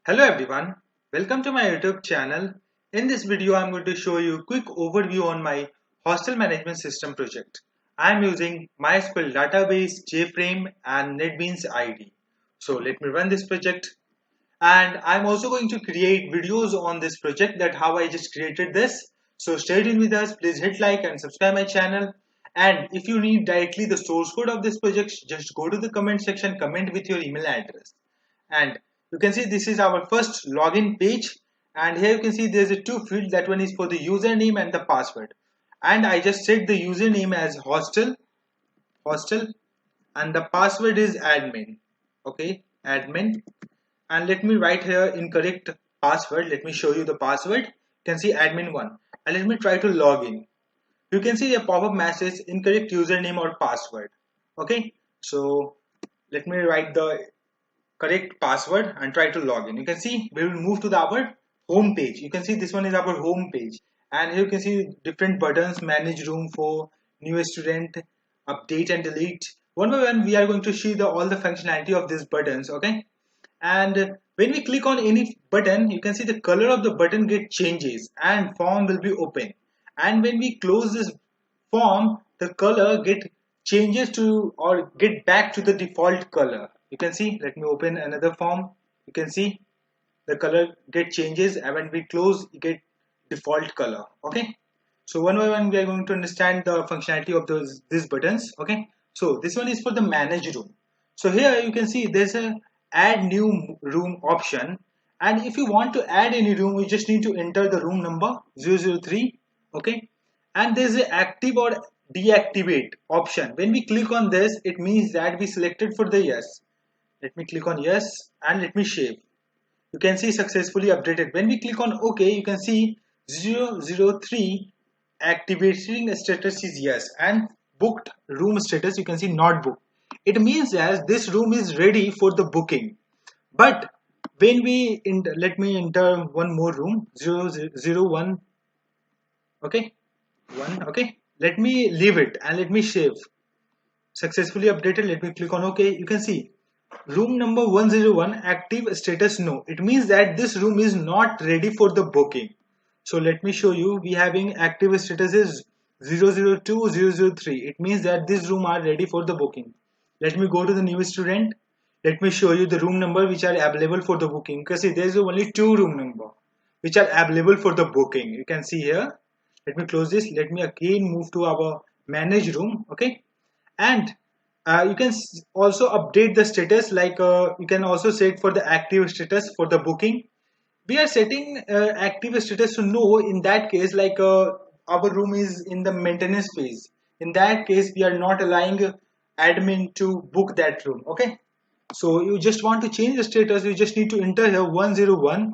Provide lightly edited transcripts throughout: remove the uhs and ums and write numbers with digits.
Hello everyone, welcome to my YouTube channel. In this video, I'm going to show you a quick overview on my hostel management system project. I'm using Mysql database, JFrame and Netbeans ID. So let me run this project. And I'm also going to create videos on this project that how I just created this. So stay tuned with us, please hit like and subscribe my channel. And if you need directly the source code of this project, just go to the comment section, comment with your email address. And you can see this is our first login page, and here you can see there's a two fields. That one is for the username and the password, and I just set the username as hostel and the password is admin. Okay, admin. And let me write here incorrect password. Let me show you the password. You can see admin1, and let me try to log in. You can see a pop-up message, incorrect username or password. Okay, so let me write the correct password and try to log in. You can see we will move to our home page. You can see this one is our home page, and here you can see different buttons: manage room for new student, update and delete. One by one we are going to see all the functionality of these buttons. Okay, and when we click on any button, you can see the color of the button get changes and form will be open. And when we close this form, the color get changes to or get back to the default color. You can see, let me open another form. You can see the color get changes, and when we close you get default color. Okay, so one by one we are going to understand the functionality of these buttons. Okay, so this one is for the manage room. So here you can see there's a add new room option, and if you want to add any room, you just need to enter the room number 003. Okay, and there's an active or deactivate option. When we click on this, it means that we selected for the yes. Let me click on yes and let me save. You can see successfully updated. When we click on OK, you can see 003 activating status is yes, and booked room status you can see not booked. It means as this room is ready for the booking. But when we let me enter one more room 001. Okay, 1. Okay, let me leave it and let me save. Successfully updated. Let me click on OK. You can see room number 101 active status no. It means that this room is not ready for the booking. So let me show you. We having active status is 002, 003. It means that this room are ready for the booking. Let me go to the new student. Let me show you the room number which are available for the booking. You can see there is only 2 room number which are available for the booking. You can see here. Let me close this. Let me again move to our manage room. Okay, and you can also update the status, like you can also set for the active status for the booking. We are setting active status to know in that case, like our room is in the maintenance phase. In that case we are not allowing admin to book that room. Okay, so you just want to change the status, you just need to enter here 101.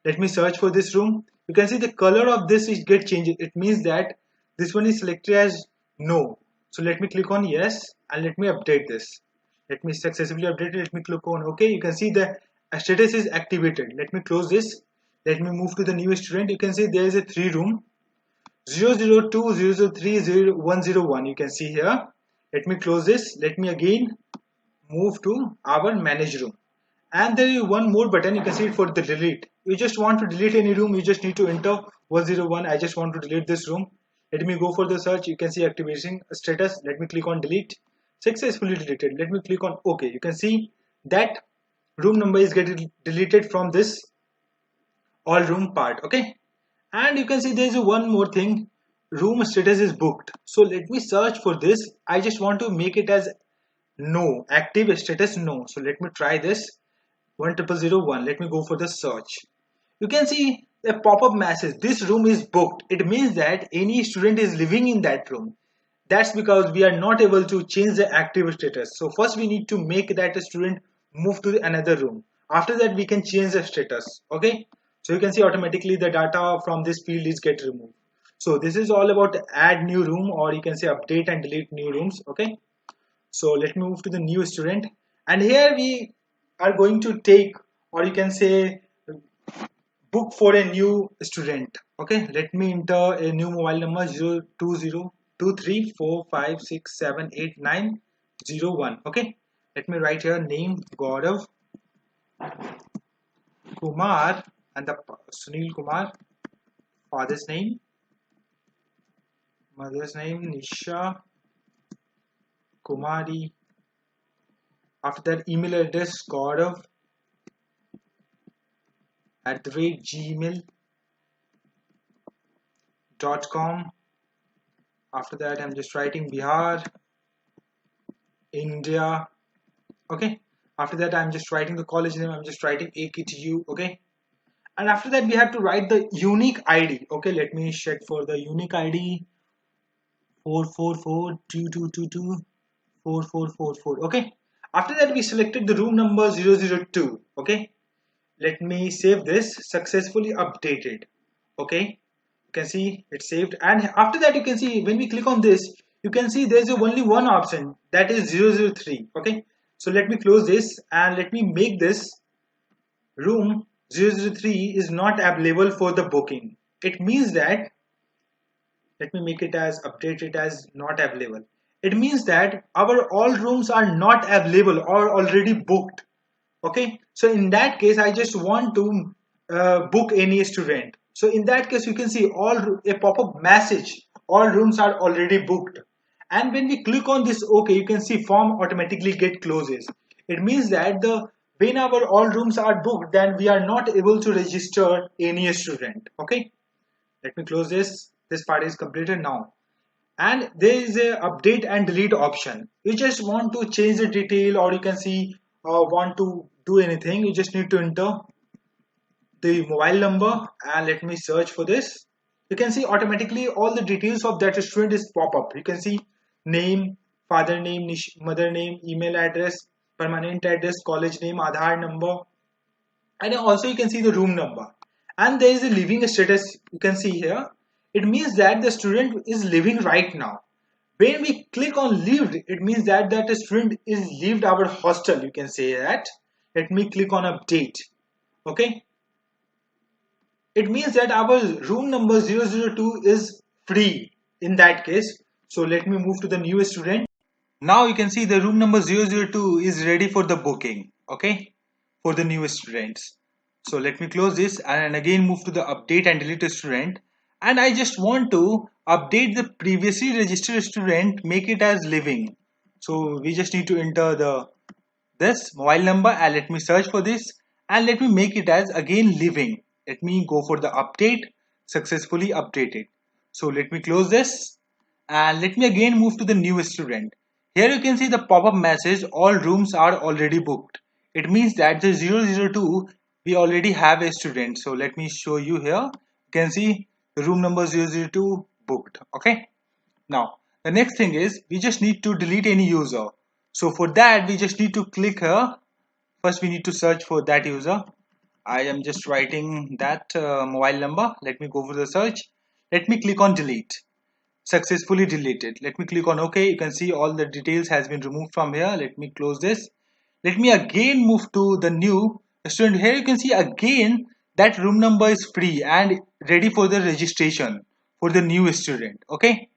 Let me search for this room. You can see the color of this is get changed. It means that this one is selected as no. So let me click on yes and let me update this. Let me successfully update it. Let me click on OK. You can see the status is activated. Let me close this. Let me move to the new student. You can see there is a 3 room 002, 003, 101. You can see here. Let me close this. Let me again move to our manage room. And there is one more button. You can see it for the delete. You just want to delete any room, you just need to enter 101. I just want to delete this room. Let me go for the search. You can see activation status. Let me click on delete. Successfully deleted. Let me click on OK. You can see that room number is getting deleted from this all room part. Okay, and you can see there is one more thing. Room status is booked. So let me search for this. I just want to make it as no, active status no. So let me try this 10001. Let me go for the search. You can see a pop-up message. This room is booked. It means that any student is living in that room. That's because we are not able to change the active status. So first we need to make that student move to another room. After that we can change the status. Okay. So you can see automatically the data from this field is get removed. So this is all about add new room, or you can say update and delete new rooms. Okay. So let me move to the new student, and here we are going to take, or you can say book for a new student. Okay, let me enter a new mobile number 0202345678901. Okay, let me write here name Gaurav. Kumar, and the Sunil Kumar, father's name, mother's name Nisha Kumari. After that, email address Gaurav @gmail.com. After that, I'm just writing Bihar, India. Okay. After that, I'm just writing the college name. I'm just writing AKTU. Okay. And after that, we have to write the unique ID. Okay. Let me check for the unique ID. 44422224444. Okay. After that, we selected the room number 002. Okay. Let me save this. Successfully updated. Okay. You can see it's saved, and after that you can see when we click on this, you can see there's only one option, that is 003. Okay, so let me close this and let me make this room 003 is not available for the booking. It means that, let me make it as update it as not available. It means that our all rooms are not available or already booked. Okay, so in that case I just want to book any student. So in that case you can see all a pop-up message, all rooms are already booked, and when we click on this OK, you can see form automatically get closes. It means that the when our all rooms are booked, then we are not able to register any student. Okay, let me close this part is completed now. And there is a update and delete option. You just want to change the detail, or you can see want to do anything, you just need to enter the mobile number and let me search for this. You can see automatically all the details of that student is pop up. You can see name, father name, mother name, email address, permanent address, college name, Aadhaar number, and also you can see the room number, and there is a living status. You can see here, it means that the student is living right now. When we click on lived, it means that the student is lived our hostel. You can say that. Let me click on update. Okay, it means that our room number 002 is free in that case. So let me move to the new student. Now you can see the room number 002 is ready for the booking. Okay, for the new students. So let me close this and again move to the update and delete a student. And I just want to update the previously registered student, make it as living. So we just need to enter this mobile number and let me search for this and let me make it as again living. Let me go for the update, successfully updated. So let me close this and let me again move to the new student. Here you can see the pop-up message, all rooms are already booked. It means that the 002 we already have a student. So let me show you here. You can see the room number 002 booked. Okay. Now the next thing is we just need to delete any user. So for that we just need to click here. First we need to search for that user. I am just writing that mobile number. Let me go for the search. Let me click on delete. Successfully deleted. Let me click on OK. You can see all the details has been removed from here. Let me close this. Let me again move to the new student. Here you can see again that room number is free and ready for the registration for the new student. Okay,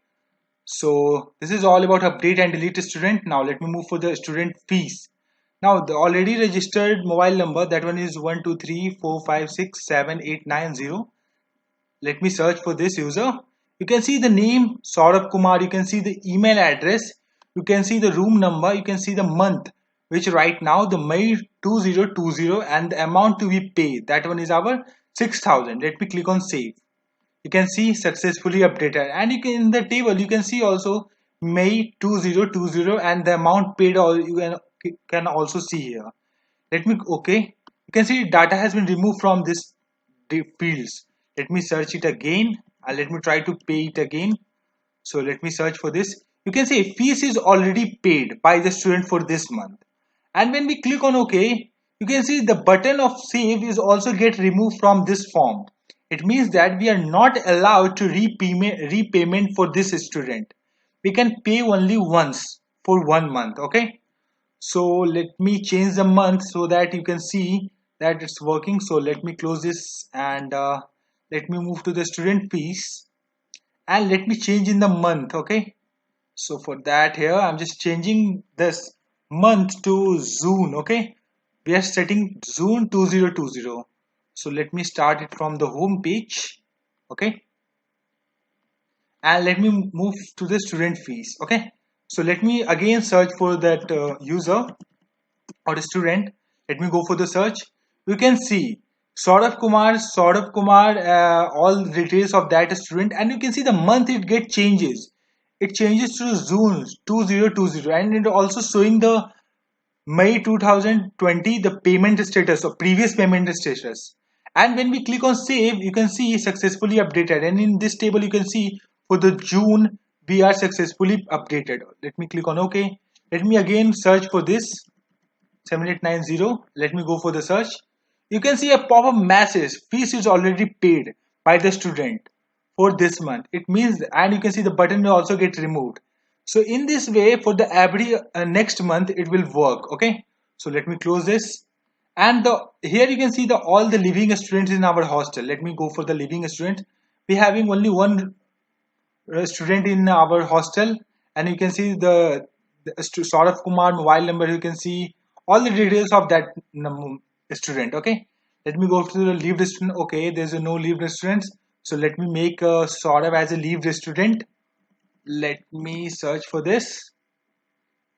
so this is all about update and delete student. Now let me move for the student fees. Now the already registered mobile number, that one is 12345678990. Let me search for this user. You can see the name Saurabh Kumar, you can see the email address, you can see the room number, you can see the month, which right now the May 2020, and the amount to be paid, that one is our 6,000. Let me click on save. You can see successfully updated, and you can in the table you can see also May 2020 and the amount paid, all you can also see here. Let me okay. You can see data has been removed from this fields. Let me search it again and let me try to pay it again. So let me search for this. You can see fees is already paid by the student for this month. And when we click on OK, you can see the button of save is also get removed from this form. It means that we are not allowed to repayment for this student. We can pay only once for 1 month. Okay. So let me change the month so that you can see that it's working. So let me close this and let me move to the student fees and let me change in the month. Okay, so for that here I'm just changing this month to June. Okay, we are setting June 2020. So let me start it from the home page. Okay, and let me move to the student fees. Okay, so let me again search for that user or the student. Let me go for the search. You can see Saurav Kumar, all details of that student, and you can see the month it get changes. It changes to June 2020, and it also showing the May 2020 the payment status or previous payment status. And when we click on save, you can see successfully updated. And in this table, you can see for the June we are successfully updated. Let me click on OK. Let me again search for this 7890. Let me go for the search. You can see a pop-up message. Fees is already paid by the student for this month. It means, and you can see the button will also get removed. So in this way, for the every next month, it will work. Okay. So let me close this. And here you can see the all the living students in our hostel. Let me go for the living student. We having only one student in our hostel, and you can see the Saurav Kumar mobile number. You can see all the details of that student. Okay, let me go to the leaved student. Okay, there's a no leaved students, so let me make Saurav as a leaved student. Let me search for this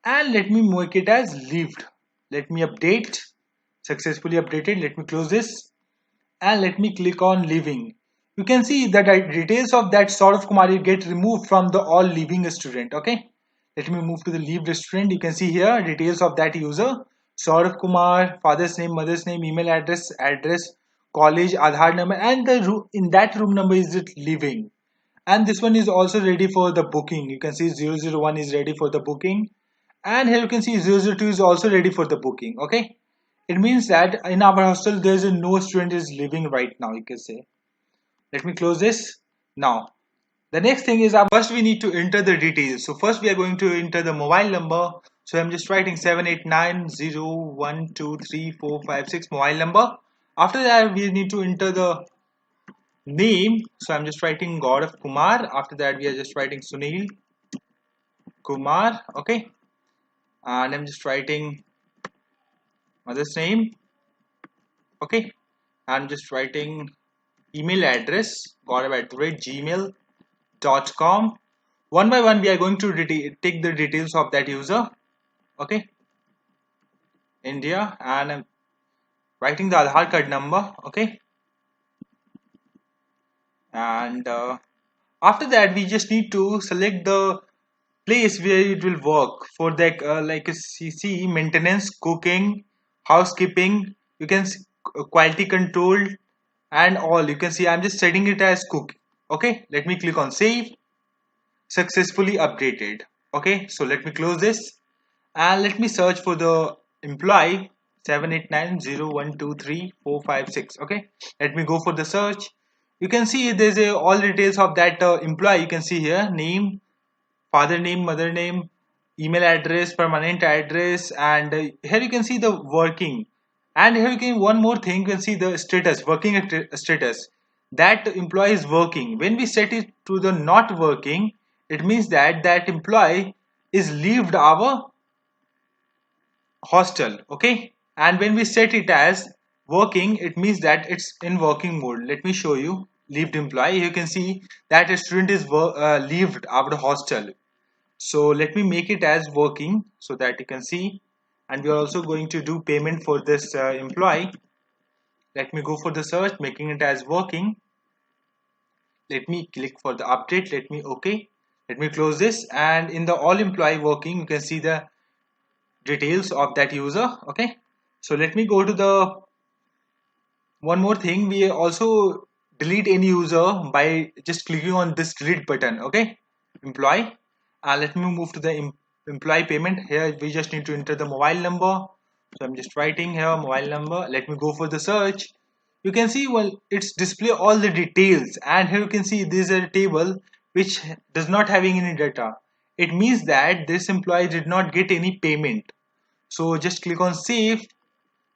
and let me make it as leaved. Let me update, successfully updated. Let me close this and let me click on leaving. You can see that details of that Saurav Kumar get removed from the all leaving student. Okay, let me move to the leave student. You can see here details of that user: Saurav Kumar, father's name, mother's name, email address, college, Aadhaar number, and the room in that room number is it leaving. And this one is also ready for the booking. You can see 001 is ready for the booking, and here you can see 002 is also ready for the booking. Okay, it means that in our hostel there is no student is living right now, you can say. Let me close this. Now the next thing is first we need to enter the details. So first we are going to enter the mobile number. So I'm just writing 789012345 mobile number. After that we need to enter the name. So I'm just writing Gaurav Kumar. After that we are just writing Sunil Kumar. Okay, and I'm just writing mother's name. Okay, I'm just writing email address gaurav@gmail.com. One by one we are going to take the details of that user. Okay, India, and I'm writing the Aadhaar card number. Okay, and after that we just need to select the place where it will work for that like a CC maintenance, cooking, housekeeping. You can quality control and all. You can see I'm just setting it as cook. Okay, let me click on save. Successfully updated. Okay, so let me close this and let me search for the employee 789012345. Okay, let me go for the search. You can see there's all details of that employee. You can see here name, father name, mother name, email address, permanent address, and here you can see the working. And here you can one more thing, you can see the status, working status. That employee is working. When we set it to the not working, it means that that employee is leaved our hostel. Okay, and when we set it as working, it means that it's in working mode. Let me show you leaved employee. You can see that a student is leaved our hostel. So let me make it as working so that you can see, and we are also going to do payment for this employee. Let me go for the search, making it as working. Let me click for the update. Let me OK. Let me close this, and in the all employee working you can see the details of that user. Okay, so let me go to the one more thing. We also delete any user by just clicking on this delete button. Okay, employee. Let me move to the employee payment. Here we just need to enter the mobile number. So I'm just writing here mobile number. Let me go for the search. You can see, well, it's display all the details, and here you can see this is a table which does not having any data. It means that this employee did not get any payment. So just click on save,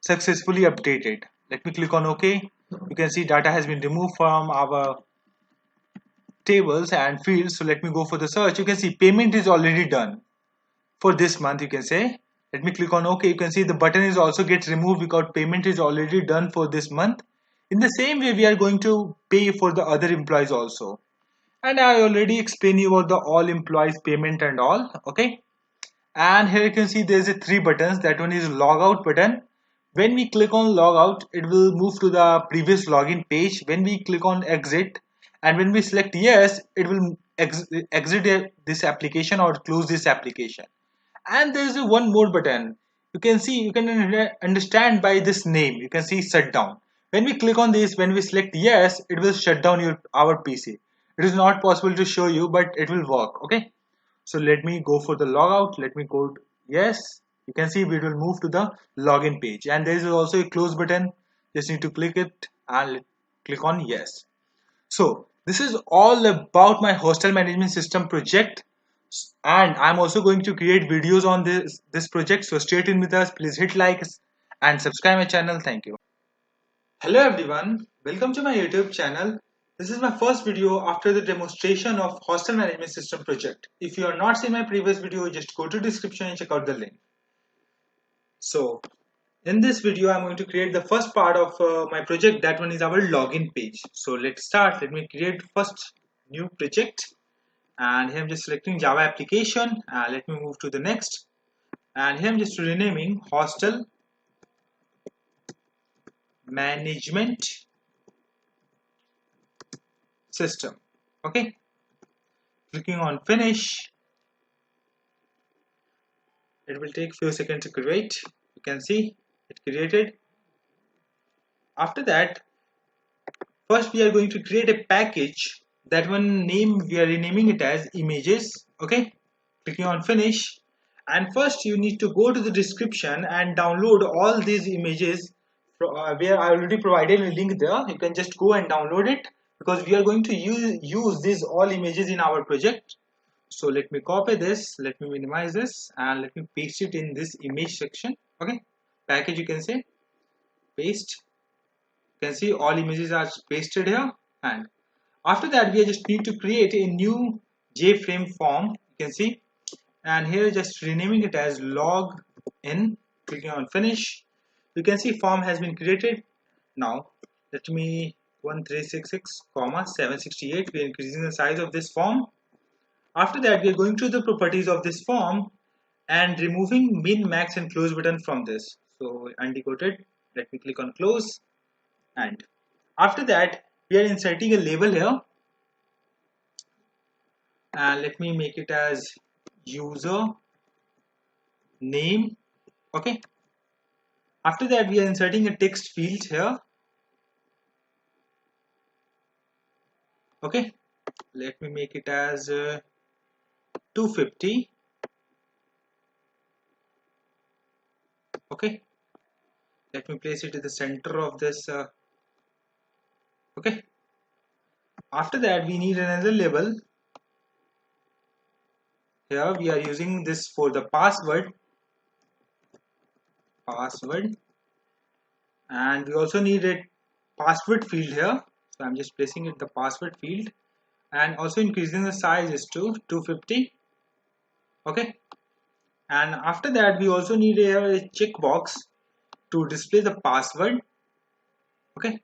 successfully updated. Let me click on OK. You can see data has been removed from our tables and fields. So let me go for the search. You can see payment is already done for this month. You can say, let me click on OK. You can see the button is also gets removed because payment is already done for this month. In the same way, we are going to pay for the other employees also. And I already explained you about the all employees payment and all. Okay. And here you can see there's a three buttons. That one is logout button. When we click on logout, it will move to the previous login page. When we click on exit, and when we select yes, it will exit this application or close this application. And there is one more button. You can see, you can understand by this name. You can see shut down. When we click on this, when we select yes, it will shut down our PC. It is not possible to show you, but it will work. Okay. So let me go for the logout. Let me go to yes. You can see we will move to the login page, and there is also a close button. Just need to click it and click on yes. So this is all about my hostel management system project, and I'm also going to create videos on this project. So stay tuned with us. Please hit like and subscribe my channel. Thank you. Hello everyone, welcome to my YouTube channel. This is my first video after the demonstration of hostel management system project. If you are not seen my previous video, just go to description and check out the link. So in this video, I'm going to create the first part of my project. That one is our login page. So let's start. Let me create first new project, and here I'm just selecting Java application. Let me move to the next, and here I'm just renaming hostel management system. Okay, clicking on finish. It will take few seconds to create. You can see it created. After that, first we are going to create a package. That one name we are renaming it as images. Okay, clicking on finish. And first you need to go to the description and download all these images where I already provided a link there. You can just go and download it, because we are going to use these all images in our project. So let me copy this, let me minimize this, and let me paste it in this image section. Okay, package, you can say paste. You can see all images are pasted here, and after that we just need to create a new JFrame form. You can see, and here just renaming it as log in. Clicking on finish, you can see form has been created. Now let me 1366 comma 768, we are increasing the size of this form. After that, we are going to the properties of this form and removing min, max and close button from this. So undecoded, let me click on close, and after that we are inserting a label here, and let me make it as user name. Okay, after that we are inserting a text field here. Okay, let me make it as 250. Okay, let me place it in the center of this. Okay, after that we need another label. Here we are using this for the password, and we also need a password field here. So I'm just placing it the password field, and also increasing the size is to 250. Okay, and after that we also need a checkbox to display the password. Okay,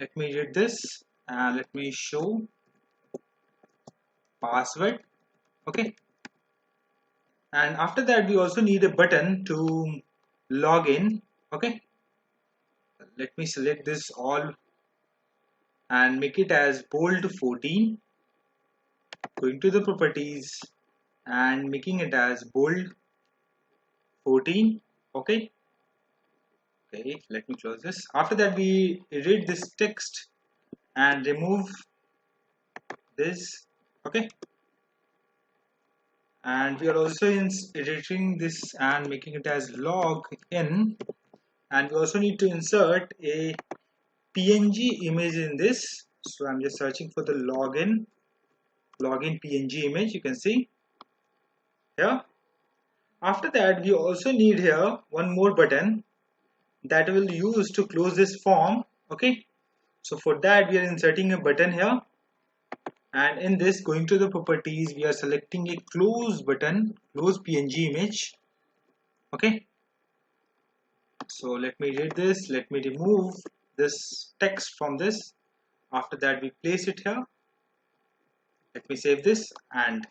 let me read this and let me show password. Okay, and after that we also need a button to log in. Okay, let me select this all and make it as bold 14, going to the properties and making it as bold 14. Okay, let me close this. After that we read this text and remove this. Okay, and we are also editing this and making it as log in, and we also need to insert a PNG image in this. So I'm just searching for the login PNG image. You can see here. After that we also need here one more button that will use to close this form. Okay, so for that we are inserting a button here, and in this, going to the properties, we are selecting a close button, close PNG image. Okay, so let me read this, let me remove this text from this. After that we place it here. Let me save this, and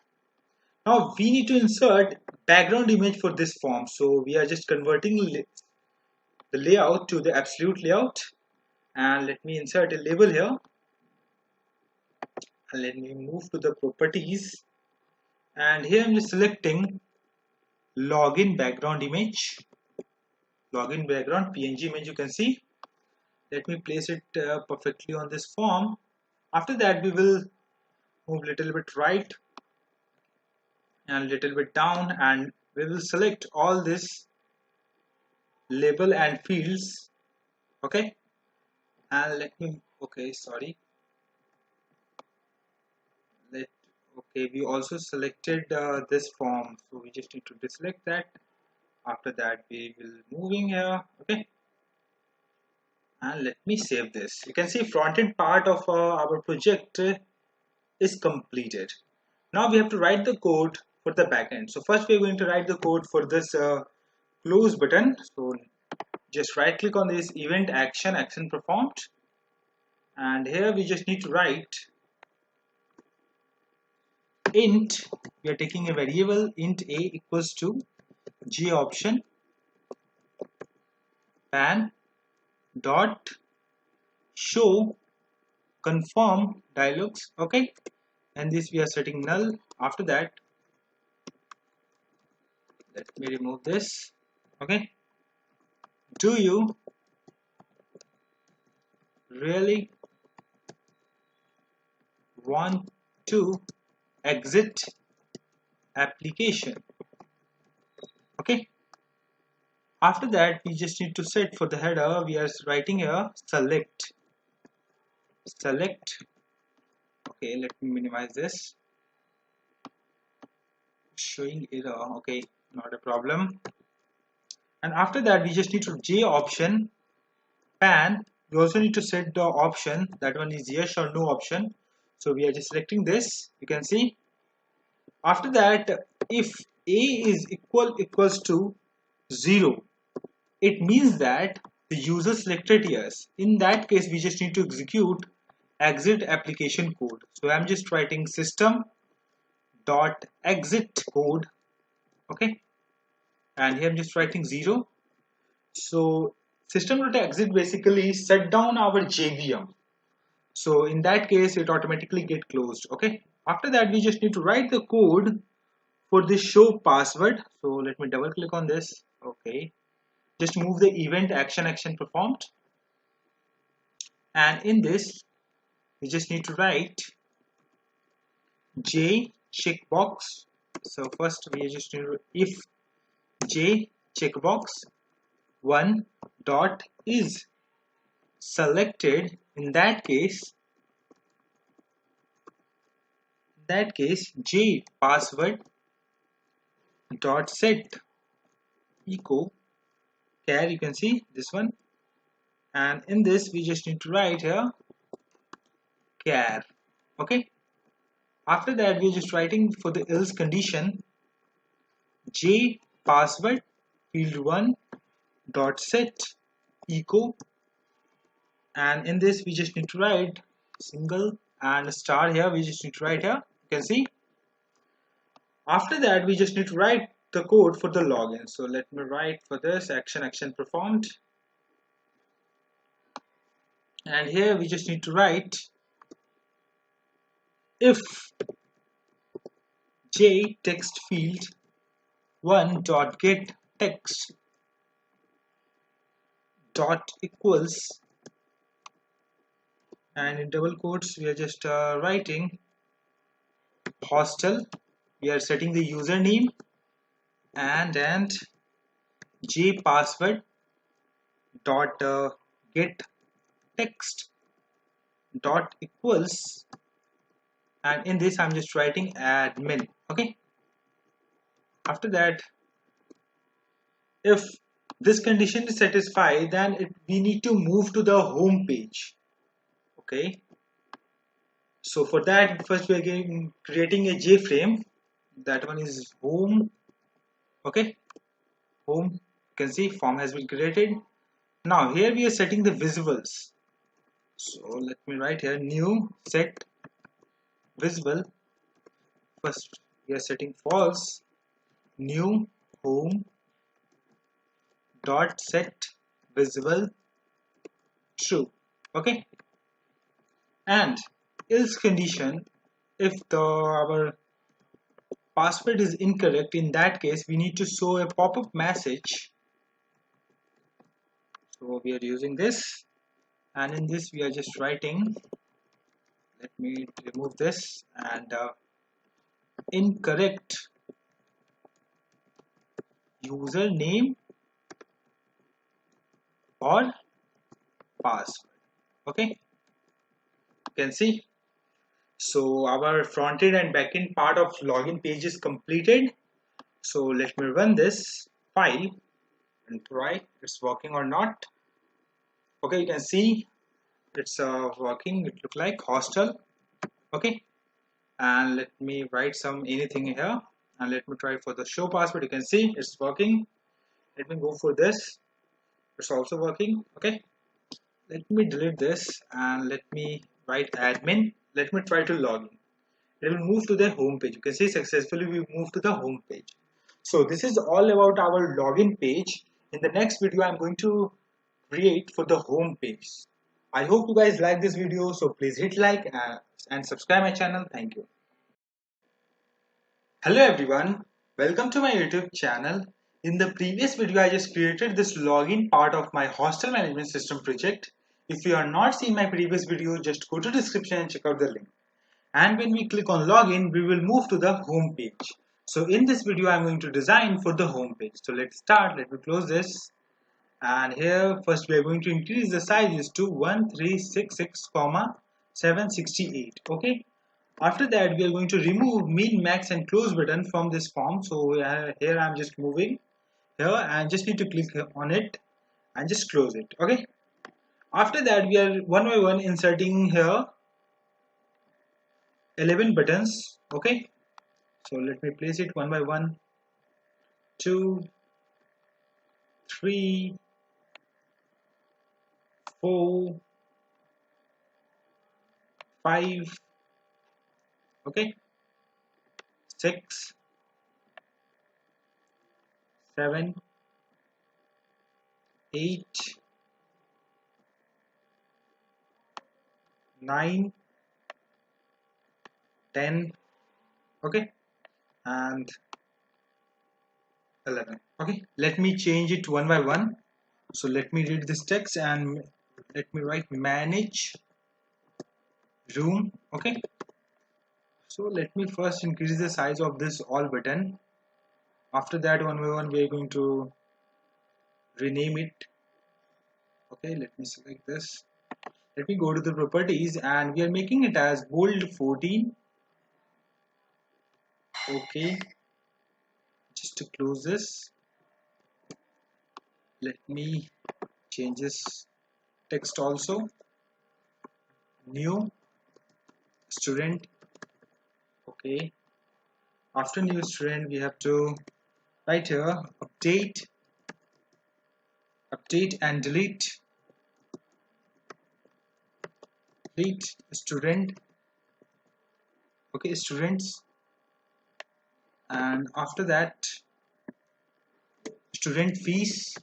now we need to insert background image for this form. So we are just converting the layout to the absolute layout, and let me insert a label here, and let me move to the properties, and here I'm just selecting login background image, login background PNG image. You can see, let me place it perfectly on this form. After that we will move little bit right and little bit down, and we will select all this label and fields. Okay, and let me, okay, sorry, let, okay, we also selected this form, so we just need to deselect that. After that we will moving here. Okay, and let me save this. You can see front end part of our project is completed. Now we have to write the code for the backend. So first we are going to write the code for this close button. So just right click on this event action performed, and here we just need to write int. We are taking a variable int a equals to g option pan dot show confirm dialogs. Okay, and this we are setting null. After that, let me remove this. Okay, do you really want to exit application? Okay, after that we just need to set for the header, we are writing here select. Okay, let me minimize this, showing error. Okay, not a problem. And after that we just need to j option pan. We also need to set the option, that one is yes or no option, so we are just selecting this. You can see, after that if a is equals to 0, it means that the user selected yes. In that case we just need to execute exit application code. So I'm just writing system dot exit code. Okay, and here I'm just writing 0. So system.exit basically set down our JVM. So in that case it automatically get closed. Okay, after that we just need to write the code for this show password. So let me double click on this. Okay, just move the event action performed, and in this we just need to write j checkbox. So first we just need to, if j checkbox 1 dot is selected, in that case j password dot set echo char. You can see this one, and in this we just need to write here char. Okay, after that we're just writing for the else condition j password field 1 dot set echo, and in this we just need to write single and star. Here we just need to write here, you can see. After that we just need to write the code for the login. So let me write for this action performed, and here we just need to write if j text field 1 dot get text dot equals, and in double quotes we are just writing hostel. We are setting the username, and j password dot get text dot equals, and in this I'm just writing admin. Okay, after that if this condition is satisfied, then we need to move to the home page. Okay, so for that first we are creating a JFrame. That one is home. Okay, home, you can see form has been created. Now here we are setting the visuals. So let me write here new set visible. First we are setting false. New home dot set visible true. Okay, and else condition, if the our password is incorrect, in that case we need to show a pop-up message. So we are using this, and in this we are just writing, let me remove this, and incorrect username or password. Okay, you can see. So our front-end and back-end part of login page is completed. So let me run this file and try it's working or not. Okay, you can see it's working. It look like hostel. Okay, and let me write some anything here, and let me try for the show password. You can see it's working. Let me go for this. It's also working. Okay, let me delete this and let me write admin. Let me try to log in. It will move to the home page. You can see successfully we moved to the home page. So this is all about our login page. In the next video I'm going to create for the home page. I hope you guys like this video, so please hit like and subscribe my channel. Thank you. Hello everyone, welcome to my YouTube channel. In the previous video I just created this login part of my hostel management system project. If you are not seen my previous video, just go to description and check out the link. And when we click on login, we will move to the home page. So in this video I'm going to design for the home page. So let's start. Let me close this. And here first we are going to increase the sizes to 1366, 768. Okay. After that we are going to remove min, max and close button from this form. So here I'm just moving here and just need to click on it and just close it. Okay. After that we are one by one inserting here 11 buttons. Okay. So let me place it one by one. 2, 3, 4, 5. Okay. 6, 7, 8, 9, 10. Okay, and 11. Okay, let me change it one by one. So let me read this text and let me write manage room. Okay, so let me first increase the size of this all button. After that, one by one we are going to rename it. Okay, let me select this. Let me go to the properties and we are making it as bold 14. Okay, just to close this, let me change this text also. New student. Okay, after new student we have to write here update and delete student. Okay, students, and after that student fees.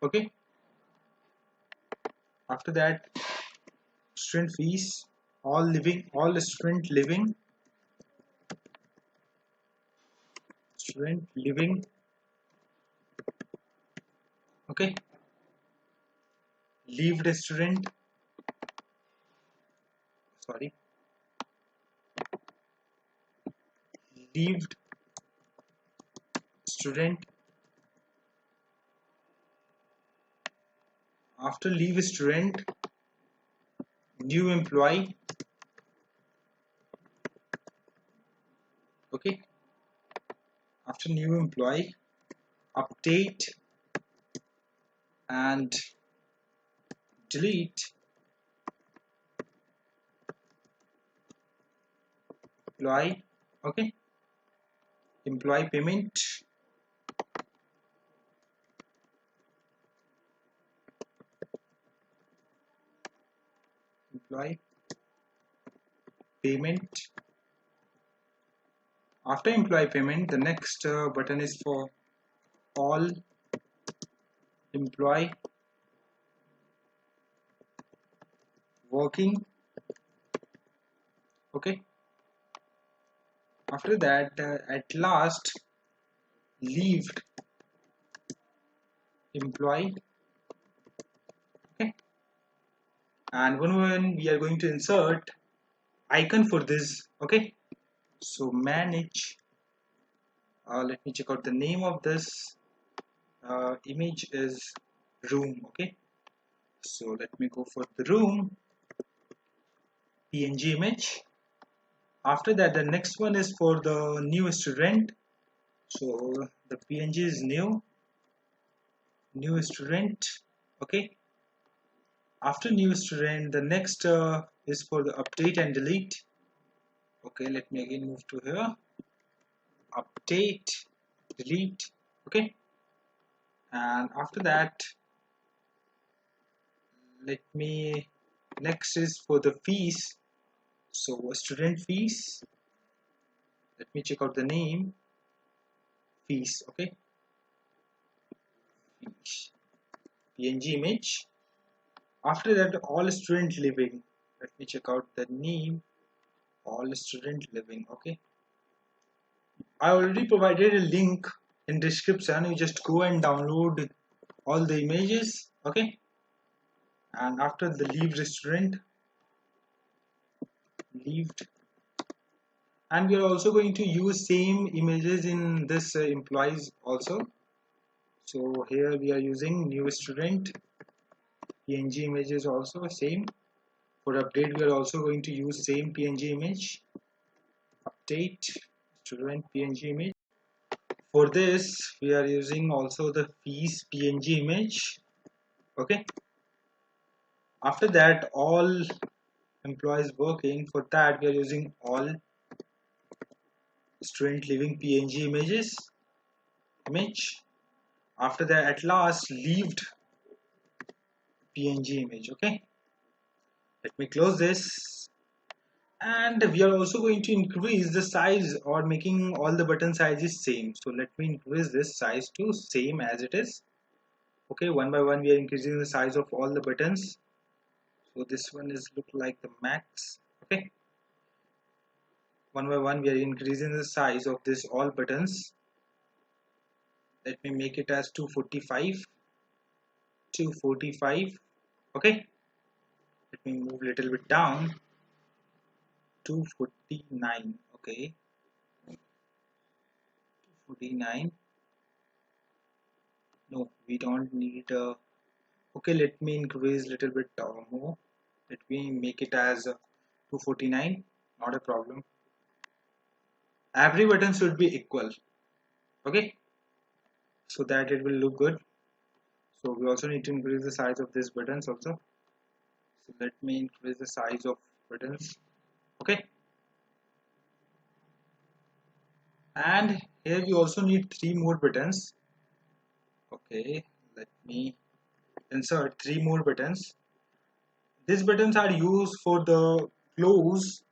Okay, after that student fees, all student living. Okay, leaved student, sorry, leaved student. After leave student, new employee. Okay, after new employee, update and delete employee. Okay, employee payment. employee payment. After employee payment, the next button is for all employee working. Okay, after that at last leaved employee. Okay, and when we are going to insert icon for this. Okay, so manage, let me check out the name of this image is room. Okay, so let me go for the room png image. After that, the next one is for the new student, so the png is new student. Okay, after new student, the next is for the update and delete. Okay, let me again move to here, update, delete. Okay, and after that, let me, next is for the fees, so student fees. Let me check out the name, fees. Okay, fees, png image. After that, all student living, let me check out the name, all student living. Okay, I already provided a link in description, you just go and download all the images. Okay, and after the leave restaurant, leaved, and we are also going to use same images in this employees also. So here we are using new student png images also same. For update, we are also going to use same png image, update student png image. For this, we are using also the fees png image. Okay, after that, all employees working, for that we are using all student living png image. After that, at last, leaved png image. Okay, let me close this, and we are also going to increase the size or making all the button sizes same. So let me increase this size to same as it is. Okay, one by one we are increasing the size of all the buttons. So this one is look like the max. Okay, one by one we are increasing the size of this all buttons. Let me make it as 245. Okay, let me move a little bit down, 249. Okay, 249. No, we don't need okay, let me increase little bit more. Let me make it as 249. Not a problem. Every button should be equal. Okay, so that it will look good. So we also need to increase the size of these buttons also. So let me increase the size of buttons. Okay, and here we also need 3 more buttons. Okay, let me insert 3 more buttons. These buttons are used for the close,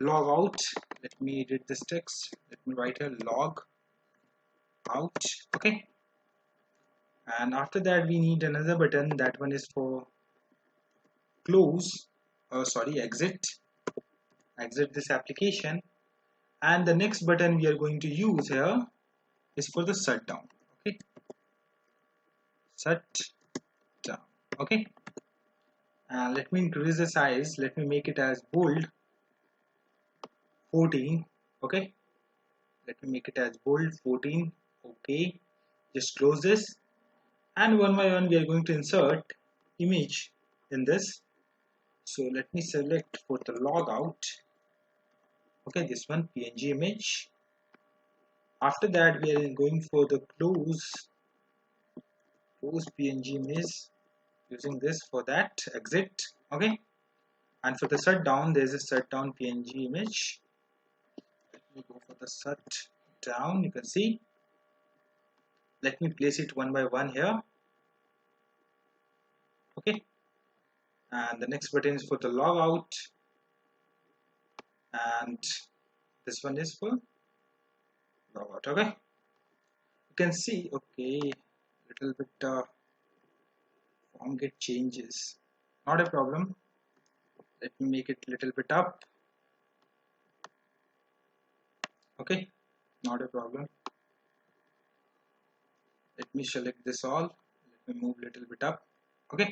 log out. Let me edit this text. Let me write a log out. Okay, and after that we need another button. That one is for close, sorry, exit this application. And the next button we are going to use here is for the shutdown. Okay, shut down. Okay, let me increase the size. Let me make it as bold 14. Okay, let me make it as bold 14. Okay, just close this, and one by one we are going to insert image in this. So let me select for the logout. Okay, this one png image. After that we are going for the close png image, using this for that exit. Okay, and for the shutdown there is a shutdown png image. Let me go for the shutdown. You can see, let me place it one by one here. Okay, and the next button is for the logout, and this one is for logout. Okay, you can see, okay, little bit form get changes, not a problem. Let me make it little bit up. Okay, not a problem. Let me select this all. Let me move little bit up. Okay,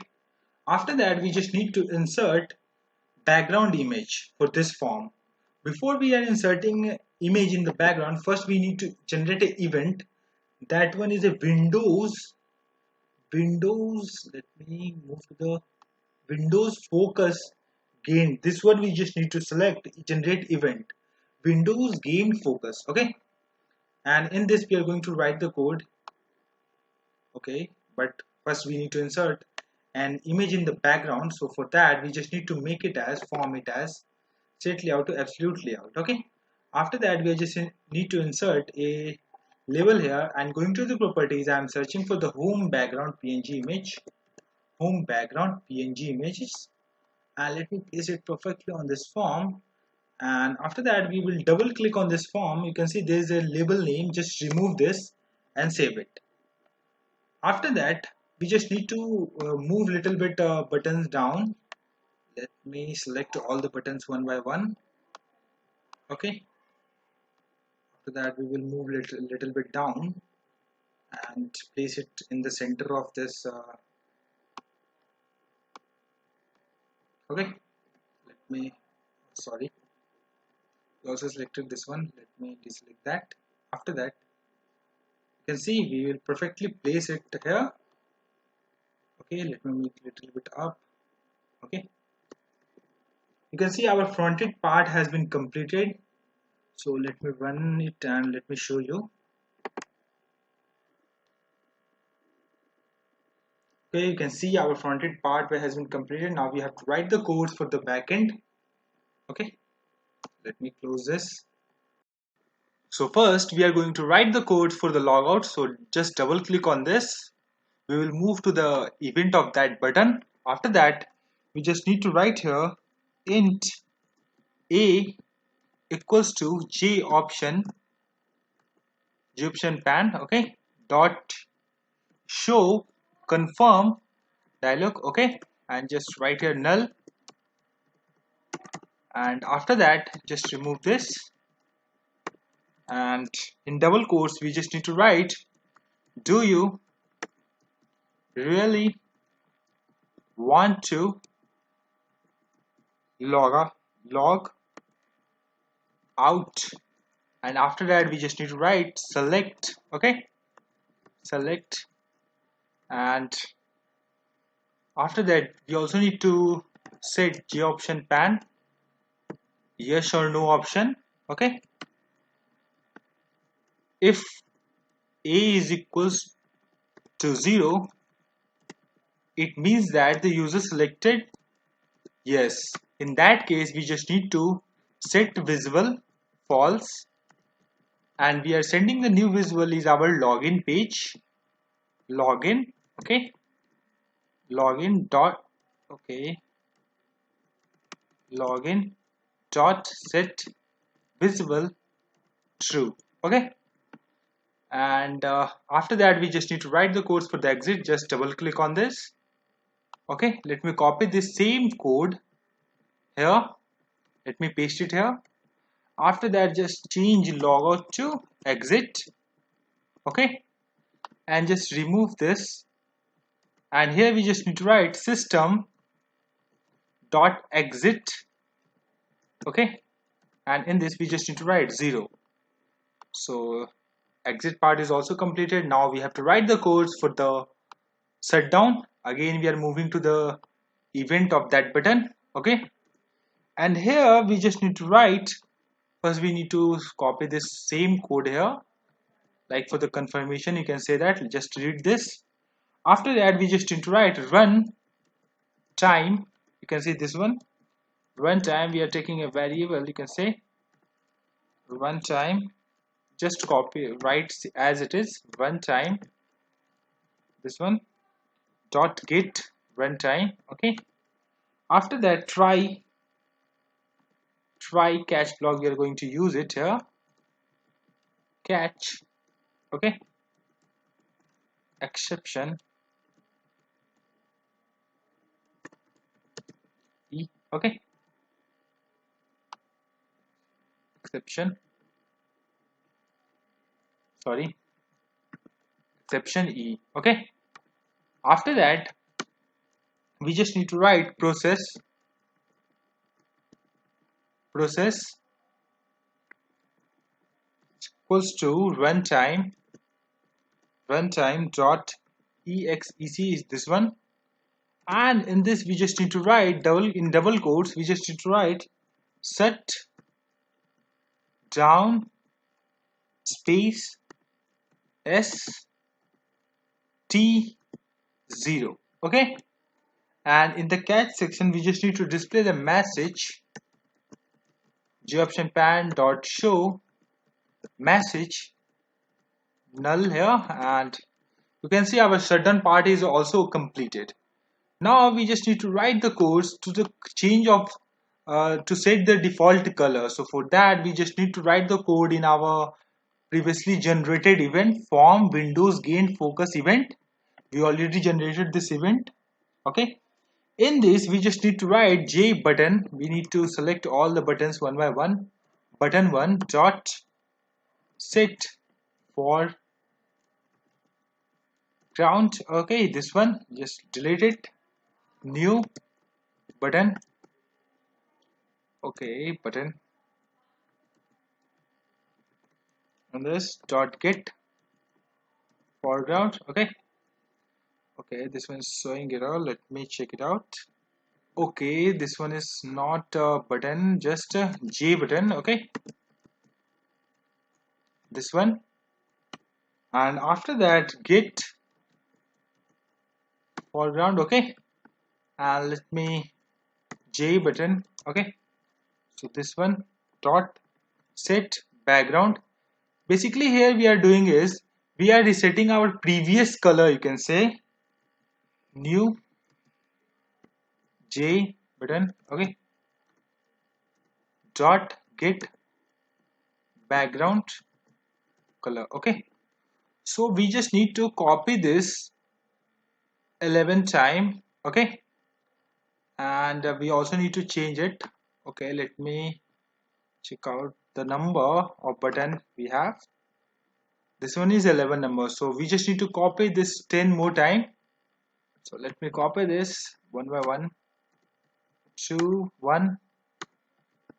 after that we just need to insert background image for this form. Before we are inserting image in the background, first we need to generate an event. That one is a Windows. Let me move to the Windows focus gain. This one we just need to select generate event. Windows gain focus. Okay, and in this we are going to write the code. Okay, but first we need to insert an image in the background. So for that we just need to make it as form it as set layout to absolute layout. Okay, after that we just need to insert a label here, and going to the properties I am searching for the home background png image, home background png images, and let me place it perfectly on this form. And after that we will double click on this form. You can see there is a label name. Just remove this and save it. After that we just need to move little bit buttons down. Let me select all the buttons one by one. Okay, after that we will move little bit down and place it in the center of this. Okay, let me, sorry, we also selected this one. Let me deselect that. After that you can see we will perfectly place it here. Okay, let me make it a little bit up. Okay, you can see our fronted part has been completed. So let me run it and let me show you. Okay, you can see our fronted part has been completed. Now we have to write the codes for the backend. Okay, let me close this. So first we are going to write the code for the logout. So just double click on this. We will move to the event of that button. After that we just need to write here int a equals to j option pan. Okay, dot show confirm dialog. Okay, and just write here null, and after that just remove this, and in double quotes we just need to write, do you really want to log out? And after that we just need to write select. Okay, select, and after that we also need to set j option pan yes or no option. Okay, if a is equals to 0, it means that the user selected yes. In that case we just need to set visible false, and we are sending the new visual is our login page. Login. Okay, login dot, okay, login dot set visible true. Okay, and after that we just need to write the codes for the exit. Just double click on this. Okay, let me copy this same code here. Let me paste it here. After that just change logout to exit. Okay, and just remove this, and here we just need to write system dot exit. Okay, and in this we just need to write 0. So exit part is also completed. Now we have to write the codes for the shutdown. Again we are moving to the event of that button. Okay, and here we just need to write, first we need to copy this same code here. Like for the confirmation you can say that, just read this. After that we just need to write run time. You can see this one, run time. We are taking a variable, you can say run time. Just copy, write as it is, run time, this one, dot get runtime. Okay, After that, try catch block, we are going to use it here. Catch, okay, exception E, okay, exception, sorry, exception E, okay. After that, we just need to write process equals to runtime dot exec is this one, and in this we just need to write double quotes, we just need to write set down space s t 0, okay. And in the catch section we just need to display the message JFrame pan dot show message null here, and you can see our shutdown part is also completed. Now we just need to write the codes to the change of to set the default color. So for that we just need to write the code in our previously generated event form Windows gain focus event. We already generated this event, okay. In this we just need to write J button, we need to select all the buttons one by one. Button 1 dot set for ground, okay, this one just delete it. New button, okay, button, and this dot get foreground, okay. Okay, this one is showing error, let me check it out. Okay, this one is not a button, just a J button, okay, this one. And after that get foreground, okay, and let me J button, okay. So this one dot set background. Basically here we are doing is we are resetting our previous color, you can say. New J button, okay, dot get background color, okay. So we just need to copy this 11 times, okay, and we also need to change it, okay. Let me check out the number of button we have. This one is 11 number, so we just need to copy this 10 more time. So let me copy this one by one. 2 1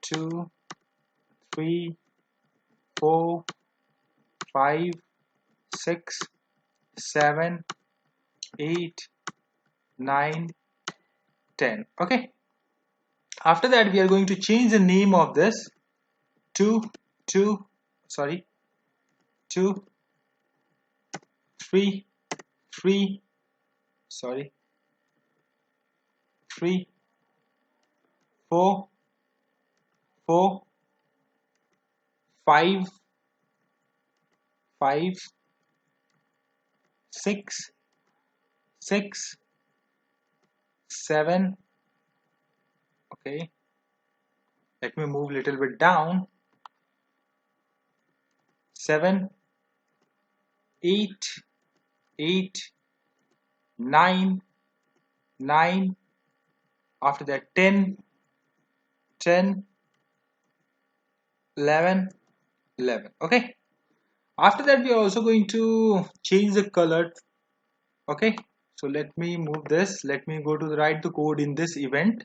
2 3 4 5 6 7 8 9 10, okay. After that we are going to change the name of this to 2 3 3 3 4 4 5 5 6 6 7, okay. Let me move a little bit down. 7 8 8 9 9, after that 10 10 11 11, okay. After that we are also going to change the color, okay. So let me move this, let me go to the write the code in this event,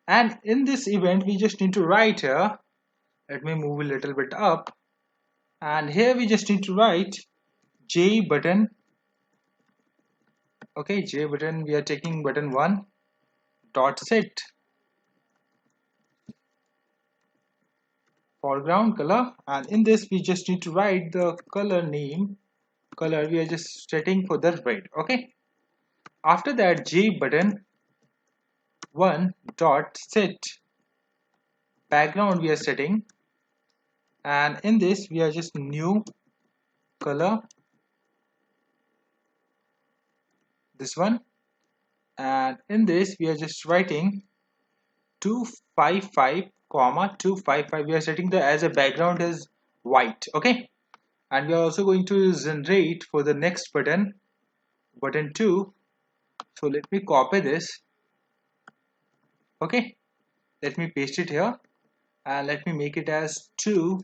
and in this event we just need to write here, let me move a little bit up, and here we just need to write J button, okay, J button, we are taking button 1 dot set foreground color, and in this we just need to write the color name, color we are just setting for the red, okay. After that J button 1 dot set background we are setting, and in this we are just new color, this one, and in this we are just writing 255 comma 255. We are setting the as a background as white. Okay, and we are also going to generate for the next button, button 2. So let me copy this. Okay, let me paste it here and let me make it as 2.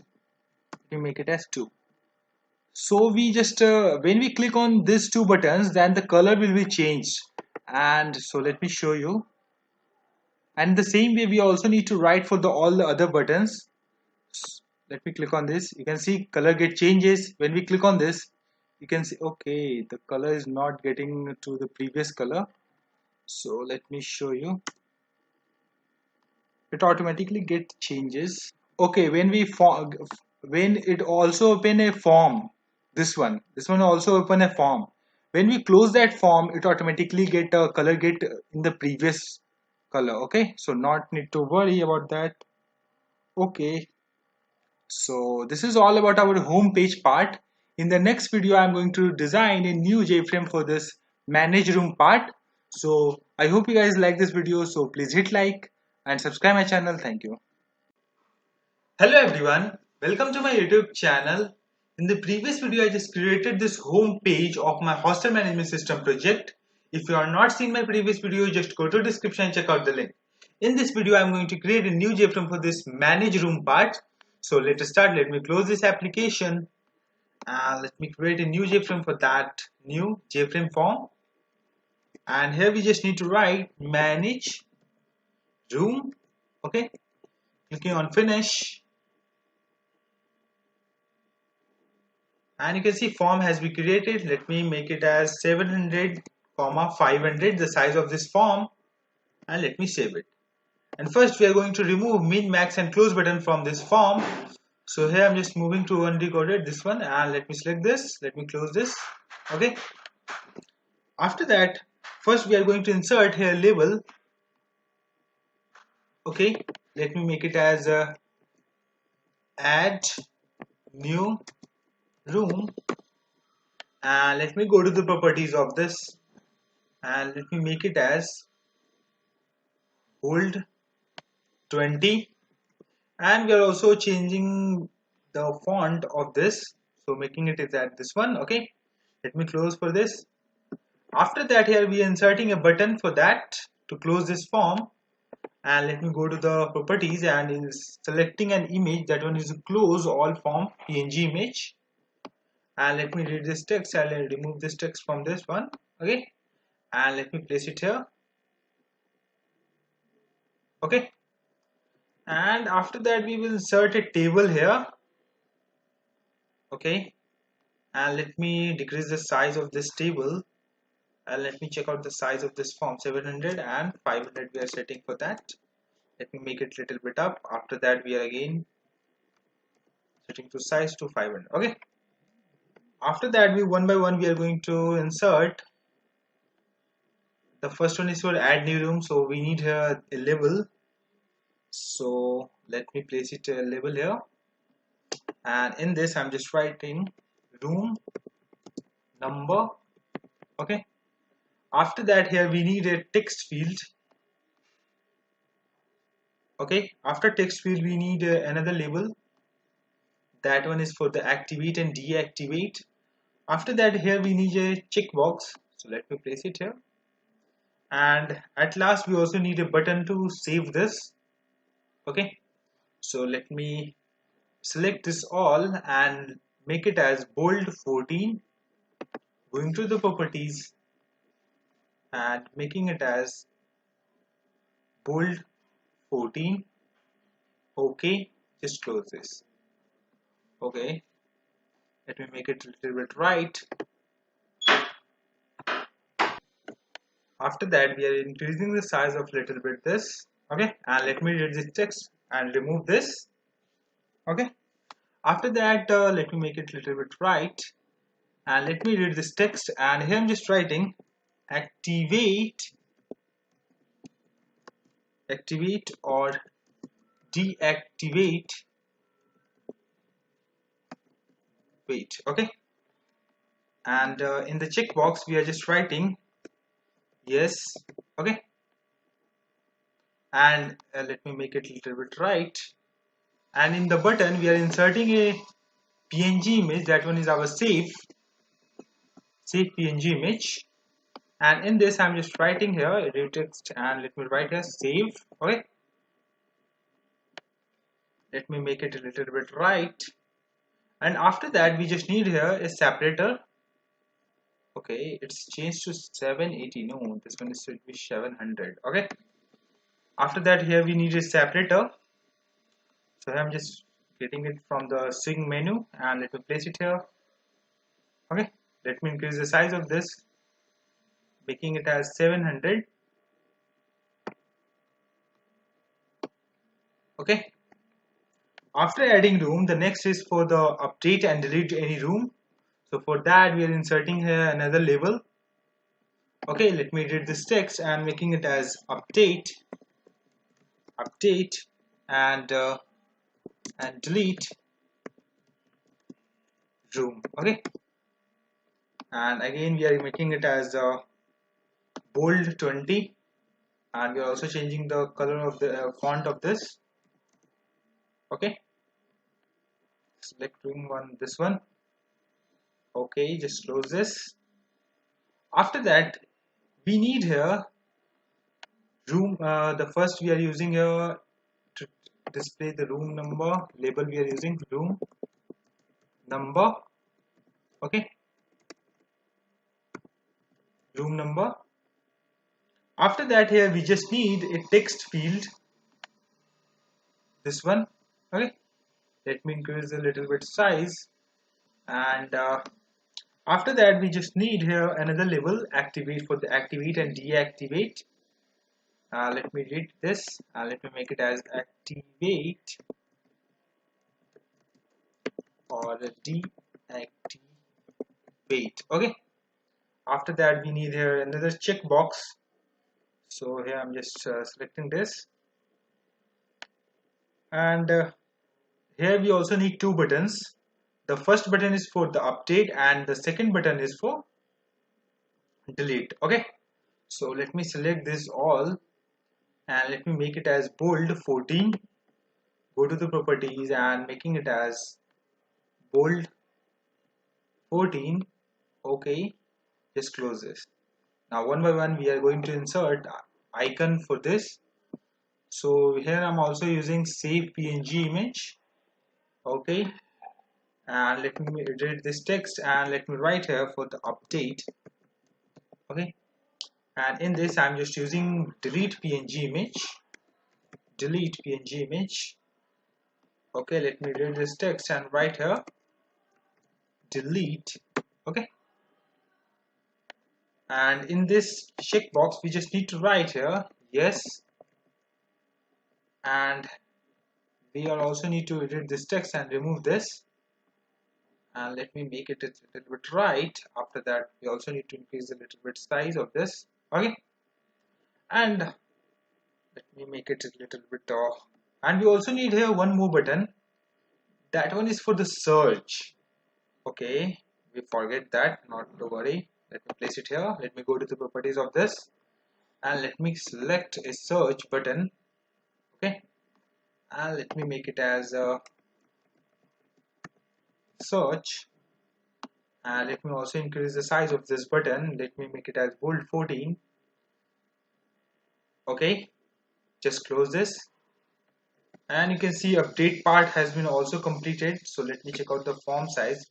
Let me make it as 2. So we just when we click on these two buttons, then the color will be changed. And so let me show you. And the same way we also need to write for the all the other buttons. Let me click on this. You can see color get changes. When we click on this, you can see, okay, the color is not getting to the previous color. So let me show you. It automatically get changes. Okay, when it also open a form, this one also open a form. When we close that form, it automatically get a color get in the previous color. Okay, so not need to worry about that. Okay, so this is all about our home page part. In the next video, I'm going to design a new JFrame for this manage room part. So I hope you guys like this video. So please hit like and subscribe my channel. Thank you. Hello everyone, welcome to my YouTube channel. In the previous video, I just created this home page of my hostel management system project. If you are not seen my previous video, just go to description and check out the link. In this video, I'm going to create a new JFrame for this manage room part. So let us start. Let me close this application and let me create a new JFrame for that new JFrame form. And here we just need to write manage room. Okay, clicking on finish. And you can see form has been created. Let me make it as 700 comma 500, the size of this form, and let me save it. And first we are going to remove min, max and close button from this form. So here I'm just moving to undecoded, this one, and let me select this. Let me close this. Okay, after that, first we are going to insert here label. Okay, let me make it as add new room, and let me go to the properties of this and let me make it as bold 20, and we are also changing the font of this, so making it is at this one. Okay, let me close for this. After that, here we are inserting a button for that to close this form, and let me go to the properties and is selecting an image. That one is close all form png image, and let me read this text. I'll remove this text from this one. Okay, and let me place it here. Okay, and after that we will insert a table here. Okay, and let me decrease the size of this table, and let me check out the size of this form. 700 and 500 we are setting for that. Let me make it little bit up. After that we are again setting to size to 500. Okay, after that we one by one we are going to insert. The first one is for add new room, so we need here a label. So let me place it a label here, and in this I'm just writing room number. Okay, after that here we need a text field. Okay, after text field we need another label. That one is for the activate and deactivate. After that here we need a checkbox, so let me place it here. And at last we also need a button to save this. Okay, so let me select this all and make it as bold 14, going to the properties and making it as bold 14. Okay, just close this. Okay, let me make it a little bit right. After that we are increasing the size of little bit this. Okay, and let me read this text and remove this. Okay, after that let me make it a little bit right, and let me read this text, and here I'm just writing activate or deactivate wait. Okay, and in the checkbox we are just writing yes. Okay, and let me make it a little bit right. And in the button we are inserting a PNG image. That one is our save PNG image. And in this I'm just writing here edit text, and let me write here save. Okay, let me make it a little bit right. And after that we just need here a separator. Okay, it's changed to 780. No, this one should be 700. Okay, after that here we need a separator. So I'm just getting it from the swing menu, and let me place it here. Okay, let me increase the size of this, making it as 700. Okay, after adding room, the next is for the update and delete any room. So for that we are inserting here another label. Okay, let me edit this text and making it as update and delete room. Okay, and again we are making it as bold 20, and we are also changing the color of the font of this. Okay, select room one, this one. Okay, just close this. After that we need here room, the first we are using here to display the room number label. We are using room number. Okay, room number. After that here we just need a text field, this one. Okay, let me increase a little bit size. And after that we just need here another label, activate, for the activate and deactivate. Let me read this, let me make it as activate or deactivate. Okay, after that we need here another checkbox. So here I'm just selecting this, and here we also need two buttons. The first button is for the update and the second button is for delete. Okay, so let me select this all and let me make it as bold 14. Go to the properties and making it as bold 14. Okay, just close this. Now one by one we are going to insert icon for this. So here I'm also using save PNG image. Okay, and let me edit this text and let me write here for the update. Okay, and in this I'm just using delete PNG image. Okay, let me read this text and write here delete. Okay, and in this checkbox we just need to write here yes, and we are also need to edit this text and remove this, and let me make it a little bit right. After that we also need to increase a little bit size of this. Okay, and let me make it a little bit and we also need here one more button. That one is for the search. Okay, we forget that, not to worry. Let me place it here. Let me go to the properties of this and let me select a search button. Okay, and let me make it as a search, and let me also increase the size of this button. Let me make it as bold 14. Okay, just close this, and you can see update part has been also completed. So let me check out the form size.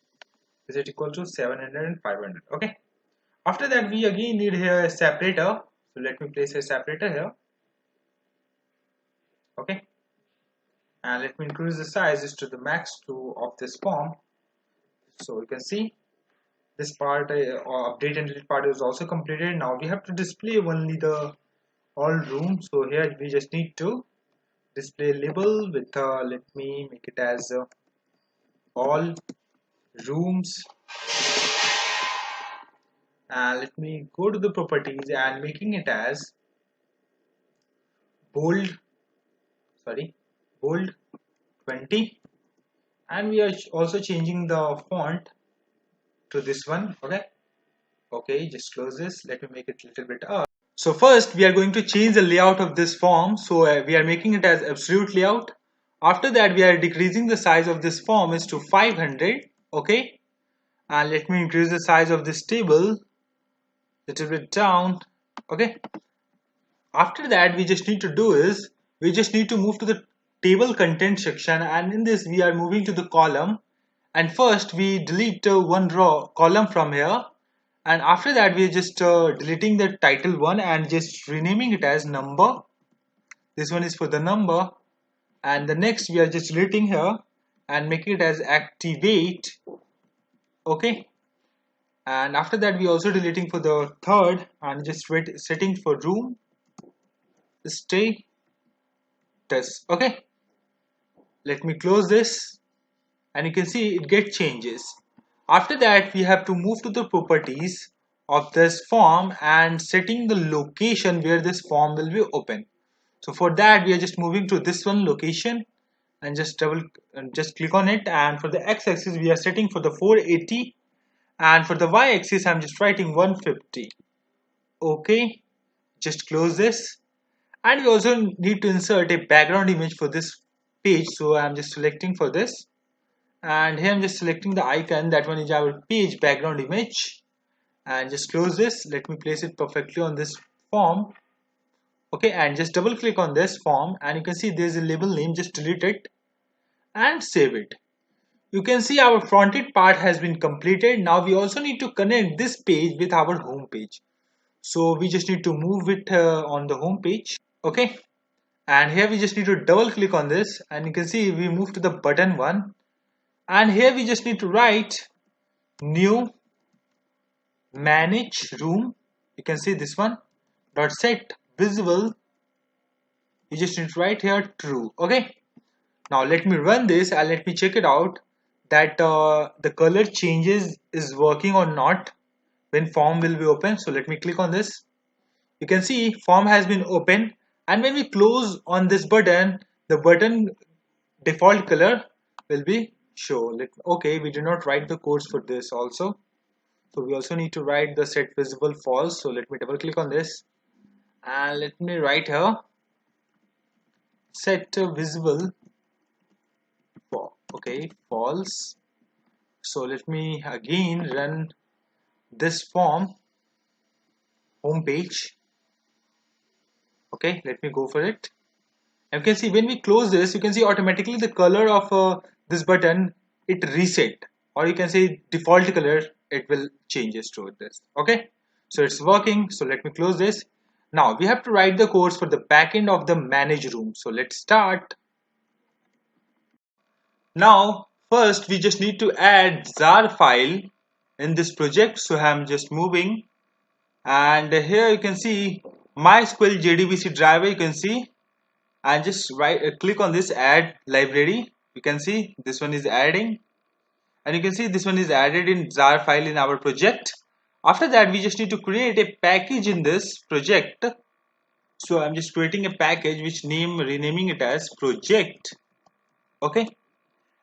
Is it equal to 700 and 500? Okay, after that we again need here a separator. So let me place a separator here. Okay, and let me increase the size is to the max of this form. So you can see this part or update and delete part is also completed. Now we have to display only the all rooms. So here we just need to display label with let me make it as all rooms, and let me go to the properties and making it as bold bold 20, and we are also changing the font to this one. Okay, just close this. Let me make it a little bit up. So first we are going to change the layout of this form. So we are making it as absolute layout. After that we are decreasing the size of this form is to 500. Okay, and let me increase the size of this table little bit down. Okay, after that we just need to do is we just need to move to the table content section, and in this we are moving to the column, and first we delete one row column from here, and after that we are just deleting the title one and just renaming it as number. This one is for the number, and the next we are just deleting here and making it as activate. Okay, and after that we also deleting for the third and just setting for room stay test. Okay, let me close this, and you can see it gets changes. After that we have to move to the properties of this form and setting the location where this form will be open. So for that we are just moving to this one location and just click on it, and for the x-axis we are setting for the 480, and for the y-axis I'm just writing 150. Okay, just close this, and we also need to insert a background image for this page. So I'm just selecting for this, and here I'm just selecting the icon. That one is our page background image, and just close this. Let me place it perfectly on this form. Okay, and just double click on this form, and you can see there's a label name. Just delete it and save it. You can see our fronted part has been completed. Now we also need to connect this page with our home page. So we just need to move it on the home page. Okay, and here we just need to double click on this, and you can see we move to the button one, and here we just need to write new manage room. You can see this one dot set visible. You just need to write here true. Okay, now let me run this and let me check it out that the color changes is working or not when form will be open. So let me click on this. You can see form has been open, and when we close on this button, the button default color will be show. Okay, we do not write the codes for this also, so we also need to write the set visible false. So let me double click on this, and let me write here set visible okay false. So let me again run this form home page. Okay, let me go for it. And you can see when we close this, you can see automatically the color of this button it reset, or you can say default color it will changes to this. Okay, so it's working. So let me close this. Now we have to write the codes for the backend of the manage room. So let's start. Now first we just need to add jar file in this project. So I'm just moving, and here you can see Mysql JDBC driver. You can see, and just click on this add library. You can see this one is adding, and you can see this one is added in jar file in our project. After that we just need to create a package in this project. So I'm just creating a package which renaming it as project. Okay,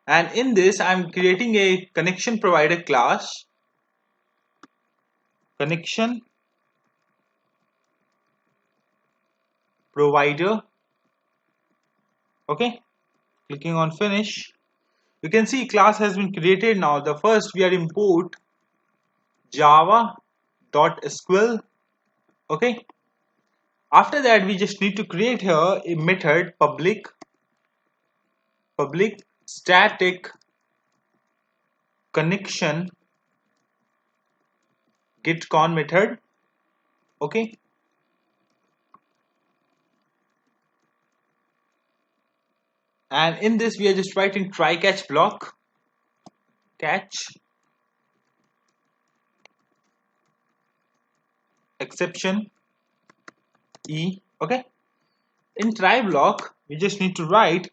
and in this I'm creating a connection provider class, connection provider. Okay, clicking on finish. You can see class has been created. Now the first we are import java.sql. Okay, after that we just need to create here a method public static connection getCon method. Okay, and in this we are just writing try catch block, catch exception e. Okay, in try block we just need to write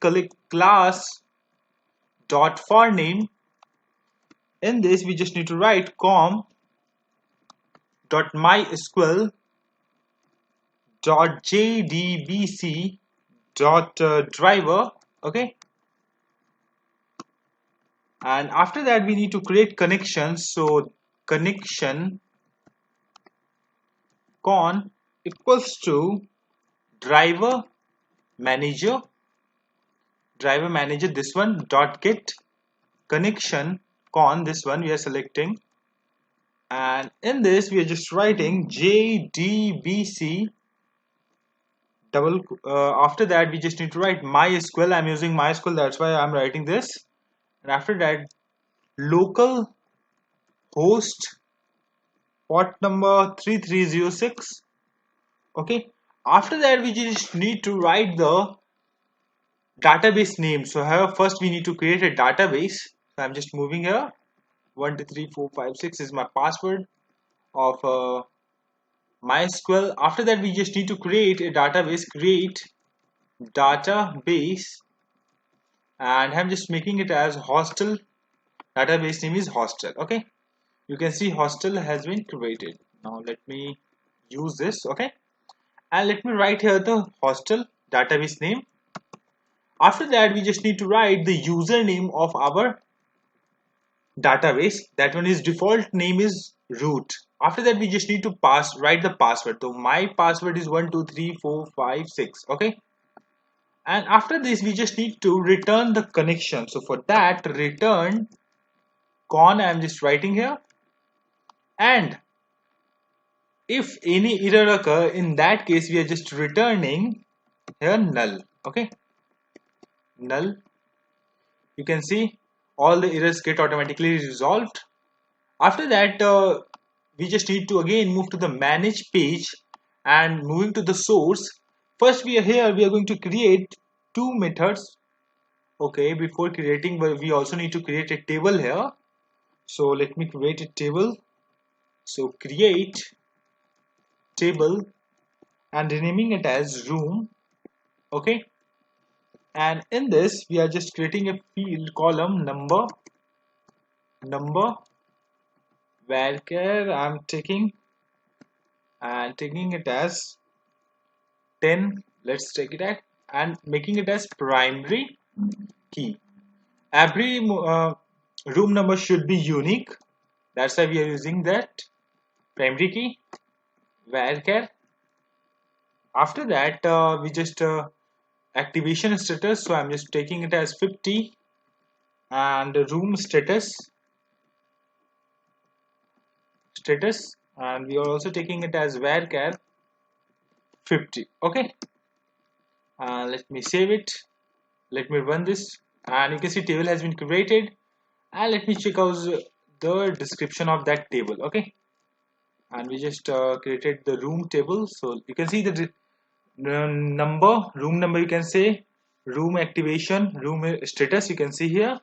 class dot for name. In this we just need to write com dot mysql dot jdbc dot driver. Okay, and after that we need to create connections. So connection con equals to driver manager this one dot get connection con, this one we are selecting, and in this we are just writing jdbc double, after that we just need to write mysql. I'm using mysql, that's why I'm writing this. And after that, local host port number 3306. Okay, after that we just need to write the database name. So here first we need to create a database. So I'm just moving here. 123456 is my password of MySQL. After that we just need to create a database. Create database, and I'm just making it as hostel. Database name is hostel. Okay, you can see hostel has been created. Now let me use this. Okay, and let me write here the hostel database name. After that we just need to write the username of our database. That one is default name is root. After that we just need to write the password. So my password is 123456. Okay, and after this we just need to return the connection. So for that, return con, I'm just writing here, and if any error occur, in that case we are just returning here null. Okay, null. You can see all the errors get automatically resolved. After that we just need to again move to the manage page, and moving to the source. First we are going to create two methods. Okay, before creating, but we also need to create a table here. So let me create a table. So create table and renaming it as room. Okay, and in this we are just creating a field column number where I'm taking it as 10. Let's take it at, and making it as primary key. Every room number should be unique. That's why we are using that primary key where. After that we just activation status. So I'm just taking it as 50, and room status, and we are also taking it as varchar 50. Okay, let me save it. Let me run this, and you can see table has been created. And let me check out the description of that table. Okay, and we just created the room table. So you can see the room number, you can say room activation, room status, you can see here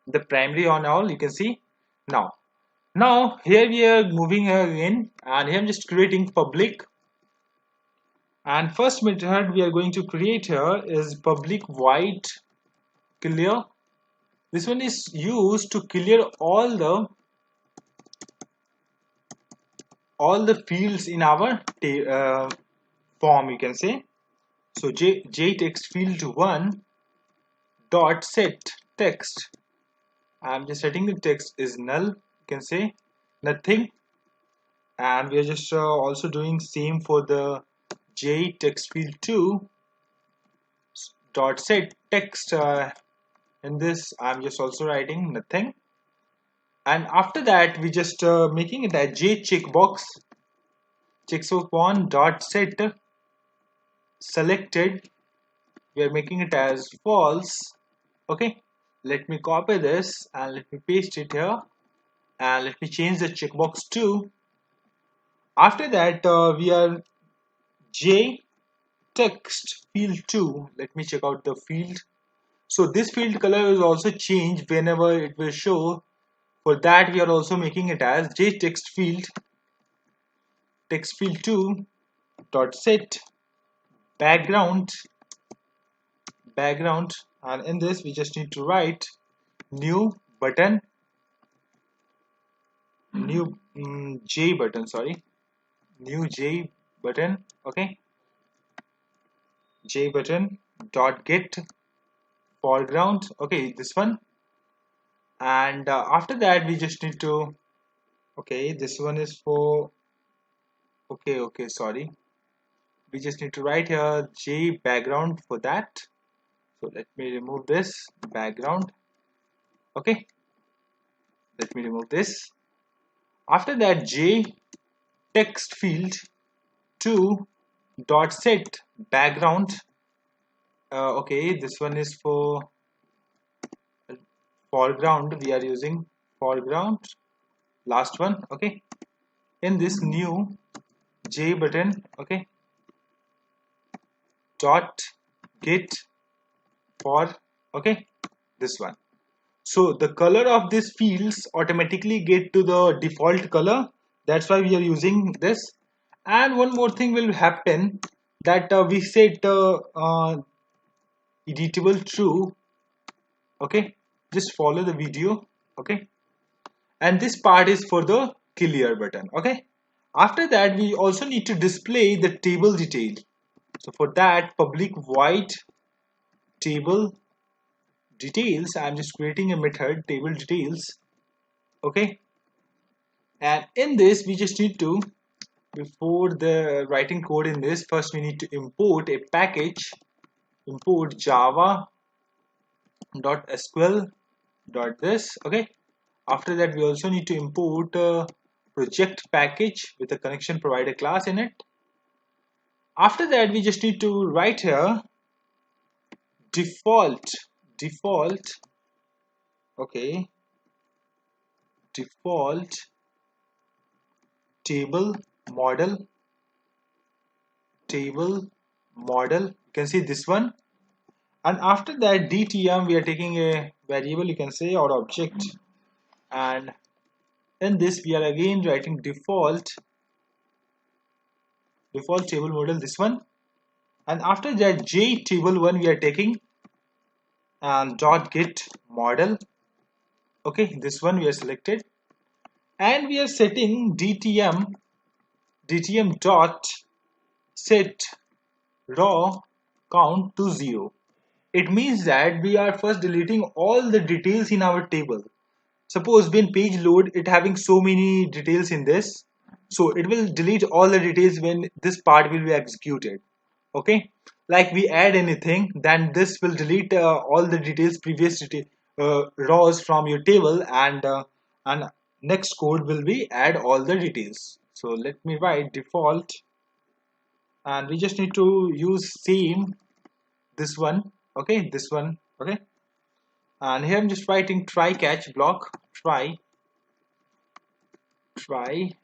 the primary on all, you can see. Now here we are moving here again, and here I'm just creating public. And first method we are going to create here is public void clear. This one is used to clear all the fields in our form, you can say. So j text field 1 dot set text. I'm just setting the text is null, you can say nothing. And we are just also doing same for the j text field 2 dot set text. In this I'm just also writing nothing. And after that we just making it a j checkbox one dot set selected. We are making it as false. Okay, let me copy this and let me paste it here, and let me change the checkbox to. After that we are j text field 2. Let me check out the field. So this field color is also changed whenever it will show. For that we are also making it as j text field 2 dot set background, and in this we just need to write new button, j button, sorry, new j button. Okay, j button dot get foreground. Okay, this one. And after that we just need to, okay, this one is for, okay, sorry, we just need to write here J background for that. So let me remove this background. Okay, let me remove this. After that, J text field to dot set background. Okay, this one is for foreground. We are using foreground. Last one. Okay, in this new J button. Okay, dot get for. Okay, this one. So the color of these fields automatically get to the default color. That's why we are using this. And one more thing will happen, that we set editable true. Okay, just follow the video. Okay, and this part is for the clear button. Okay, after that we also need to display the table detail. So for that, public void table details, I'm just creating a method table details. Okay, and in this we just need to, before the writing code in this, first we need to import a package, import java.sql.this. Okay, after that we also need to import a project package with a connection provider class in it. After that we just need to write here default, okay, default table model, you can see this one. And after that DTM, we are taking a variable, you can say, or object, and in this we are again writing default table model, this one. And after that J table one we are taking, and dot get model. Okay, this one we are selected, and we are setting DTM dot set raw count to 0. It means that we are first deleting all the details in our table. Suppose when page load, it having so many details in this, so it will delete all the details when this part will be executed. Okay, like we add anything, then this will delete all the details, previous rows from your table, and next code will be add all the details. So let me write default, and we just need to use same this one. Okay, this one. Okay, and here I'm just writing try catch block, try,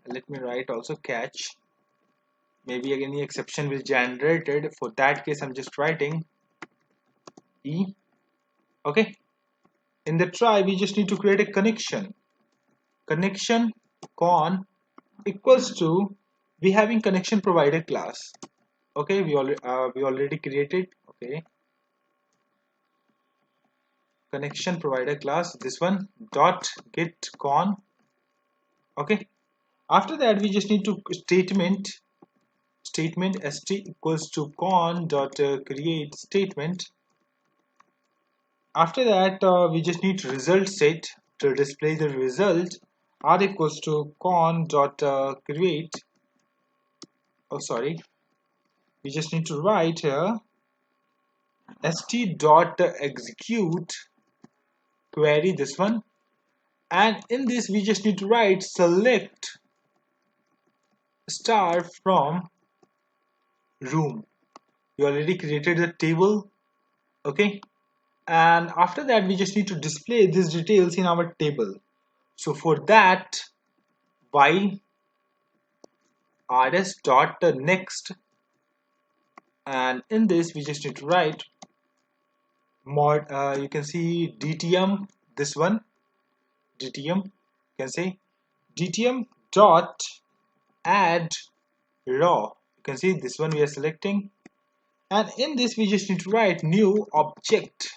let me write also catch, maybe again the exception will generated. For that case I'm just writing e. Okay, in the try we just need to create a connection con equals to, we having connection provider class. Okay, we already created. Okay, connection provider class, this one, dot get con. Okay, after that we just need to statement st equals to con dot create statement. After that we just need result set to display the result, r equals to con dot create, oh sorry, we just need to write here st dot execute query, this one. And in this we just need to write select star from room. We already created the table. Okay, and after that we just need to display these details in our table. So for that, y rs dot next, and in this we just need to write mod, you can see DTM, this one, DTM, you can say DTM dot add raw, you can see this one we are selecting. And in this we just need to write new object.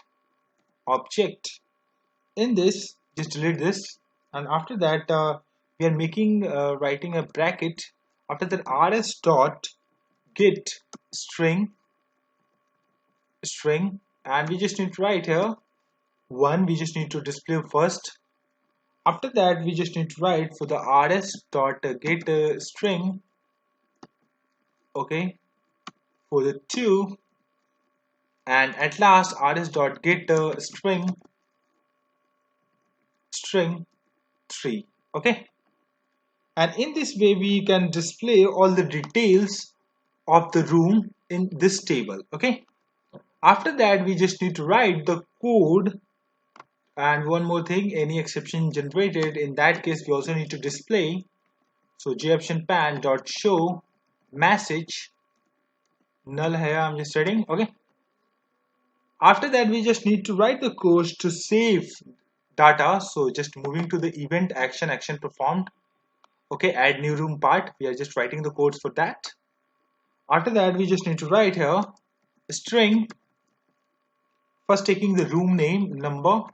In this, just delete this, and after that we are making writing a bracket. After that rs dot get string, and we just need to write here one, we just need to display first. After that we just need to write for the rs dot get string. Okay, for the 2, and at last rs.get string 3. Okay, and in this way we can display all the details of the room in this table. Okay, after that we just need to write the code. And one more thing, any exception generated, in that case we also need to display. So joption pan dot show message null here I'm just setting. Okay, after that we just need to write the code to save data. So just moving to the event action performed. Okay, add new room part, we are just writing the codes for that. After that we just need to write here a string, first taking the room name number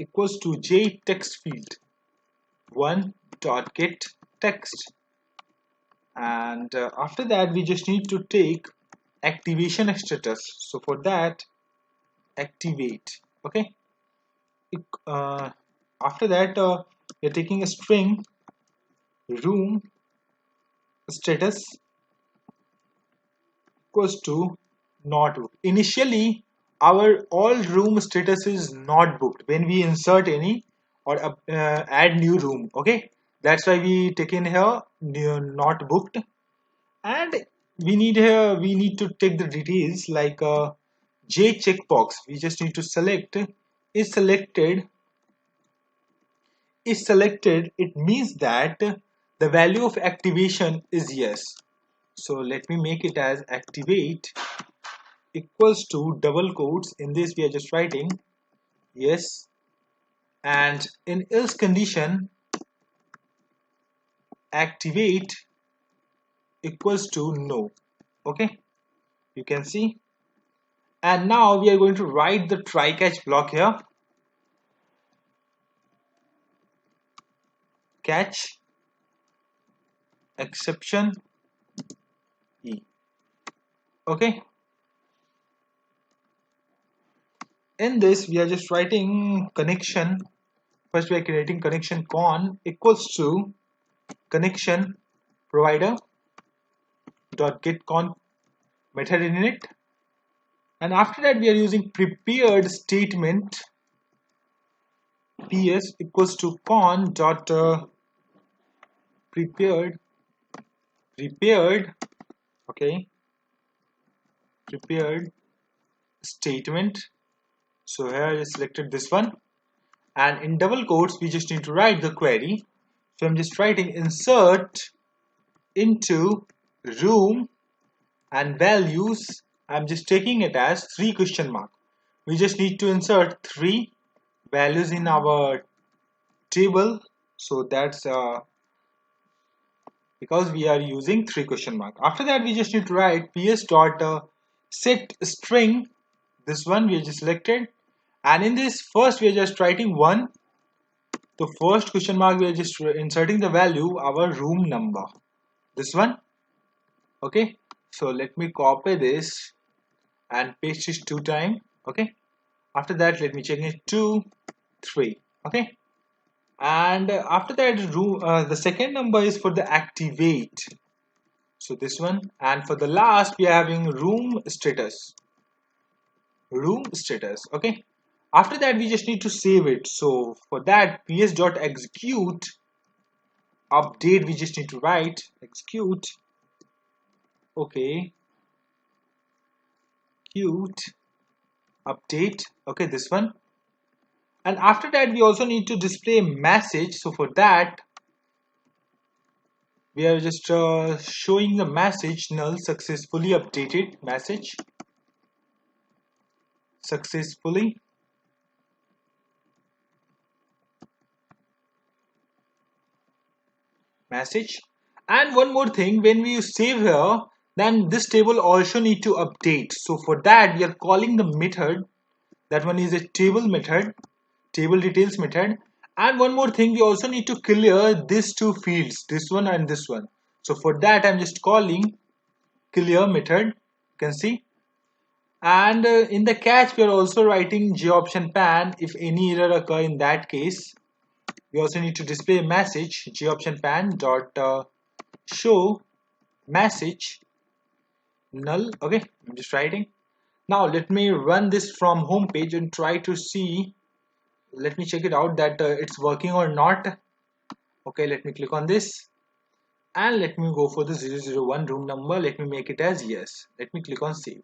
equals to j text field 1 dot get text, and after that we just need to take activation status. So for that, activate. Okay, after that we're taking a string room status equals to not booked. Initially our all room status is not booked when we insert any or add new room. Okay, that's why we take in here not booked, and we need to take the details like j checkbox. We just need to select is selected. It means that the value of activation is yes. So let me make it as activate equals to double quotes. In this we are just writing yes, and in else condition activate equals to no. Okay, you can see. And now we are going to write the try catch block here. Catch exception e. Okay, in this we are just writing connection. First we are creating connection con equals to connection provider dot get con method init, and after that we are using prepared statement ps equals to con dot prepared. Okay, prepared statement. So here I selected this one, and in double quotes we just need to write the query. So I'm just writing insert into room and values. I'm just taking it as 3 question mark. We just need to insert 3 values in our table. So that's because we are using 3 question mark. After that we just need to write ps dot set string. This one we just selected, and in this first we are just writing 1. The first question mark we are just inserting the value our room number, this one. Okay, so let me copy this and paste it 2 times. Okay, after that let me check it 2 3. Okay, and after that room the second number is for the activate, so this one, and for the last we are having room status. Okay, after that we just need to save it. So for that ps.execute update we just need to write execute. Okay, execute update. Okay, this one, and after that we also need to display message. So for that we are just showing the message null successfully updated message successfully. Message. And one more thing, when we save here, then this table also need to update. So for that we are calling the method. That one is a table method, table details method. And one more thing, we also need to clear these 2 fields, this one and this one. So for that I'm just calling clear method, you can see. And in the catch we are also writing joption pan. If any error occur, in that case we also need to display a message joption pan dot show message null. Okay, I'm just writing. Now let me run this from home page and try to see. Let me check it out that it's working or not. Okay, let me click on this and let me go for the 001 room number. Let me make it as yes. Let me click on save.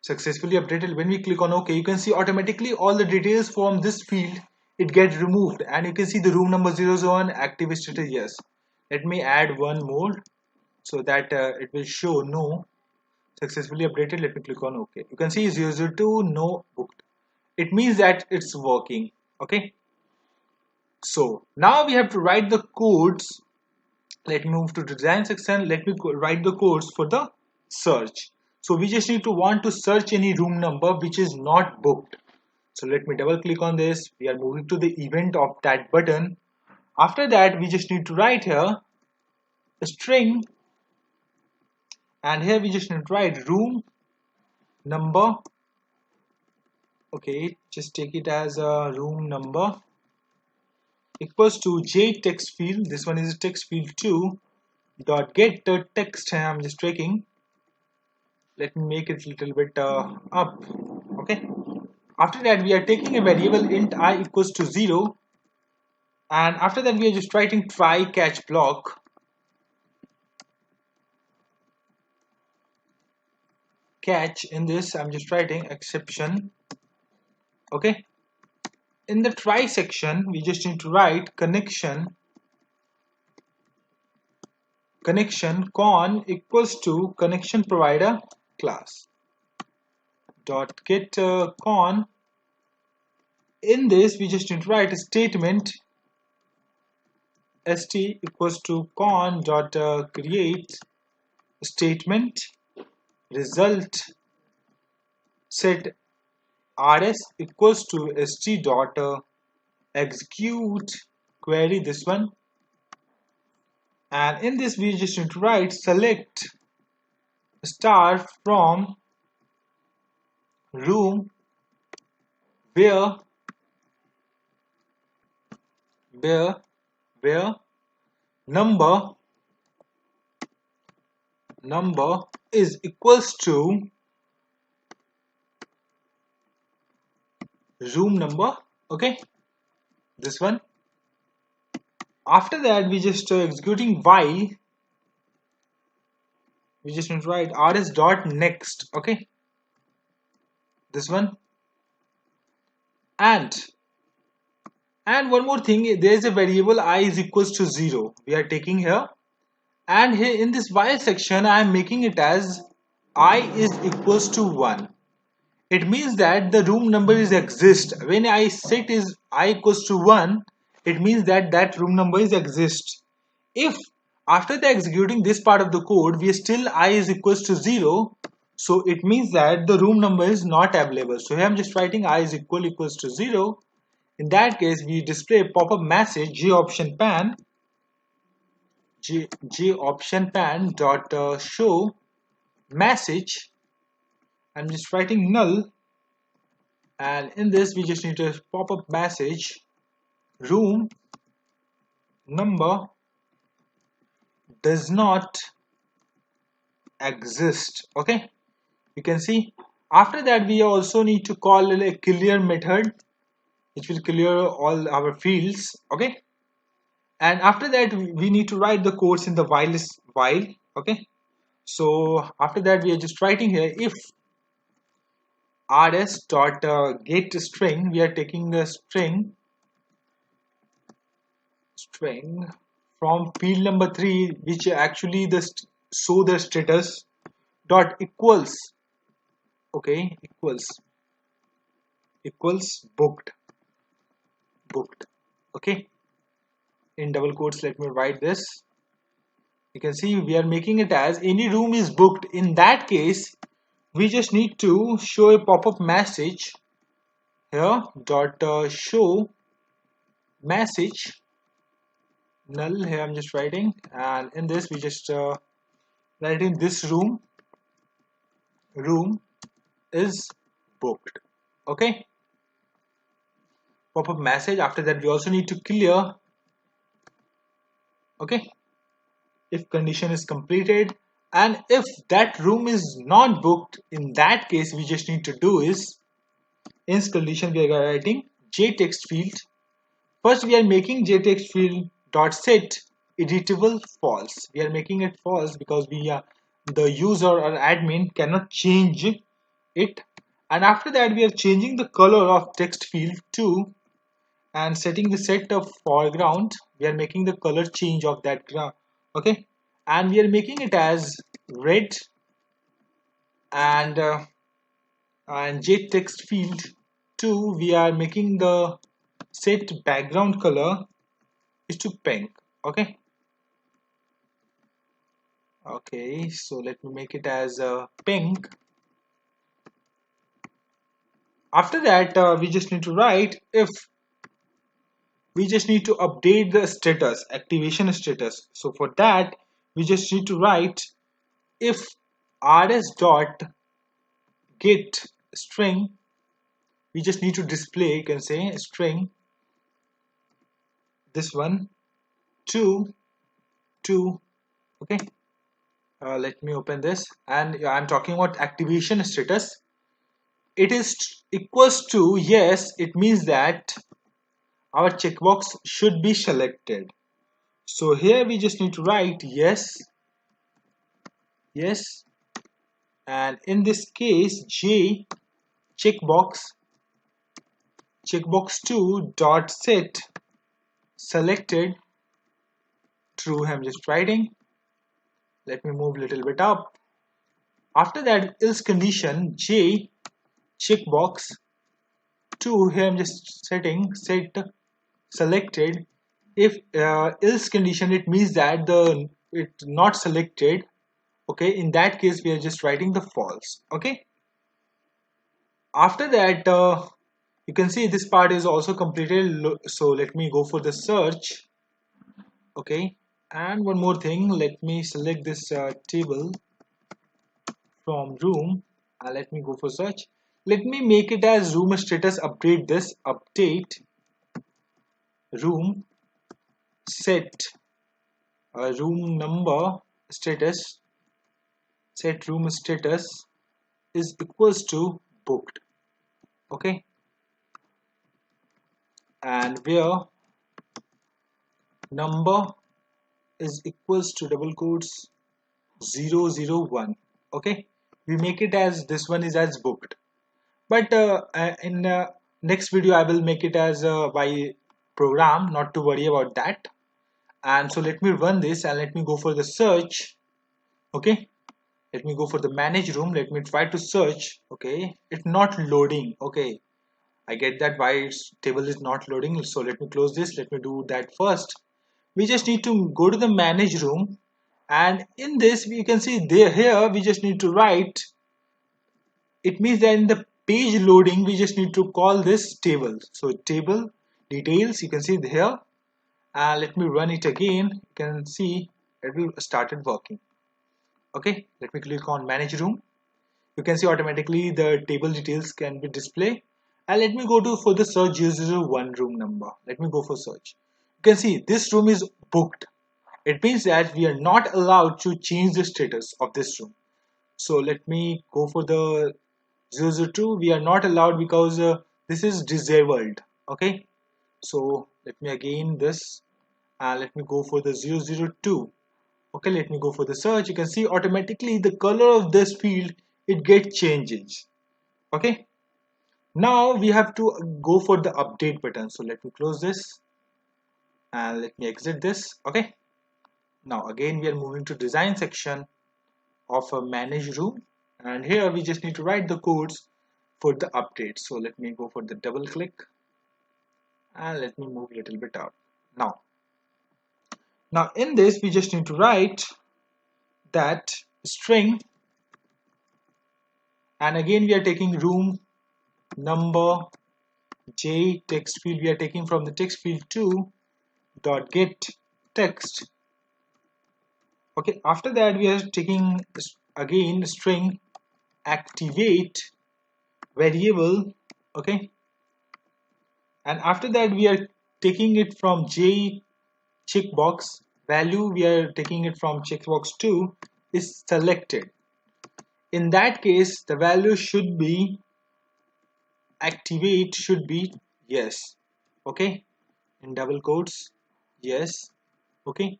Successfully updated. When we click on OK, you can see automatically all the details from this field, it gets removed, and you can see the room number 001 active status yes. Let me add one more so that it will show no. Successfully updated. Let me click on OK. You can see 002 no booked. It means that it's working. Okay, so now we have to write the codes. Let me move to design section. Let me write the codes for the search. So we just need to want to search any room number which is not booked. So let me double click on this. We are moving to the event of that button. After that, we just need to write here a string, and here we just need to write room number. Okay, just take it as a room number equals to j text field. This one is a text field 2 dot get the text. I'm just taking. Let me make it a little bit up. Okay, after that we are taking a variable int I equals to 0, and after that we are just writing try catch block. Catch, in this I'm just writing exception. Okay, in the try section we just need to write connection con equals to connection provider class dot get con. In this we just need to write a statement st equals to con dot create statement result set rs equals to st dot execute query, this one. And in this we just need to write select star from room where number is equals to room number. Okay, this one. After that we just executing while. We just need to write rs dot next. Okay, this one. And one more thing, there is a variable I is equals to 0 we are taking here, and here in this while section I am making it as I is equals to 1. It means that the room number is exist. When I set is I equals to 1, it means that that room number is exist. If after the executing this part of the code we still I is equals to 0, so it means that the room number is not available. So here I'm just writing I is equals to 0. In that case we display a pop-up message j option pan dot show message. I'm just writing null, and in this we just need to pop-up message room number does not exist. Okay, you can see. After that we also need to call a clear method which will clear all our fields. Okay, and after that we need to write the codes in the while. Okay, so after that we are just writing here if rs dot get string, we are taking a string from field number 3 which actually the show the status dot equals. Okay, equals booked. Okay, in double quotes let me write this. You can see we are making it as any room is booked. In that case we just need to show a pop-up message here dot show message null. Here I'm just writing, and in this we just writing this room is booked. Okay, pop-up message. After that we also need to clear. Okay, if condition is completed, And if that room is not booked, in that case we just need to do is, in this condition we are writing jtext field. First we are making jtext field dot set editable false. We are making it false because the user or admin cannot change it. And after that we are changing the color of text field to, and setting the set of foreground. We are making the color change of that ground. Okay, and we are making it as red, and jtext field 2 we are making the set background color is to pink. Okay, so let me make it as pink. After that we just need to write if we just need to update the status, activation status. So for that we just need to write if rs dot get string, we just need to display, you can say string, this one, to okay. Let me open this, and I'm talking about activation status. It is equals to yes, it means that our checkbox should be selected. So here we just need to write yes, yes, and in this case j checkbox 2 dot set selected true. I'm just writing. Let me move a little bit up. After that else condition j checkbox 2, here I'm just setting set selected. If else condition, it means that it's not selected. Okay, in that case we are just writing the false. Okay, after that you can see this part is also completed. So let me go for the search. Okay, and one more thing, let me select this table from room, and let me go for search. Let me make it as room status update. This update room set room number status, set room status is equals to booked. Okay, and where number is equals to double quotes 001. Okay, we make it as this one is as booked, but in next video I will make it as by program, not to worry about that. And so let me run this and let me go for the search. Okay, let me go for the manage room. Let me try to search. Okay, it's not loading. Okay, I get that why its table is not loading. So let me close this. Let me do that first. We just need to go to the manage room, and in this we can see there, here we just need to write, it means that in the page loading we just need to call this table. So table details, you can see here, and let me run it again. You can see it will started working. Okay, let me click on manage room. You can see automatically the table details can be displayed. And let me go to for the search 001 room number. Let me go for search. You can see this room is booked. It means that we are not allowed to change the status of this room. So let me go for the 002. We are not allowed because this is disabled. Okay, so let me again this, and let me go for the 002. Okay, let me go for the search. You can see automatically the color of this field, it gets changes. Okay, now we have to go for the update button. So let me close this and let me exit this. Okay, now again we are moving to design section of a manage room, and here we just need to write the codes for the update. So let me go for the double click and let me move a little bit out. Now in this we just need to write that string, and again we are taking room number j text field, we are taking from the text field 2 dot get text. Okay, after that we are taking again string activate variable. Okay, and after that we are taking it from j checkbox value, we are taking it from checkbox 2 is selected. In that case, the value should be activate should be yes. Okay, in double quotes, yes. Okay,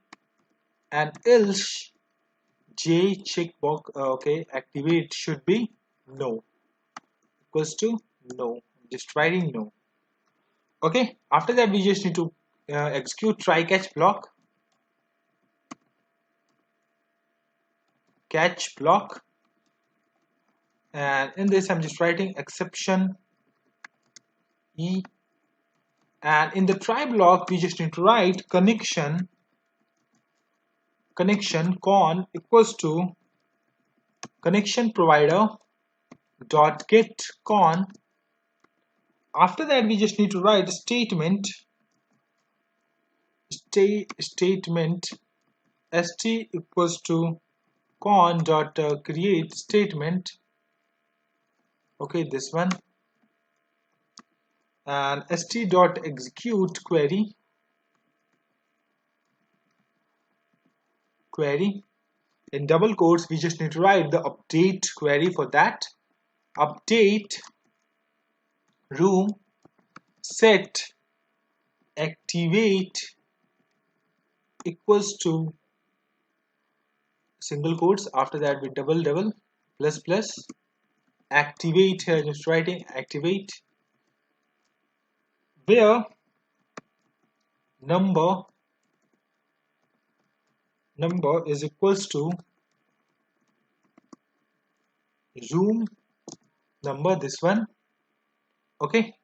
and else J checkbox okay, activate should be no, equals to no. Just writing no. Okay, after that we just need to execute try catch block, and in this I'm just writing exception E, and in the try block we just need to write connection con equals to connection provider dot get con. After that we just need to write a statement statement st equals to con dot create statement. Okay, this one, and st dot execute query in double quotes. We just need to write the update query for that. Update room set activate equals to single quotes. After that we double plus activate, here just writing activate, where number is equals to room number, this one. Okay,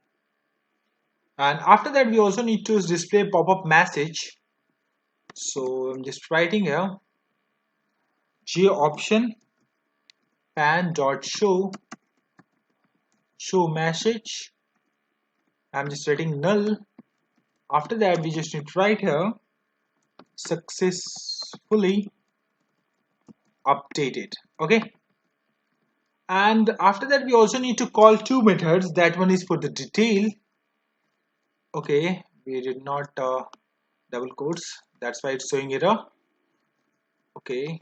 and after that we also need to display pop-up message. So I'm just writing here J option pan dot show message. I'm just writing null. After that we just need to write here successfully updated. Okay, and after that we also need to call two methods. That one is for the detail. Okay, we did not double quotes, that's why it's showing error. Okay,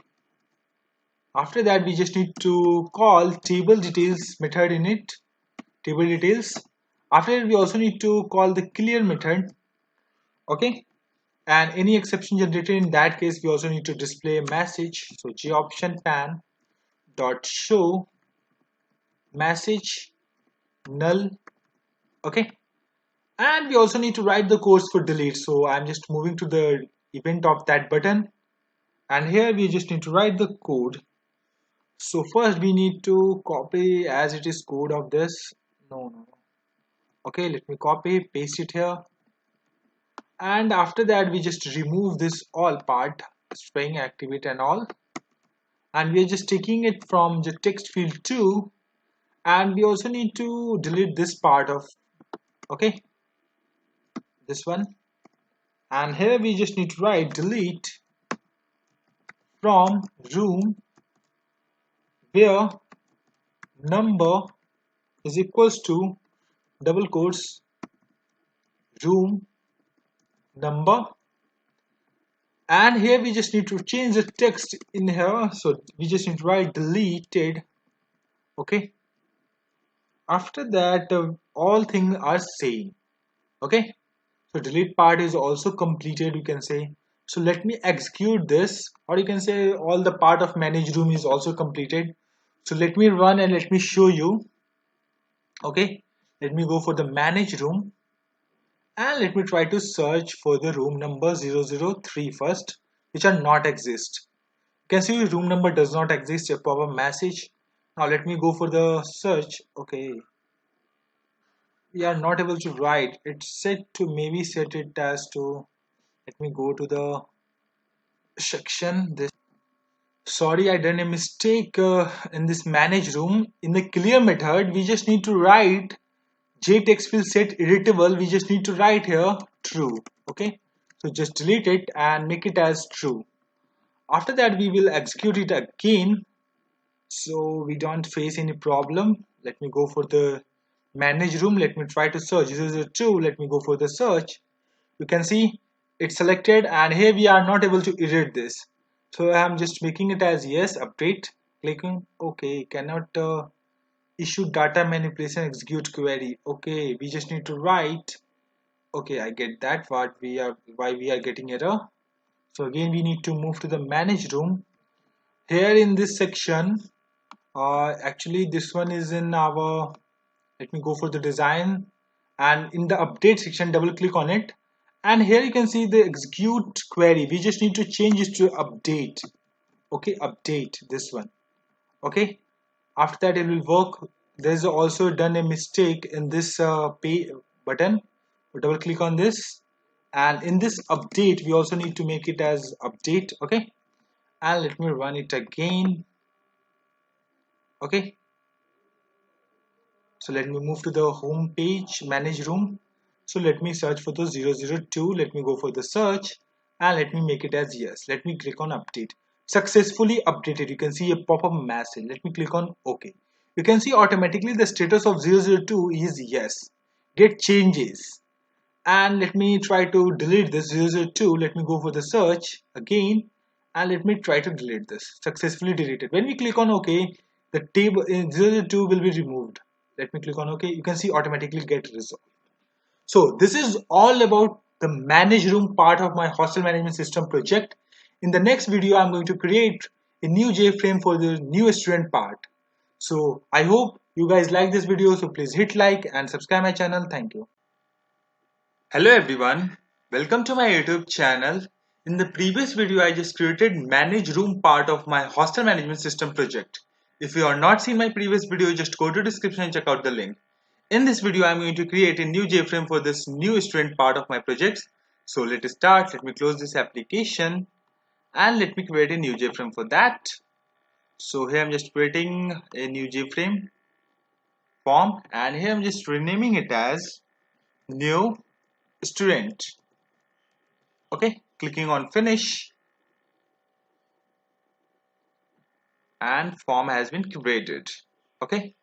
after that we just need to call table details method in it, table details. After that we also need to call the clear method. Okay, and any exception generated in that case we also need to display a message. So J option pan dot show message null. Okay, and we also need to write the codes for delete. So I'm just moving to the event of that button, and here we just need to write the code. So first we need to copy as it is code of this. No. Okay, let me copy paste it here, and after that we just remove this all part, string activate and all, and we are just taking it from the text field 2, and we also need to delete this part of, okay, this one, and here we just need to write delete from room where number is equals to double quotes room number, and here we just need to change the text in here. So we just need to write deleted. Okay, after that all things are same. Okay, so delete part is also completed, you can say. So let me execute this, or you can say all the part of manage room is also completed. So let me run and let me show you. Okay, let me go for the manage room, and let me try to search for the room number 003 first, which are not exist. You can see room number does not exist, a pop-up message. Now let me go for the search. Okay, we are not able to write. It's set to, maybe set it as to, let me go to the section. This, sorry, I done a mistake in this manage room. In the clear method we just need to write jtext will set irritable, we just need to write here true. Okay, so just delete it and make it as true. After that we will execute it again, so we don't face any problem. Let me go for the manage room, let me try to search 002. Let me go for the search. You can see it's selected, and here we are not able to edit this. So I'm just making it as yes, update, clicking OK. Cannot issue data manipulation execute query. Okay, we just need to write. Okay, I get that what we are, why we are getting error. So again we need to move to the manage room. Here in this section, actually this one is in our, let me go for the design, and in the update section double click on it, and here you can see the execute query. We just need to change it to update. Okay, update this one. Okay, after that it will work. There's also done a mistake in this pay button. Double click on this, and in this update we also need to make it as update. Okay, and let me run it again. Okay, so let me move to the home page, manage room. So let me search for the 002. Let me go for the search, and let me make it as yes. Let me click on update. Successfully updated. You can see a pop-up message. Let me click on OK. You can see automatically the status of 002 is yes. Get changes. And let me try to delete this 002. Let me go for the search again, and let me try to delete this. Successfully deleted. When we click on OK, the table in 002 will be removed. Let me click on OK. You can see automatically get resolved. So this is all about the manage room part of my hostel management system project. In the next video, I'm going to create a new JFrame for the new student part. So I hope you guys like this video. So please hit like and subscribe my channel. Thank you. Hello everyone, welcome to my YouTube channel. In the previous video I just created manage room part of my hostel management system project. If you are not seen my previous video, just go to description and check out the link. In this video I am going to create a new JFrame for this new student part of my projects. So let us start. Let me close this application and let me create a new JFrame for that. So here I am just creating a new JFrame form, and here I am just renaming it as new student. Okay, clicking on finish, and form has been created. Okay,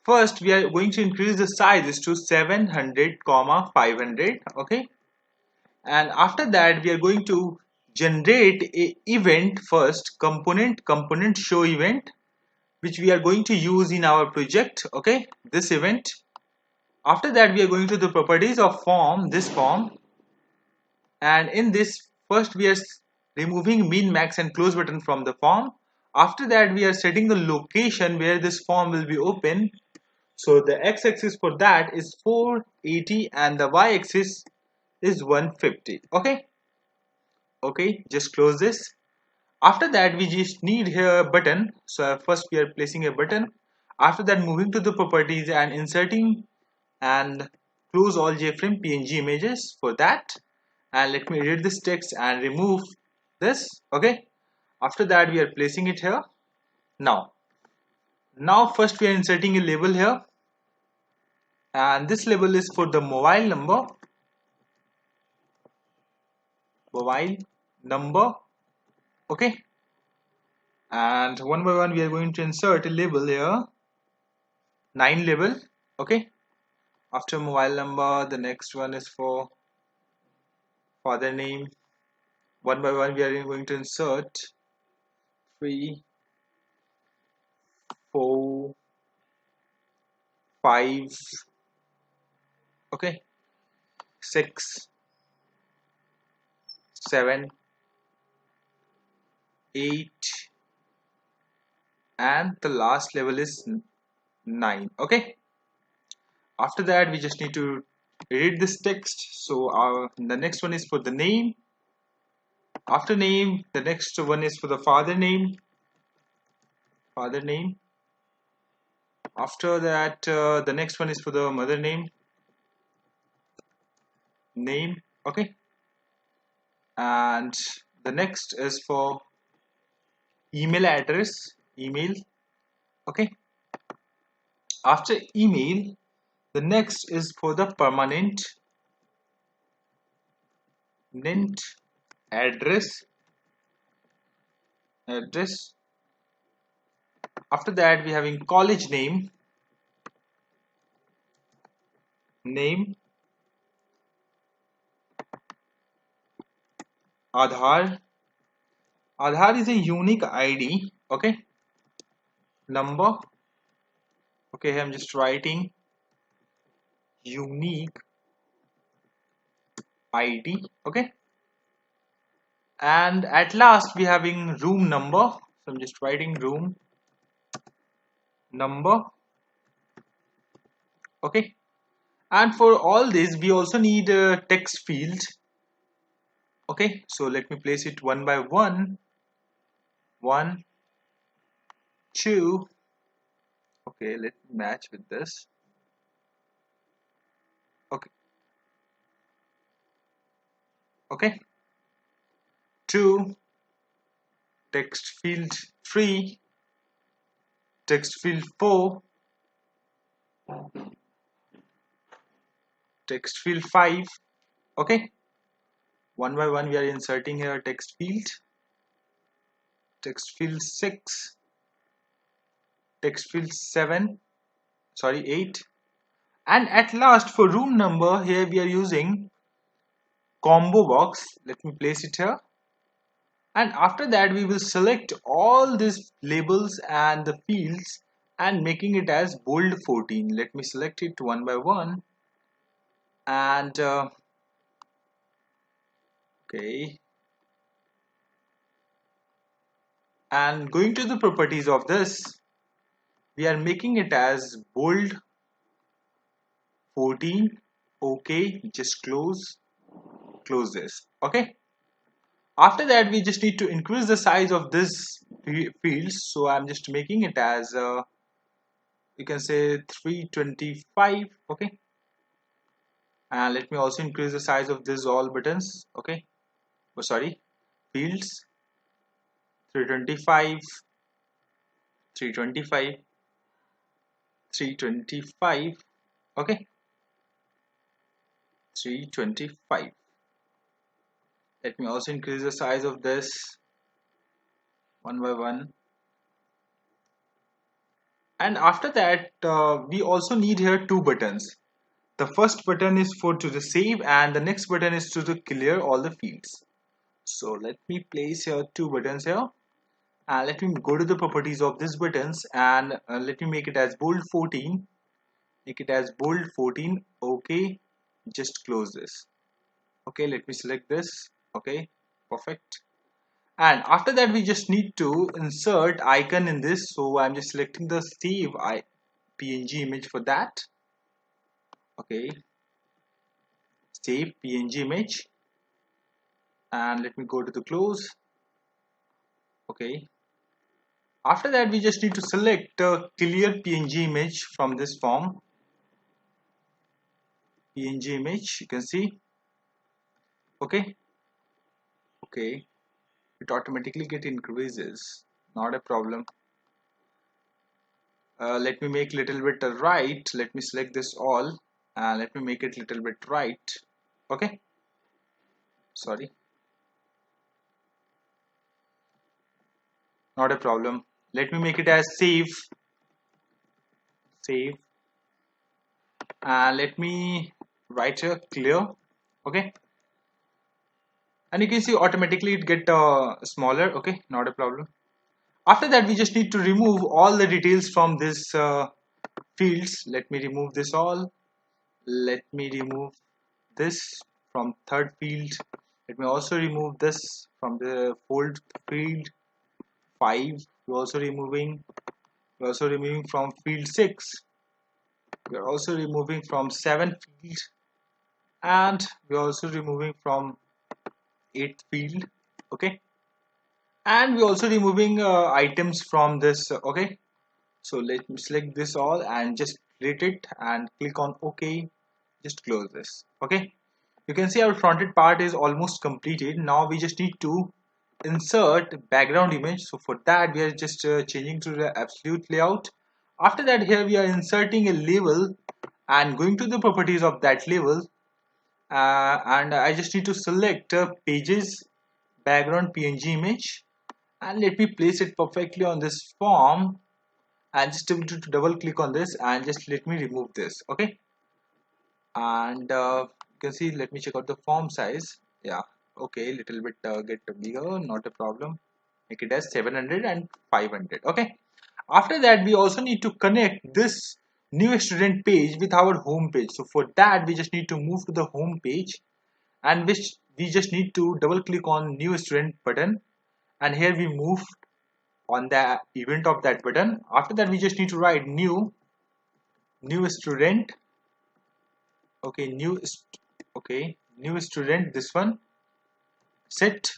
first we are going to increase the sizes to 700 500. Okay, and after that we are going to generate a event first, component show event, which we are going to use in our project. Okay, this event. After that we are going to the properties of form, this form, and in this first we are removing min, max and close button from the form. After that we are setting the location where this form will be open. So the x-axis for that is 480 and the y-axis is 150. Okay, just close this. After that we just need here a button. So first we are placing a button. After that moving to the properties and inserting and close all JFrame PNG images for that, and let me edit this text and remove this. Okay, after that we are placing it here. Now first we are inserting a label here, and this label is for the mobile number. Okay, and one by one we are going to insert a label here, 9 label. Okay, after mobile number the next one is for father name. One by one we are going to insert 3, 4, 5, okay, 6, 7, 8, and the last level is 9. Okay, after that we just need to read this text. So the next one is for the name. After name the next one is for the father name. After that the next one is for the mother name. Okay, and the next is for email address, email. Okay, after email the next is for the permanent address. After that we having college name, Aadhaar Aadhaar is a unique ID. Okay, number. Okay, I'm just writing unique ID. Okay, and at last we having room number. So I'm just writing room number. Okay, and for all this we also need a text field. Okay, so let me place it one by one. 1, 2. Okay, let me match with this. Okay, okay, 2, text field 3, text field 4, text field 5. Okay, one by one we are inserting here text field 6, text field 7, sorry 8, and at last for room number here we are using combo box. Let me place it here, and after that we will select all these labels and the fields and making it as bold 14. Let me select it one by one, and okay, and going to the properties of this, we are making it as bold 14. Okay, just close this. Okay, after that we just need to increase the size of this fields, so I'm just making it as you can say 325. Okay, and let me also increase the size of this all buttons. Okay, oh sorry, fields 325, 325, 325. Okay, 325. Let me also increase the size of this one by one. And after that we also need here two buttons. The first button is for to the save, and the next button is to the clear all the fields. So let me place here two buttons here, and let me go to the properties of these buttons, and let me make it as bold 14. Make it as bold 14. Okay, just close this. Okay, let me select this. Okay, perfect. And after that we just need to insert icon in this, so I'm just selecting the save png image for that. Okay, save png image, and let me go to the close. Okay, after that we just need to select a clear png image from this form. Png image, you can see. Okay, okay, it automatically get increases, not a problem. Let me make little bit right. Let me select this all, and let me make it little bit right. Okay, sorry, not a problem. Let me make it as save, and let me write here clear. Okay, and you can see automatically it get smaller. Okay, not a problem. After that we just need to remove all the details from this fields. Let me remove this all. Let me remove this from third field. Let me also remove this from the fold field 5. We're also removing from field 6. We're also removing from 7 field, and we're also removing from 8th field. Okay, and we're also removing items from this. Okay, so let me select this all and just delete it and click on OK. Just close this. Okay, you can see our fronted part is almost completed. Now we just need to insert background image. So for that we are just changing to the absolute layout. After that here we are inserting a label and going to the properties of that label, and I just need to select pages background png image, and let me place it perfectly on this form, and just able to double click on this and just let me remove this. Okay, and you can see, let me check out the form size. Yeah, okay, little bit get bigger, not a problem. make it as 700 and 500. Okay. After that, we also need to connect this new student page with our home page. So for that, we just need to move to the home page, and which we just need to double click on new student button, and here we move on the event of that button. After that, we just need to write new student. Okay, new student, this one, set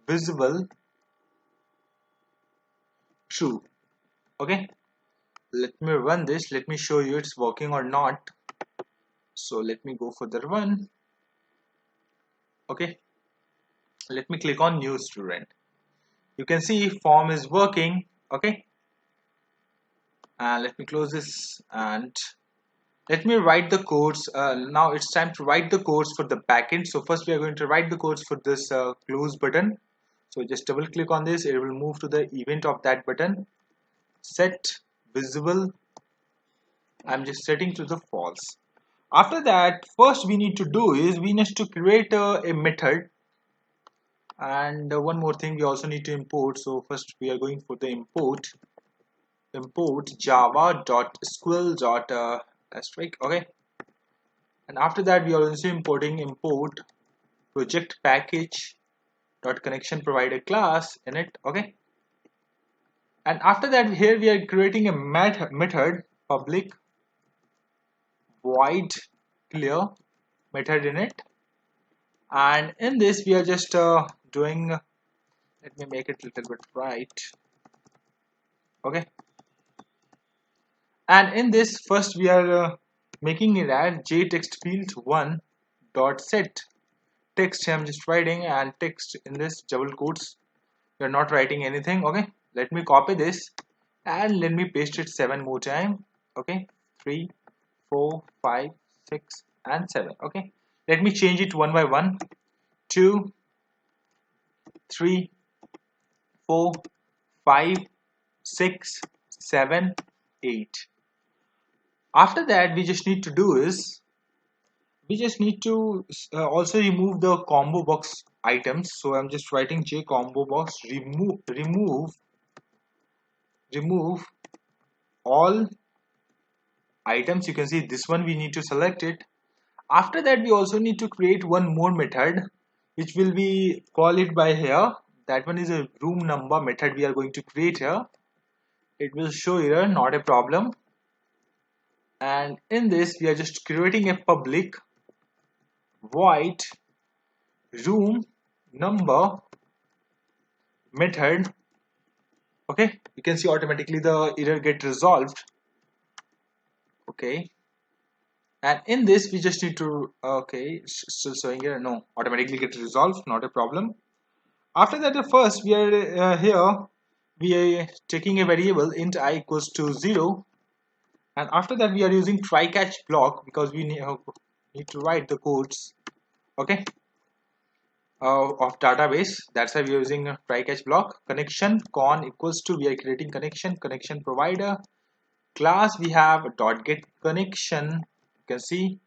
visible true. Okay, let me run this. Let me show you it's working or not. So let me go for the run. Okay, let me click on new student. You can see form is working. Okay, and let me close this and let me write the codes. Now it's time to write the codes for the backend. So first we are going to write the codes for this close button. So just double click on this. It will move to the event of that button. Set visible. I'm just setting to the false. After that, first we need to do is we need to create a method. And one more thing, we also need to import. So first we are going for the import java.sql.asterisk. Okay, and after that we are also importing import project package dot connection provider class in it. Okay, and after that here we are creating a method public void clear method in it, and in this we are just doing, let me make it a little bit right. Okay, and in this first we are making it as jtextfield1 dot set text. I'm just writing, and text in this double quotes, we're not writing anything. Okay, let me copy this and let me paste it 7 more time. Okay, 3 4 5 6 and 7. Okay, let me change it one by one. 2 3 4 5 6 7 8. After that, we just need to do is we just need to also remove the combo box items. So I'm just writing j combo box remove all items. You can see this one we need to select it. After that, we also need to create one more method which will be call it by here. That one is a room number method we are going to create here. It will show here, not a problem. And in this we are just creating a public void room number method. Okay, you can see automatically the error get resolved. Okay, and in this we just need to, okay, still showing here, no, automatically get resolved, not a problem. After that, first we are here we are taking a variable int I equals to 0, and after that we are using try catch block because we need to write the codes. Okay, of database. That's why we are using a try catch block. Connection con equals to, we are creating connection provider class. We have dot get connection. You can see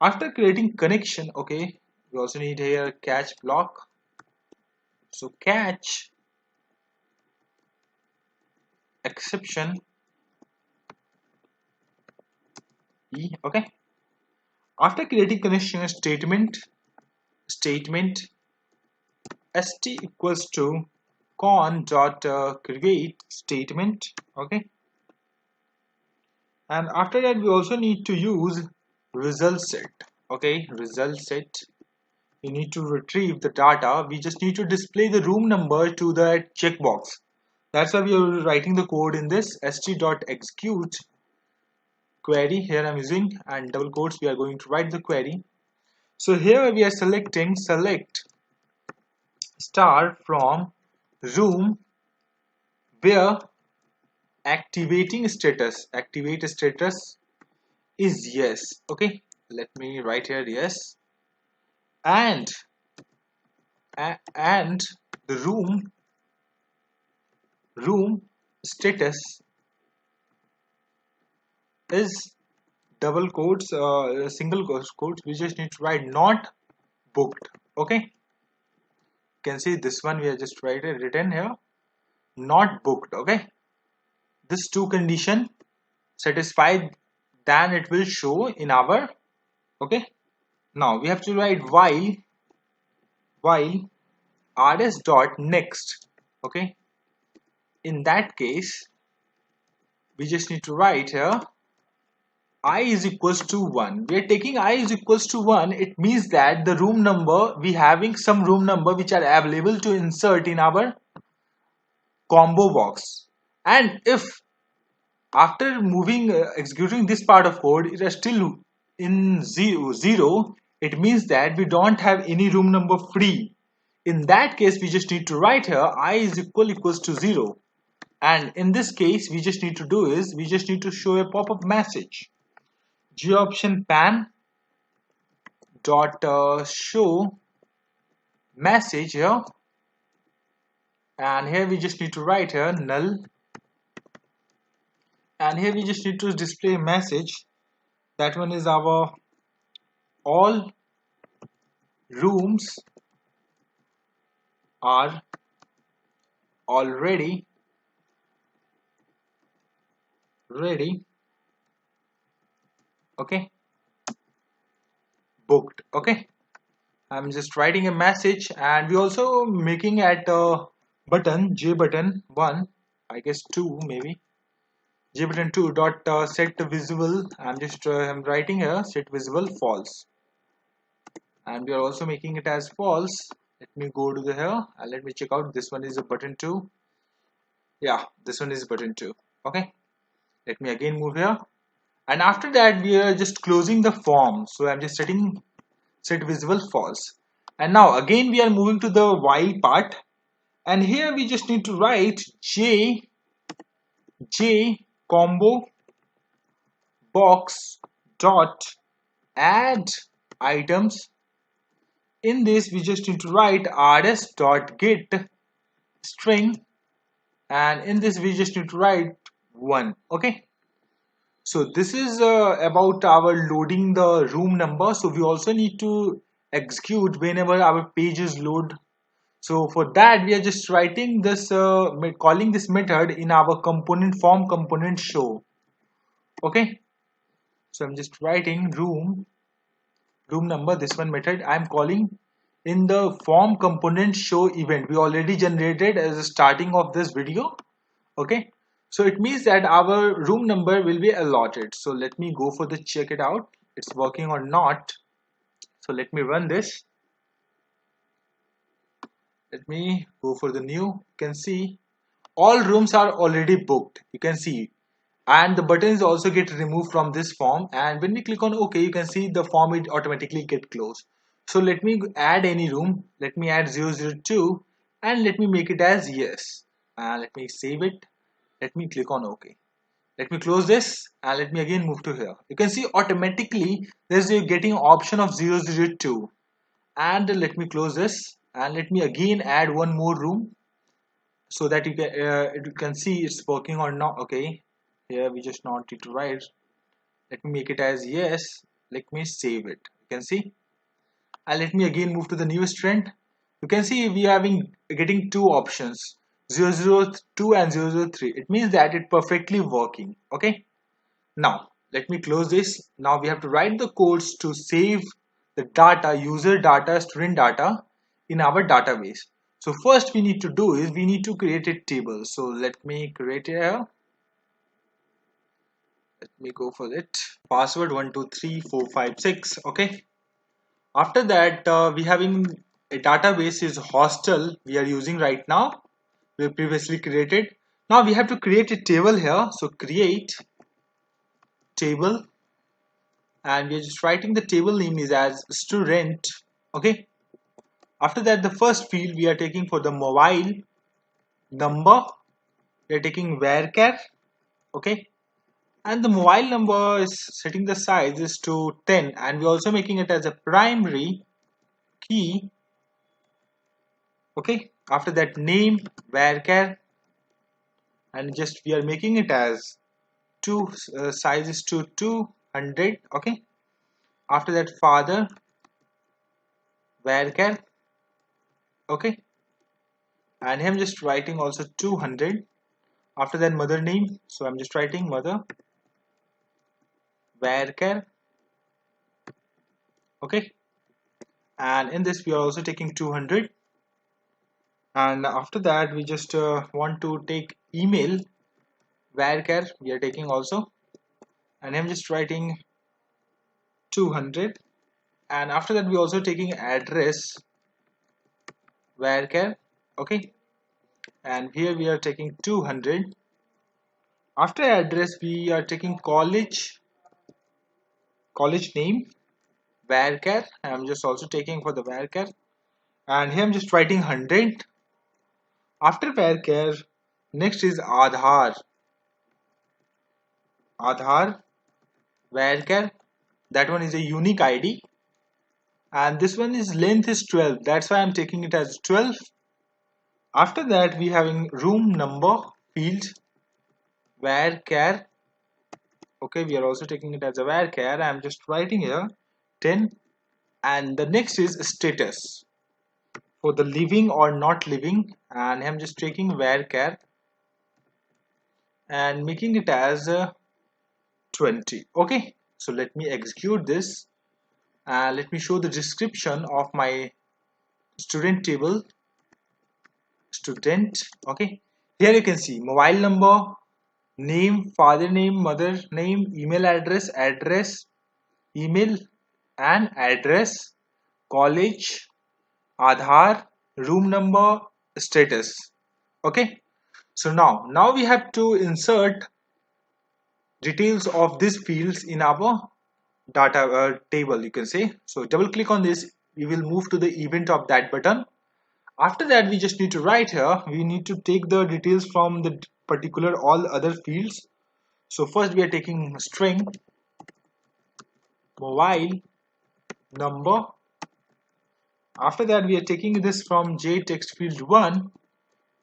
after creating connection, okay, we also need here catch block. So catch exception e. Okay, after creating connection statement st equals to con dot create statement. Okay, and after that we also need to use result set. Okay, result set, we need to retrieve the data. We just need to display the room number to the checkbox. That's why we are writing the code in this st.execute query. Here I'm using and double quotes, we are going to write the query. So here we are selecting select star from room where activate status is yes. Okay, let me write here yes, and the room status is double quotes, single quotes, we just need to write not booked. Okay, you can see this one we are just written here not booked. Okay, this two condition satisfied, then it will show in our. Okay, now we have to write while rs dot next. Okay, in that case we just need to write here I is equals to 1. We are taking I is equals to 1. It means that the room number, we having some room number which are available to insert in our combo box. And if after moving executing this part of code it is still in zero, it means that we don't have any room number free. In that case we just need to write here I is equals to 0. And in this case we just need to do is we just need to show a pop-up message. Goption pan dot show message here, and here we just need to write here null, and here we just need to display a message. That one is our all rooms are already ready. Okay, booked. Okay, I'm just writing a message, and we also making at button j button 1, I guess 2 maybe, j button 2 dot set visible. I'm writing here set visible false, and we are also making it as false. Let me go to the here and let me check out. This one is a button 2. Yeah, this one is button 2. Okay, let me again move here, and after that we are just closing the form. So I'm just setting set visible false, and now again we are moving to the while part, and here we just need to write j combo box dot add items. In this we just need to write rs dot get string, and in this we just need to write 1. Okay, so this is about our loading the room number. So we also need to execute whenever our pages load. So for that we are just writing this calling this method in our component form component show. Okay, so I'm just writing room number, this one method I'm calling in the form component show event we already generated as a starting of this video. Okay, so it means that our room number will be allotted. So let me go for the check it out, it's working or not. So let me run this. Let me go for the new. You can see all rooms are already booked, you can see, and the buttons also get removed from this form, and when we click on OK you can see the form it automatically get closed. So let me add any room. Let me add 002 and let me make it as yes, and let me save it. Let me click on OK. Let me close this and let me again move to here. You can see automatically there's a getting option of 002, and let me close this and let me again add one more room so that you can see it's working or not. Okay, here we just not need to write. Let me make it as yes. Let me save it. You can see, and let me again move to the newest trend. You can see we are getting two options, 002 and 003. It means that it's perfectly working. Okay, now let me close this. Now we have to write the codes to save the data, user data, student data in our database. So first we need to do is we need to create a table. So let me create it here. Let me go for it. Password 123456. Okay. After that we having a database is hostel we are using right now. We previously created. Now we have to create a table here. So create table, and we are just writing the table name is as student. Okay, after that the first field we are taking for the mobile number, we are taking varchar. Okay, and the mobile number is setting the size is to 10, and we're also making it as a primary key. Okay, after that name varchar, and just we are making it as size is to 200. Okay, after that father varchar. Okay, and here I'm just writing also 200. After that, mother name, so I'm just writing mother varchar. Okay, and in this we are also taking 200, and after that we just want to take email varchar, we are taking also, and I'm just writing 200, and after that we also taking address varchar. Okay, and here we are taking 200. After address we are taking college name varchar. I'm just also taking for the varchar, and here I'm just writing 100. After varchar, next is Aadhaar varchar. That one is a unique ID, and this one is length is 12. That's why I'm taking it as 12. After that, we having room number field varchar. Okay, we are also taking it as a varchar. I'm just writing here 10, and the next is status for the living or not living, and I'm just taking varchar and making it as 20. Okay, so let me execute this. Let me show the description of my student table. Student. Okay, here you can see mobile number, name, father name, mother name, email address, email and address, college, Aadhaar, room number, status. Okay, so now we have to insert details of these fields in our data table, you can say. So double click on this, we will move to the event of that button. After that, we just need to write here, we need to take the details from the particular all other fields. So first we are taking string mobile number. After that, we are taking this from jtext field 1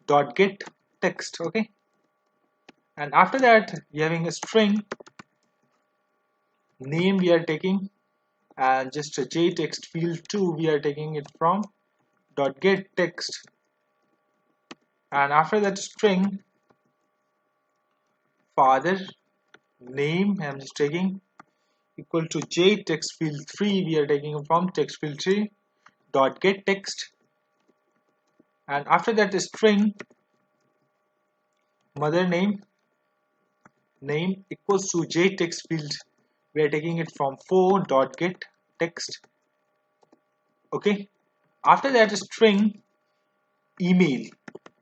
dot get text. Okay, and after that we are having a string name, we are taking, and just a jtext field 2 we are taking it from dot get text, and after that string father name, I'm just taking equal to jtext field 3, we are taking from text field 3 dot get text, and after that string mother name equals to jtext field, we are taking it from 4 dot get text. Okay, after that string email,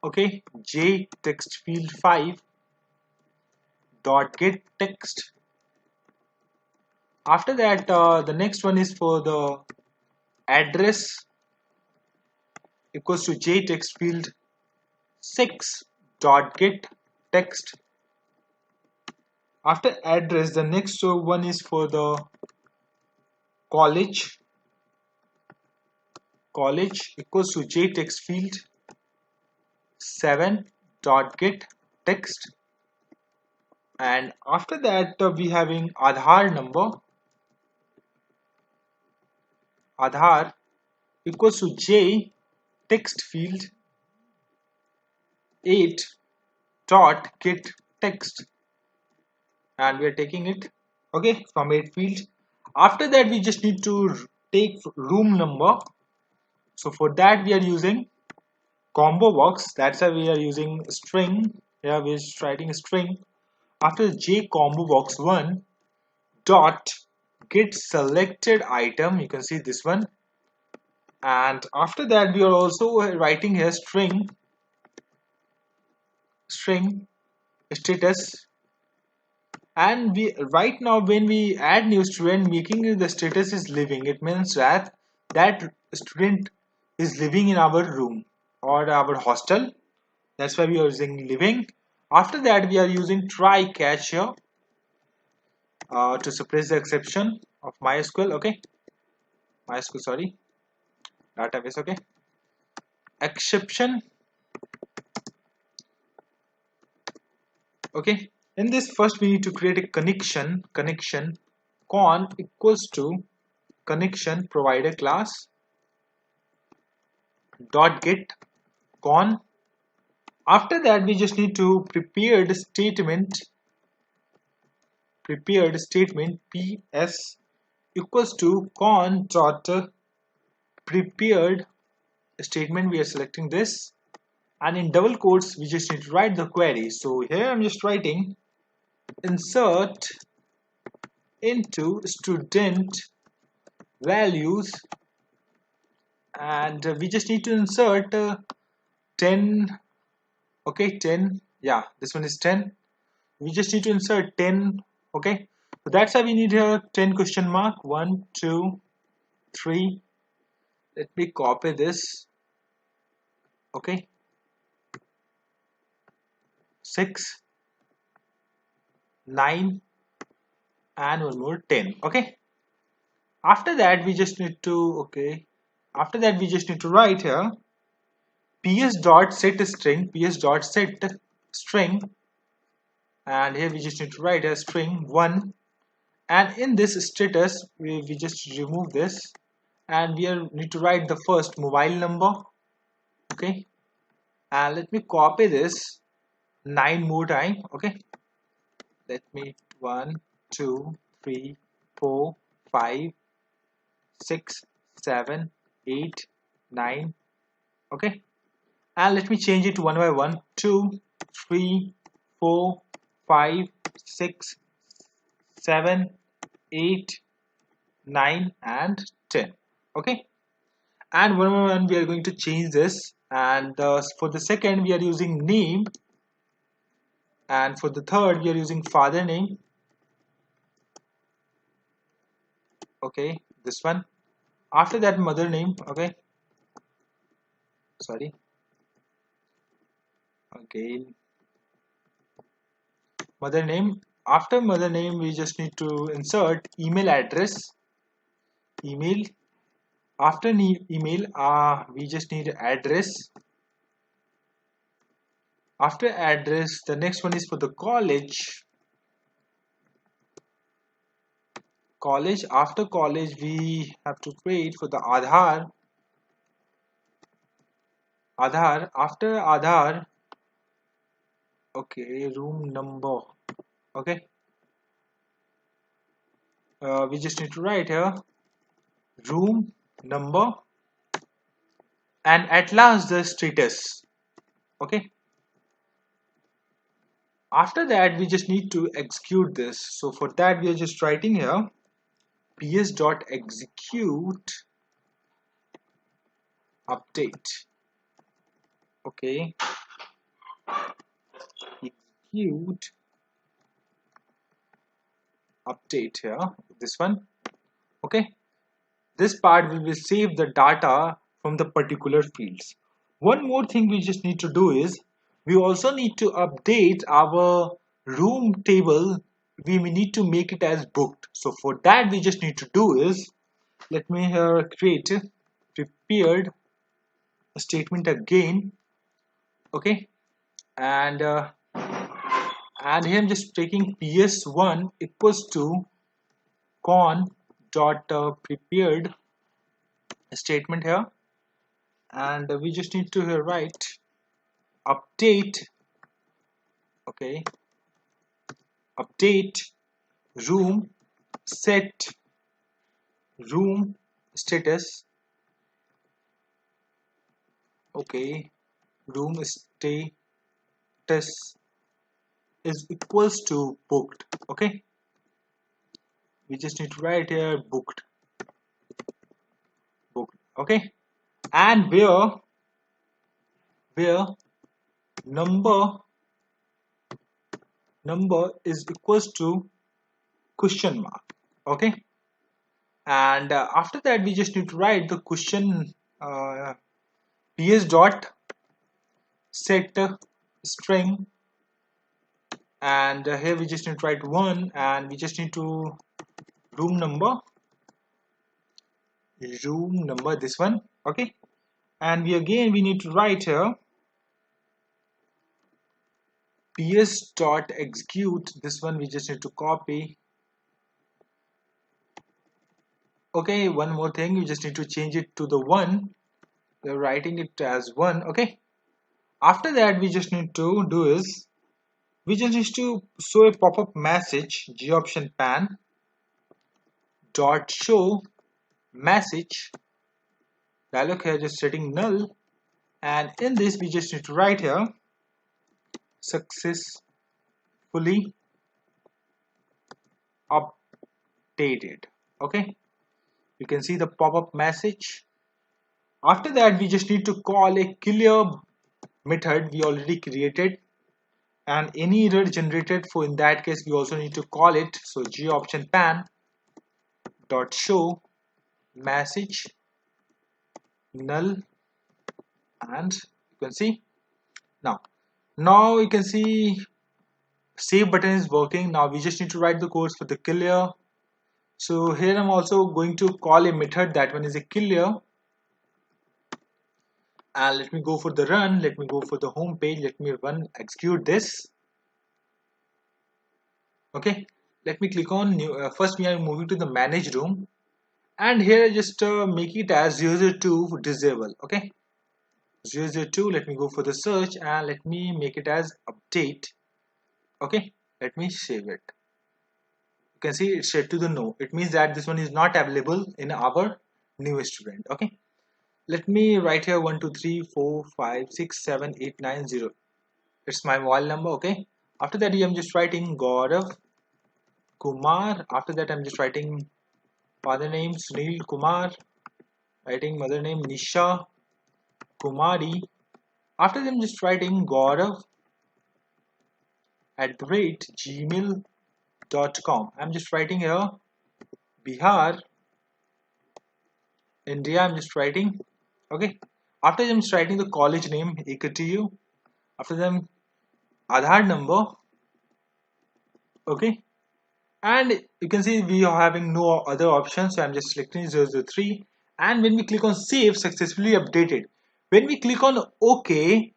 okay, jtext field 5 dot get text. After that the next one is for the address equals to jtext field 6 dot get text. After address, the next one is for the college equals to jtext field 7 dot get text, and after that we having Aadhaar equals to j text field 8 dot get text, and we are taking it, okay, from 8 field. After that we just need to take room number, so for that we are using combo box. That's why we are using string. Here we are writing string after j combo box 1 dot get selected item, you can see this one, and after that we are also writing here string status, and we right now when we add new student, making the status is living, it means that that student is living in our room or our hostel. That's why we are using living. After that we are using try catch here to suppress the exception of MySQL. Okay, MySQL, sorry, database. Okay, exception. Okay, in this first we need to create a connection con equals to connection provider class dot get con After that, we just need to prepared statement ps equals to con dot prepared statement. We are selecting this, and in double quotes we just need to write the query. So here I'm just writing insert into student values, and we just need to insert 10. Okay, 10. Yeah, this one is 10. We just need to insert 10. Okay, so that's why we need here 10 question mark. 1 2 3. Let me copy this. Okay, 6 9 and one more 10. Okay, after that we just need to write here ps dot set string, and here we just need to write a string 1, and in this status we just remove this, and we need to write the first mobile number. Okay, and let me copy this 9 more time. Okay, let me 1 2 3 4 5 6 7 8 9. Okay, and let me change it one by one. 2 3 4 5 6 7 8 9 and 10. Okay, and one by one we are going to change this, and for the second we are using name, and for the third we are using father name. Okay, this one. After that mother name. Okay, sorry, again mother name. After mother name we just need to insert email address, email. After email we just need address. After address, the next one is for the college. After college we have to create for the Aadhaar. After Aadhaar, okay, room number. Okay, we just need to write here room number, and at last the status. Okay, after that we just need to execute this. So for that we are just writing here ps.execute update. Okay, execute update here, this one. Okay, this part will save the data from the particular fields. One more thing we just need to do is we also need to update our room table. We need to make it as booked. So for that we just need to do is, let me here create prepared statement again. Okay, and here I'm just taking ps1 equals to con dot prepared statement here, and we just need to here write update. Okay, update room set room status. Okay, room status is equals to booked. Okay, we just need to write here booked. Okay, and where number is equals to question mark. Okay, and after that we just need to write the question ps dot set string, and here we just need to write 1, and we just need to room number, this one. Okay, and we need to write here ps dot execute, this one we just need to copy. Okay, one more thing, you just need to change it to the 1. We're writing it as 1. Okay, After that, we just need to do is we just need to show a pop-up message goption pan dot show message dialog here just setting null, and in this we just need to write here successfully updated. Okay, you can see the pop-up message. After that, we just need to call a clear method we already created, and any error generated, for in that case we also need to call it. So goption pan dot show message null, and you can see now you can see save button is working. Now we just need to write the codes for the clear. So here I'm also going to call a method, that one is a clear, and let me go for the run, let me go for the home page, let me run execute this. Okay, let me click on new. First we are moving to the manage room, and here just make it as 002 disable. Okay, 002, let me go for the search and let me make it as update. Okay, let me save it. You can see it's set to the no. It means that this one is not available in our new student. Okay, let me write here 1 2 3 4 5 6 7 8 9 0. It's my mobile number. Okay, after that I'm just writing Gaurav Kumar. After that I'm just writing father name Sunil Kumar, writing mother name Nisha Kumari. After that I'm just writing Gaurav @gmail.com. I'm just writing here Bihar, India. I'm just writing. Okay, after I'm just writing the college name AKTU. After them Aadhaar number. Okay, and you can see we are having no other options, so I'm just selecting 003, and when we click on save successfully updated, when we click on OK,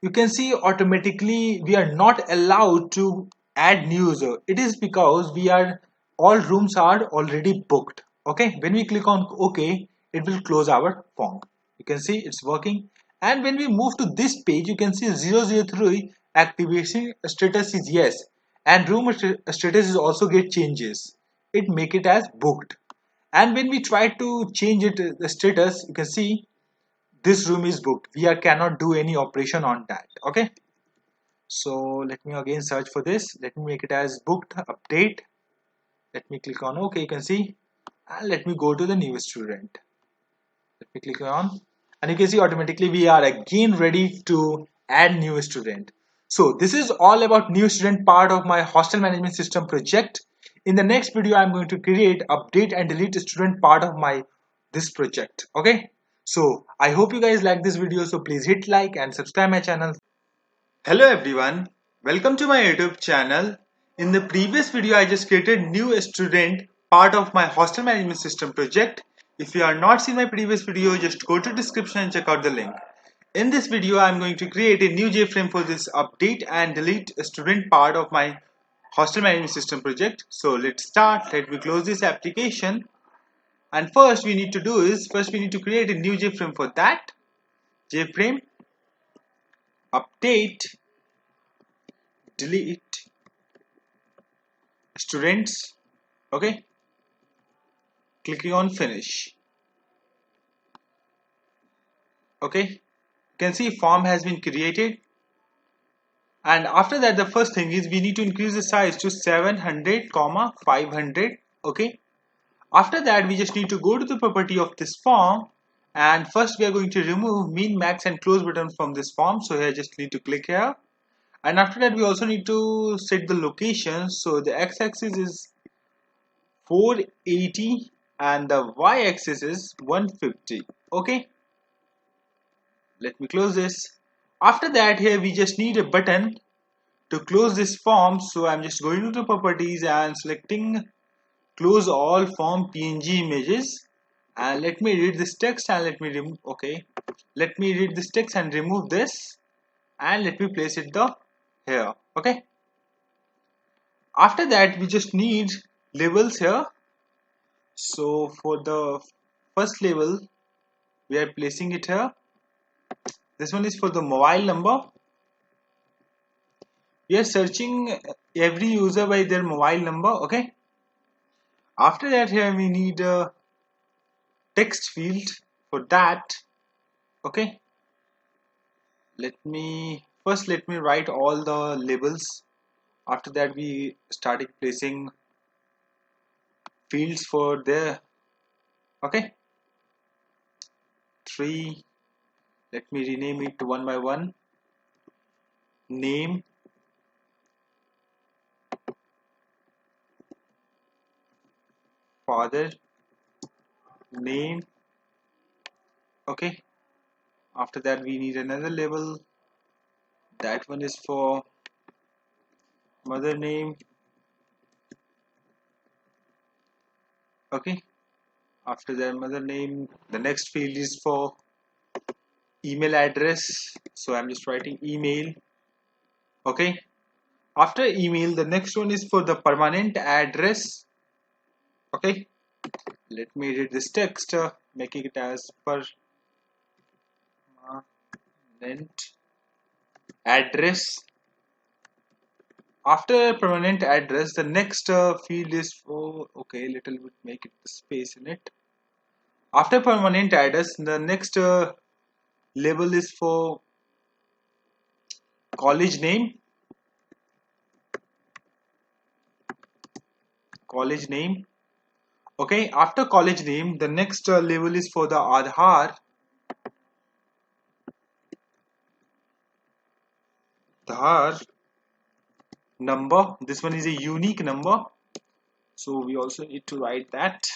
you can see automatically we are not allowed to add new user. It is because we are all rooms are already booked. Okay, when we click on OK, it will close our form. You can see it's working, and when we move to this page, you can see 003 activation status is yes, and room status is also get changes. It make it as booked, and when we try to change it the status, you can see this room is booked. We cannot do any operation on that. Okay, so let me again search for this. Let me make it as booked update. Let me click on OK. You can see, and let me go to the new student. Let me click on, and you can see automatically we are again ready to add new student. So this is all about new student part of my hostel management system project. In the next video I'm going to create update and delete student part of my this project. Okay, so I hope you guys like this video, so please hit like and subscribe my channel. Hello everyone, welcome to my YouTube channel. In the previous video I just created new student part of my hostel management system project. If you are not seen my previous video, just go to description and check out the link. In this video I am going to create a new JFrame for this update and delete student part of my hostel management system project. So let's start. Let me close this application, and first we need to do is we need to create a new JFrame. For that, JFrame update delete students. Okay, clicking on finish. Okay, you can see form has been created, and after that the first thing is we need to increase the size to 700 500. Okay, after that we just need to go to the property of this form, and first we are going to remove min max and close button from this form. So here just need to click here, and after that we also need to set the location. So the x-axis is 480 and the y-axis is 150. Okay, let me close this. After that, here we just need a button to close this form. So I'm just going to the properties and selecting close all form png images, and let me read this text and let me remove. Okay, let me read this text and remove this, and let me place it here. Okay, after that we just need labels here. So for the first label we are placing it here, This one is for the mobile number. We are searching every user by their mobile number. Okay. After that, here we need a text field for that. Okay. Let me write all the labels. After that, we started placing fields for there. Okay. 3. Let me rename it one by one. Name, father, name. Okay. After that, we need another label. That one is for mother name. Okay. After that mother name, the next field is for email address. So I'm just writing email. Okay. After email, the next one is for the permanent address. Okay. Let me read this text, making it as permanent address. After permanent address, the next field is for, okay, little bit make it space in it. After permanent address, the next label is for college name. College name. Okay, after college name, the next label is for the Aadhaar. Aadhaar number. This one is a unique number. So we also need to write that.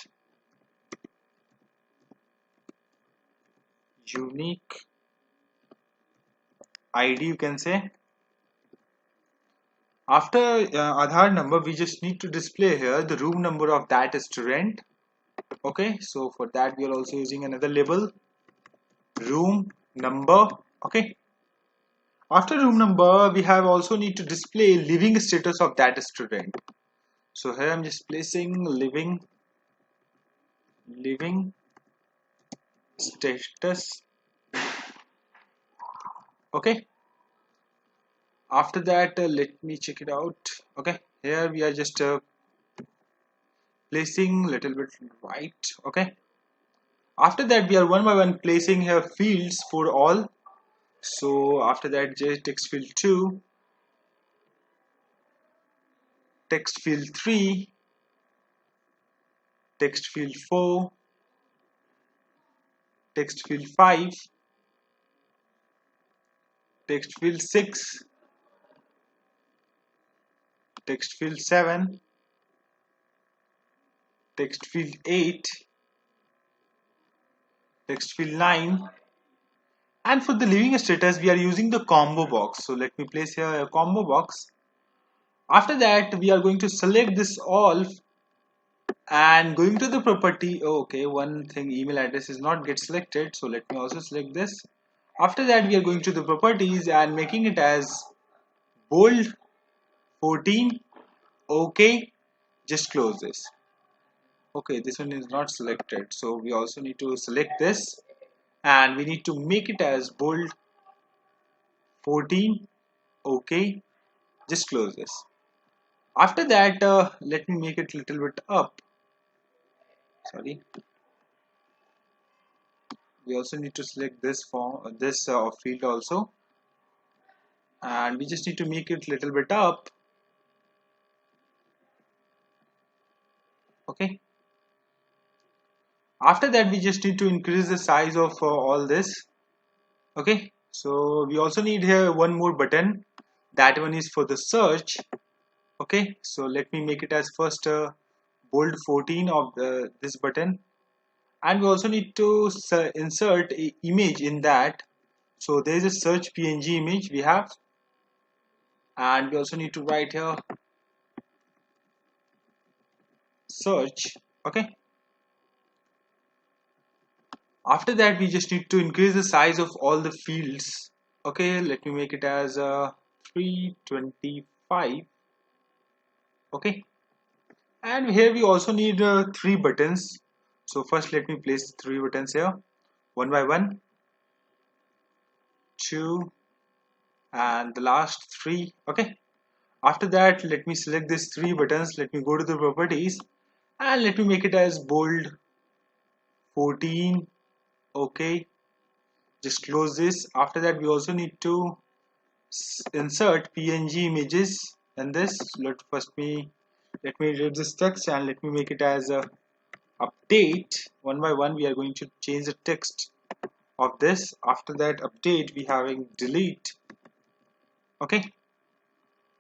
Unique ID, you can say. After Aadhaar number, we just need to display here the room number of that student. Okay, so for that we are also using another label, room number. Okay. After room number, we have also need to display living status of that student. So here I'm just placing living status. Okay. After that, let me check it out. Okay. Here we are just placing little bit right. Okay. After that, we are one by one placing here fields for all. So after that, text field 2, text field 3, text field 4, text field 5, text field 6, text field 7, text field 8, text field 9, and for the living status we are using the combo box. So let me place here a combo box. After that, we are going to select this all and going to the property. Okay, one thing, email address is not get selected, so let me also select this. After that, we are going to the properties and making it as bold 14. Okay, just close this. Okay, this one is not selected, so we also need to select this and we need to make it as bold 14. Okay, just close this. After that, let me make it a little bit up. Sorry, we also need to select this form, this field also, and we just need to make it a little bit up. Okay. After that, we just need to increase the size of all this. Okay, so we also need here one more button. That one is for the search. Okay, so let me make it as first bold 14 of this button, and we also need to insert a image in that. So there is a search png image we have, and we also need to write here search. Okay. After that, we just need to increase the size of all the fields. Okay, let me make it as 325. Okay, and here we also need 3 buttons. So first let me place 3 buttons here one by one. 2, and the last 3. Okay, after that let me select these 3 buttons. Let me go to the properties and let me make it as bold 14. Okay, just close this. After that we also need to insert PNG images in this. Let me read this text and let me make it as a update. One by one we are going to change the text of this. After that update we having delete. Okay,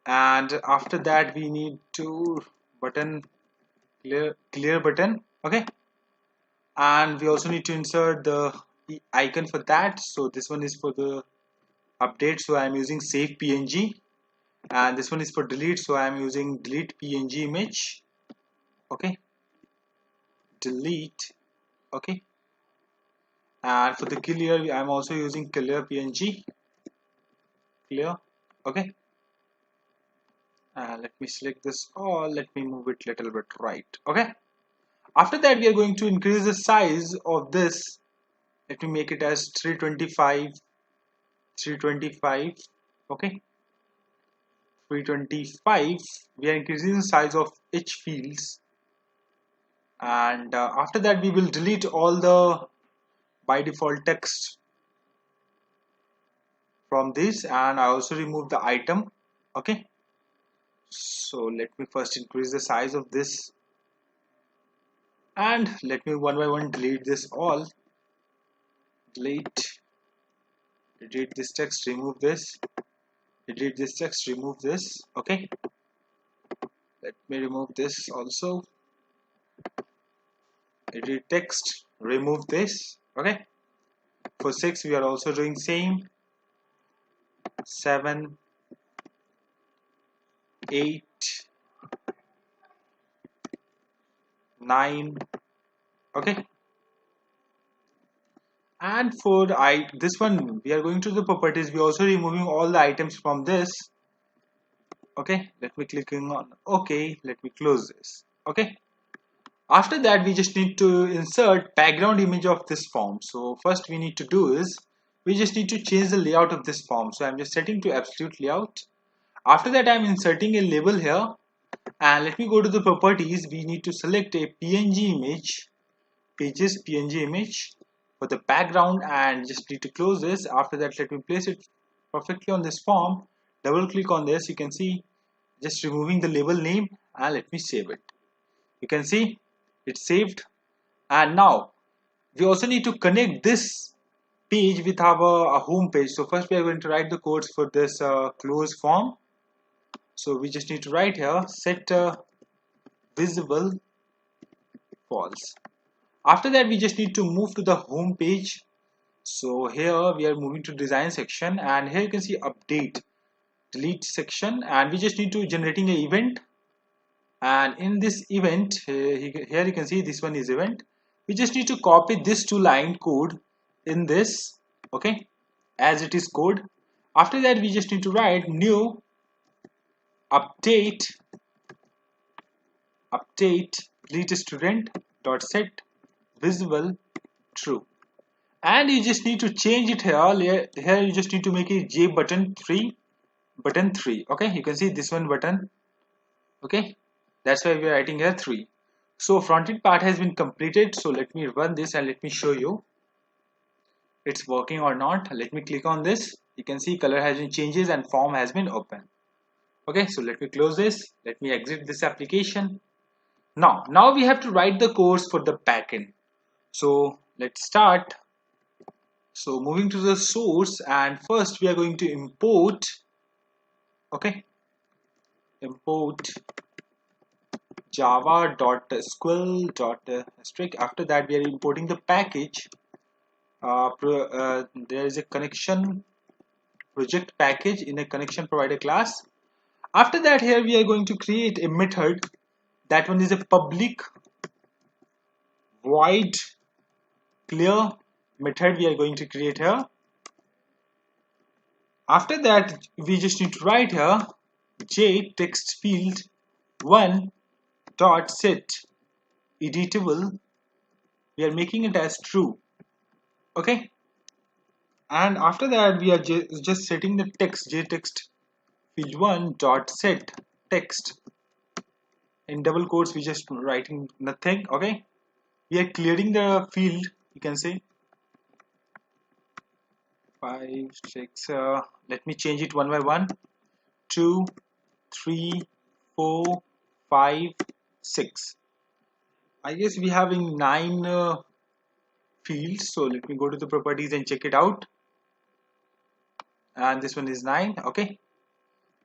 and after that we need to button clear button. Okay, and we also need to insert the icon for that. So this one is for the update, so I'm using save PNG, and this one is for delete, so I'm using delete PNG image. Okay, delete. Okay, and for the clear I'm also using clear PNG. Clear. Okay, let me select this all. Let me move it little bit right. Okay, after that we are going to increase the size of this. Let me make it as 325. Okay, 325. We are increasing the size of each fields, and after that we will delete all the by default text from this, and I also remove the item. Okay, so let me first increase the size of this, and let me one by one delete this all. Delete this text, remove this. Delete this text, remove this. Okay, let me remove this also. Edit text, remove this. Okay, for 6 we are also doing same. 7, 8, 9. Okay, and for this one we are going to the properties. We are also removing all the items from this. Okay, let me clicking on OK. Let me close this. Okay, after that we just need to insert background image of this form. So first we need to do is we just need to change the layout of this form. So I'm just setting to absolute layout. After that I'm inserting a label here, and let me go to the properties. We need to select a PNG image, pages PNG image for the background, and just need to close this. After that let me place it perfectly on this form. Double click on this. You can see just removing the label name, and let me save it. You can see it's saved. And now we also need to connect this page with our home page. So first we are going to write the codes for this close form. So we just need to write here set visible false. After that we just need to move to the home page. So here we are moving to design section, and here you can see update delete section, and we just need to generating an event. And in this event here you can see this one is event. We just need to copy this 2-line code in this. Okay, as it is code. After that we just need to write new update delete student dot set visible true, and you just need to change it here. Here you just need to make it J button 3. Okay, you can see this one button. Okay, that's why we are writing here 3. So front end part has been completed. So let me run this and let me show you it's working or not. Let me click on this. You can see color has been changes and form has been open. Okay, so let me close this. Let me exit this application. Now we have to write the codes for the backend. So let's start. So moving to the source, and first we are going to import. Okay, import java.sql.strict. After that we are importing the package. There is a connection project package in a connection provider class. After that here we are going to create a method. That one is a public void clear method we are going to create here. After that we just need to write here j text field 1 dot set editable. We are making it as true. Okay, And after that we are just setting the text, jtext field1 dot set text. In double quotes we just writing nothing. Okay, we are clearing the field, you can say 5 6 let me change it one by one. 2 3 4 5 6. I guess we having 9 fields, so let me go to the properties and check it out. And this one is 9. Okay,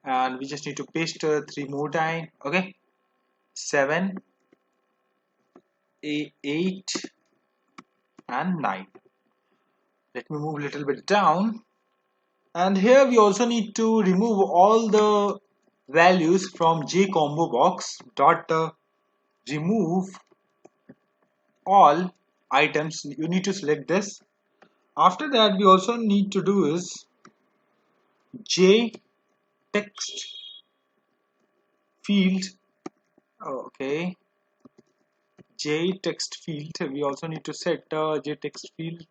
and we just need to paste 3 more time. Okay, 7 8 and 9. Let me move a little bit down, and here we also need to remove all the values from jcombo box dot remove all items. You need to select this. After that we also need to do is j text field. Okay, j text field, we also need to set j text field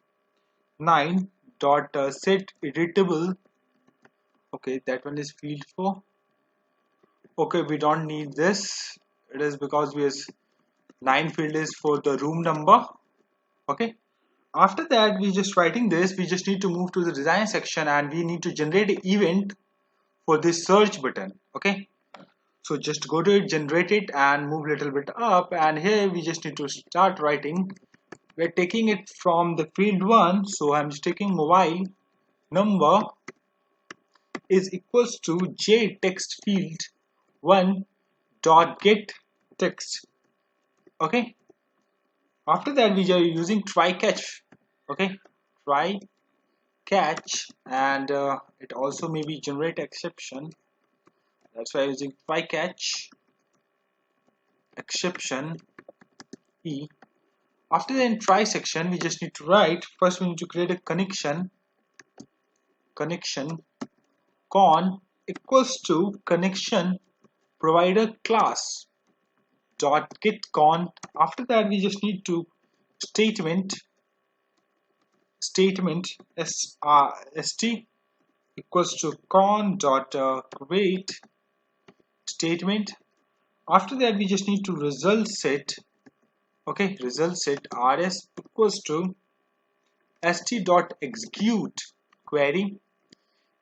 9 dot set editable. Okay, that one is field 4. Okay, we don't need this. It is because we has 9 field is for the room number. Okay, after that we just writing this, we just need to move to the design section and we need to generate an event for this search button. Okay, so just go to it, generate it, and move a little bit up, and here we just need to start writing. We're taking it from the field 1, so I'm just taking mobile number is equals to j text field 1 dot get text. Okay, after that we are using try catch. Okay, try catch, and it also maybe generate exception. That's why I'm using try catch exception e. After the try section we just need to write, first we need to create a connection con equals to connection provider class dot get con. After that we just need to statement st equals to con dot create statement. After that we just need to result set. Okay, result set rs equals to st dot execute query.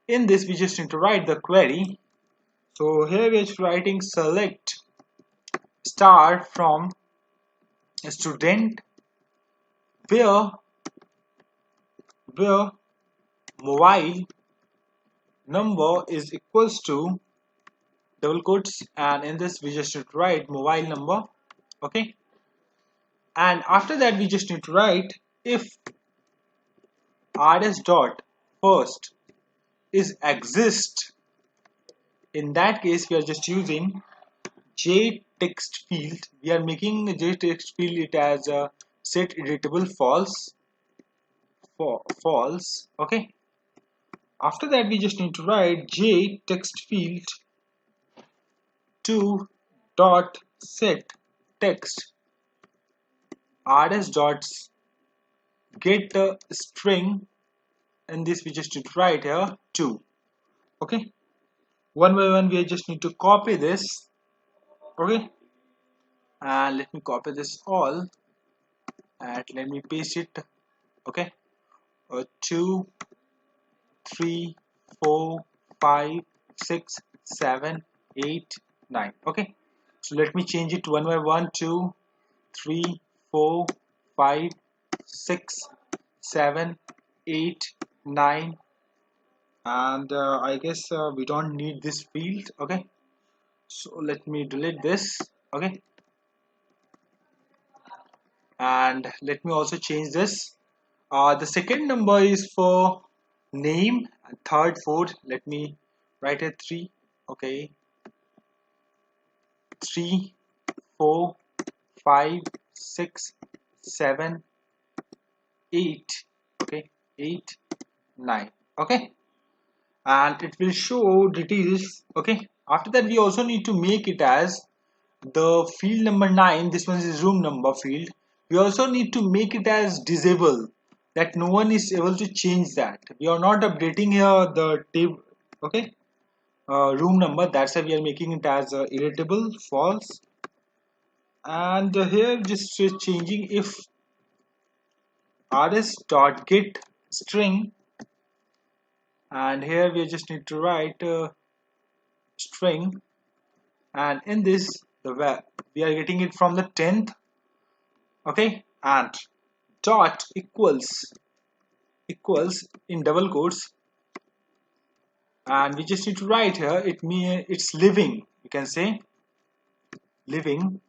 In this we just need to write the query. So here we are writing select star from a student where mobile number is equals to double quotes, and in this we just need to write mobile number. Okay, and after that we just need to write if rs dot first is exist. In that case we are just using j text field. We are making j text field it as a set editable false. Okay, after that we just need to write j text field 2 dot set text rs dot get the string. And this we just need to write here 2. Okay, one by one we just need to copy this. Okay, and let me copy this all and let me paste it. Okay, 2 3 4 5 6 7 8 9. Okay, so let me change it one by one. 2 3 4 5 6 7 8 9, and I guess we don't need this field. Okay, so let me delete this. Okay, and let me also change this. The second number is for name, and third, fourth, let me write it 3. Okay, 3 4 5 6 7 8. Okay, 8 9. Okay, and it will show details. Okay, after that we also need to make it as the field number 9. This one is room number field. We also need to make it as disable. that no one is able to change that. We are not updating here the table, okay, room number. That's why we are making it as irritable false. And here just changing if rs.get string, and here we just need to write string, and in this we are getting it from the 10th, okay, and dot equals in double quotes, and we just need to write here it's living. You can say living.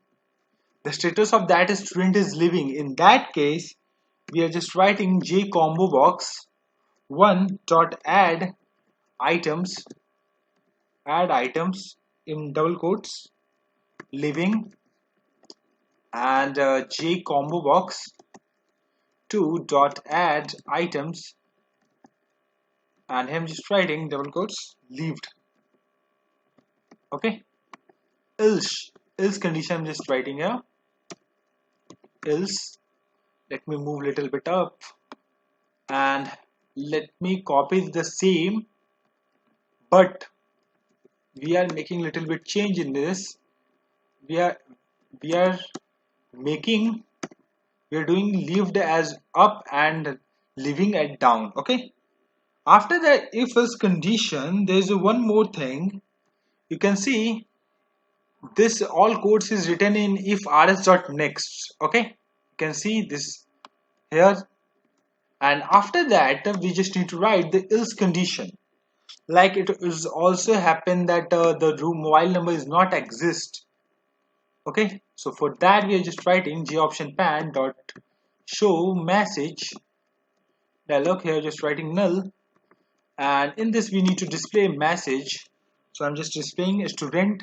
The status of that student is living. In that case, we are just writing j combo box 1 dot items add items in double quotes living, and j combo box 2 dot add items, and him just writing double quotes lived. Okay, else condition I'm just writing here else. Let me move little bit up and let me copy the same, but we are making little bit change in this. We are making we are doing lived as up and living at down. Okay, after that if else condition, there is one more thing. You can see this all codes is written in if rs.next. okay, you can see this here, and after that we just need to write the else condition. Like it is also happen that the room mobile number is not exist. Okay, so for that we are just writing j option pan dot show message dialog, here just writing null, and in this we need to display message. So I'm just displaying a student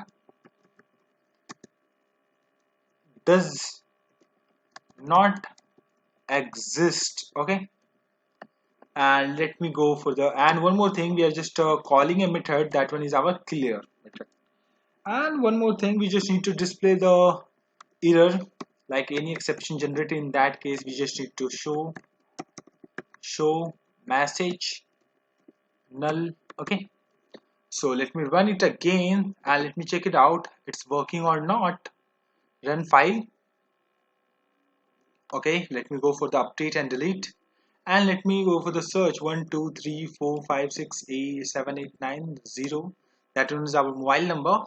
does not exist. Okay, and let me go for the, and one more thing, we are just calling a method, that one is our clear method. And one more thing, we just need to display the error, like any exception generated. In that case we just need to show message null. Okay, so let me run it again and let me check it out, it's working or not. Run file. Okay, let me go for the update and delete, and let me go for the search 1 2 3 4 5 6 8 7 8 9 0. That one is our mobile number.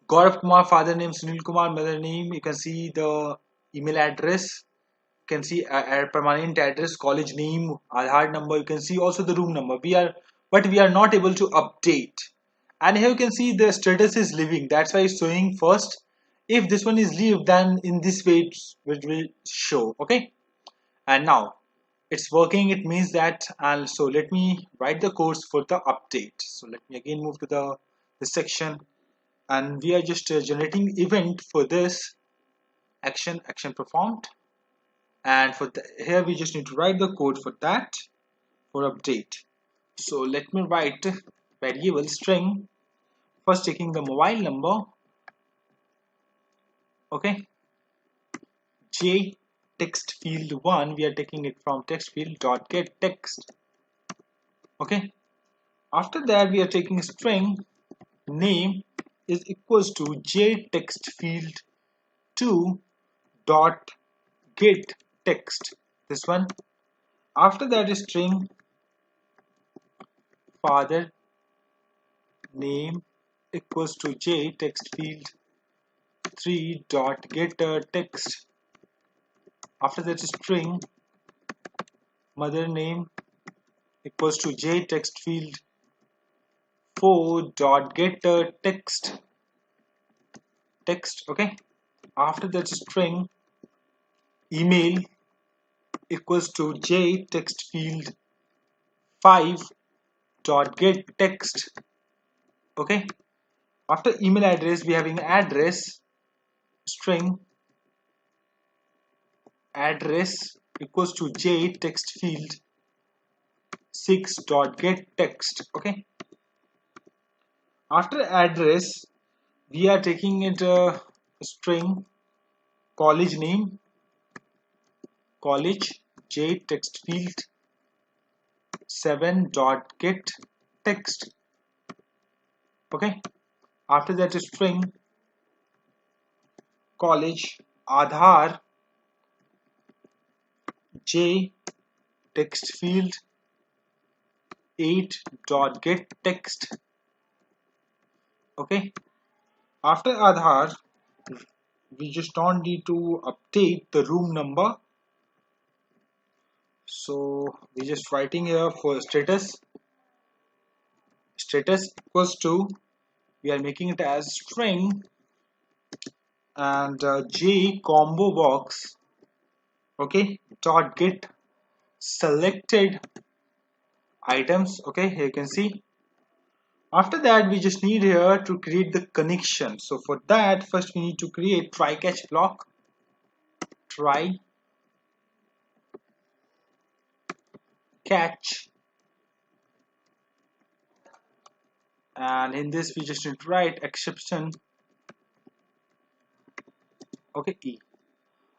Gaurav Kumar, father name Sunil Kumar, mother name, you can see the email address, you can see a permanent address, college name, Aadhaar number, you can see also the room number. But we are not able to update. And here you can see the status is living, that's why it's showing first. If this one is live, then in this way it will show. Okay, and now it's working, it means that. And so let me write the codes for the update. So let me again move to the section, and we are just generating event for this action performed, and for here we just need to write the code for that, for update. So let me write variable string, first taking the mobile number. Okay, j text field 1, we are taking it from text field dot get text. Okay, after that we are taking string name is equals to j text field 2 dot get text, this one. After that is string father name equals to j text field 3 dot get text. After that is string mother name equals to j text field 4 dot get text. Okay, after that is string email equals to j text field 5 dot get text. Okay, after email address we having address string address equals to j text field 6 dot get text. Okay, after address we are taking it string college name college j text field 7 dot get text. Okay, after that is string college Aadhaar j text field 8 dot get text. Okay, after Aadhaar we just don't need to update the room number, so we just writing here for status equals to, we are making it as string and j combo box, okay, dot get selected items. Okay, here you can see. After that we just need here to create the connection. So for that first we need to create try catch block, try catch, and in this we just need to write exception, okay, e.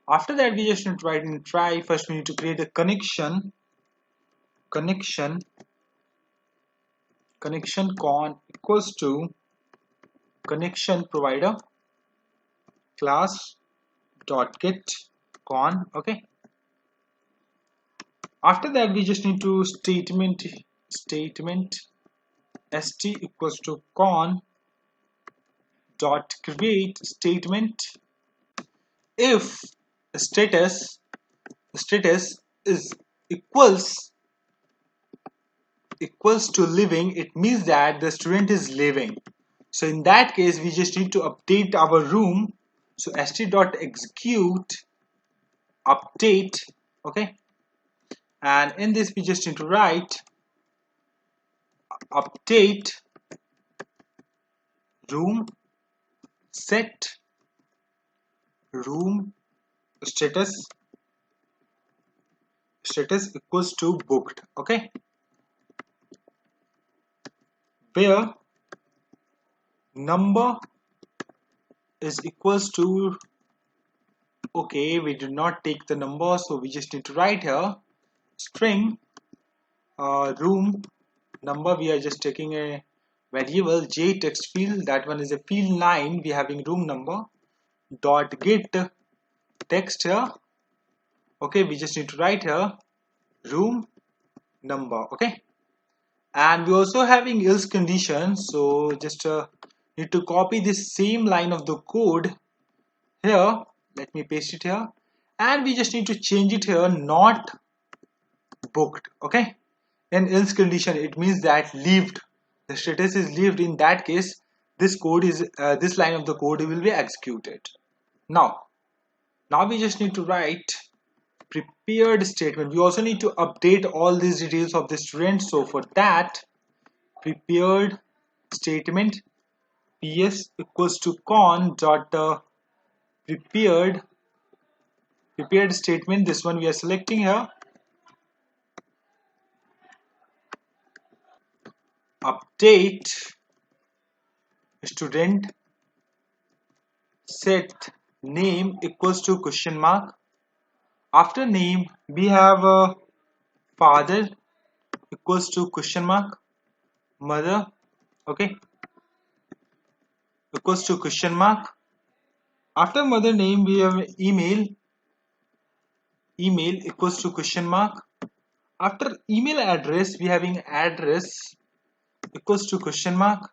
After that we just need to write in try, first we need to create a connection con equals to connection provider class dot get con. Okay, after that we just need to statement st equals to con dot create statement if status is equals to living, it means that the student is living. So in that case we just need to update our room, so st.execute update. Okay, and in this we just need to write update room set room status equals to booked. Okay, where number is equals to, okay, we do not take the number, so we just need to write here string room number. We are just taking a variable j text field, that one is a field 9, we having room number dot get text here. Okay, we just need to write here room number. Okay, and we also having else condition, so just need to copy this same line of the code here. Let me paste it here, and we just need to change it here not booked. Okay, in else condition it means that lived, the status is lived. In that case this code is this line of the code will be executed. Now we just need to write prepared statement. We also need to update all these details of the student, so for that prepared statement ps equals to con dot prepared statement, this one we are selecting here, update student set name equals to question mark. After name we have father equals to question mark, mother, okay, equals to question mark. After mother name we have email equals to question mark. After email address we having address equals to question mark.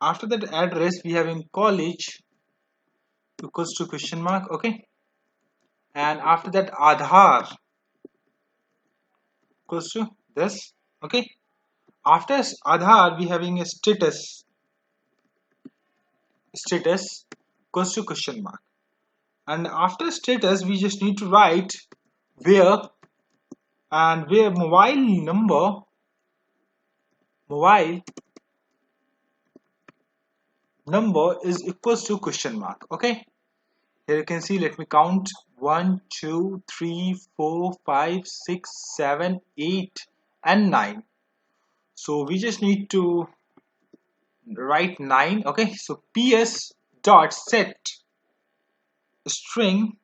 After that address we having college equals to question mark. Okay, and after that Aadhaar equals to this. Okay, after Aadhaar we having a status equals to question mark, and after status we just need to write where, and where mobile number is equals to question mark. Okay, here you can see, let me count 1 2 3 4 5 6 7 8 and 9, so we just need to write 9. Okay, so ps dot set string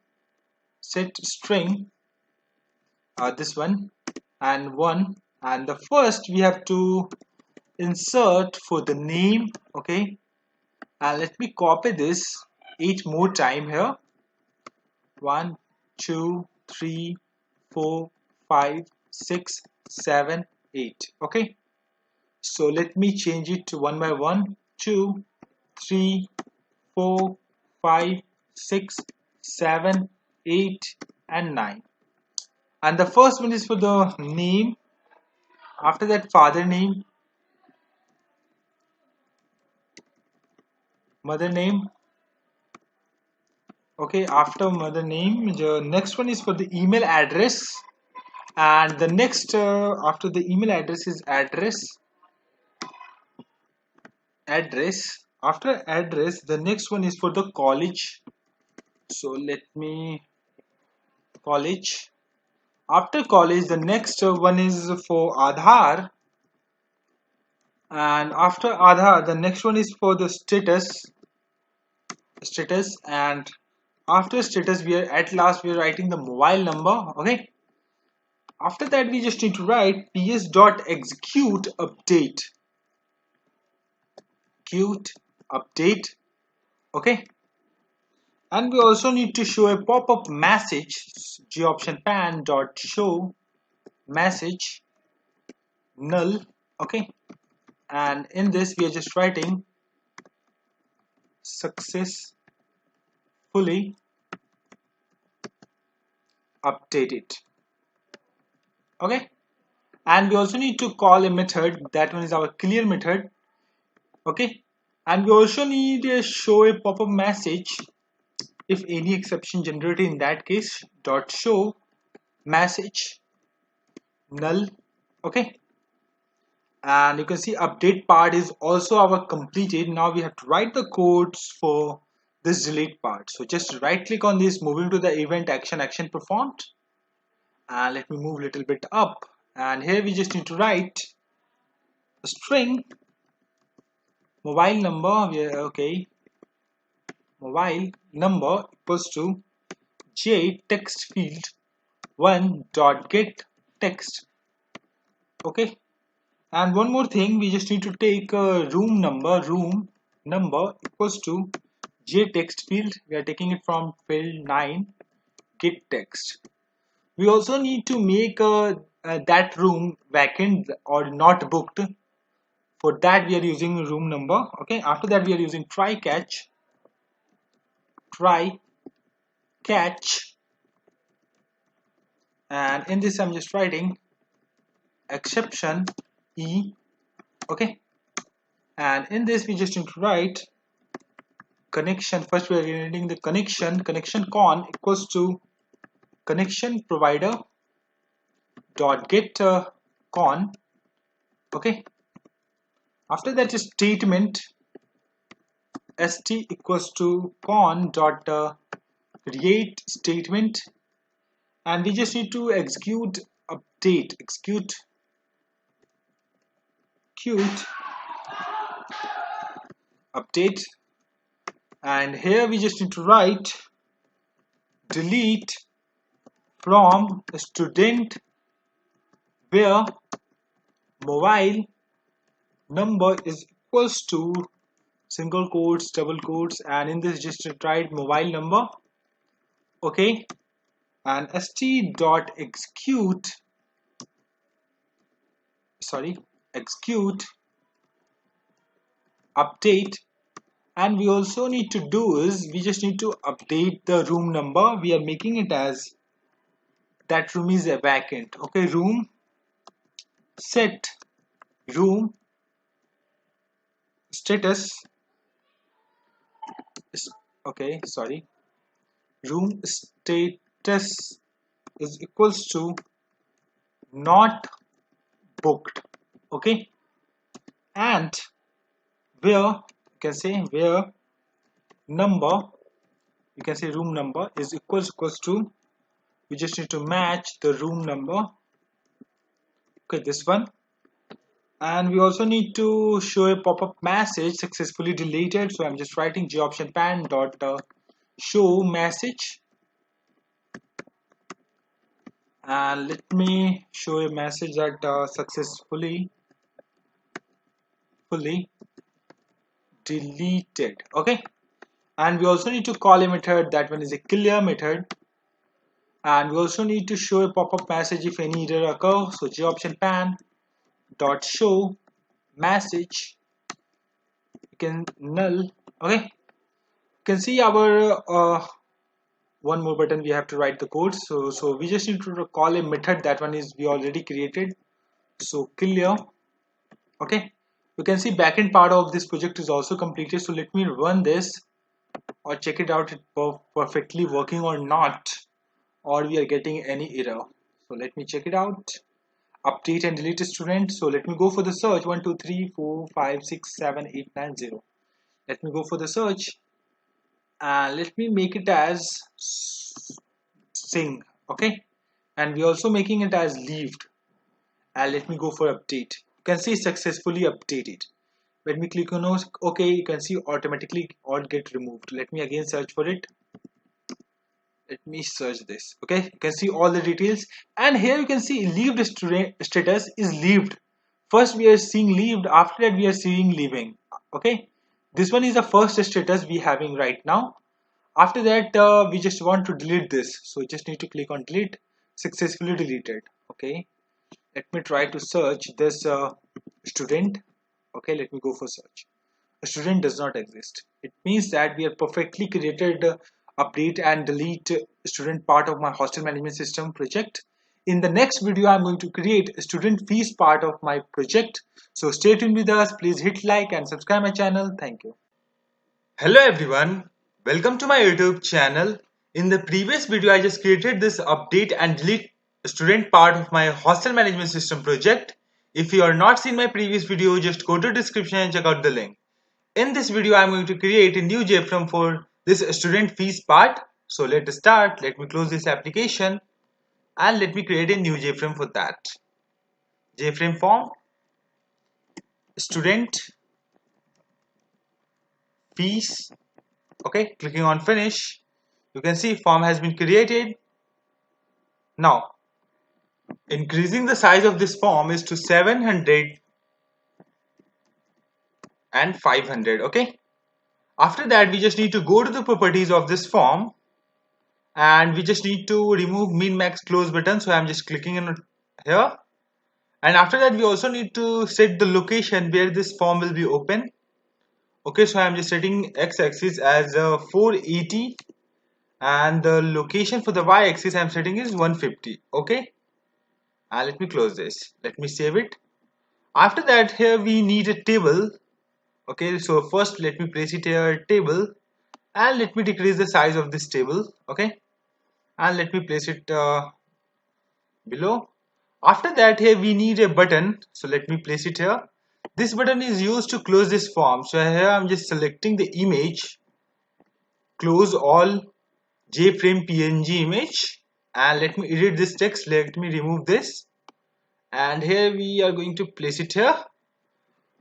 this one and one, and the first we have to insert for the name. Okay, and let me copy this 8 more time here. 1 2 3 4 5 6 7 8. Okay, so let me change it to one by one. 2 3 4 5 6 7 8 and 9. And the first one is for the name. After that, father name, mother name. Okay, after mother name, the next one is for the email address, and the next after the email address is address. After address, the next one is for the college. So let me college. After college, the next one is for Aadhaar, and after Aadhaar, the next one is for the status, and after status, we are at last we are writing the mobile number. Okay. After that, we just need to write ps.execute update. Update. Okay. And we also need to show a pop-up message. joptionpan.show message null. Okay. And in this, we are just writing successfully updated. Okay. And we also need to call a method. That one is our clear method. Okay. And we also need to show a pop-up message if any exception generated. In that case, dot show message null. Okay. And you can see update part is also our completed. Now we have to write the codes for this delete part. So just right click on this, moving to the event action performed, and let me move a little bit up, and here we just need to write a string mobile number. Okay, mobile number equals to j text field 1 dot get text. Okay. And one more thing, we just need to take a room number equals to j text field. We are taking it from field 9 get text. We also need to make that room vacant or not booked. For that, we are using room number. Okay. After that, we are using try catch, and in this I'm just writing exception e. Okay. And in this, we just need to write connection. First, we are generating the connection con equals to connection provider dot get con. Okay. After that is statement st equals to con dot create statement, and we just need to execute update, and here we just need to write delete from student where mobile number is equals to single quotes, double quotes, and in this just write mobile number. Okay. And execute update. And we also need to do is we just need to update the room number. We are making it as that room is a vacant. Okay, room set room status is room status is equals to not booked. Okay. And where you can say where number, you can say room number is equals to, we just need to match the room number. Okay, this one. And we also need to show a pop-up message successfully deleted. So I'm just writing joptionpan dot show message, and let me show a message that successfully fully deleted. Okay, and we also need to call a method. That one is a clear method, and we also need to show a pop-up message if any error occur. So joptionpan dot show message, you can null. Okay, you can see our one more button. We have to write the code, so we just need to call a method. That one is we already created, so clear. Okay, you can see backend part of this project is also completed. So let me run this or check it out, it perfectly working or not, or we are getting any error. So let me check it out. Update and delete a student. So let me go for the search. 1 2 3 4 5 6 7 8 9 0. Let me go for the search and let me make it as sing. Okay, and we also making it as leaved, and let me go for update. You can see successfully updated. When we click on OK, you can see automatically all get removed. Let me again search for it. Let me search this. Okay, you can see all the details, and here you can see leaved status is leaved. First we are seeing leaved, after that we are seeing leaving. Okay, this one is the first status we having right now. After that we just want to delete this, so just need to click on delete. Successfully deleted. Okay, let me try to search this student. Okay, let me go for search. A student does not exist. It means that we have perfectly created update and delete student part of my hostel management system project. In the next video, I'm going to create a student fees part of my project. So stay tuned with us. Please hit like and subscribe my channel. Thank you. Hello everyone. Welcome to my YouTube channel. In the previous video, I just created this update and delete student part of my hostel management system project. If you are not seen my previous video, just go to description and check out the link. In this video, I'm going to create a new JFrame for this student fees part. So let's start. Let me close this application and let me create a new JFrame for that. JFrame form, student fees. Okay, clicking on finish. You can see form has been created. Now, increasing the size of this form is to 700 and 500. Okay. After that, we just need to go to the properties of this form, and we just need to remove min max close button. So I'm just clicking on here, and after that we also need to set the location where this form will be open. Okay, so I'm just setting x-axis as 480, and the location for the y-axis I'm setting is 150. Okay, and let me close this. Let me save it. After that, here we need a table. Okay, so first let me place it here, table, and let me decrease the size of this table. Okay, and let me place it below. After that, here we need a button, so let me place it here. This button is used to close this form. So here I'm just selecting the image, close all JFrame PNG image, and let me edit this text. Let me remove this, and here we are going to place it here.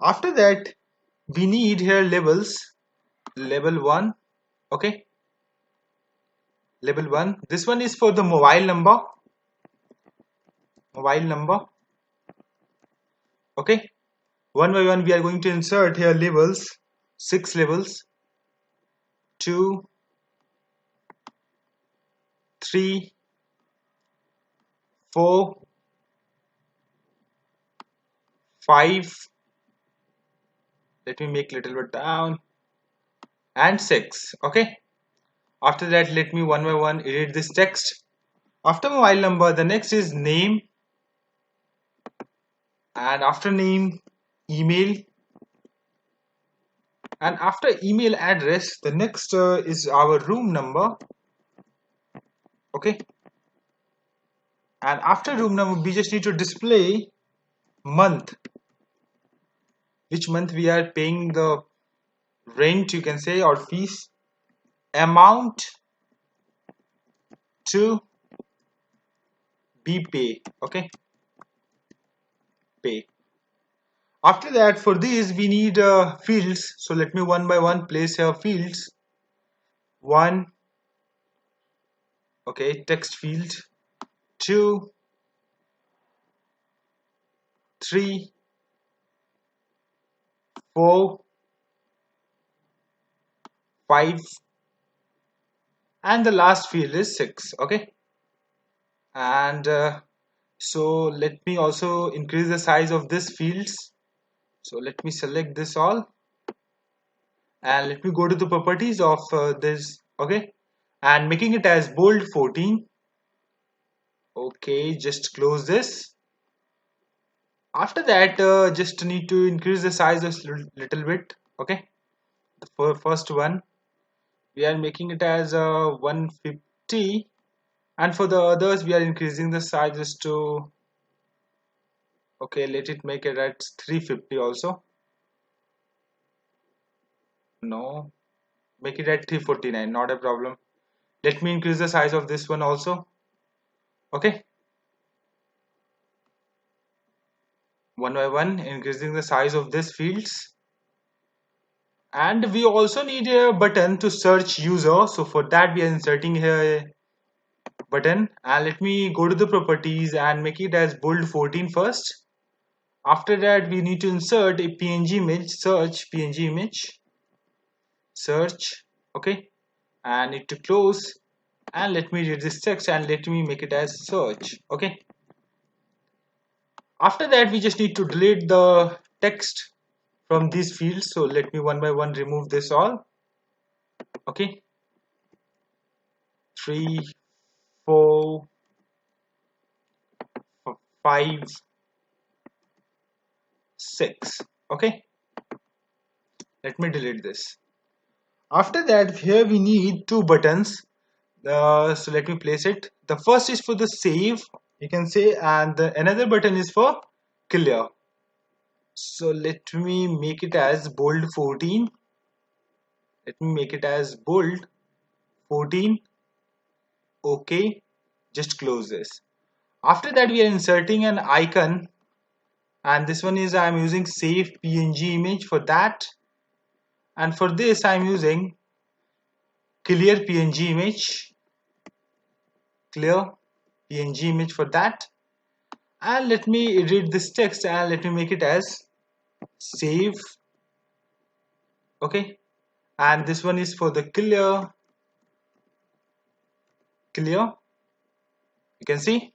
After that, we need here labels, label 1. Okay, label 1, this one is for the mobile number. Okay, one by one we are going to insert here labels, 6 labels, 2 3 4 5, let me make little bit down, and 6. Okay, after that let me one by one edit this text. After mobile number, the next is name, and after name, email, and after email address, the next is our room number. Okay, and after room number we just need to display month, which month we are paying the rent, you can say, or fees, amount to be paid. Okay, pay. After that, for these we need fields, so let me one by one place here fields. 1, okay, text field. 2, 3, 4, 5, and the last field is 6. Okay, and so let me also increase the size of this fields. So let me select this all, and let me go to the properties of this. Okay, and making it as bold 14. Okay, just close this. After that, just need to increase the size a little bit. Okay, the first one we are making it as 150, and for the others we are increasing the sizes to, okay, let it make it at 350 also. No, make it at 349, not a problem. Let me increase the size of this one also. Okay, one by one increasing the size of this fields. And we also need a button to search user, so for that we are inserting here a button, and let me go to the properties and make it as bold 14 first. After that we need to insert a png image, search png image, search. Okay, and need to close, and let me read this text and let me make it as search. Okay, after that we just need to delete the text from these fields, so let me one by one remove this all. Okay, 3, 4, 5, 6. Okay, let me delete this. After that, here we need two buttons, so let me place it. The first is for the save, you can say, and another button is for clear. So let me make it as bold 14. Let me make it as bold 14. Okay, just close this. After that we are inserting an icon, and this one is I am using save png image for that, and for this I am using clear png image, clear png image for that. And let me read this text and let me make it as save. Okay, and this one is for the clear, you can see.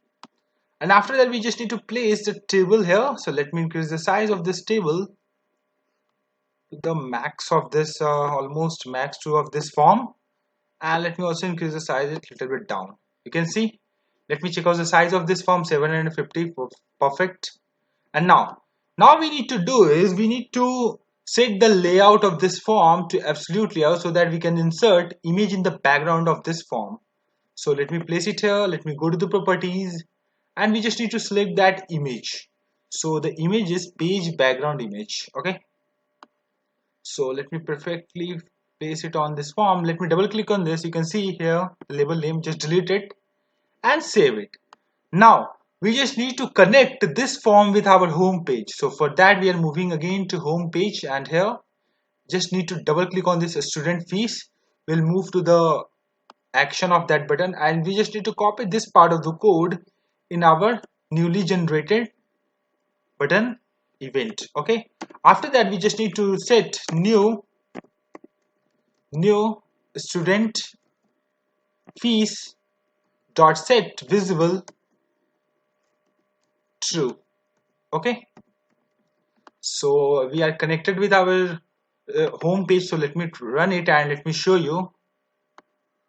And after that we just need to place the table here, so let me increase the size of this table to the max of this, almost max 2 of this form, and let me also increase the size a little bit down. You can see, let me check out the size of this form, 750. Perfect. And now we need to do is we need to set the layout of this form to absolute layout so that we can insert image in the background of this form. So let me place it here, let me go to the properties, and we just need to select that image. So the image is page background image. Okay, so let me perfectly place it on this form. Let me double click on this. You can see here the label name, just delete it and save it. Now we just need to connect this form with our home page. So for that we are moving again to home page, and here just need to double click on this student fees. We'll move to the action of that button, and we just need to copy this part of the code in our newly generated button event. Okay, after that we just need to set new student fees dot set visible true. Okay, so we are connected with our home page, so let me run it and let me show you.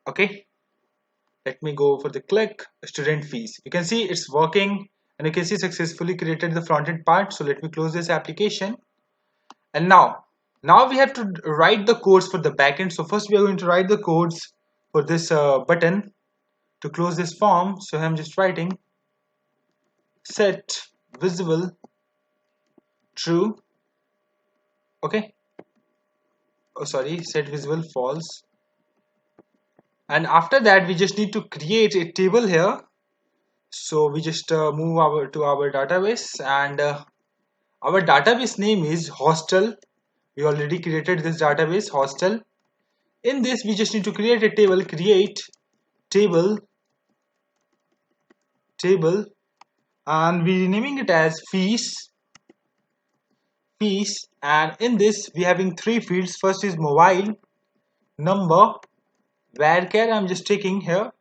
Okay, let me go for the click student fees. You can see it's working, and you can see successfully created the front end part. So let me close this application, and now we have to write the codes for the backend. So first we are going to write the codes for this button to close this form. So I'm just writing set visible true. Okay, oh sorry, set visible false. And after that we just need to create a table here. So we just move to our database, and our database name is hostel. We already created this database hostel. In this we just need to create a table, create table table, and we're renaming it as fees, and in this we having three fields. First is mobile number, varchar I'm just taking here,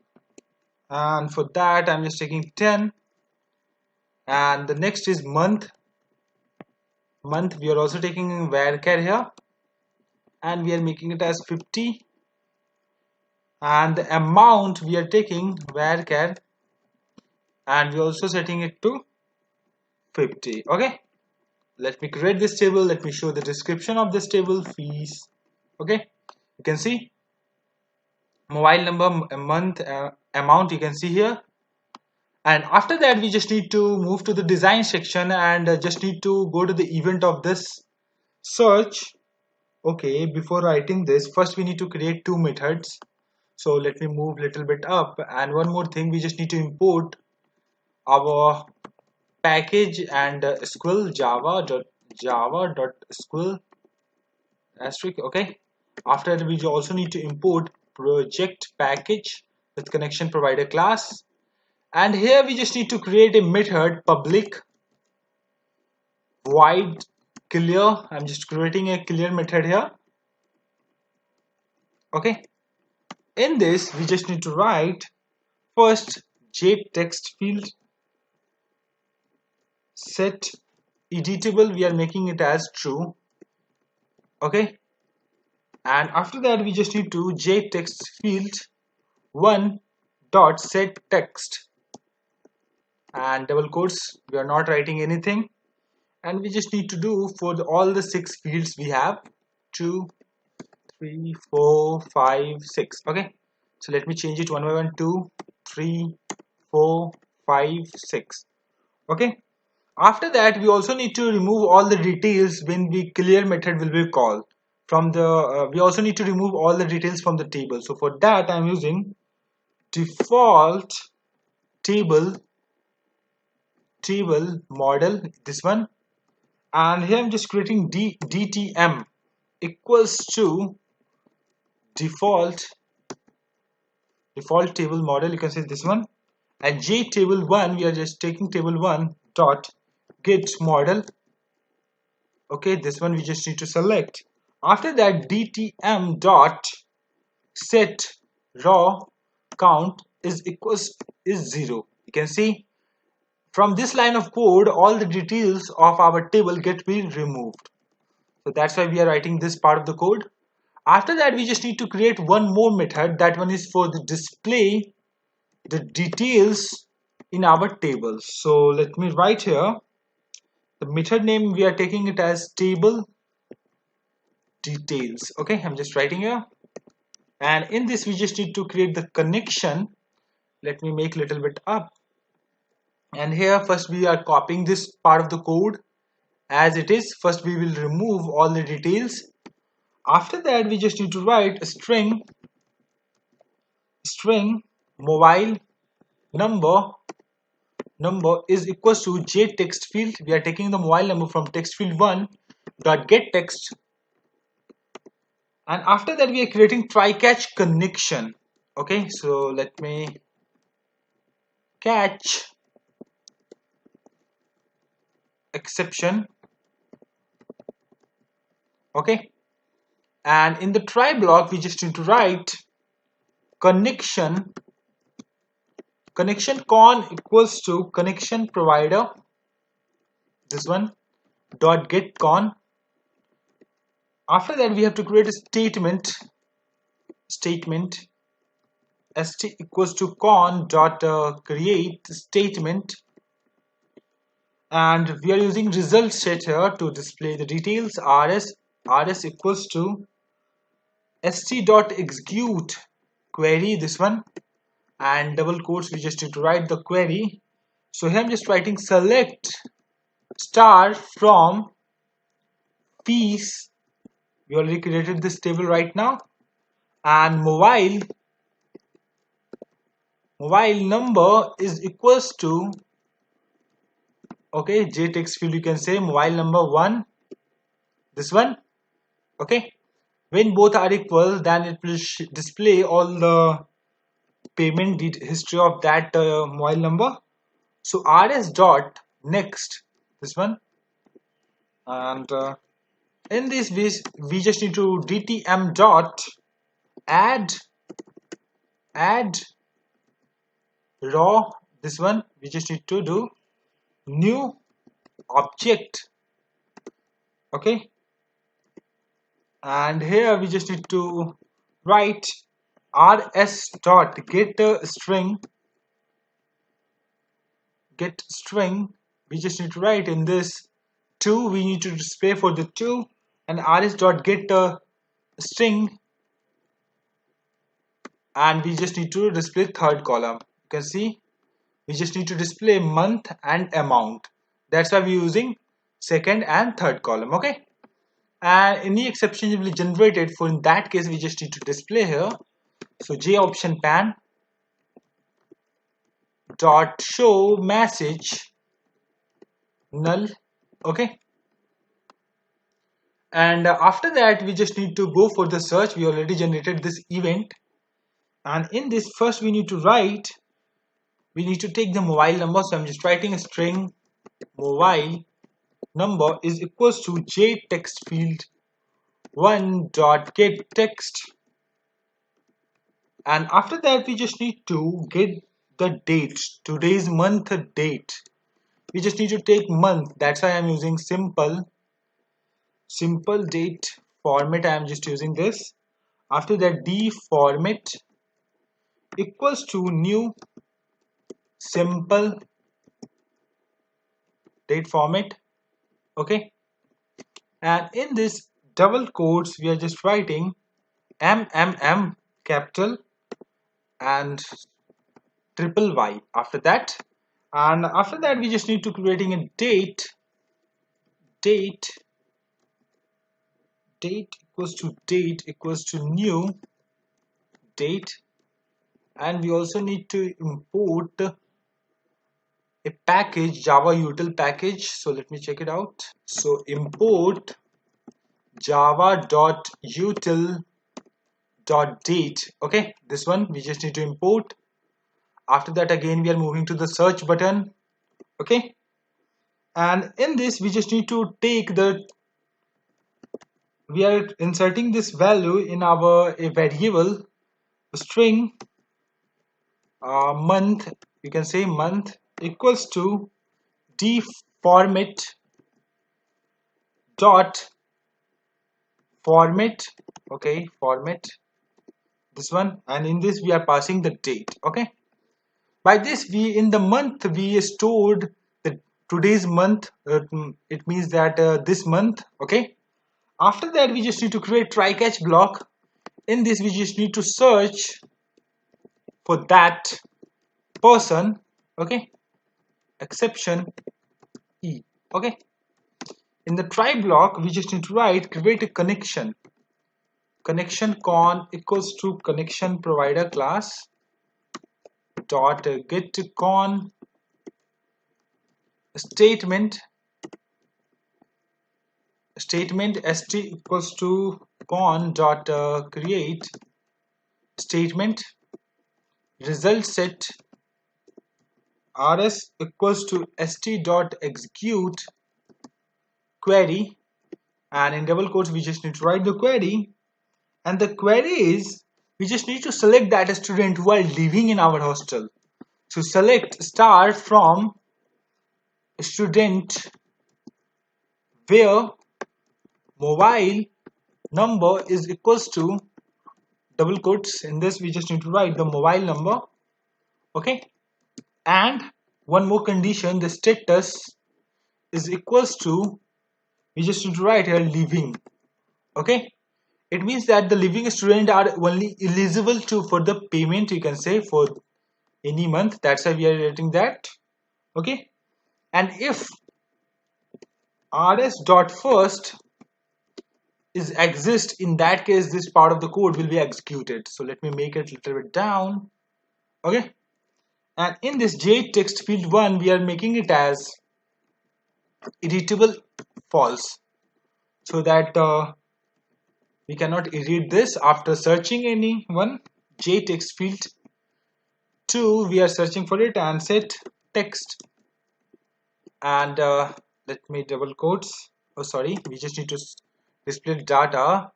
and for that I'm just taking 10, and the next is month we are also taking varchar here, and we are making it as 50, and the amount we are taking varchar, and we're also setting it to 50. Okay, let me create this table. Let me show the description of this table. Fees. Okay, you can see mobile number, month, amount you can see here, and after that we just need to move to the design section, and just need to go to the event of this search. Okay, before writing this, first we need to create two methods. So let me move little bit up, and one more thing, we just need to import our package and SQL java.sql asterisk. Okay, after that we also need to import project package with connection provider class, and here we just need to create a method public void clear. I'm just creating a clear method here. Okay, in this we just need to write first JText field set editable, we are making it as true. Okay, and after that we just need to JText field 1 dot set text, and double quotes, we are not writing anything, and we just need to do for all the 6 fields we have 2 3 4 5 6. Okay, so let me change it one by one. 2 3 4 5 6. Okay, after that we also need to remove all the details when we clear method will be called from the we also need to remove all the details from the table. So for that I'm using default table model, this one, and here I'm just creating DTM equals to default table model, you can say this one, and JTable1 we are just taking table1 dot get model. Okay, this one we just need to select. After that DTM dot set raw count is 0. You can see from this line of code all the details of our table get be removed. So that's why we are writing this part of the code. After that we just need to create one more method. That one is for the display the details in our table. So let me write here the method name, we are taking it as table details. Okay, I'm just writing here, and in this we just need to create the connection. Let me make a little bit up, and here first we are copying this part of the code as it is. First we will remove all the details. After that we just need to write a string mobile number is equals to JText field. We are taking the mobile number from text field 1 dot get text, and after that we are creating try catch connection. Okay, so let me catch exception. Okay, and in the try block we just need to write connection con equals to connection provider, this one, dot get con. After that we have to create a statement st equals to con dot create statement, and we are using result set here to display the details. rs equals to st dot execute query, this one, and double quotes we just need to write the query. So here I'm just writing select star from fees, we already created this table right now, and mobile number is equals to, okay, JText field, you can say mobile number 1, this one. Okay, when both are equal then it will display all the payment history of that mobile number. So rs dot next, this one, and in this we just need to dtm dot add raw, this one we just need to do new object. Okay, and here we just need to write rs dot get string. We just need to write in this 2, we need to display for the 2, and rs dot get string, and we just need to display third column. You can see we just need to display month and amount. That's why we're using second and third column. Okay, and any exception will be generated. For in that case we just need to display here. So j option pan dot show message null. Okay, and after that we just need to go for the search. We already generated this event, and in this first we need to take the mobile number. So I'm just writing a string mobile number is equals to j text field 1 dot get text, and after that we just need to get the date, today's month date. We just need to take month, that's why I'm using simple date format. I'm just using this. After that d format equals to new simple date format. Okay, and in this double quotes we are just writing mmm capital and triple y after that. And after that we just need to creating a date equals to new date, and we also need to import a package, java util package. So let me check it out. So import java.util.date. okay, this one we just need to import. After that again we are moving to the search button. Okay, and in this we just need to take we are inserting this value in our a variable string month. You can say month equals to d format dot format. Okay, format, this one, and in this we are passing the date. Okay, by this we in the month we stored the today's month. It means that this month. Okay, after that we just need to create try catch block. In this we just need to search for that person. Okay, exception e. Okay, in the try block we just need to write create a connection con equals to connection provider class dot get con statement st equals to con dot create statement result set rs equals to st dot execute query, and in double quotes we just need to write the query, and the query is we just need to select that student who are living in our hostel. So select star from student where mobile number is equals to double quotes. In this we just need to write the mobile number. Okay, and one more condition, the status is equals to, we just need to write here living. Okay, it means that the living student are only eligible to for the payment, you can say, for any month. That's why we are writing that. Okay, and if rs dot first is exist, in that case this part of the code will be executed. So let me make it a little bit down. Okay, and in this j text field 1 we are making it as editable false, so that we cannot edit this after searching any one. J text field 2 we are searching for it and set text and let me double quotes. Oh, sorry, we just need to display data.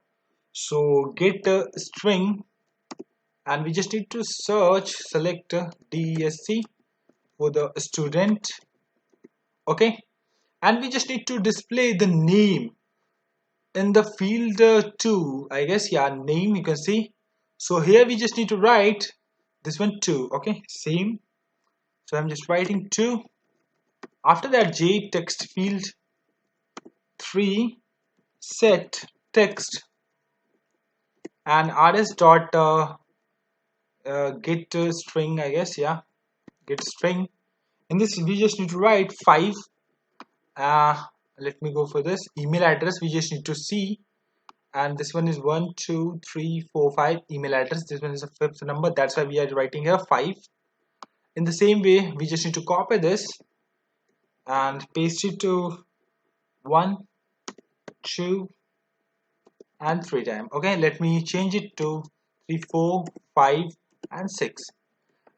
So get string, and we just need to select DESC for the student. Okay, and we just need to display the name in the field 2, I guess. Yeah, name, you can see. So here we just need to write this one 2. Okay, same. So I'm just writing 2. After that, J text field 3 set text, and rs dot get string, I guess. Yeah, get string. In this we just need to write 5. Let me go for this email address. We just need to see, and this one is 1 2 3 4 5 email address. This one is a fifth number, that's why we are writing here 5. In the same way, we just need to copy this and paste it to 1 2 and 3 times. Okay, let me change it to 3 4 5 and 6.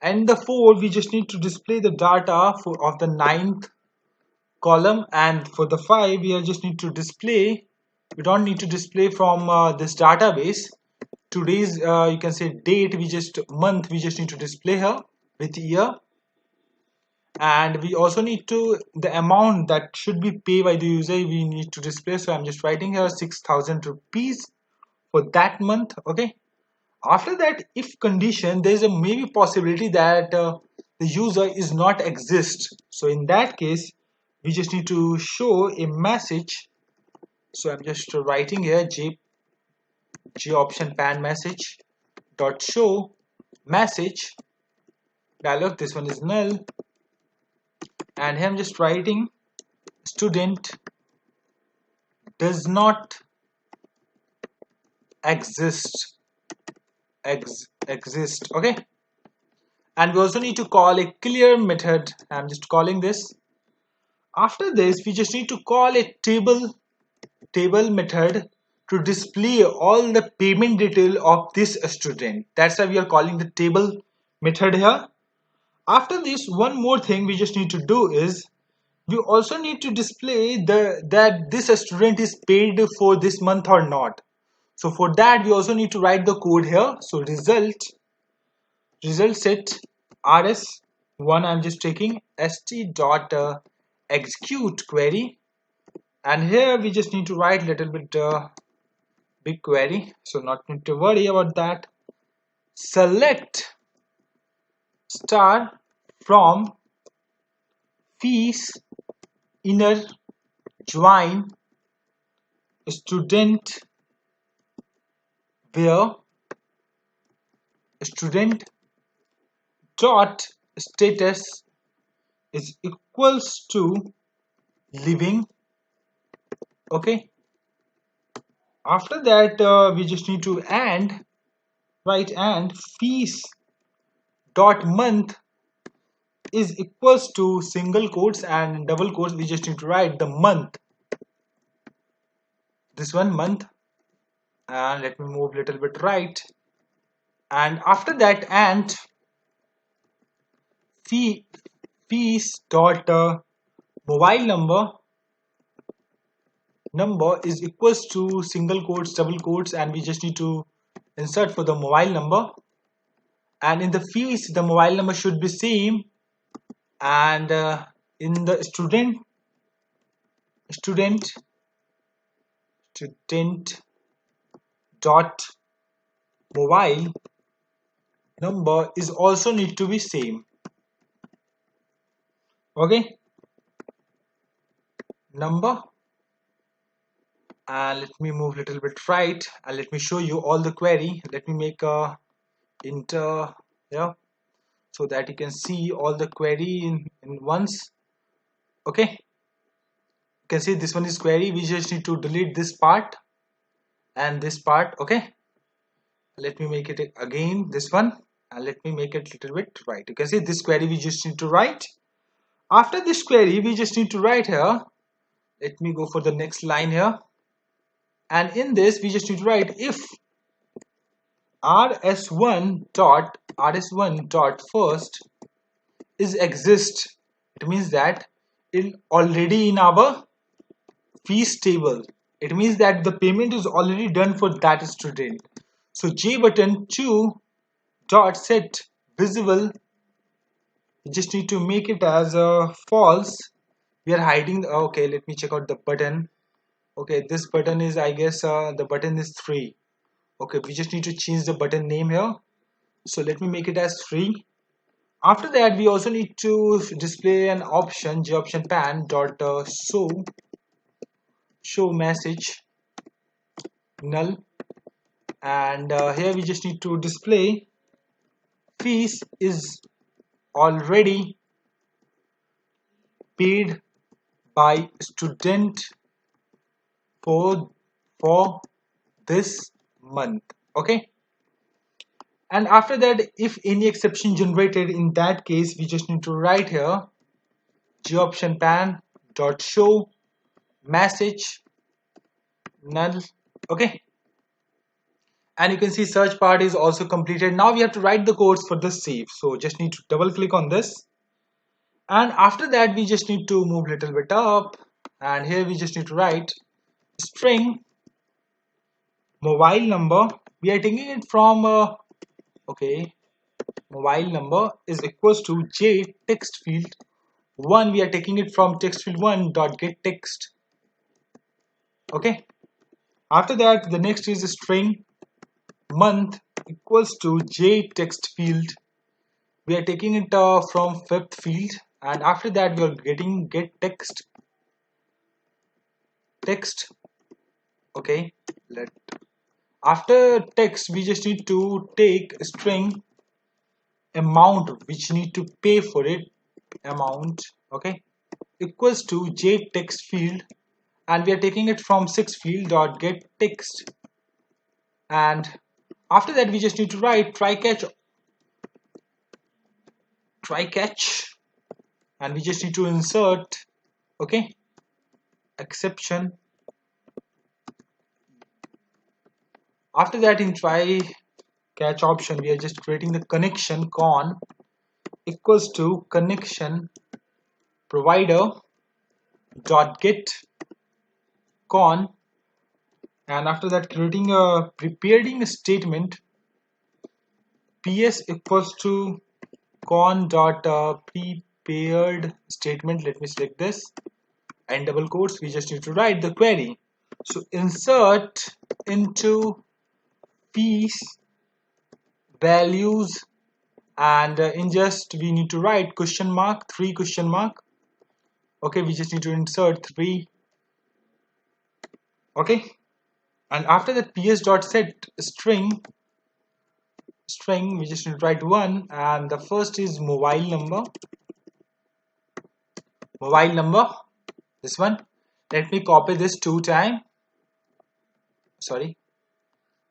And the 4, we just need to display the data of the 9th column, and for the 5 we just need to display, we don't need to display from this database today's you can say date, we just month we just need to display here with year. And we also need to, the amount that should be paid by the user we need to display. So I'm just writing here 6,000 rupees for that month. Okay, after that, if condition, there is a maybe possibility that the user is not exist. So in that case, we just need to show a message. So I'm just writing here j option pan message dot show message dialog. This one is null, and here I'm just writing student does not exist. Okay, and we also need to call a clear method. I'm just calling this. After this, we just need to call a table method to display all the payment detail of this student. That's why we are calling the table method here. After this, one more thing we just need to do is we also need to display that this student is paid for this month or not. So for that, we also need to write the code here. So result set rs1, I'm just taking st dot execute query, and here we just need to write little bit big query, so not need to worry about that. Select star from fees inner join student where student dot status is equals to living. Okay, after that we just need to write and fees dot month is equals to single quotes and double quotes. We just need to write the month, this one month, and let me move little bit right. And after that, and fees dot mobile number is equals to single quotes double quotes, and we just need to insert for the mobile number. And in the fees, the mobile number should be same, and in the student dot mobile number is also need to be same. Okay, number, and let me move little bit right, and let me show you all the query. Let me make a enter here so that you can see all the query in once. Okay, you can see this one is query. We just need to delete this part and this part. Okay, let me make it again this one, and let me make it little bit right. You can see this query we just need to write. After this query, we just need to write here. Let me go for the next line here, and in this we just need to write if rs1 dot first is exist. It means that already in our fees table. It means that the payment is already done for that student. So J button 2 dot set visible, you just need to make it as a false. We are hiding okay, let me check out the button. Okay, this button is, I guess, the button is 3. Okay, we just need to change the button name here. So let me make it as 3. After that, we also need to display an option, option pan dot show message null, and here we just need to display fees is already paid by student for this month. Okay, and after that, if any exception generated, in that case we just need to write here option pan dot show message null. Okay, and you can see search part is also completed. Now we have to write the codes for the save, so just need to double click on this, and after that we just need to move a little bit up, and here we just need to write string mobile number. We are taking it from okay, mobile number is equals to j text field 1. We are taking it from text field 1 dot get text. Okay, after that the next is a string month equals to j text field. We are taking it from fifth field, and after that we are getting get text. Okay, after text we just need to take a string amount which need to pay for it amount. Okay, equals to j text field, and we are taking it from sixth field dot get text, and after that we just need to write try catch, and we just need to insert okay exception. After that, in try catch option we are just creating the connection con equals to connection provider dot get con, and after that creating a preparing statement ps equals to con dot prepared statement. Let me select this, and double quotes we just need to write the query. So insert into piece values, and in just we need to write question mark 3 question mark. Okay, we just need to insert 3. Okay, and after that ps dot set string we just need to write 1, and the first is mobile number, this one. Let me copy this 2 times. Sorry,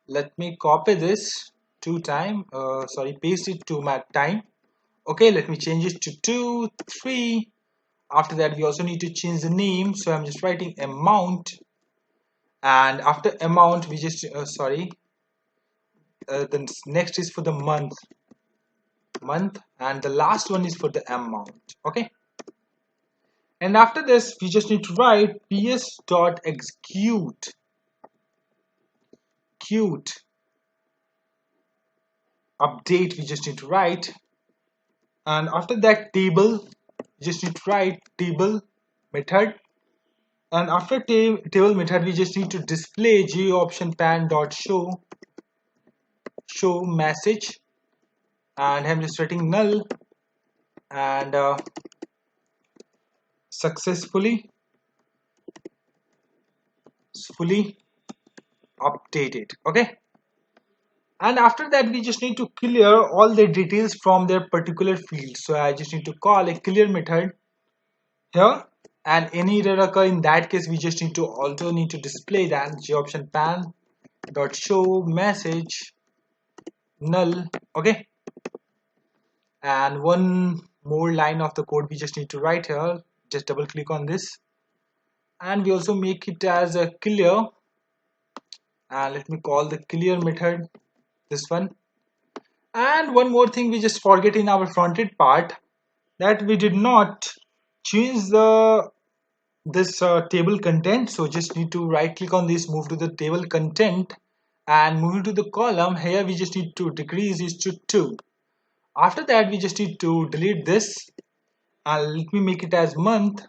let me copy this 2 times. Sorry, paste it 2 time. Okay, let me change it to 2 3. After that we also need to change the name, so I'm just writing amount, and after amount we just the next is for the month, and the last one is for the amount. Okay, and after this we just need to write ps dot execute update. We just need to write, and after that table we just need to write table method, and after table method we just need to display j option pan dot show message, and I'm just writing null, and successfully fully updated. Okay, and after that we just need to clear all the details from their particular field. So I just need to call a clear method here, and any error occur, in that case we just need to display that j option pan dot show message null. Okay, and one more line of the code we just need to write here. Just double click on this, and we also make it as a clear, and let me call the clear method this one. And one more thing we just forget in our frontend part, that we did not change this table content. So just need to right click on this, move to the table content, and moving to the column here we just need to decrease it to 2. After that we just need to delete this, and let me make it as month.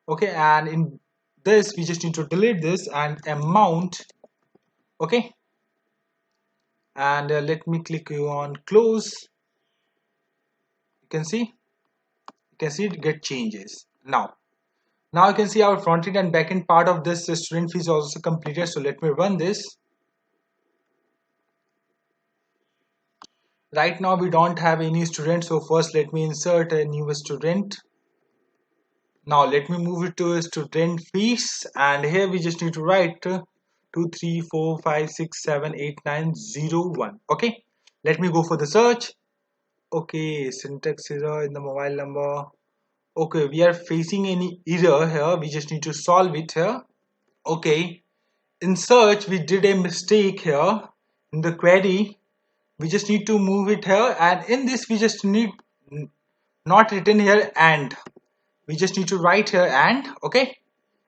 Okay, and in this we just need to delete this and amount. Okay, and let me click on close. You can see it get changes. Now you can see our front end and back end part of this student fee is also completed. So let me run this. Right now we don't have any student, so first let me insert a new student. Now let me move it to student fees, and here we just need to write 2 3 4 5 6 7 8 9 0 1. Okay, let me go for the search. Okay, syntax error in the mobile number. Okay, we are facing any error here, we just need to solve it here. Okay, in search we did a mistake here in the query. We just need to move it here, and in this we just need not written here and we just need to write here and. Okay,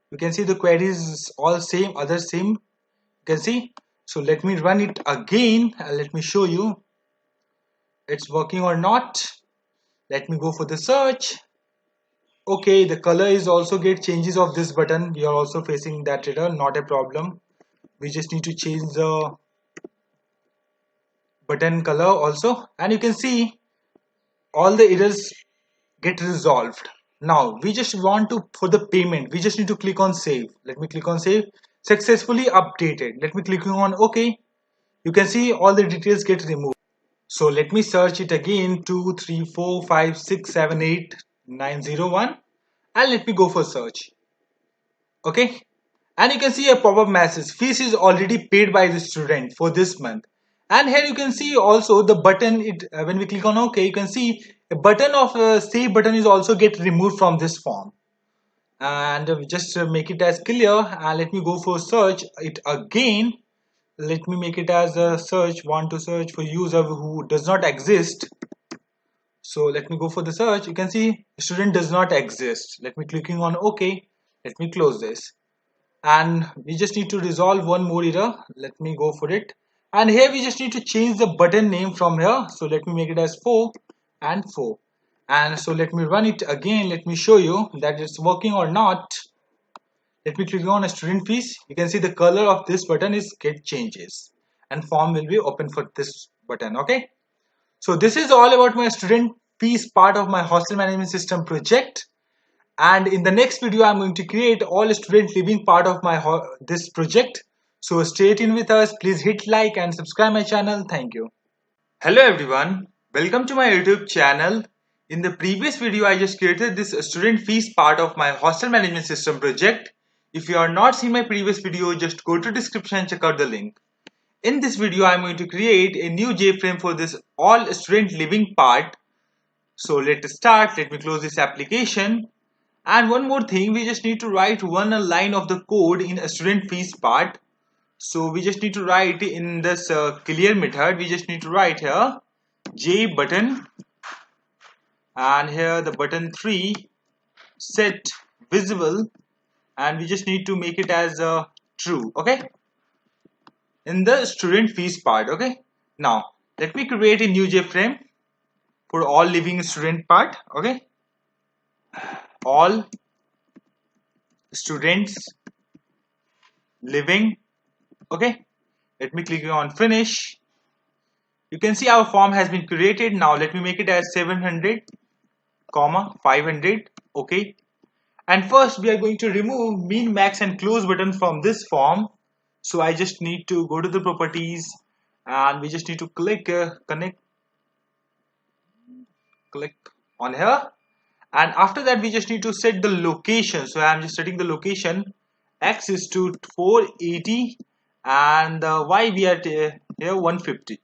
you can see the queries all same, other same, you can see. So let me run it again and let me show you it's working or not. Let me go for the search. Okay, the color is also get changes of this button. You are also facing that error, not a problem. We just need to change the button color also, and you can see all the errors get resolved. Now we just want to, for the payment we just need to click on save. Let me click on save. Successfully updated. Let me click on OK. You can see all the details get removed. So let me search it again, 2 3 4 5 6 7 8 9 0 1, and let me go for search. Okay, and you can see a pop-up message, fees is already paid by the student for this month. And here you can see also the button, when we click on OK, you can see a button of save button is also get removed from this form. And just make it as clear, and let me go for search it again. Let me make it as a search, want to search for user who does not exist. So let me go for the search. You can see student does not exist. Let me clicking on OK. Let me close this, and we just need to resolve one more error. Let me go for it, and here we just need to change the button name from here. So let me make it as 4 and 4, and so let me run it again. Let me show you that it's working or not. Let me click on a student fees. You can see the color of this button is get changes, and form will be open for this button. Okay, so this is all about my student fees part of my hostel management system project. And in the next video I'm going to create all student living part of my this project. So stay tuned with us. Please hit like and subscribe my channel. Thank you. Hello everyone, welcome to my YouTube channel. In the previous video I just created this student fees part of my hostel management system project. If you are not seen my previous video, just go to description and check out the link. In this video I'm going to create a new JFrame for this all student living part. So let's start. Let me close this application. And one more thing, we just need to write one line of the code in a student fees part. So we just need to write in this clear method, we just need to write here J button, and here the button 3 set visible, and we just need to make it as true. Okay, in the student fees part. Okay, now let me create a new JFrame for all living student part. Okay, all students living. Okay, let me click on finish. You can see our form has been created. Now let me make it as 700 comma 500. Okay, and first we are going to remove min max and close button from this form. So I just need to go to the properties, and we just need to click click on here, and after that we just need to set the location. So I'm just setting the location. X is to 480 and Y we are here 150.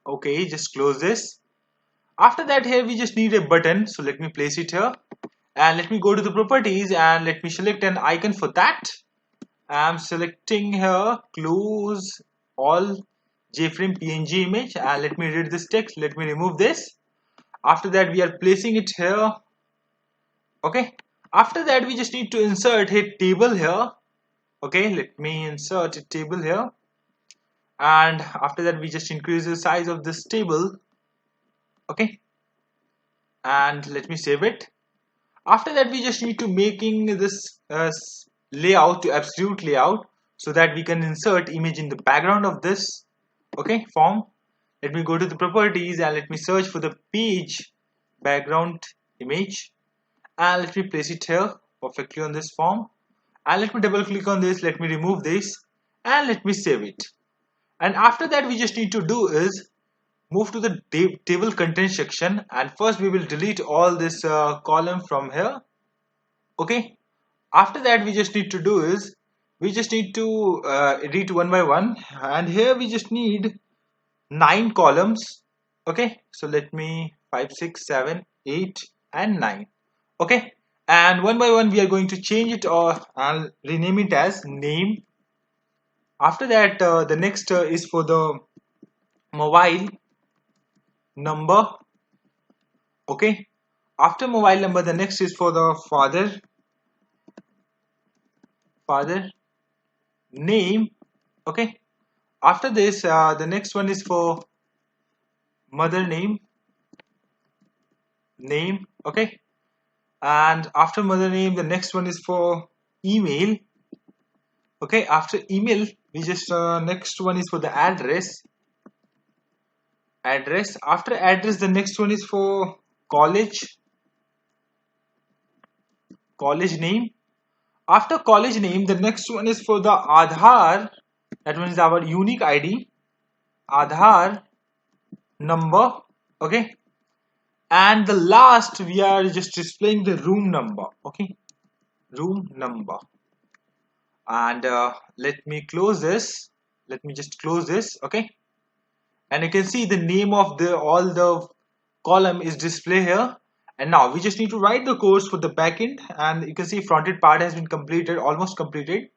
Okay, just close this. After that, here we just need a button, so let me place it here, and let me go to the properties and let me select an icon for that. I'm selecting here close all JFrame PNG image, and let me read this text. Let me remove this. After that, we are placing it here. Okay, after that we just need to insert a table here. Okay, let me insert a table here, and after that we just increase the size of this table. Okay, and let me save it. After that we just need to making this layout to absolute layout, so that we can insert image in the background of this, okay, form. Let me go to the properties and let me search for the page background image, and let me place it here perfectly on this form, and let me double click on this, let me remove this, and let me save it. And after that we just need to do is move to the table content section, and first we will delete all this column from here. Okay, after that we just need to do is we just need to edit one by one, and here we just need 9 columns. Okay, so let me 5 6 7 8 and 9. Okay, and one by one we are going to change it, or I'll rename it as name. After that the next is for the mobile number. Okay, after mobile number the next is for the father name. Okay, after this the next one is for mother name. Okay, and after mother name the next one is for email. Okay, after email we just next one is for the address. After address the next one is for college name. After college name the next one is for the Aadhaar, that one is our unique ID, Aadhaar number. Okay, and the last we are just displaying the room number. Okay, room number. And let me close this, let me just close this. Okay, and you can see the name of the all the column is displayed here. And now we just need to write the codes for the backend, and you can see fronted part has been completed, almost completed.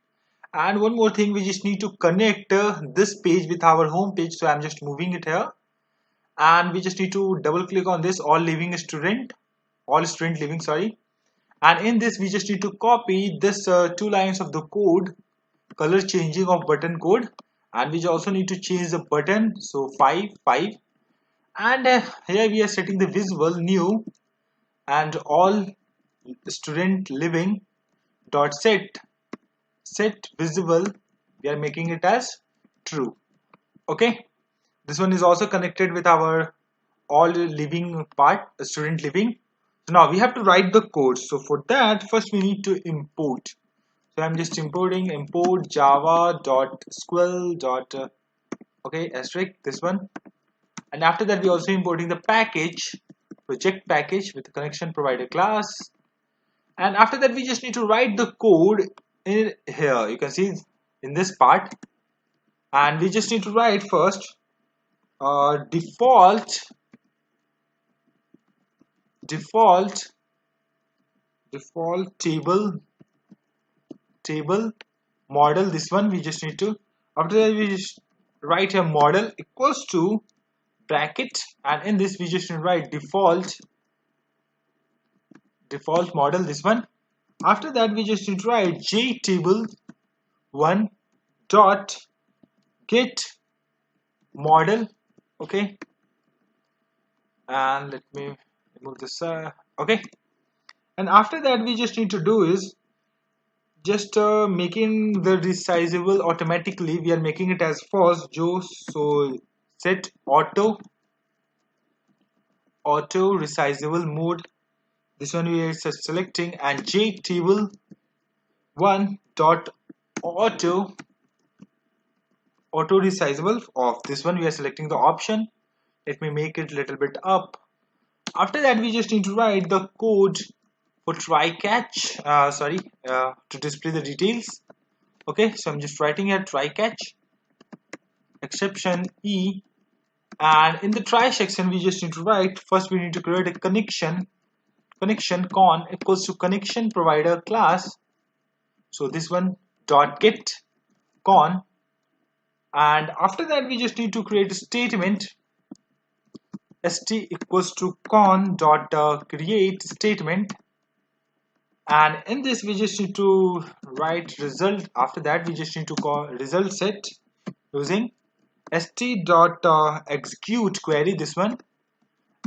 And one more thing, we just need to connect this page with our home page, so I'm just moving it here, and we just need to double click on this all student living, sorry. And in this we just need to copy this 2 lines of the code, color changing of button code, and we also need to change the button, so 5 and here we are setting the visible new, and all student living dot set visible, we are making it as true. Okay, this one is also connected with our all living part, student living. So now we have to write the code. So for that first we need to import. So I'm just importing import java.sql dot okay asterisk this one. And after that we also importing the package, project package with the connection provider class. And after that we just need to write the code in here, you can see in this part. And we just need to write first default table model, this one we just need to, after that we just write a model equals to bracket, and in this we just need to write default model, this one. After that we just need to write jtable1 dot get model. Okay, and let me remove this okay. And after that we just need to do is just making the resizable automatically, we are making it as false, so set auto resizable mode, this one we are selecting, and jtable1 dot auto resizable off, this one we are selecting the option. Let me make it a little bit up. After that we just need to write the code for try catch, to display the details. Okay, so I'm just writing here try catch exception e, and in the try section we just need to write, first we need to create a connection con equals to connection provider class, so this one dot get con. And after that we just need to create a statement st equals to con dot create statement. And in this we just need to write result. After that we just need to call result set using st.execute query, this one.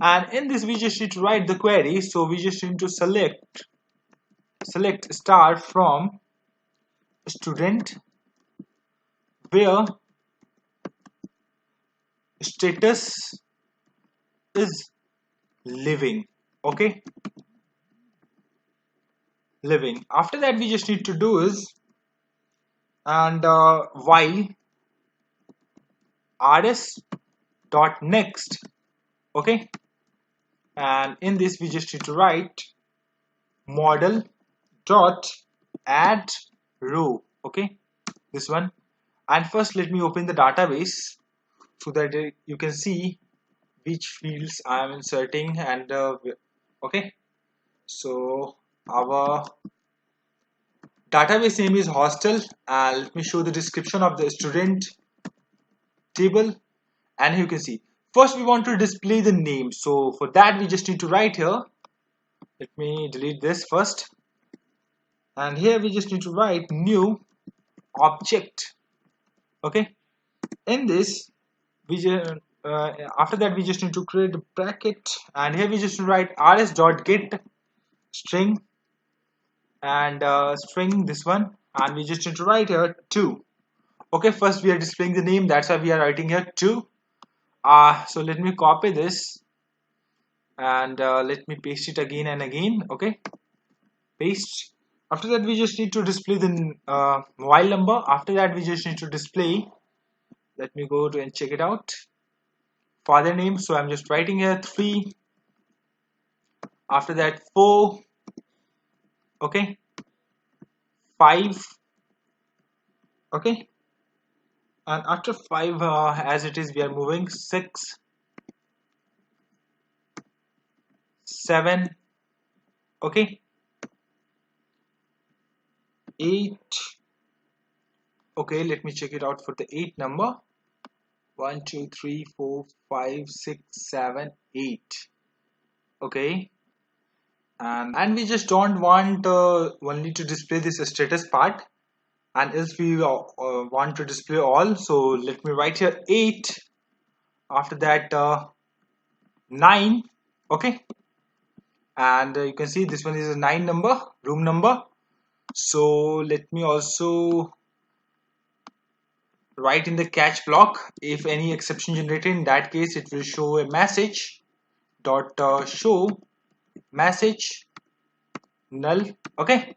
And in this we just need to write the query, so we just need to select star from student where status is living. Okay, living. After that we just need to do is and while rs dot next. Okay, and in this we just need to write model dot add row. Okay, this one. And first let me open the database so that you can see which fields I am inserting. And okay, so our database name is hostel, and let me show the description of the student table. And you can see first we want to display the name, so for that we just need to write here, let me delete this first, and here we just need to write new object. Okay, in this we just after that we just need to create a bracket, and here we just need to write rs.get string and string, this one. And we just need to write here 2. Okay, first we are displaying the name, that's why we are writing here 2. So let me copy this and let me paste it again and again. Okay, paste. After that we just need to display the mobile number. After that we just need to display, let me go to and check it out, father name, so I'm just writing here 3. After that 4. Okay, 5. Okay, and after 5 as it is we are moving 6, 7. Okay, 8. Okay, let me check it out for the 8 number. 1 2 3 4 5 6 7 8. Okay, and we just don't want only to display this status part, and else we want to display all, so let me write here 8. After that 9. Okay, and you can see this one is a 9 number, room number. So let me also write in the catch block, if any exception generated, in that case it will show a message dot show message null. Okay,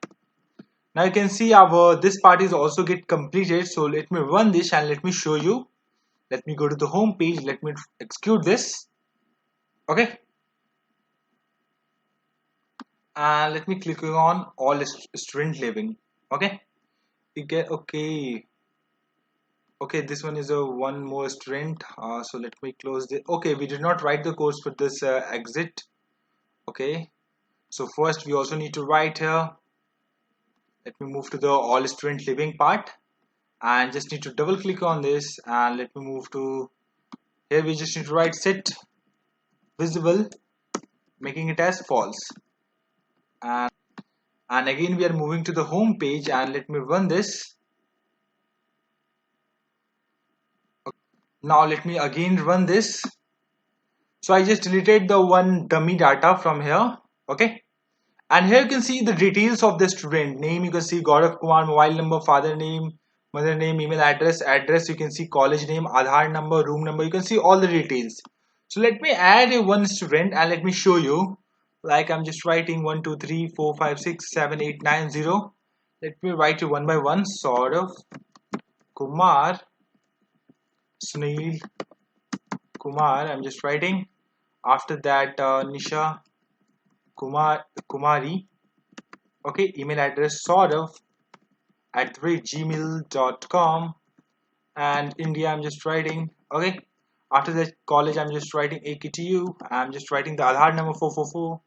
now you can see our this part is also get completed. So let me run this and let me show you. Let me go to the home page, let me execute this. Okay, and let me click on all student living. Okay, you get okay. Okay, this one is a one more student. So let me close this. Okay, we did not write the course for this exit. Okay, so first we also need to write here. Let me move to the all student living part and just need to double click on this, and let me move to here. We just need to write set visible, making it as false. And again we are moving to the home page, and let me run this. Now let me again run this. So I just deleted the one dummy data from here. Okay, and here you can see the details of the student name. You can see Gaurav Kumar, mobile number, father name, mother name, email address. You can see college name, Aadhaar number, room number. You can see all the details. So let me add a one student and let me show you. Like I'm just writing 1 2 3 4 5 6 7 8 9 0. Let me write it one by one. Saurav Kumar, Sunil Kumar. I'm just writing. After that Nisha Kumari. Okay, email address saurav@gmail.com, and India I'm just writing. Okay, after that college I'm just writing AKTU. I'm just writing the Aadhaar number 444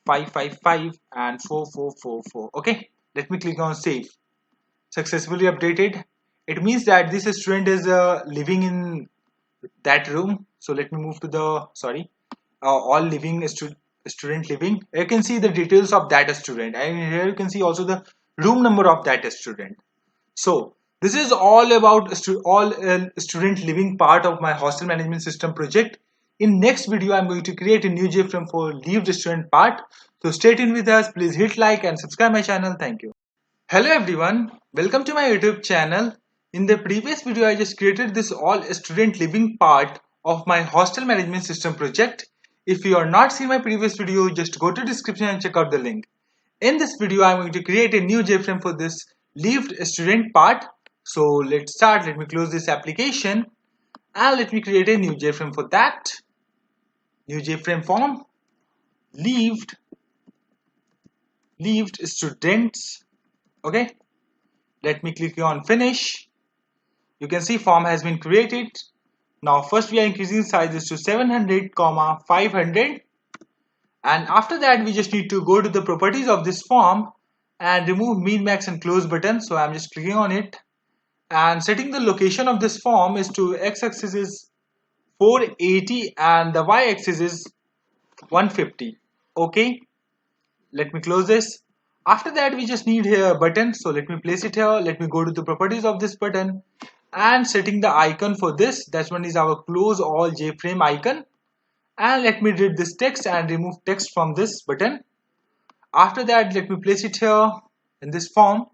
555 and 4444. Okay, let me click on save. Successfully updated. It means that this student is living in that room. So let me move to the all living student living. You can see the details of that student, and here you can see also the room number of that student. So this is all about student living part of my hostel management system project. In next video, I'm going to create a new JFrame for lived student part. So stay tuned with us. Please hit like and subscribe my channel. Thank you. Hello everyone. Welcome to my YouTube channel. In the previous video, I just created this all student living part of my hostel management system project. If you are not seen my previous video, just go to description and check out the link. In this video, I'm going to create a new JFrame for this lived student part. So let's start. Let me close this application and let me create a new JFrame for that. New JFrame form, lived students. Okay, let me click on finish. You can see form has been created. Now first we are increasing sizes to 700, 500, and after that we just need to go to the properties of this form and remove min, max and close button. So I'm just clicking on it and setting the location of this form is to x-axis is 480 and the y-axis is 150. Okay, let me close this. After that we just need here a button, so let me place it here. Let me go to the properties of this button and setting the icon for this. That one is our close all JFrame icon, and let me read this text and remove text from this button. After that let me place it here in this form,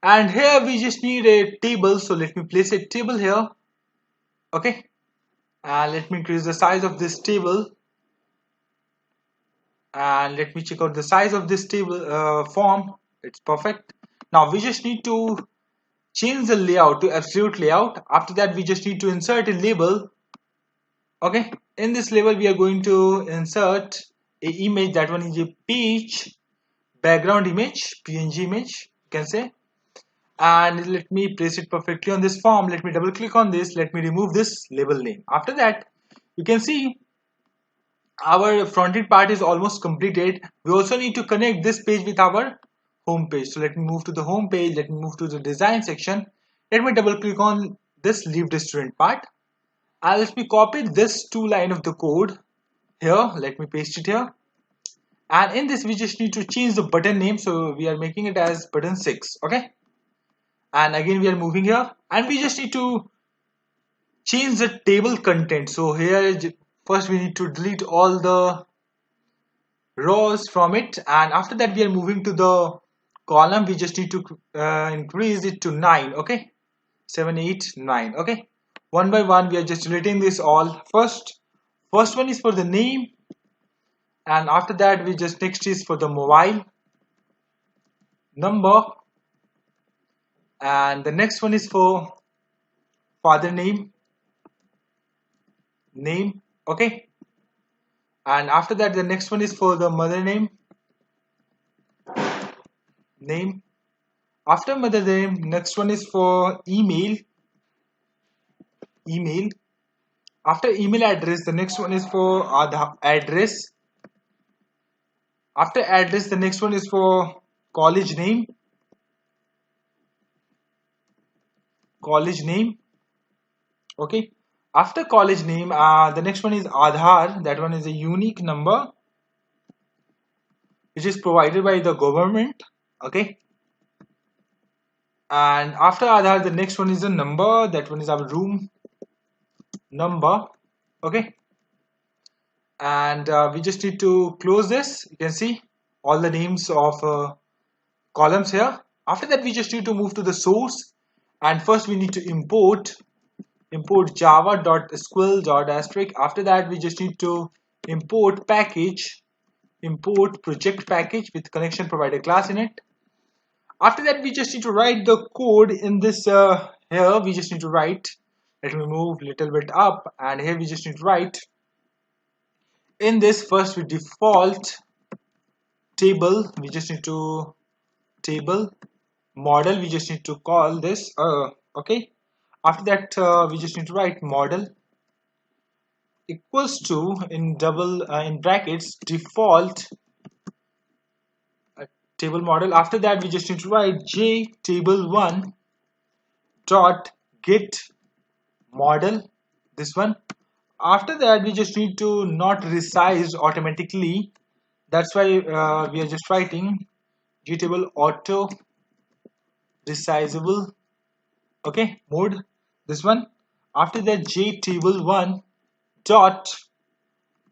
and here we just need a table, so let me place a table here. Okay, and let me increase the size of this table, and let me check out the size of this table form. It's perfect. Now we just need to change the layout to absolute layout. After that we just need to insert a label. Okay, in this label we are going to insert a image. That one is a page background image, PNG image you can say, and let me place it perfectly on this form. Let me double click on this. Let me remove this label name. After that you can see our front-end part is almost completed. We also need to connect this page with our home page. So let me move to the home page. Let me move to the design section. Let me double click on this lived student part, and let me copy this 2 line of the code here. Let me paste it here, and in this we just need to change the button name, so we are making it as button 6. Okay, and again we are moving here, and we just need to change the table content. So here first we need to delete all the rows from it, and after that we are moving to the column. We just need to increase it to 9. Okay, 7, 8, 9. Okay, one by one we are just deleting this all. First one is for the name, and after that we just next is for the mobile number, and the next one is for father name. Okay, and after that the next one is for the mother name. After mother name, next one is for email. After email address, the next one is for address. After address, the next one is for college name. Okay, after college name, the next one is Aadhaar. That one is a unique number which is provided by the government. Okay, and after Aadhaar the next one is a number. That one is our room number. Okay, and we just need to close this. You can see all the names of columns here. After that we just need to move to the source, and first we need to import java.sql.asterisk. After that we just need to import project package with connection provider class in it. After that we just need to write the code in this here we just need to write. Let me move a little bit up, and here we just need to write in this. First with default table, we just need to table model, we just need to call this okay. After that we just need to write model equals to in brackets default table model. After that we just need to write jtable1 dot get model, this one. After that, we just need to not resize automatically. That's why we are just writing GTable auto resizable. Okay, mode this one. After that, JTable1 dot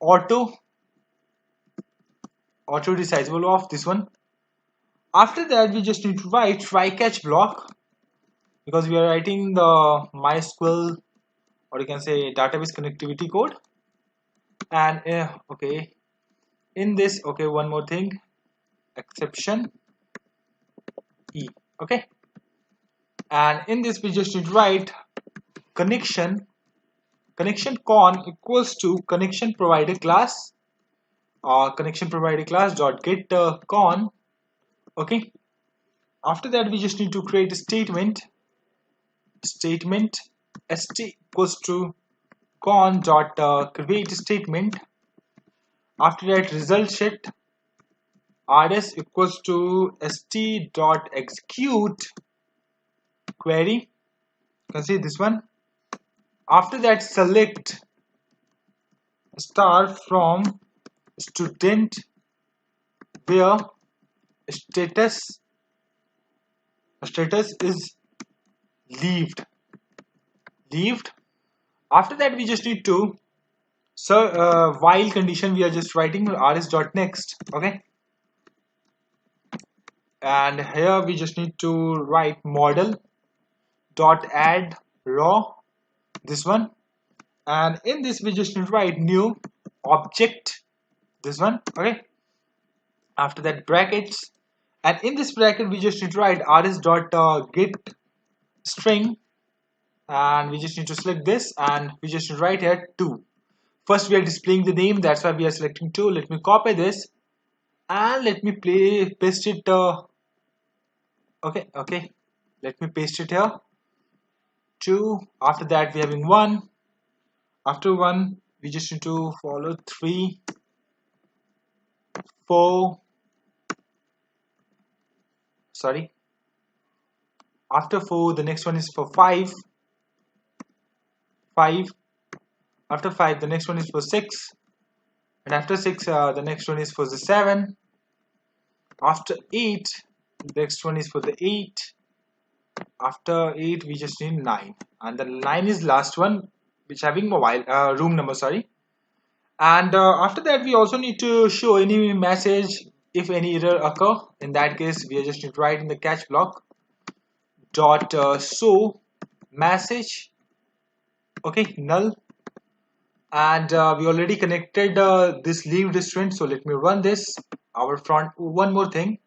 auto resizable of this one. After that, we just need to write try catch block because we are writing the Mysql, or you can say database connectivity code. And okay, in this, okay, one more thing, exception E. Okay, and in this we just need to write connection con equals to connection provider class, connection provider class dot get con. Okay, after that we just need to create a statement st equals to con dot create statement. After that, result set rs equals to st dot execute query. You can see this one. After that, select star from student where status is leaved. After that, we just need to while condition we are just writing rs dot next. Okay, and here we just need to write model dot add raw, this one. And in this we just need to write new object, this one. Okay, after that, brackets, and in this bracket we just need to write rs dot get string, and we just need to select this, and we just need to write here 2. First we are displaying the name, that's why we are selecting 2. Let me copy this and let me paste it. Okay, let me paste it here, 2. After that we having 1. After 1 we just need to follow 3, 4, sorry, after 4 the next one is for 5. After 5 the next one is for 6, and after 6 the next one is for the 7. After 8 the next one is for the 8. After 8 we just need 9, and the 9 is last one, which having mobile room number, sorry. And after that we also need to show any message if any error occur. In that case we are just need to write in the catch block dot show message, okay, null. And we already connected this leave student, so let me run this. Our front, one more thing,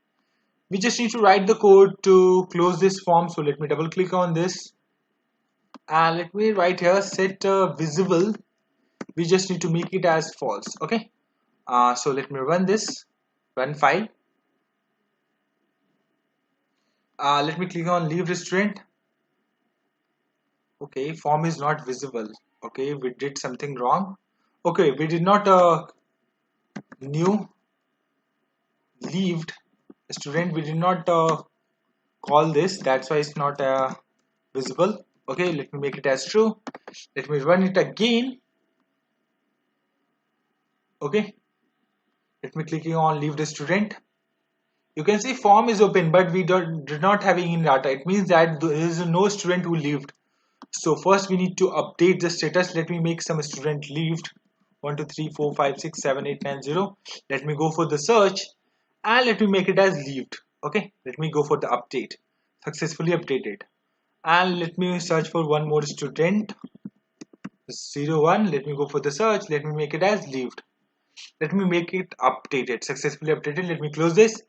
we just need to write the code to close this form, so let me double click on this and let me write here set visible. We just need to make it as false. Okay, so let me run this, run file. Let me click on leave student. Okay, form is not visible. Okay, we did something wrong. Okay, we did not new leaved student, we did not call this, that's why it's not visible. Okay, let me make it as true. Let me run it again. Okay, let me click on leave the student. You can see form is open, but we did not have any data. It means that there is no student who leaved. So first we need to update the status. Let me make some student leaved 1 2 3 4 5 6 7 8 9 0. Let me go for the search and let me make it as leaved. Okay, let me go for the update, successfully updated. And let me search for one more student 01. Let me go for the search, let me make it as leaved. Let me make it updated, successfully updated. Let me close this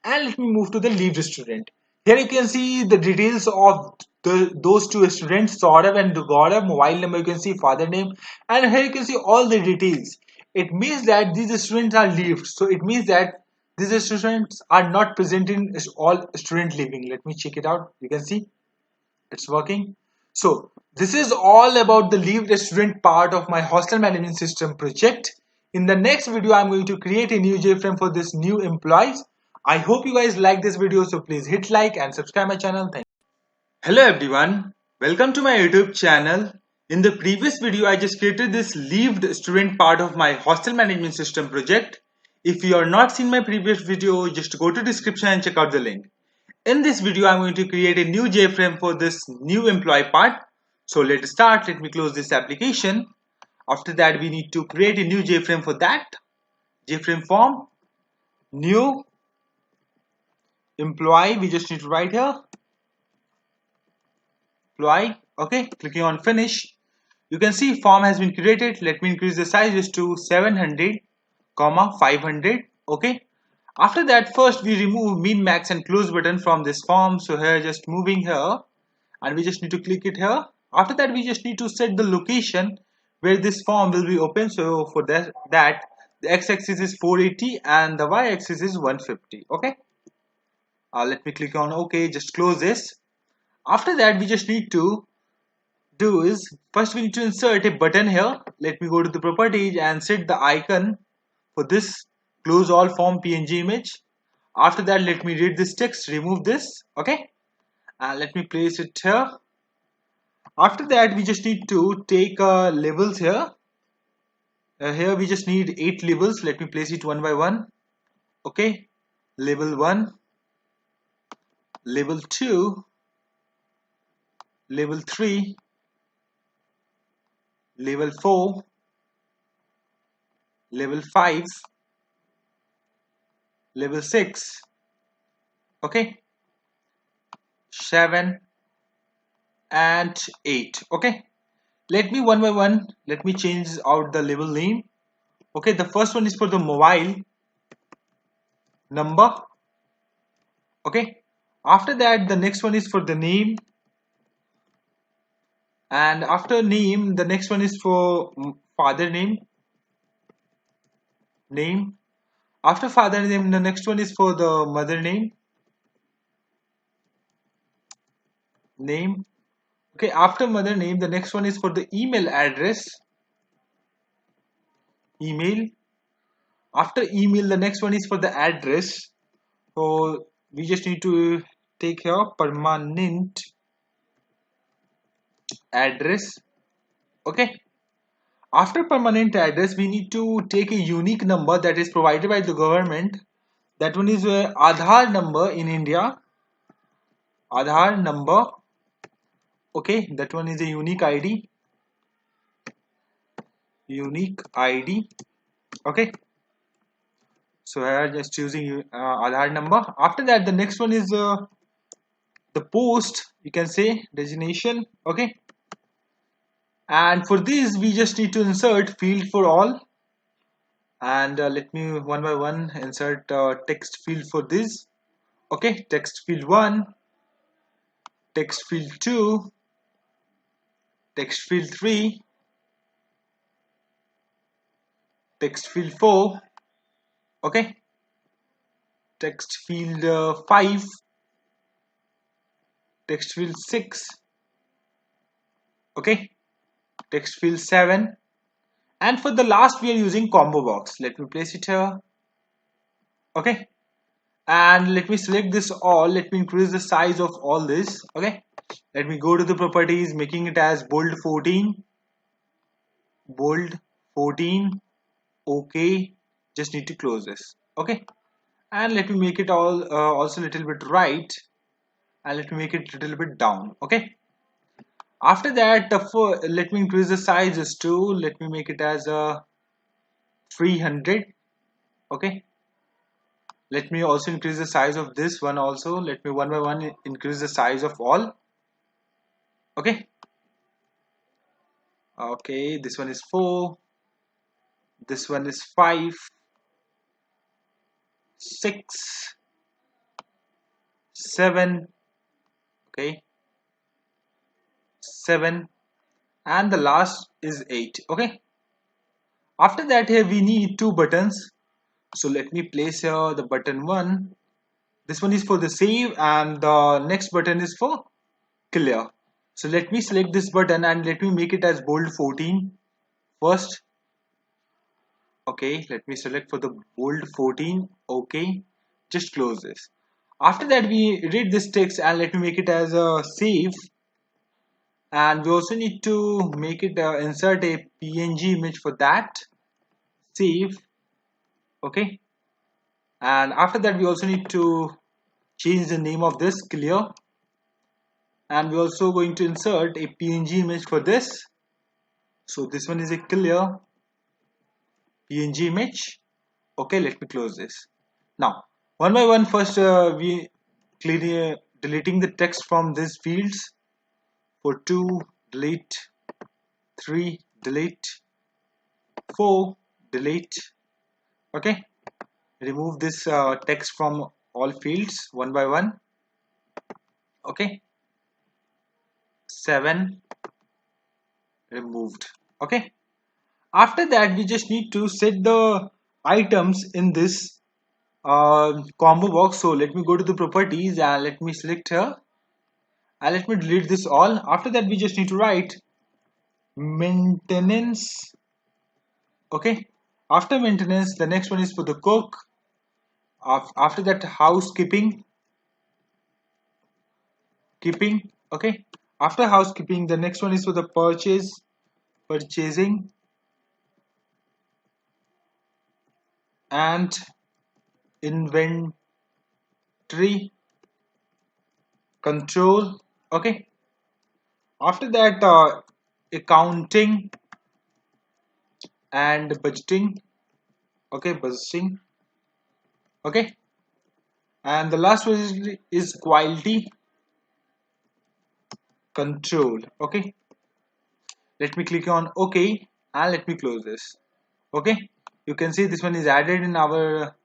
and let me move to the leaved student. Here you can see the details of those two students, Saurav and Gaurav, mobile number, you can see father name, and here you can see all the details. It means that these students are leaved, so it means that these students are not present in all student leaving. Let me check it out. You can see it's working. So this is all about the leaved student part of my hostel management system project. In the next video I'm going to create a new JFrame for this new employees. I hope you guys like this video, so please hit like and subscribe my channel. Thank you. Hello everyone, welcome to my YouTube channel. In the previous video, I just created this leaved student part of my hostel management system project. If you are not seen my previous video, just go to description and check out the link. In this video, I'm going to create a new JFrame for this new employee part. So let's start. Let me close this application. After that, we need to create a new JFrame for that. JFrame form, new employee. We just need to write here employee. Okay, clicking on finish. You can see form has been created. Let me increase the size to 700, 500. Okay. After that, first we remove min, max and close button from this form. So here just moving here and we just need to click it here. After that, we just need to set the location where this form will be open. So for that the x-axis is 480 and the y-axis is 150. Okay. Let me click on OK. Just close this. After that, we just need to do is first we need to insert a button here. Let me go to the properties and set the icon for this close all form png image. After that, let me read this text, remove this. Okay, and let me place it here. After that, we just need to take labels here. Here we just need 8 labels. Let me place it one by one. Okay, label 1, label 2, label 3, label 4, level 5, level 6, okay, 7 and 8. Okay, let me one by one, let me change out the label name. Okay, the first one is for the mobile number. Okay, after that the next one is for the name, and after name the next one is for father name. After father name, the next one is for the mother name. Okay, after mother name, the next one is for the email address. After email, the next one is for the address. So we just need to take here permanent address. Okay. After permanent address, we need to take a unique number that is provided by the government. That one is Aadhaar number in India. Aadhaar number. Okay, that one is a unique ID. Okay. So here just choosing Aadhaar number. After that, the next one is the post. You can say designation. Okay. And for this, we just need to insert field for all. And let me one by one insert text field for this. Okay, text field 1, text field 2, text field 3, text field 4, okay, text field 5, text field 6, okay, text field 7, and for the last we are using combo box. Let me place it here. Okay, and let me select this all. Let me increase the size of all this. Okay, let me go to the properties, making it as bold 14. Okay, just need to close this. Okay, and let me make it all also a little bit right, and let me make it a little bit down. Okay, after that let me increase the sizes to, let me make it as 300. Okay, let me also increase the size of this one also. Let me one by one increase the size of all. Okay, okay, this one is 4, this one is 5, 6, 7, okay, 7, and the last is 8. Okay, after that here we need 2 buttons. So let me place here the button 1. This one is for the save and the next button is for clear. So let me select this button and let me make it as bold 14 first. Okay, let me select for the bold 14. Okay, just close this. After that we read this text and let me make it as a save. and we also need to make it insert a PNG image for that. Save. Okay, and after that we also need to change the name of this clear, and we're also going to insert a PNG image for this. So this one is a clear PNG image. Okay, let me close this. Now one by one, first we clearly deleting the text from these fields. For 2 delete, 3 delete, 4 delete. Okay, remove this text from all fields one by one. Okay, 7 removed. Okay, after that we just need to set the items in this combo box. So let me go to the properties and let me select here and let me delete this all. After that we just need to write maintenance. Okay, after maintenance the next one is for the cook. After that housekeeping, keeping. Okay, after housekeeping the next one is for the purchasing, and inventory control. Okay, after that accounting and budgeting. Okay, budgeting. Okay, and the last one is quality control. Okay, let me click on OK and let me close this. Okay, you can see this one is added in our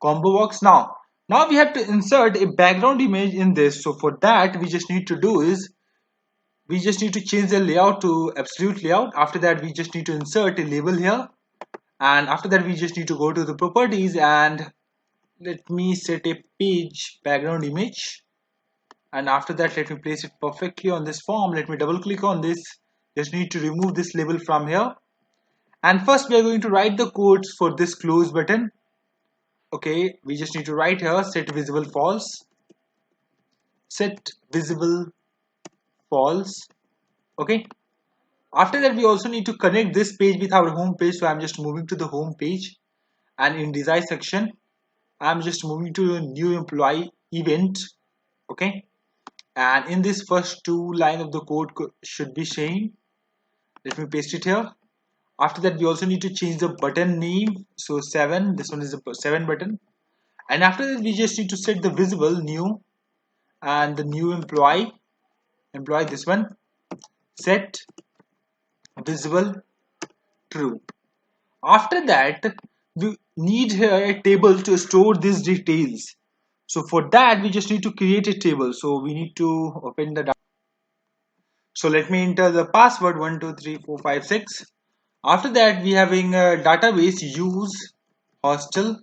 combo box. Now we have to insert a background image in this. So for that we just need to do is we just need to change the layout to absolute layout. After that we just need to insert a label here, and after that we just need to go to the properties and let me set a page background image, and after that let me place it perfectly on this form. Let me double click on this, just need to remove this label from here, and first we are going to write the codes for this close button. Okay, we just need to write here set visible false, set visible false. Okay, after that we also need to connect this page with our home page. So I'm just moving to the home page, and in design section I'm just moving to a new employee event. Okay, and in this first two line of the code should be same. Let me paste it here. After that we also need to change the button name. So 7, this one is the 7 button, and after that we just need to set the visible new, and the new employee this one, set visible true. After that we need here a table to store these details. So for that we just need to create a table. So we need to open the data. So let me enter the password 123456. After that we having a database use hostel.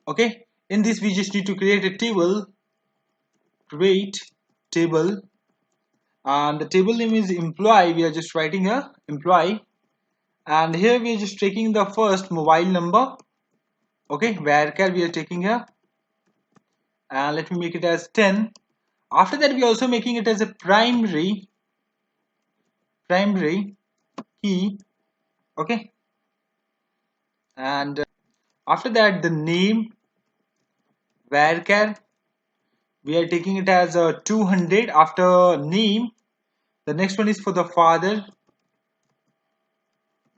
Okay, in this we just need to create a table, create table, and the table name is employee. We are just writing a employee, and here we are just taking the first mobile number. Okay, where we are taking here, and let me make it as 10. After that we are also making it as a primary key. Okay, and after that the name where we are taking it as a 200. After name the next one is for the father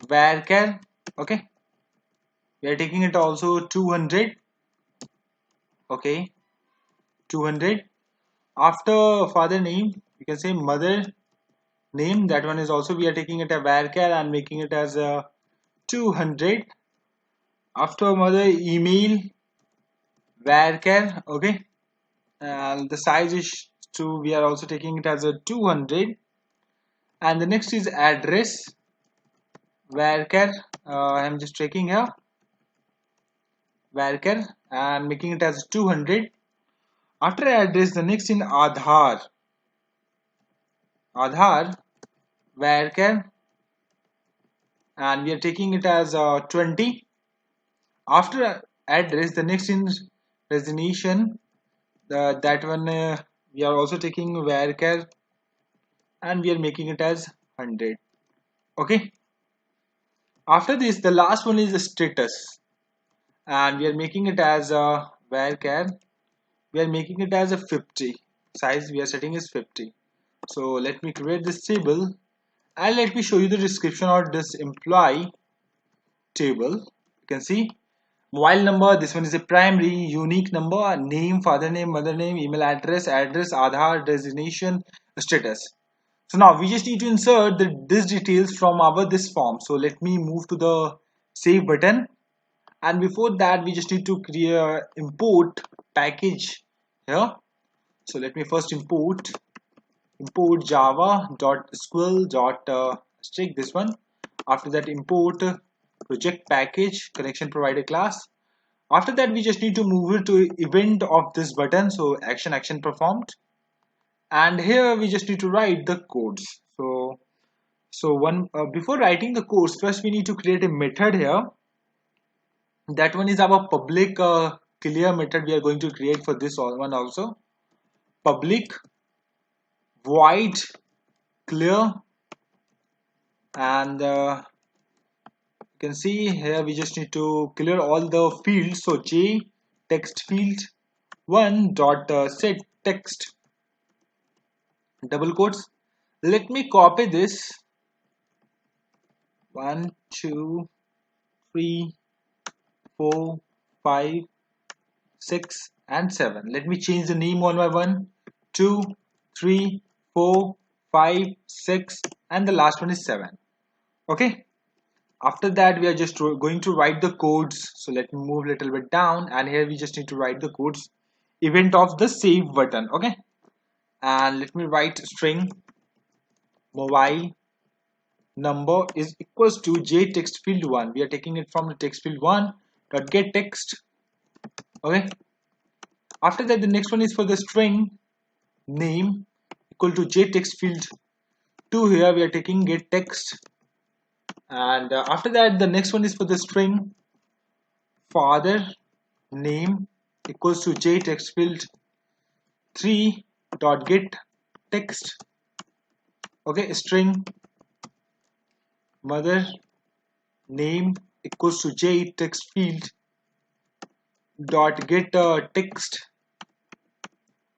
where. Okay, we are taking it also 200. Okay, 200. After father name you can say mother name, that one is also we are taking it a where and making it as a 200. After mother email where. Okay, and the size is 2, we are also taking it as a 200. And the next is address where I'm just taking here where and making it as 200. After address the next in Aadhaar where and we are taking it as 20. After address the next in resignation, that one we are also taking where and we are making it as 100. Okay. After this, the last one is the status, and we are making it as a varchar. We are making it as a 50. Size we are setting is 50. So let me create this table, and let me show you the description of this employee table. You can see mobile number, this one is a primary, unique number, name, father name, mother name, email address, Aadhaar, designation, status. So now we just need to insert this details from our this form. So let me move to the save button, and before that we just need to create import package here. So let me first import java.sql.strict this one. After that, import project package connection provider class. After that, we just need to move it to event of this button, so action performed. And here we just need to write the codes. Before writing the codes, first we need to create a method here. That one is our public clear method we are going to create for this one also. Public void clear, and you can see here we just need to clear all the fields. So j text field 1 dot set text double quotes. Let me copy this 1 2 3 4 5 6 and 7. Let me change the name one by one. 2 3 4 5 6 and the last one is 7. Okay. After that, we are just going to write the codes. So let me move a little bit down, and here we just need to write the codes event of the save button. Okay. And let me write string mobile number is equals to j text field 1. We are taking it from the text field 1 dot get text. Okay. After that, the next one is for the string name equal to j text field 2. Here we are taking get text. And after that, the next one is for the string father name equals to j text field 3 dot get text. Okay, string mother name equals to j text field dot get text.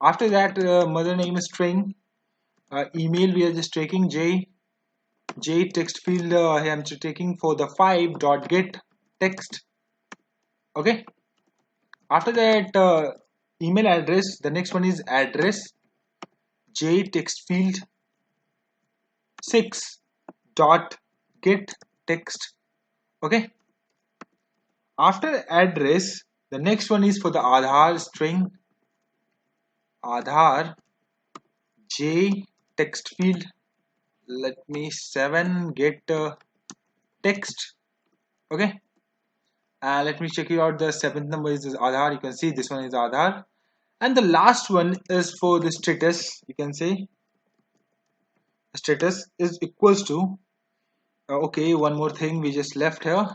After that, mother name is string email we are just taking j text field here I'm taking for the 5 dot get text. Okay. After that, email address, the next one is address j text field 6 dot get text. Okay. After address, the next one is for the Aadhaar string Aadhaar j text field, let me 7 get text. Okay. Let me check you out. The 7th number is this Aadhaar. You can see this one is Aadhaar. And the last one is for the status. You can say status is equals to okay, one more thing we just left here,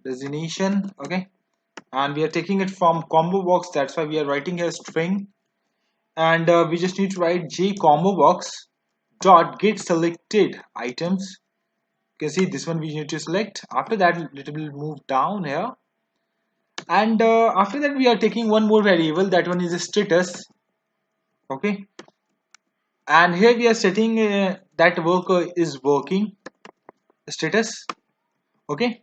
designation. Okay. And we are taking it from combo box, that's why we are writing here string, and we just need to write j combo box dot get selected items. You can see this one we need to select. After that, it will move down here, and after that we are taking one more variable, that one is a status. Okay. And here we are setting that worker is working status. Okay.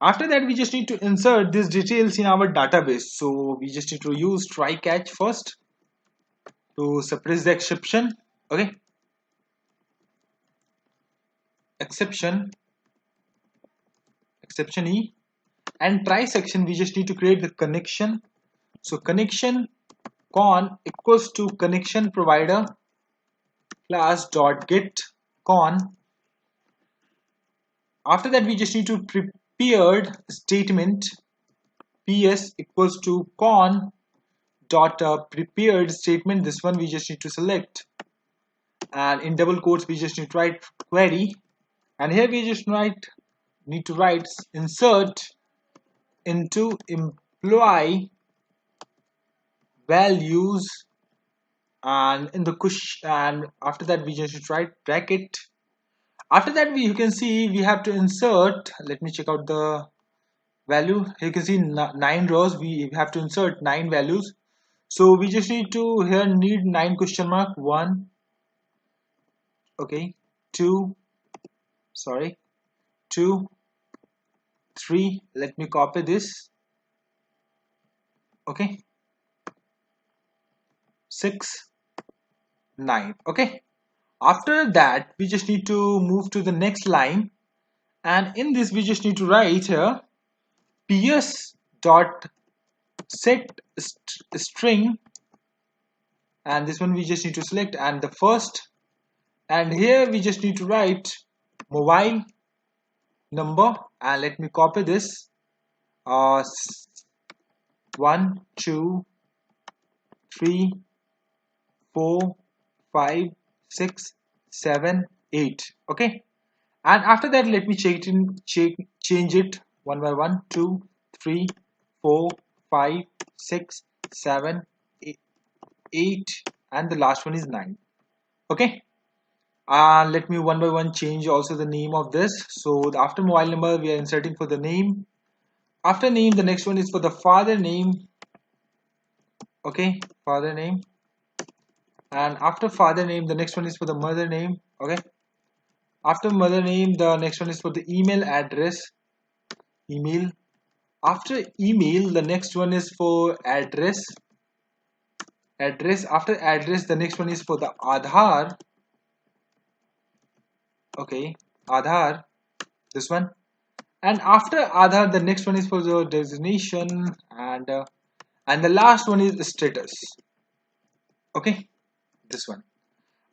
After that, we just need to insert these details in our database. So we just need to use try catch first to suppress the exception. Okay. Exception E, and try section we just need to create the connection. So connection con equals to connection provider class dot get con. After that, we just need to prepared statement ps equals to con dot prepared statement. This one we just need to select, and in double quotes we just need to write query, and here we just need to write insert into employee values and in the question, and after that we just write bracket. After that you can see we have to insert, let me check out the value. You can see 9 rows, we have to insert 9 values. So we just need to here need 9 question mark. 1, okay, 2, sorry, 2, 3, let me copy this, okay, 6, 9, okay. After that we just need to move to the next line, and in this we just need to write here ps dot set string, and this one we just need to select, and the first, and here we just need to write mobile number, and let me copy this, 1, 2, 3, 4, 5, 6, 7, 8, okay. And after that let me change it one by one. 2, 3, 4, 5, 6, 7, 8, and the last one is 9, okay. Let me one by one change also the name of this. So after mobile number we are inserting for the name. After name the next one is for the father name, okay, father name. And after father name the next one is for the mother name, okay. After mother name the next one is for the email address, email. After email the next one is for address, address. After address the next one is for the Aadhaar, okay, Aadhaar, this one. And after Aadhaar the next one is for the designation, and the last one is the status, okay, this one.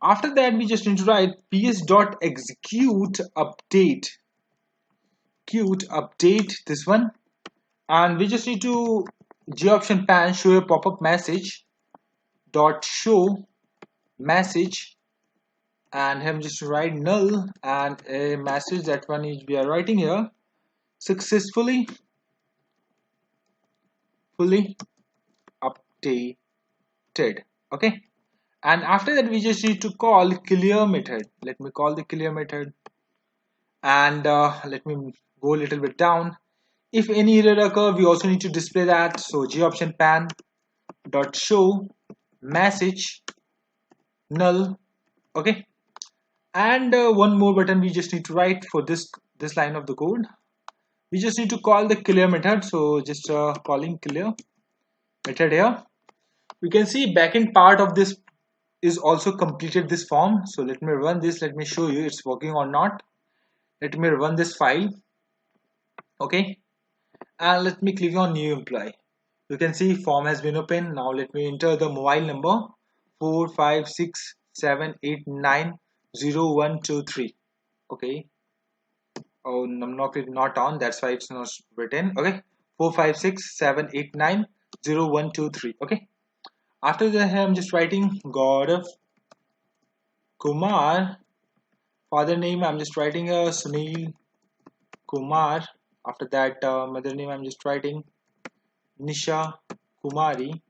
After that we just need to write ps dot execute update, this one, and we just need to option pan show a pop-up message dot show message, and here I'm just write null and a message, that one is we are writing here successfully fully updated, okay. And after that we just need to call clear method. Let me call the clear method, and let me go a little bit down. If any error occur we also need to display that. So option pan dot show message null, okay. And one more button we just need to write for this line of the code. We just need to call the clear method. So just calling clear method here. We can see backend part of this is also completed this form. So let me run this, let me show you it's working or not. Let me run this file, okay, and let me click on new employee. You can see form has been opened. Now let me enter the mobile number 45678901123, okay. Oh, I'm not on, that's why it's not written, okay. 45678901123, okay. After that I'm just writing Gaurav Kumar. Father name I'm just writing Sunil Kumar. After that mother name I'm just writing Nisha Kumari,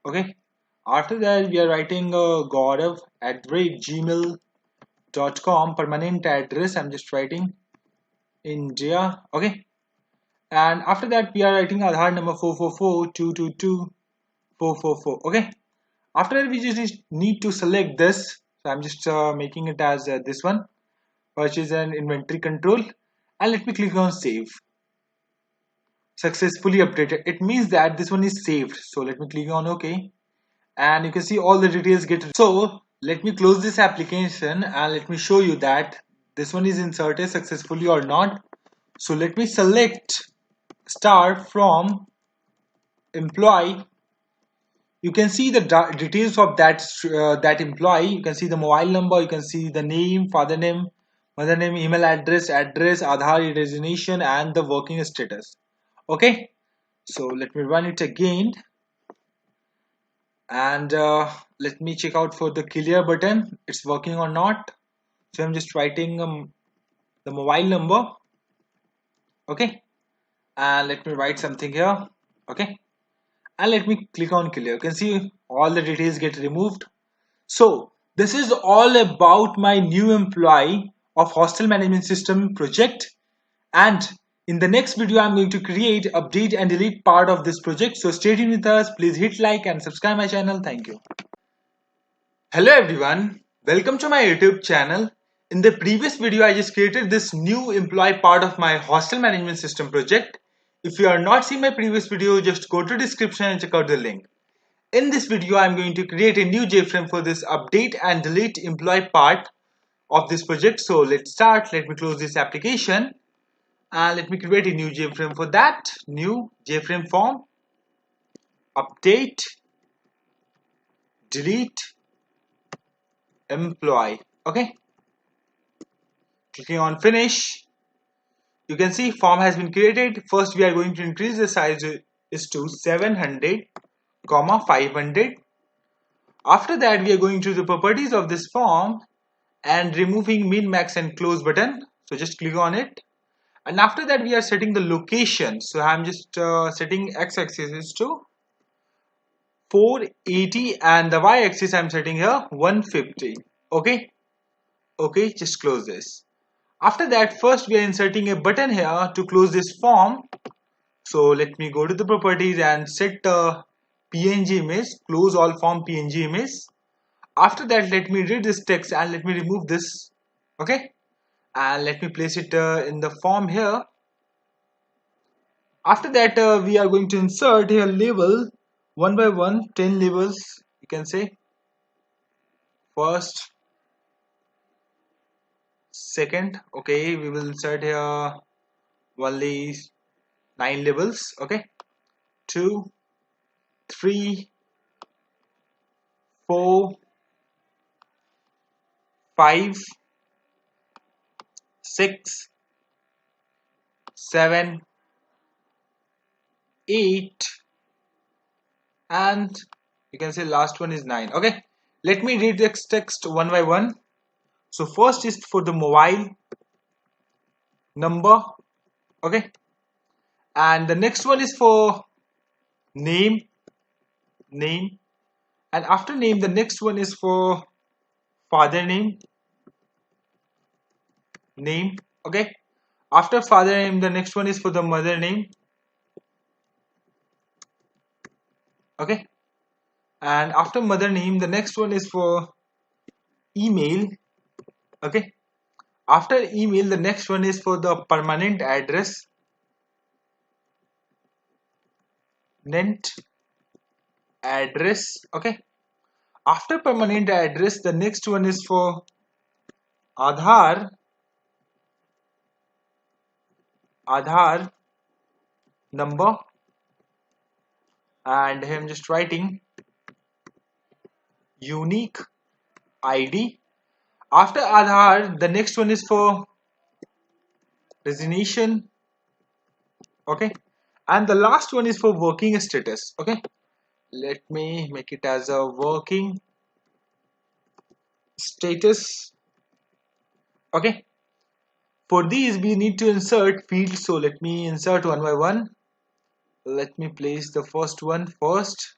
okay. After that we are writing Gaurav @gmail.com. Permanent address I'm just writing India, okay. And after that we are writing Aadhaar number 444222444, okay. After that we just need to select this. So I'm just making it as this one, purchase and inventory control, and let me click on save. Successfully updated, it means that this one is saved. So let me click on OK, and you can see all the details get. So let me close this application and let me show you that this one is inserted successfully or not. So let me select start from employee. You can see the details of that employee. You can see the mobile number, you can see the name, father name, mother name, email address, Aadhaar designation, and the working status, okay. So let me run it again, and let me check out for the clear button, it's working or not. So I'm just writing the mobile number, okay, and let me write something here, okay. and let me click on clear. You can see all the details get removed. So this is all about my new employee of hostel management system project, and in the next video I'm going to create, update and delete part of this project. So stay tuned with us. Please hit like and subscribe my channel. Thank you. Hello everyone, welcome to my YouTube channel. In the previous video I just created this new employee part of my hostel management system project. If you are not seeing my previous video, just go to description and check out the link. In this video I am going to create a new JFrame for this update and delete employee part of this project. So let's start. Let me close this application and let me create a new JFrame. For that, new JFrame form, update, delete, employee. Okay, clicking on finish, you can see form has been created. First we are going to increase the size is to 700 comma 500. After that we are going to the properties of this form and removing min, max and close button. So just click on it, and after that we are setting the location. So I'm just setting x-axis is to 480 and the y-axis I'm setting here 150. Okay, just close this. After that, first we are inserting a button here to close this form. So let me go to the properties and set PNG image, close all form PNG image. After that, let me read this text and let me remove this. Okay, and let me place it in the form here. After that, we are going to insert here label one by one, 10 labels. You can say first, second. Okay, we will insert here only 9 labels. Okay, 2, 3, 4, 5, 6, 7, 8, and you can say last one is 9. Okay, let me read this text one by one. So first is for the mobile number. Okay, and the next one is for name, and after name the next one is for father name. Okay, after father name the next one is for the mother name. Okay, and after mother name the next one is for email. Okay, after email the next one is for the permanent address. Okay, after permanent address the next one is for Aadhaar number, and I'm just writing unique ID. After Aadhaar the next one is for resignation. Okay, and the last one is for working status. Okay, let me make it as a working status. Okay, for these we need to insert fields, so let me insert one by one. Let me place the first one first.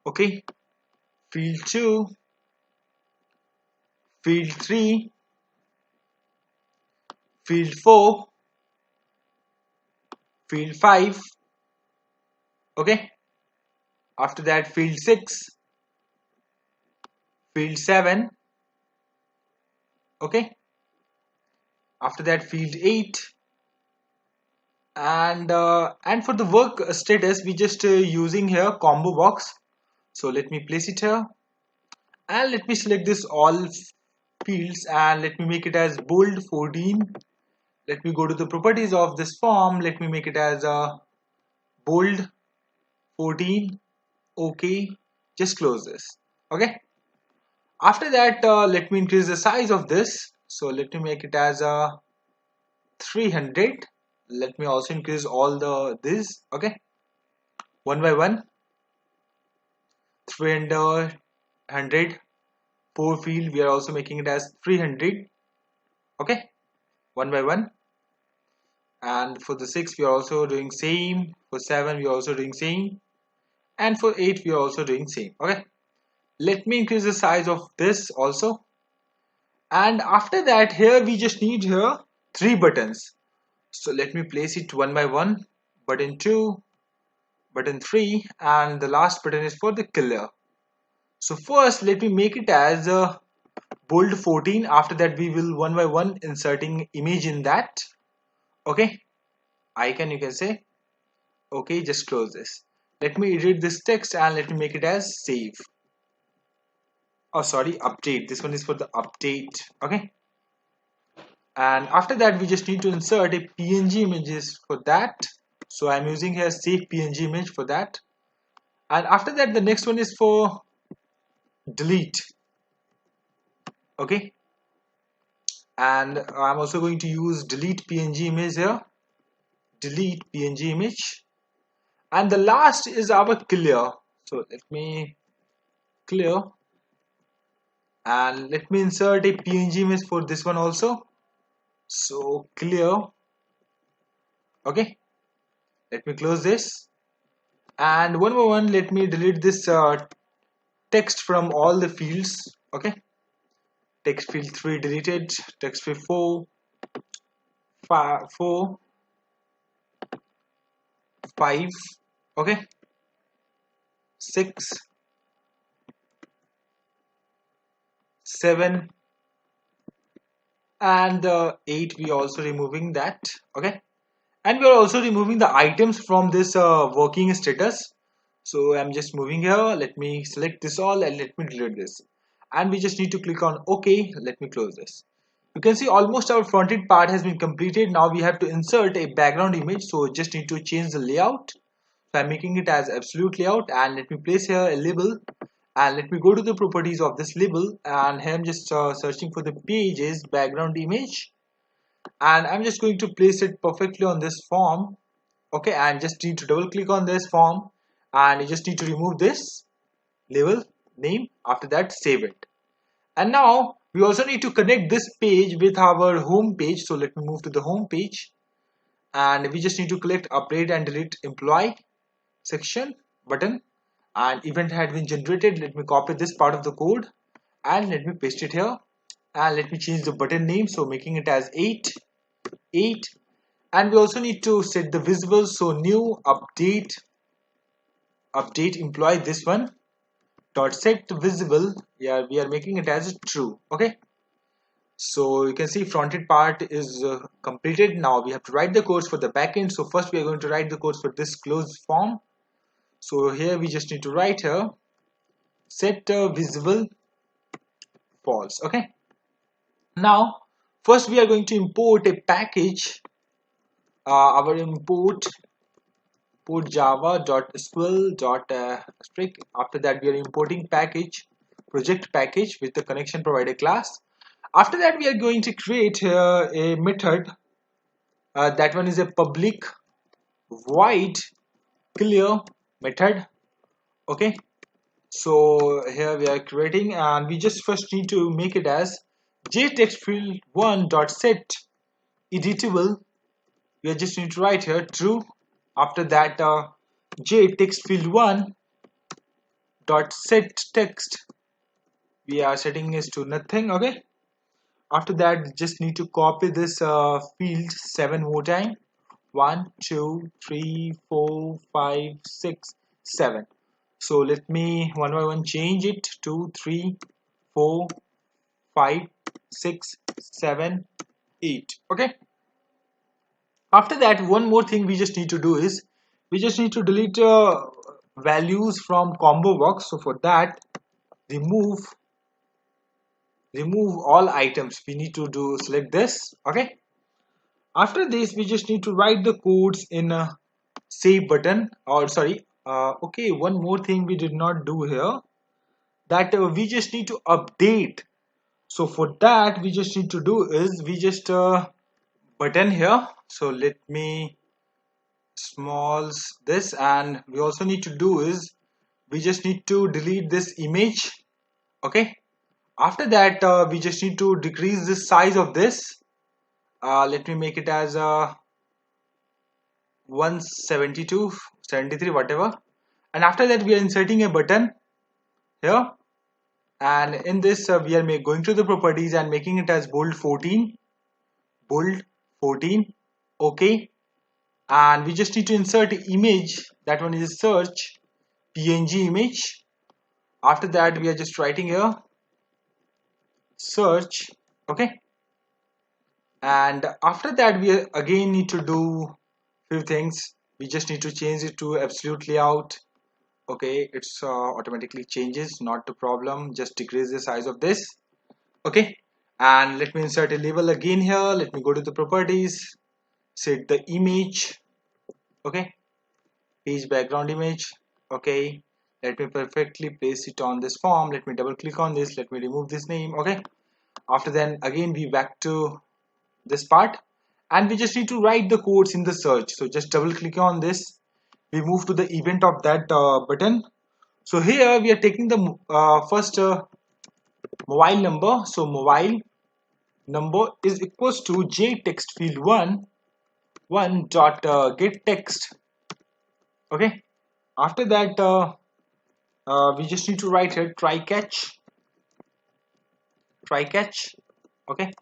Okay, field 2, field 3, field 4, field 5. Okay, after that field 6, field 7. Okay, after that field 8, and for the work status we just using here combo box. So let me place it here and let me select this all fields and let me make it as bold 14. Let me go to the properties of this form. Let me make it as a bold 14. Okay, just close this. Okay, after that let me increase the size of this. So let me make it as a 300. Let me also increase all this. Okay, one by one. 300. 4 field we are also making it as 300. Okay, one by one. And for the 6 we are also doing same. For 7 we are also doing same. and for 8 we are also doing same. Okay, let me increase the size of this also. And after that, here we just need here 3 buttons. So let me place it one by one. Button 2, button 3, and the last button is for the killer. So first let me make it as a bold 14. After that we will one by one inserting image in that. Okay, icon you can say. Okay, just close this. Let me edit this text and let me make it as save. Oh sorry, update. This one is for the update. Okay, and after that we just need to insert a png images for that. So I'm using here save png image for that. And after that the next one is for delete. Okay, and I'm also going to use delete png image here. Delete png image. And the last is our clear. So let me clear, and let me insert a png image for this one also. So clear. Okay, let me close this. And one by one let me delete this text from all the fields. Okay, text field 3 deleted, text field 4, 4, 5, okay, 6, 7, and 8 we are also removing that. Okay, and we are also removing the items from this working status. So I'm just moving here. Let me select this all and let me delete this. And we just need to click on OK. Let me close this. You can see almost our front end part has been completed. Now we have to insert a background image. So just need to change the layout. So I'm making it as absolute layout, and let me place here a label, and let me go to the properties of this label, and here I'm just searching for the pages background image, and I'm just going to place it perfectly on this form. Okay, and just need to double click on this form, and you just need to remove this label name. After that, save it. And now we also need to connect this page with our home page. So let me move to the home page, and we just need to click update and delete employee section button, and event had been generated. Let me copy this part of the code and let me paste it here, and let me change the button name, so making it as 8. And we also need to set the visible, so new update employee, this one dot set visible. Yeah, we are making it as true. Okay, so you can see fronted part is completed. Now we have to write the codes for the backend. So first we are going to write the codes for this closed form. So here we just need to write here set visible false. Okay, now first we are going to import a package, our import java.sql.strict. After that we are importing package project package with the connection provider class. After that we are going to create a method, that one is a public void clear method. Okay, so here we are creating, and we just first need to make it as jtextfield1.set editable. We are just need to write here true. After that jtextfield1.set text, we are setting this to nothing. Okay, after that just need to copy this field 7 more time. 1 2 3 4 5 6 7. So let me one by one change it. 2 3 4 5 6 7 8. Okay, after that one more thing we just need to do is we just need to delete values from combo box. So for that, remove all items. We need to do select this. Okay, after this we just need to write the codes in a save button, or sorry, okay, one more thing we did not do here, that we just need to update. So for that we just need to do is we just button here. So let me small this, and we also need to do is we just need to delete this image. Okay, after that we just need to decrease the size of this. Let me make it as 172 73 whatever, And after that we are inserting a button here, and in this we are going to the properties and making it as bold 14, bold 14. Okay, and we just need to insert image. That one is search png image. After that we are just writing here search. Okay, and after that we again need to do few things. We just need to change it to absolute layout. Okay, it's automatically changes, not the problem, just decrease the size of this. Okay, and let me insert a label again here. Let me go to the properties, set the image. Okay, page background image. Okay, let me perfectly place it on this form. Let me double click on this. Let me remove this name. Okay, after then again we back to this part, and we just need to write the codes in the search. So just double click on this. We move to the event of that button. So here we are taking the first mobile number. So mobile number is equals to j text field 1 dot get text. Okay, after that we just need to write here try catch. Okay,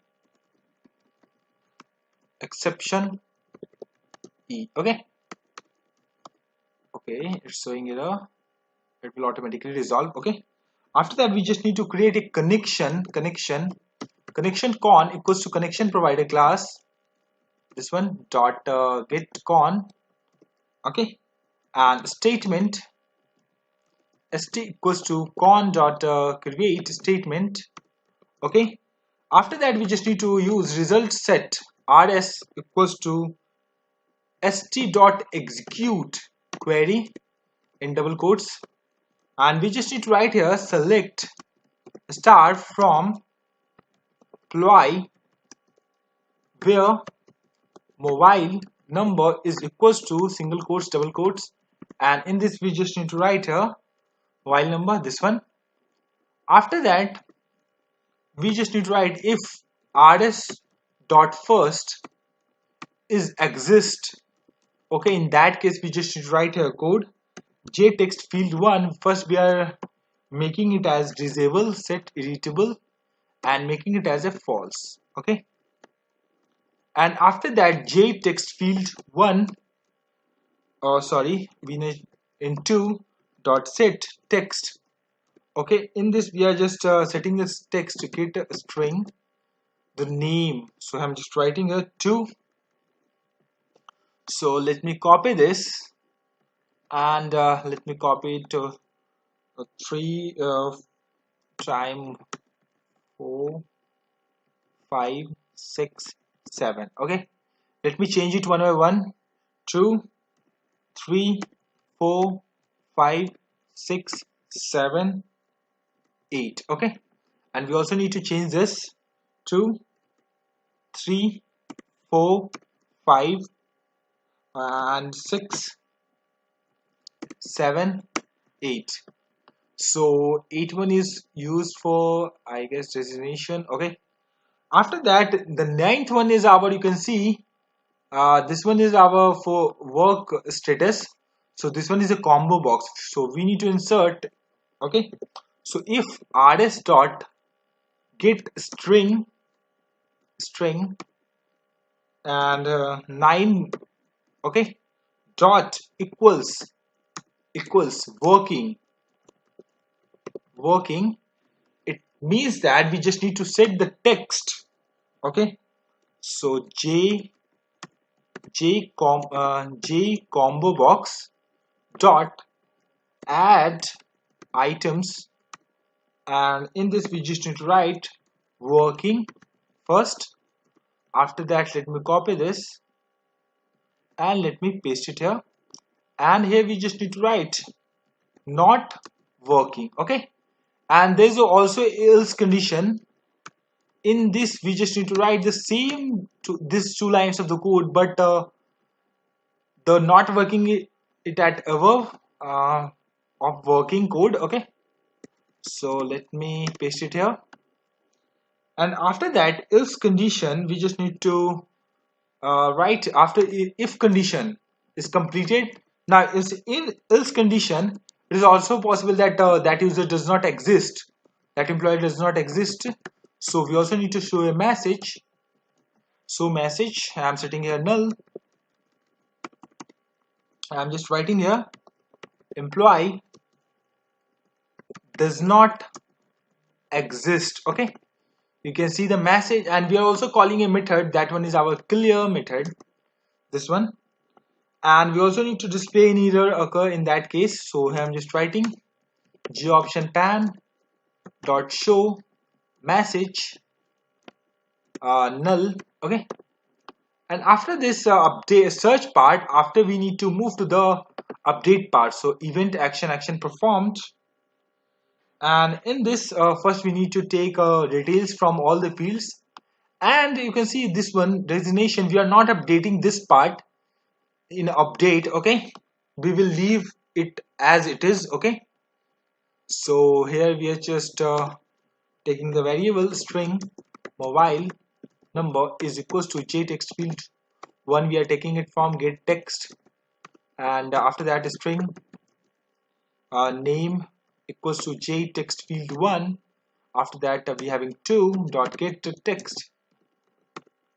exception e. Okay, it's showing error. It will automatically resolve. Okay, after that we just need to create a connection con equals to connection provider class, this one dot get con. Okay, and statement st equals to con dot create statement. Okay, after that we just need to use result set rs equals to st dot execute query in double quotes, and we just need to write here select star from ploy where mobile number is equals to single quotes double quotes, and in this we just need to write here mobile number, this one. After that we just need to write if rs dot first is exist. Okay, in that case we just need to write here code j text field 1. First we are making it as disable set irritable and making it as a false. Okay, and after that j text field 1 we need in 2 dot set text. Okay, in this we are just setting this text to get a string the name. So I'm just writing a 2. So let me copy this, and let me copy it to 3 time 4 5 6 7. Okay, let me change it one by one. 2 3 4 5 6 7 8. Okay, and we also need to change this 2 3 4 5 and 6 7 8. So 8 one is used for, I guess, designation. Okay, after that the 9th one is our, you can see this one is our for work status. So this one is a combo box, so we need to insert. Okay, so if rs dot get string and 9. Okay, dot equals working, it means that we just need to set the text. Okay, so j combo box dot add items, and in this we just need to write working first. After that let me copy this and let me paste it here, and here we just need to write not working. Okay, and there's also else condition. In this we just need to write the same to these 2 lines of the code, but the not working it at above of working code. Okay, so let me paste it here, and after that else condition we just need to write after if condition is completed. Now is in else condition It is also possible that that user does not exist, that employee does not exist. So we also need to show a message. So message, I'm setting here null. I'm just writing here employee does not exist. Okay, you can see the message, and we are also calling a method. That one is our clear method, this one. And we also need to display an error occur in that case. So here I'm just writing goption pan dot show message null. Okay, and after this update search part, after we need to move to the update part. So event action performed, and in this first we need to take details from all the fields. And you can see this one designation, we are not updating this part in update. Okay, we will leave it as it is. Okay, so here we are just taking the variable string mobile number is equals to jtext field 1. We are taking it from get text, and after that string name equals to jtext field 1. After that we having 2 dot get text.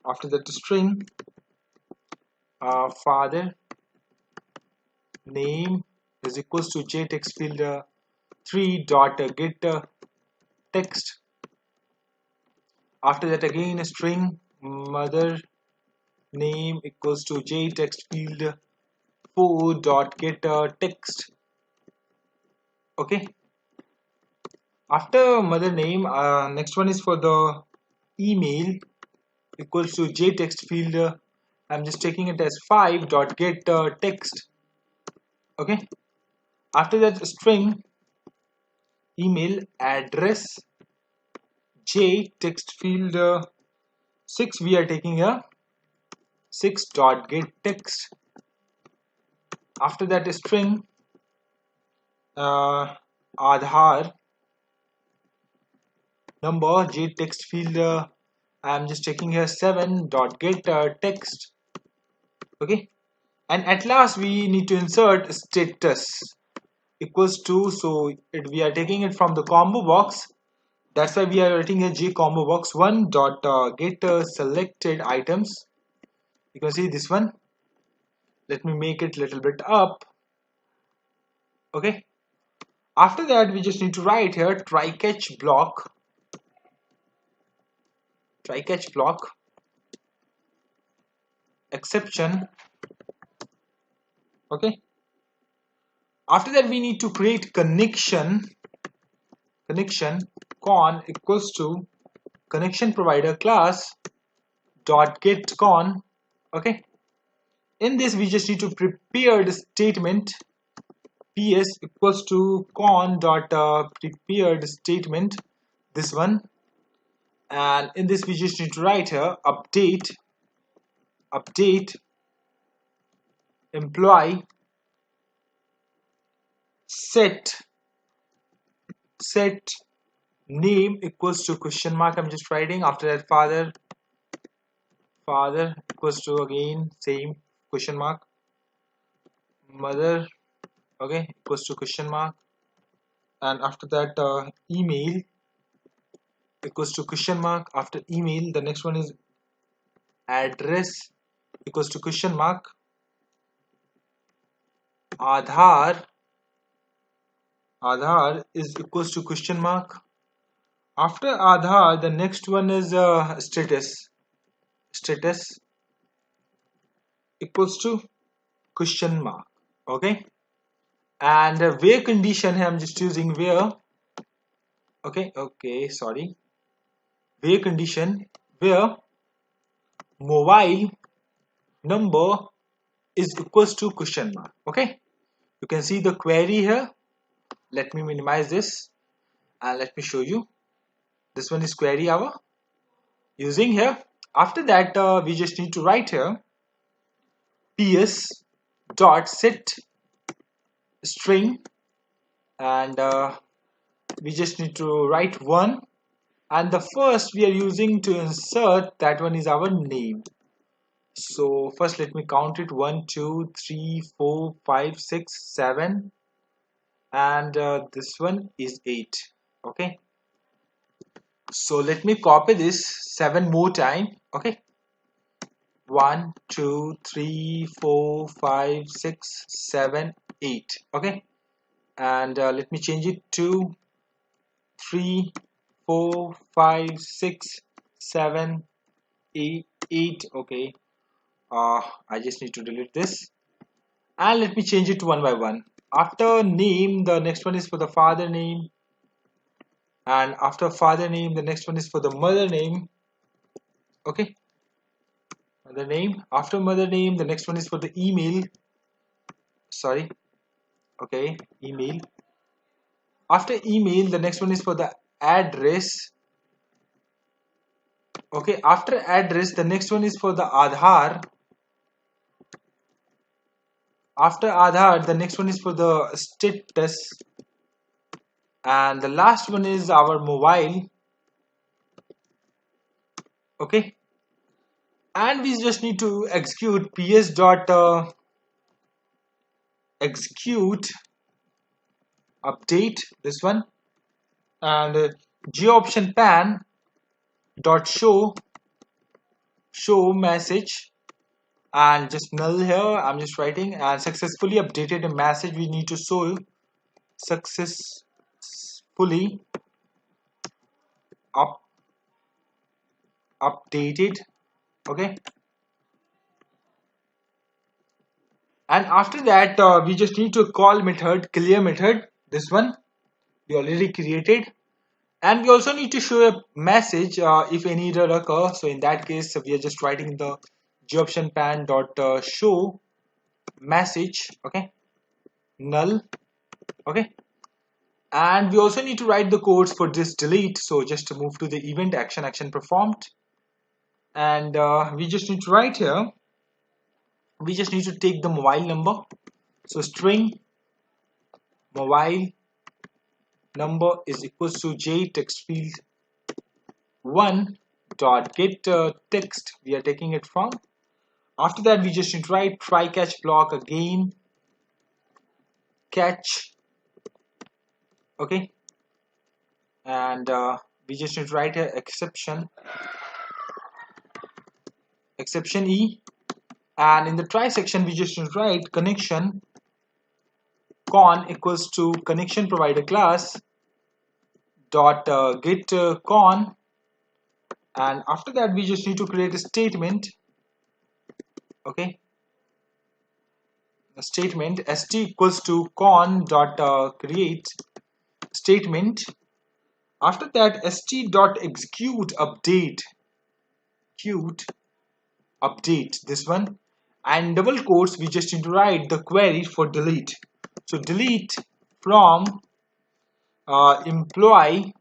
After that string father name is equals to jtext field 3 dot get text. After that again a string mother name equals to jtext field 4 dot get text. Okay, after mother name next one is for the email equals to jtext field I'm just taking it as 5 dot get text. Okay, after that string email address j text field 6. We are taking a 6 dot get text. After that string Aadhaar number j text field I'm just taking here 7 dot get text. Okay, and at last we need to insert status equals to, so we are taking it from the combo box. That's why we are writing a j combo box 1 dot get selected items. You can see this one. Let me make it a little bit up. Okay, after that we just need to write here try catch block exception. Okay, after that we need to create connection con equals to connection provider class dot get con. Okay, in this we just need to prepare the statement ps equals to con dot prepared statement, this one. And in this we just need to write here update employee set name equals to question mark. I'm just writing. After that father equals to again same question mark, mother okay equals to question mark, and after that email equals to question mark. After email the next one is address equals to question mark, Aadhaar is equals to question mark. After Aadhaar the next one is status equals to question mark. Okay, and where condition I'm just using where. Okay, sorry, where condition where mobile number is equals to question mark. Okay, you can see the query here. Let me minimize this and let me show you. This one is query our using here. After that we just need to write here ps dot set string, and we just need to write 1, and the first we are using to insert that one is our name. So first let me count it 1 2 3 4 5 6 7 and this one is 8. Okay, so let me copy this 7 more time. Okay, 1 2 3 4 5 6 7 8. Okay, and let me change it to 3 4 5 6 7 8. Okay, I just need to delete this, and let me change it to one by one. After name, the next one is for the father name, and after father name, the next one is for the mother name. Okay, mother name. After mother name, the next one is for the email. Sorry. Okay, email. After email, the next one is for the address. Okay, after address, the next one is for the Aadhaar. After Aadhaar, the next one is for the status, and the last one is our mobile. Okay, and we just need to execute ps dot execute update, this one, and goption pan dot show message, and just null here. I'm just writing, and successfully updated a message. We need to show successfully up updated. Okay, and after that we just need to call method clear method, this one we already created, and we also need to show a message if any error occur. So in that case we are just writing the goption pan dot show message. Okay, null. Okay, and we also need to write the codes for this delete. So just to move to the event action performed, and we just need to write here, we just need to take the mobile number. So string mobile number is equals to j text field 1 dot get text, we are taking it from. After that we just need to write try catch block again, catch. Okay, and we just need to write a exception e, and in the try section we just need to write connection con equals to connection provider class dot get con, and after that we just need to create a statement. Okay, the statement st equals to con dot create statement. After that st dot execute update, this one, and double quotes we just need to write the query for delete. So delete from employee,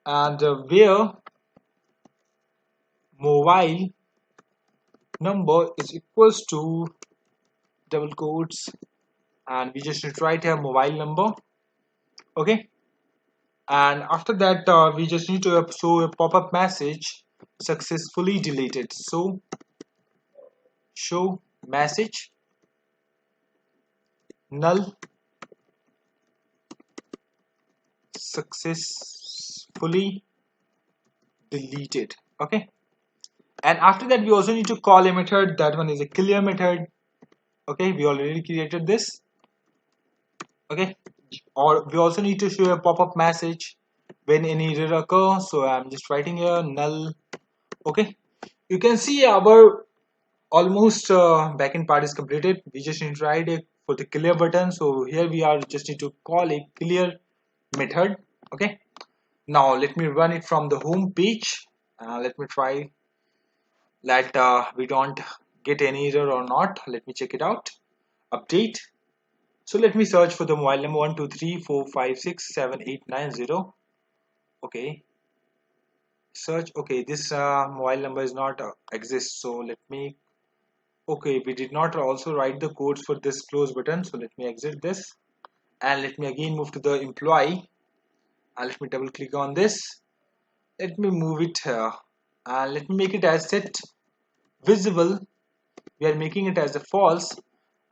and where mobile number is equals to double quotes, and we just need to write here mobile number. Okay, and after that we just need to show a pop-up message successfully deleted. So show message null successfully deleted. Okay, and after that we also need to call a method, that one is a clear method. Okay, we already created this. Okay, or we also need to show a pop-up message when any error occurs. So I'm just writing here null. Okay, you can see our almost backend part is completed. We just need to write it for the clear button. So here we are just need to call a clear method. Okay, now let me run it from the home page. Let me try that we don't get any error or not. Let me check it out. Update. So let me search for the mobile number 12345678990. Okay, search. Okay, this mobile number is not exists. So let me. Okay, we did not also write the codes for this close button. So let me exit this, and let me again move to the employee, and let me double click on this. Let me move it here, and let me make it as set visible. We are making it as a false,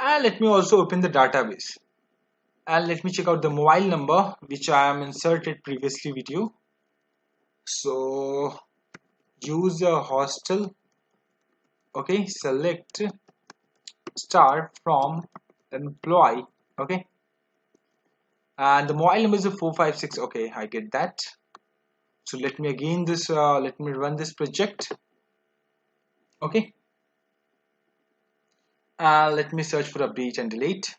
and let me also open the database. and let me check out the mobile number which I am inserted previously video. So use a hostel. Okay, select star from employee. Okay, and the mobile number is a 456. Okay, I get that. So let me again this let me run this project. Okay, let me search for update and delete,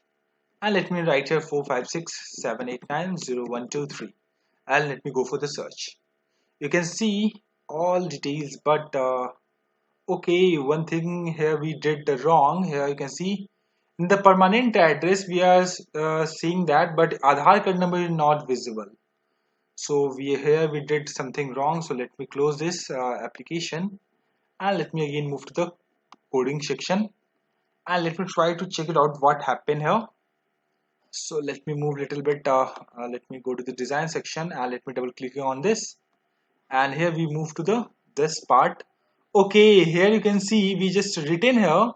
and let me write here 456789012 and let me go for the search. You can see all details, but okay, one thing here we did wrong. Here you can see in the permanent address we are seeing that, but Aadhaar card number is not visible. So we did something wrong. So let me close this application, and let me again move to the coding section, and let me try to check it out what happened here. So let me move a little bit. Let me go to the design section, and let me double click on this, and here we move to the this part. Okay, here you can see we just written here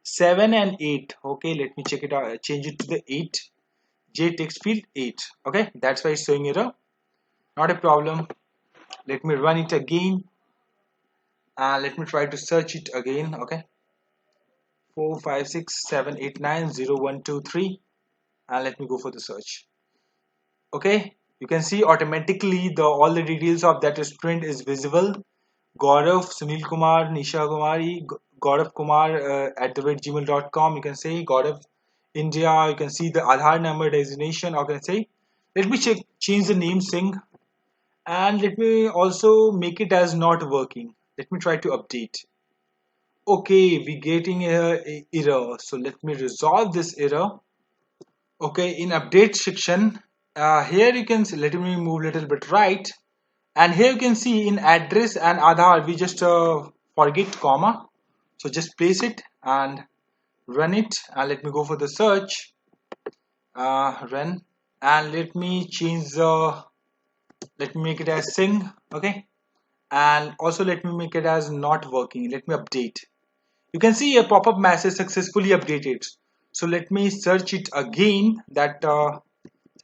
7 and 8. Okay, let me check it out, change it to the 8. J text field 8. Okay, that's why it's showing error. Not a problem. Let me run it again, and let me try to search it again. Okay, 456789012 and let me go for the search. Okay, you can see automatically the all the details of that student is visible. Gaurav, Sunil Kumar, Nisha Kumari, Gaurav Kumar @gmail.com. You can say Gaurav India. You can see the Aadhaar number designation. Or can say, let me change the name Singh, and let me also make it as not working. Let me try to update. Okay, we getting a error. So let me resolve this error. Okay, in update section, here you can see, let me move a little bit right, and here you can see in address and Aadhaar we just forget comma, so just place it and run it, and let me go for the search. Run, and let me change the, let me make it as Sing. Okay, and also let me make it as not working. Let me update. You can see a pop-up message successfully updated. So let me search it again, that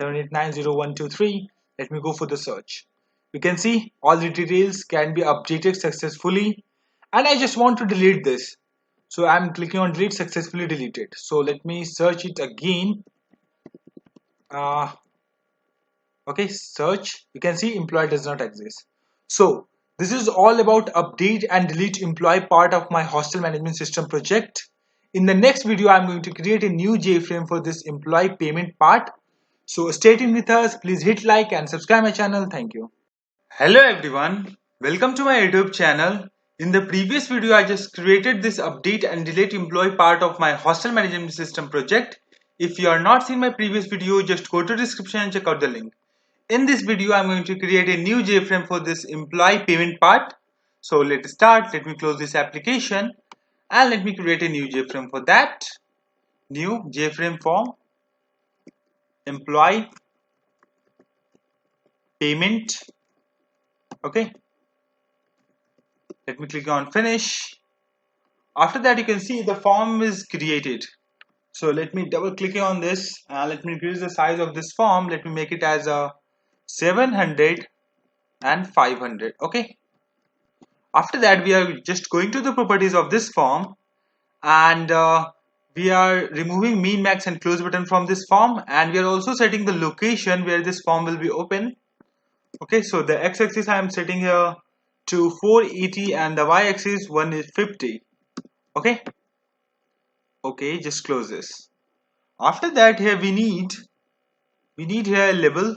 7890123. Let me go for the search. You can see all the details can be updated successfully, and I just want to delete this, so I'm clicking on delete, successfully deleted. So let me search it again. uh, okay, search. You can see employee does not exist. So this is all about update and delete employee part of my hostel management system project. In the next video I'm going to create a new JFrame for this employee payment part. So stay tuned with us. Please hit like and subscribe my channel. Thank you. Hello everyone, welcome to my YouTube channel. In the previous video I just created this update and delete employee part of my hostel management system project. If you are not seen my previous video, just go to the description and check out the link. In this video I'm going to create a new JFrame for this employee payment part. So let's start. Let me close this application and let me create a new JFrame for that. New JFrame form employee payment. Okay, let me click on finish. After that you can see the form is created. So let me double click on this and let me increase the size of this form. Let me make it as a 700 and 500. Okay, after that we are just going to the properties of this form, and we are removing min, max and close button from this form, and we are also setting the location where this form will be open. Okay, so the x-axis I am setting here to 480 and the y-axis 150. Okay, okay, just close this. After that here we need here a label.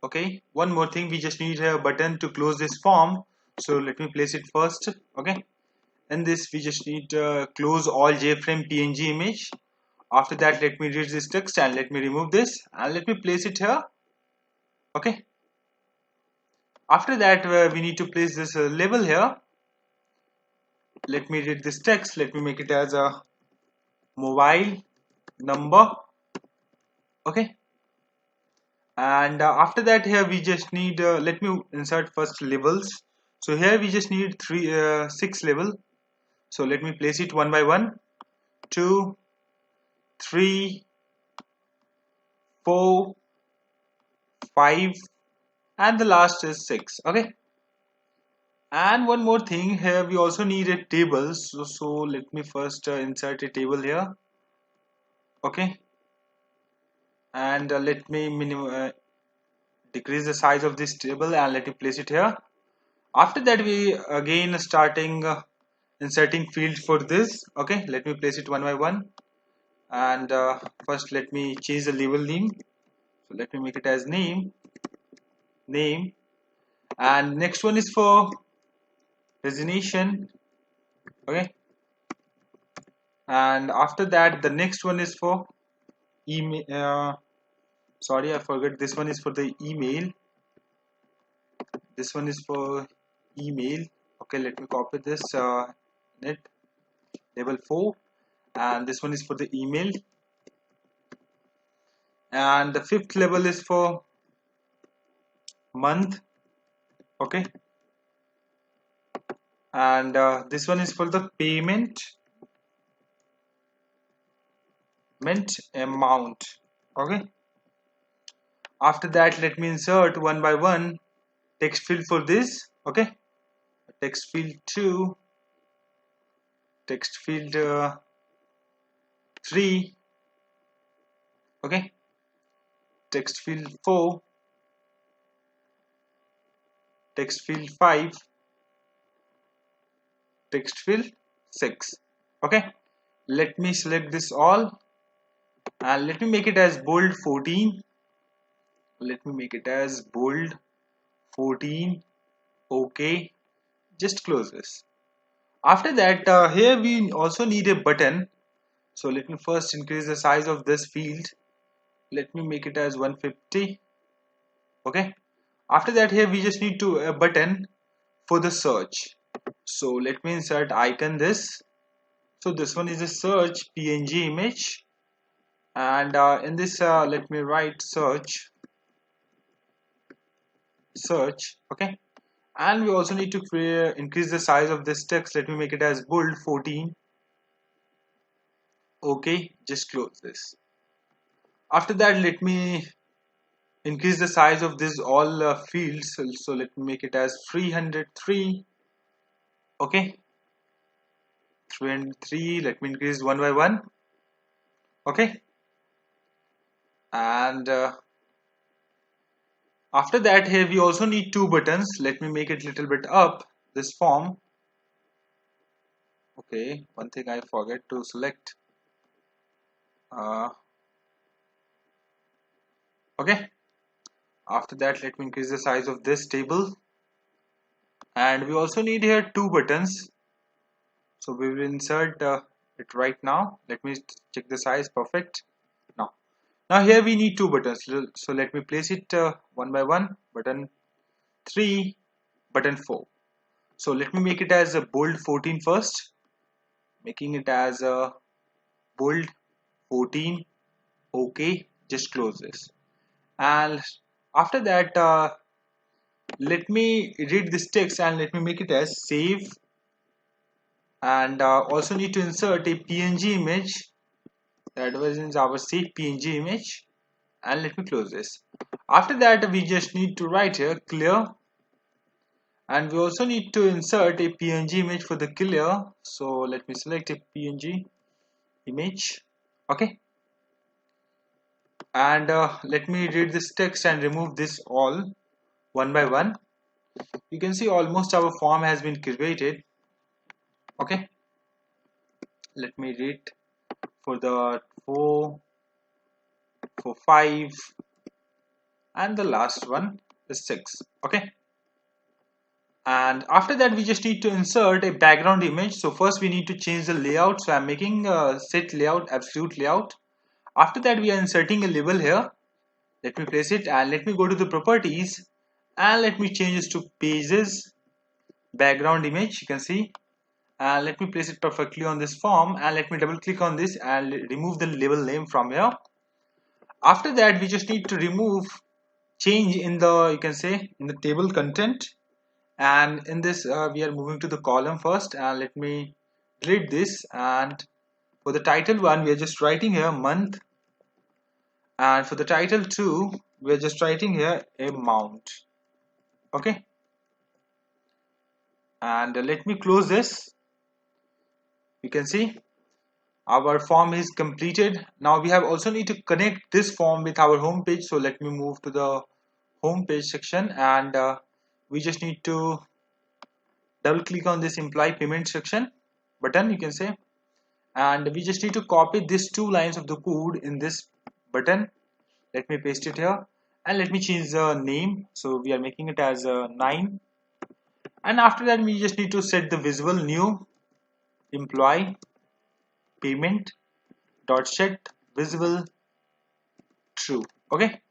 Okay, one more thing, we just need here a button to close this form. So let me place it first. Okay, and this we just need close all JFrame PNG image. After that let me read this text and let me remove this and let me place it here. Okay, after that we need to place this label here. Let me read this text. Let me make it as a mobile number. Okay, and after that here we just need let me insert first labels. So here we just need 6 label. So let me place it one by one. 2, 3, 4, 5, and the last is 6. Okay. And one more thing here, we also need a table. So let me first insert a table here. Okay. And let me decrease the size of this table and let me place it here. After that, we again starting inserting fields for this. Okay, let me place it one by one. And first let me change the label name. So let me make it as name, and next one is for designation. Okay, and after that the next one is for email. Sorry, I forgot. This one is for the email. This one is for email. Okay, let me copy this net label 4, and this one is for the email, and the fifth label is for month. Okay, and this one is for the payment amount. Okay, after that let me insert one by one text field for this. Okay, text field 2, text field 3, okay, text field 4, text field 5, text field 6. Okay, let me select this all and let me make it as bold 14. Let me make it as bold 14. Okay, just close this. After that here we also need a button. So let me first increase the size of this field. Let me make it as 150. Okay, after that here we just need to a button for the search. So let me insert icon this. So this one is a search PNG image, and in this let me write search. Okay, and we also need to increase the size of this text. Let me make it as bold 14. Okay, just close this. After that let me increase the size of this all fields. So let me make it as 303. Okay, 303. Let me increase one by one. Okay, and after that here we also need two buttons. Let me make it a little bit up this form. Okay, one thing I forget to select. Okay, after that let me increase the size of this table, and we also need here two buttons. So we will insert it right now. Let me check the size. Perfect. Now here we need two buttons. So let me place it one by one. Button 3, button 4. So let me make it as a bold 14 first. Making it as a bold 14. Okay, just close this. And after that let me read this text and let me make it as save, and also need to insert a PNG image. That was our save PNG image, and let me close this. After that we just need to write here clear, and we also need to insert a PNG image for the clear. So let me select a PNG image. Okay, and let me read this text and remove this all one by one. You can see almost our form has been created. Okay, let me read for the 4, for 5, and the last one is 6. Okay, and after that we just need to insert a background image. So first we need to change the layout. So I'm making set layout absolute layout. After that we are inserting a label here. Let me place it and let me go to the properties and let me change this to pages background image. You can see, and let me place it perfectly on this form, and let me double click on this and remove the label name from here. After that we just need to remove change in the, you can say, in the table content, and in this we are moving to the column first, and let me delete this. And for the title one we are just writing here month, and for the title too, we're just writing here amount. Okay, and let me close this. You can see our form is completed. Now we have also need to connect this form with our home page. So let me move to the home page section, and we just need to double click on this imply payment section button, you can say, and we just need to copy these 2 lines of the code in this button. Let me paste it here, and let me change the name, so we are making it as 9, and after that we just need to set the visible new employee payment dot set visible true. Okay,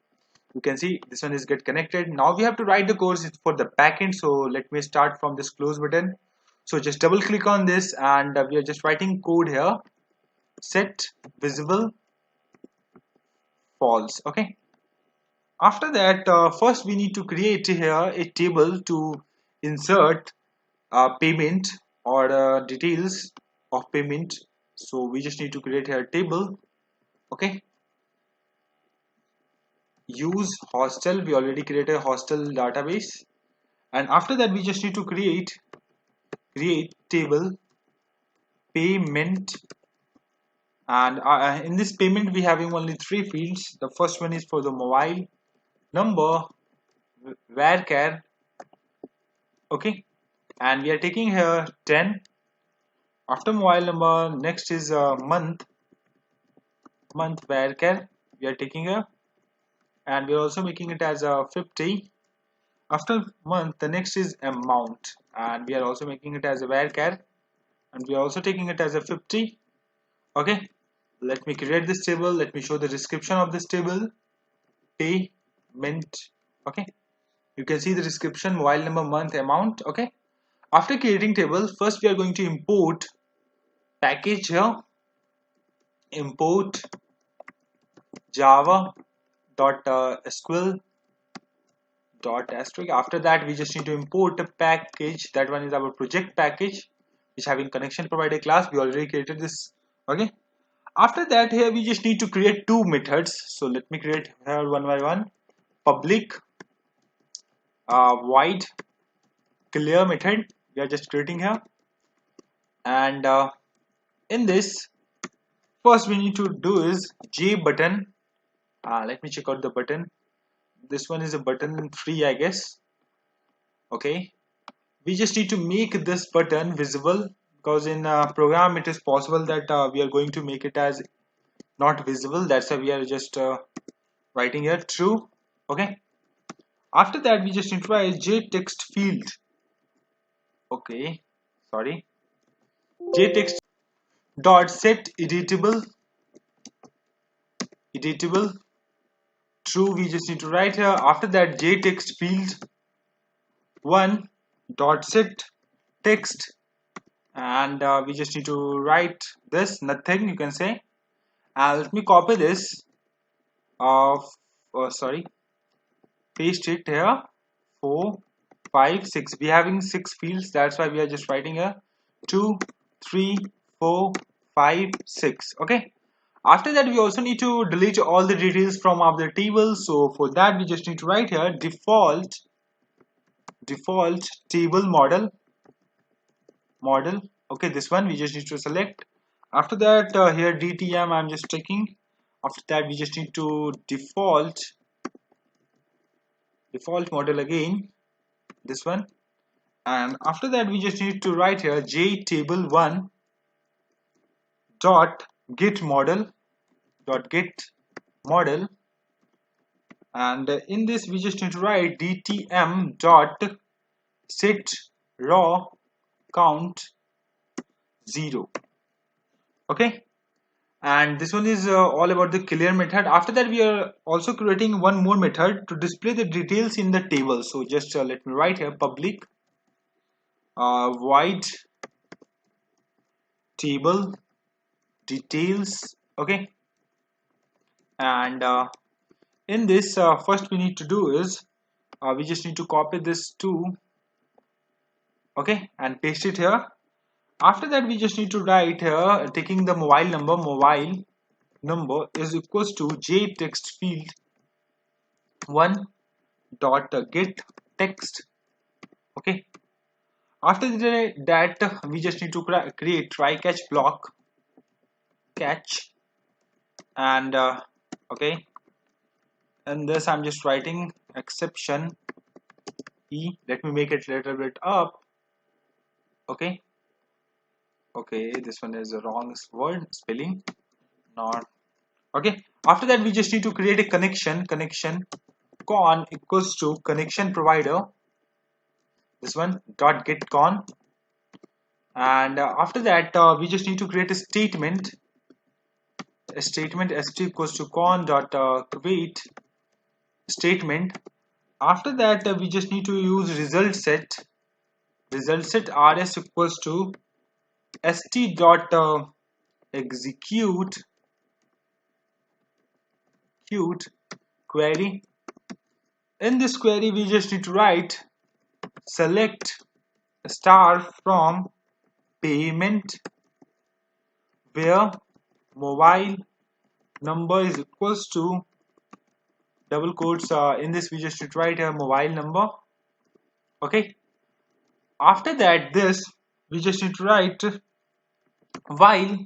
you can see this one is get connected. Now we have to write the code for the backend, so let me start from this close button. So just double click on this, and we are just writing code here, set visible false. Okay, after that first we need to create here a table to insert payment or details of payment. So we just need to create here a table. Okay, use hostel, we already created a hostel database, and after that we just need to create table payment, and in this payment we having only 3 fields. The first one is for the mobile number varchar. Okay, and we are taking here 10. After mobile number, next is month varchar we are taking here, and we are also making it as a 50. After month, the next is amount, and we are also making it as a varchar, and we are also taking it as a 50. Okay, let me create this table. Let me show the description of this table. Payment. Okay, you can see the description: mobile number, month, amount. Okay, after creating table, first we are going to import package here. Import java.sql dot asterisk. After that we just need to import a package. That one is our project package, which having connection provider class. We already created this. Okay, after that here we just need to create 2 methods. So let me create here one by one. Public void clear method we are just creating here, and in this first we need to do is j button. Let me check out the button. This one is a button 3, I guess. Okay, we just need to make this button visible, because in program it is possible that we are going to make it as not visible. That's why we are just writing here true. Okay, after that we just need to write jtext field. Okay, sorry, jtext dot set editable true we just need to write here. After that jtext field 1 dot set text, and we just need to write this nothing, you can say. Let me copy this of sorry, paste it here. 4 5 6, we having 6 fields, that's why we are just writing here 2 3 4 5 6. Okay, after that we also need to delete all the details from our table. So for that we just need to write here default table model. Okay, this one we just need to select. After that here DTM I'm just taking. After that we just need to default model again, this one, and after that we just need to write here jtable1 dot get model, and in this we just need to write dtm dot set raw count 0. Okay, and this one is all about the clear method. After that we are also creating one more method to display the details in the table. So just let me write here public void table details. Okay, and in this first we need to do is we just need to copy this too. Okay, and paste it here. After that we just need to write here taking the mobile number number is equals to j text field 1 dot get text. Okay, after that we just need to create try catch block catch, and okay, and this I'm just writing exception e. Let me make it a little bit up. Okay, this one is a wrong word spelling, not okay. After that we just need to create a connection con equals to connection provider, this one dot get con, and after that we just need to create a statement st equals to con dot create statement. After that we just need to use result set rs equals to st dot execute query. In this query we just need to write select star from payment where mobile number is equals to double quotes. In this we just need to write a mobile number. Okay, after that this we just need to write while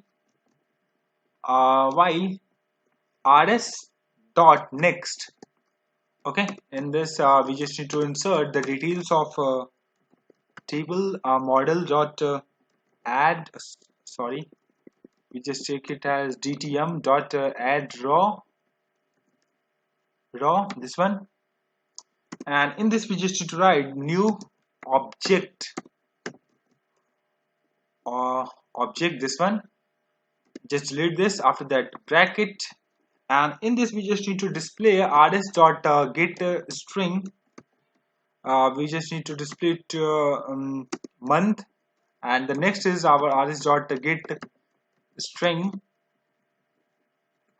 rs dot next. Okay, in this we just need to insert the details of table model dot add sorry, we just take it as dtm dot add raw this one, and in this we just need to write new object object, this one, just delete this. After that bracket, and in this we just need to display rs dot get string. We just need to display it month, and the next is our rs dot get string,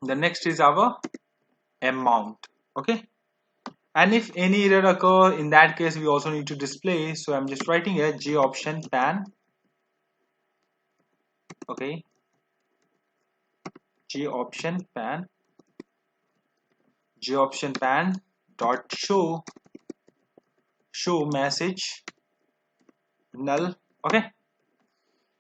the next is our amount. Okay, and if any error occur, in that case we also need to display. So I'm just writing here j option pan. Okay, j option pan dot show message null. Okay,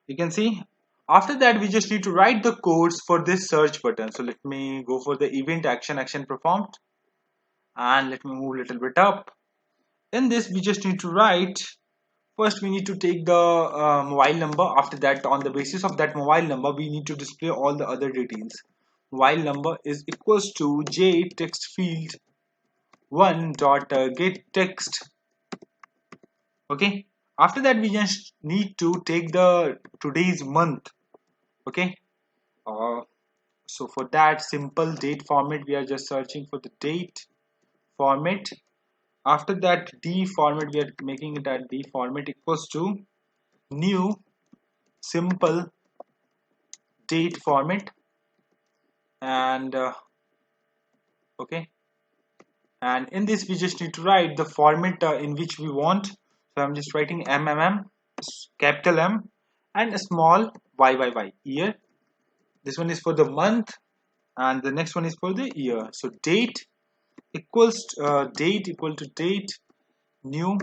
you can see. After that we just need to write the codes for this search button. So let me go for the event action performed, and let me move a little bit up. In this we just need to write, first we need to take the mobile number. After that, on the basis of that mobile number, we need to display all the other details. Mobile number is equals to j text field 1 dot get text. Okay, after that we just need to take the today's month. Okay, so for that simple date format, we are just searching for the date format. After that d format, we are making it at d format equals to new simple date format, and okay, and in this we just need to write the format in which we want. So I'm just writing capital M and a small y year. This one is for the month, and the next one is for the year. So date equals date equal to date new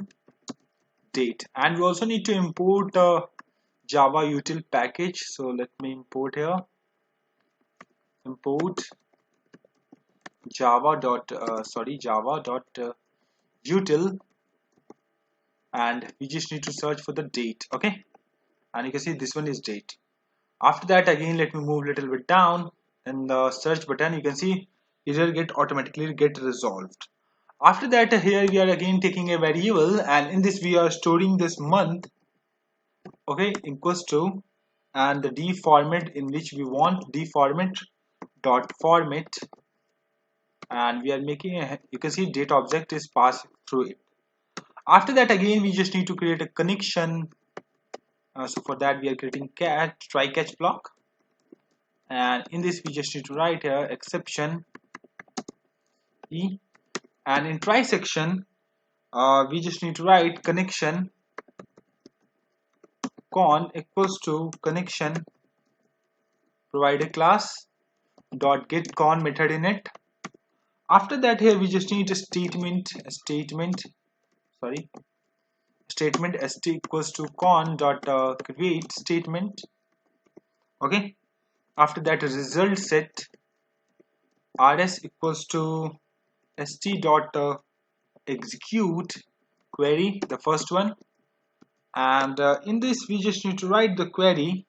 date, and we also need to import Java util package. So let me import here, import java dot util, and we just need to search for the date. Okay, and you can see this one is date. After that, again let me move a little bit down. In the search button you can see error automatically get resolved. After that, here we are again taking a variable, and in this we are storing this month. Okay, equals to, and the d format in which we want, d format dot format, and we are making a, you can see date object is passed through it. After that, again we just need to create a connection. So for that we are creating try catch block, and in this we just need to write here exception e, and in try section we just need to write connection con equals to connection provider class dot get con method in it. After that, here we just need a statement st equals to con dot create statement. Okay. After that, result set rs equals to st dot execute query, the first one. And in this we just need to write the query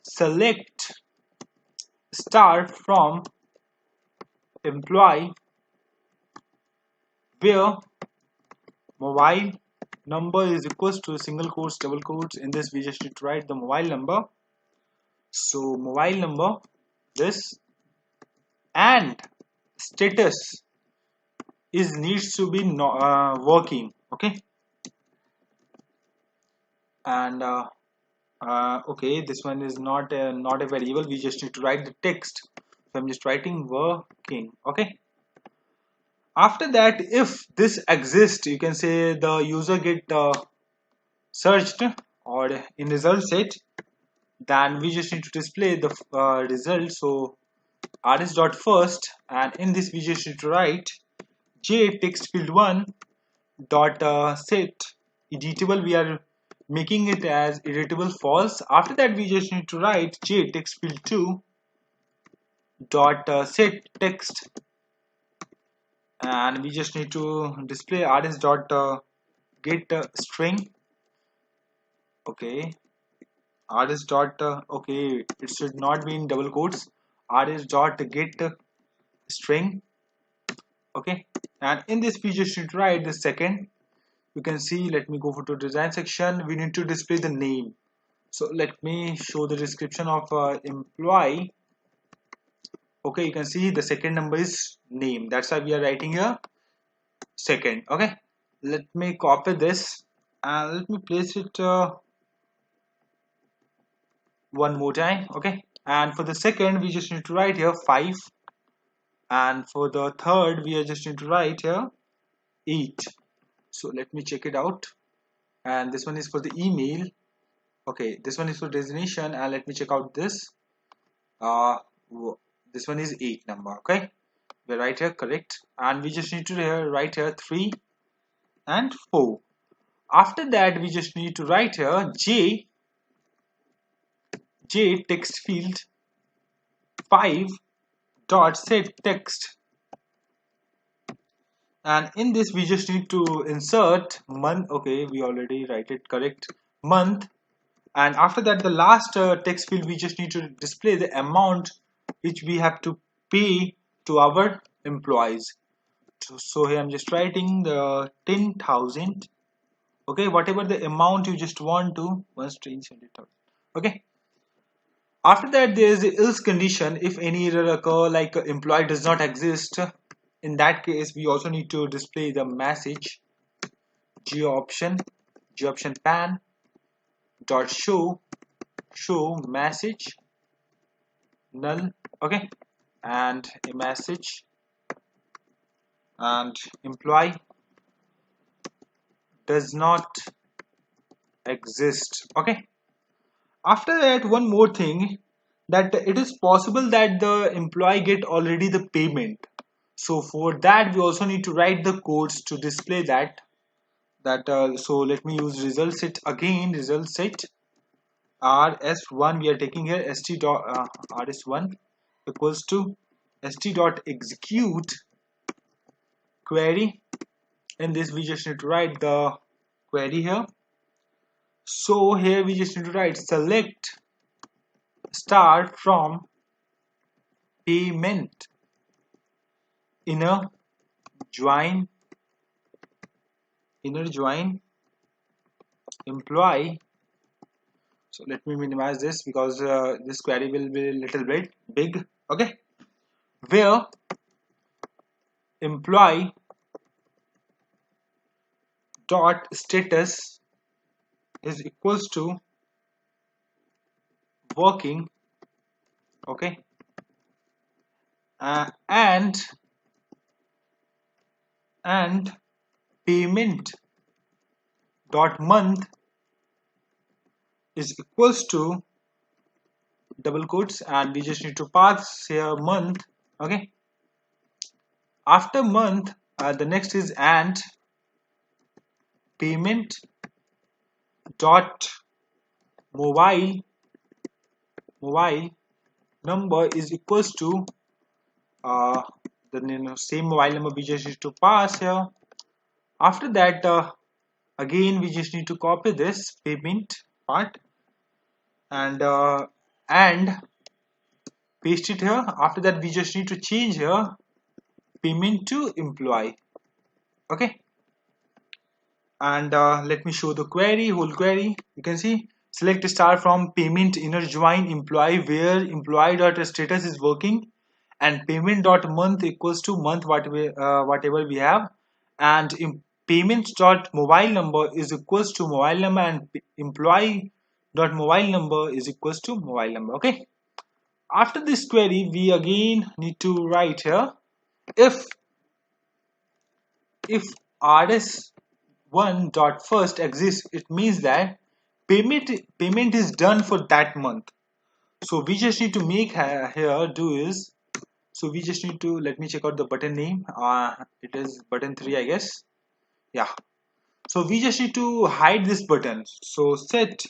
select star from employee where mobile number is equals to single quotes double quotes. In this we just need to write the mobile number, so mobile number this, and status is needs to be working. Okay. And okay, this one is not a variable, we just need to write the text, so I'm just writing working. Okay. After that, if this exists, you can say the user get searched or in result set, then we just need to display the result. So rs dot first, and in this we just need to write j text field 1 dot set editable, we are making it as editable false. After that we just need to write j text field 2 dot set text, and we just need to display rs dot get string. Okay, rs dot okay, it should not be in double quotes, rs dot get string. Okay, and in this we just need to write the second. You can see, let me go to design section, we need to display the name. So let me show the description of employee. Okay, you can see the second number is name, that's why we are writing here second. Okay, let me copy this and let me place it one more time. Okay, and for the second we just need to write here 5, and for the third we just need to write here 8. So let me check it out, and this one is for the email. Okay, this one is for designation, and let me check out this. This one is 8 number. Okay, we write here correct, and we just need to write here 3 and 4. After that we just need to write here j text field 5 dot set text, and in this we just need to insert month. Okay, we already write it correct, month. And after that, the last text field, we just need to display the amount which we have to pay to our employees. So here I'm just writing the 10,000. Okay, whatever the amount you just want to, once change 20,000. Okay. After that, there is the else condition. If any error occur, like employee does not exist, in that case we also need to display the message goption pan dot show message null. Okay, and a message and employee does not exist. Okay, after that, one more thing, that it is possible that the employee get already the payment, so for that we also need to write the codes to display that. So let me use result set again. Result set rs1, we are taking here st dot rs1 equals to st dot execute query. In this we just need to write the query here. So here we just need to write select star from payment inner join employee. So let me minimize this because this query will be a little bit big. Okay, where employee dot status is equals to working. Okay, and payment dot month is equals to double quotes, and we just need to pass here month. Okay, after month, the next is and payment dot mobile number is equals to uh, the same mobile number we just need to pass here. After that, again we just need to copy this payment part and paste it here. After that, we just need to change here payment to employee. Okay, and let me show the whole query. You can see select star from payment inner join employee where employee dot status is working and payment dot month equals to month whatever we have, and payment dot mobile number is equals to mobile number, and employee dot mobile number is equals to mobile number. Okay, after this query we again need to write here if rs1 dot first exists, it means that payment is done for that month. So we just need to make here do is, so we just need to, let me check out the button name. It is button 3, I guess. Yeah, so we just need to hide this button. So set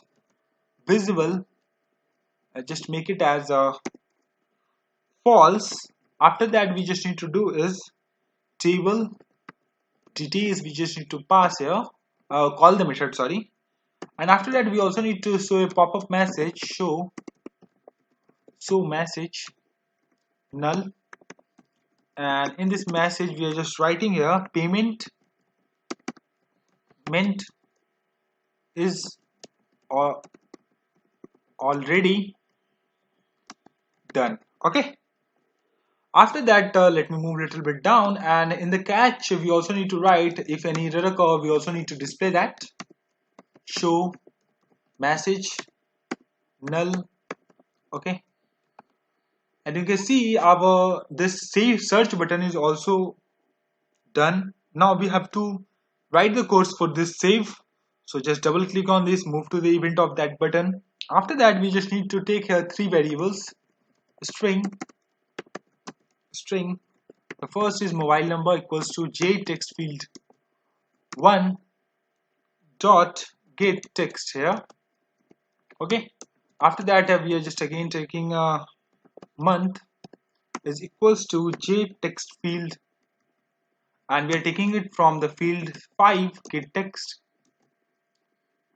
visible, just make it as a false. After that, we just need to do is table details, we just need to pass here, call the method, sorry. And after that, we also need to show a pop-up message, show message null. And in this message, we are just writing here payment meant is already done. Okay, after that, let me move a little bit down, and in the catch we also need to write if any error occur, we also need to display that show message null. Okay, and you can see our this save search button is also done. Now we have to write the codes for this save. So just double click on this, move to the event of that button. After that, we just need to take here 3 variables, string. The first is mobile number equals to j text field 1 dot get text here. Okay, after that, we are just again taking a month is equals to j text field, and we are taking it from the field 5 get text,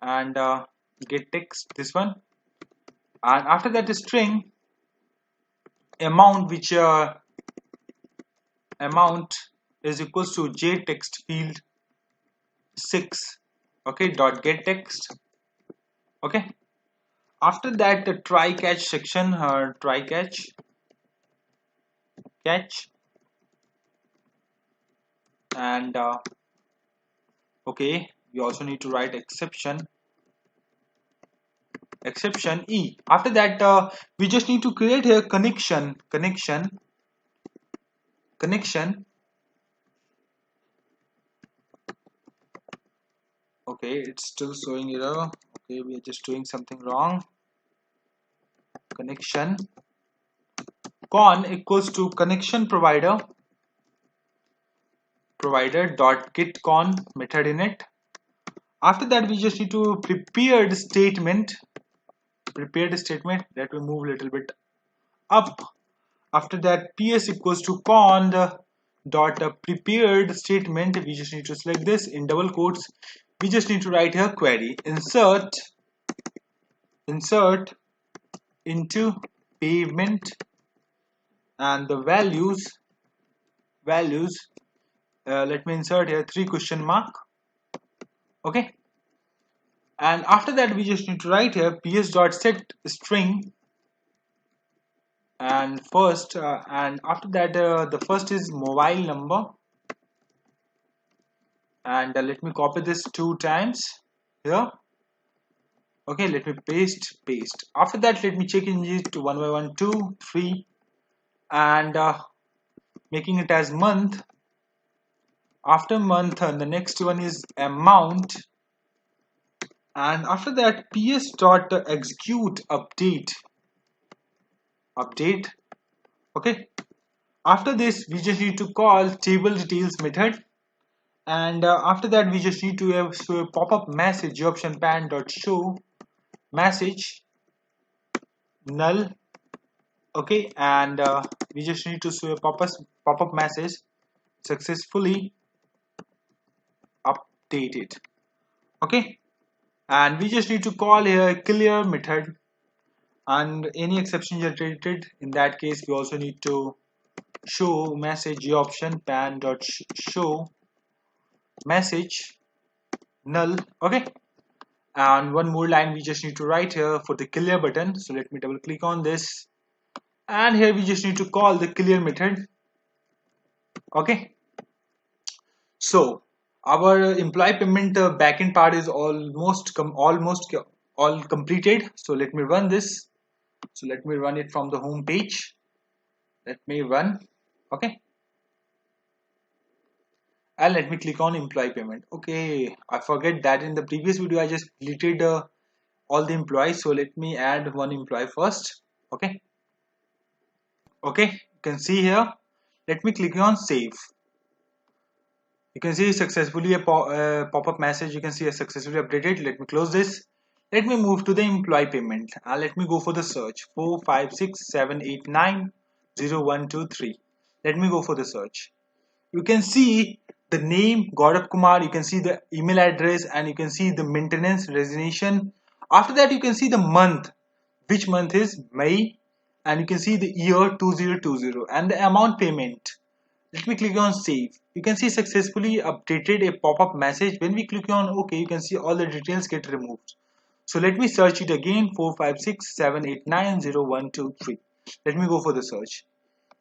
and get text this one. And after that, the string amount, which amount is equals to j text field 6, okay, dot get text. Okay, after that, the try catch section, try catch and okay, we also need to write exception E. After that, we just need to create a connection. Okay, it's still showing error. Okay, we are just doing something wrong. Connection con equals to connection provider dot get con method in it. After that, we just need to prepared statement. Let me move a little bit up. After that, ps equals to con dot prepared statement. We just need to select this in double quotes. We just need to write here query insert into payment, and the values let me insert here 3 question mark. Okay, and after that, we just need to write here ps dot set string, and first and after that, the first is mobile number, and let me copy this 2 times here. Okay, let me paste. After that, let me check in it to 1 by 1 2 3, and making it as month. After month, the next one is amount, and after that, ps dot execute update update. Okay, after this we just need to call table details method, and after that we just need to have so a pop-up message option pan dot show message null. Okay, and we just need to show a pop-up message successfully updated. Okay, and we just need to call here clear method, and any exception generated, in that case we also need to show message option pan dot show message null. Okay, and one more line we just need to write here for the clear button. So let me double click on this, and here we just need to call the clear method. Okay, so our employee payment backend part is almost all completed. So let me run this. So let me run it from the home page. Let me run. Okay, and let me click on employee payment. Okay, I forget that in the previous video I just deleted all the employees, so let me add one employee first. Okay, you can see here, let me click on save. You can see successfully a pop-up message, you can see a successfully updated. Let me close this. Let me move to the employee payment, and let me go for the search 45678900123. Let me go for the search. You can see the name Gaurav Kumar, you can see the email address, and you can see the maintenance resignation. After that you can see the month, which month is May, and you can see the year 2020 and the amount payment. Let me click on save. You can see successfully updated a pop-up message. When we click on OK, you can see all the details get removed. So let me search it again 45678900123. Let me go for the search.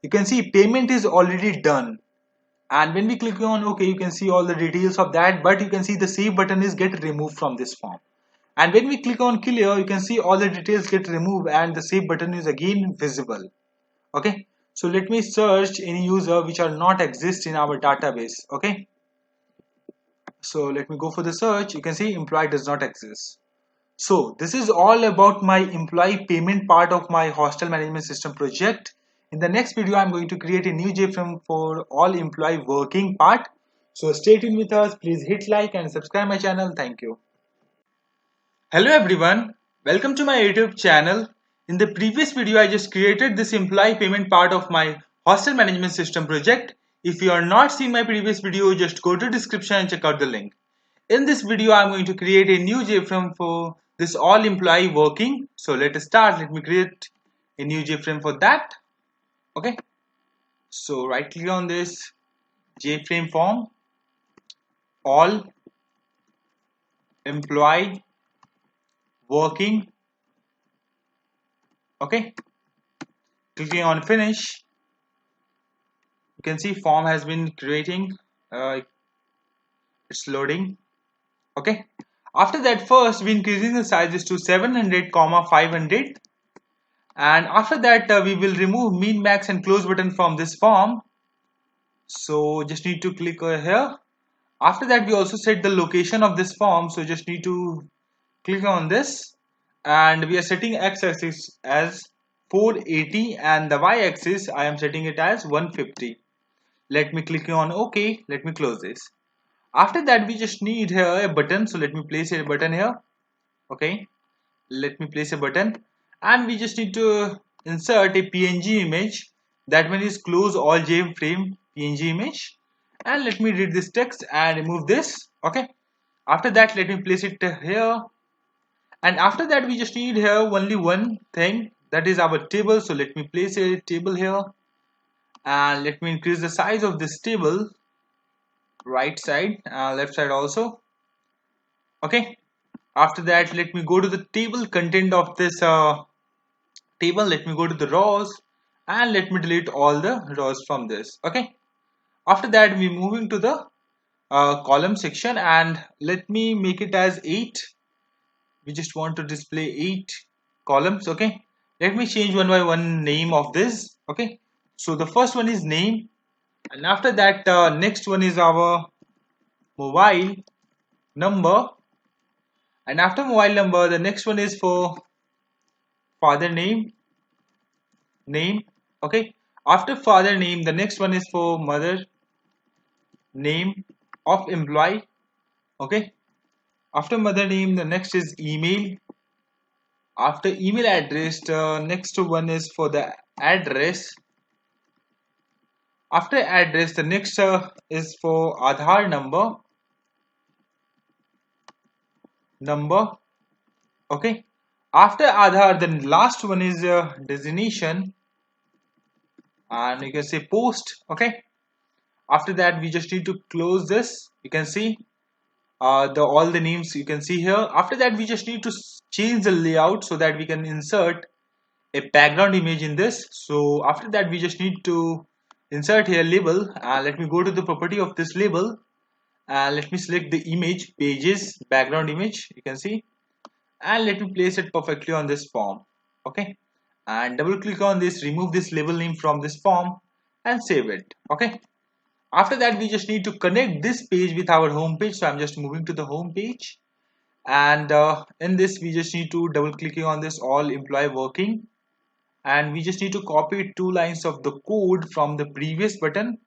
You can see payment is already done, and when we click on OK, you can see all the details of that, but you can see the save button is get removed from this form. And when we click on clear, you can see all the details get removed and the save button is again visible. Okay, so let me search any user which are not exist in our database. Okay, so let me go for the search. You can see employee does not exist. So this is all about my employee payment part of my hostel management system project. In the next video, I'm going to create a new JFrame for all employee working part. So stay tuned with us. Please hit like and subscribe my channel. Thank you. Hello everyone. Welcome to my YouTube channel. In the previous video, I just created this employee payment part of my hostel management system project. If you are not seen my previous video, just go to description and check out the link. In this video, I'm going to create a new JFrame for this all employee working. So let us start. Let me create a new JFrame for that. Okay. So right click on this JFrame form, all employee working. Okay. Clicking on finish. You can see form has been creating. It's loading. Okay. After that, first we increasing the sizes to 700, 500. And after that we will remove min, max and close button from this form. So just need to click here. After that we also set the location of this form, so just need to click on this, and we are setting x-axis as 480 and the y-axis I am setting it as 150. Let me click on OK. Let me close this. After that we just need here a button, so let me place a button here. Okay, let me place a button, and we just need to insert a PNG image. That one is close all JFrame PNG image, and let me read this text and remove this. Okay, after that let me place it here, and after that we just need here only one thing, that is our table. So let me place a table here, and let me increase the size of this table, right side, left side also. Okay, after that let me go to the table content of this table. Let me go to the rows, and let me delete all the rows from this. Okay, after that we moving to the column section, and let me make it as 8. We just want to display 8 columns. Okay, let me change one by one name of this. Okay, so the first one is name, and after that next one is our mobile number, and after mobile number the next one is for father name, name. Okay, after father name, the next one is for mother name of employee. Okay, after mother name, the next is email. After email address, the next one is for the address. After address, the next is for Aadhaar number. Okay, after Aadhaar, the last one is designation, and you can say post. Okay, after that we just need to close this. You can see the all the names you can see here. After that we just need to change the layout so that we can insert a background image in this. So after that we just need to insert here label. Let me go to the property of this label, and let me select the image pages background image, you can see, and let me place it perfectly on this form. Okay, and double click on this, remove this label name from this form and save it. Okay, after that we just need to connect this page with our home page. So I'm just moving to the home page, and in this we just need to double clicking on this all employee working, and we just need to copy 2 lines of the code from the previous button.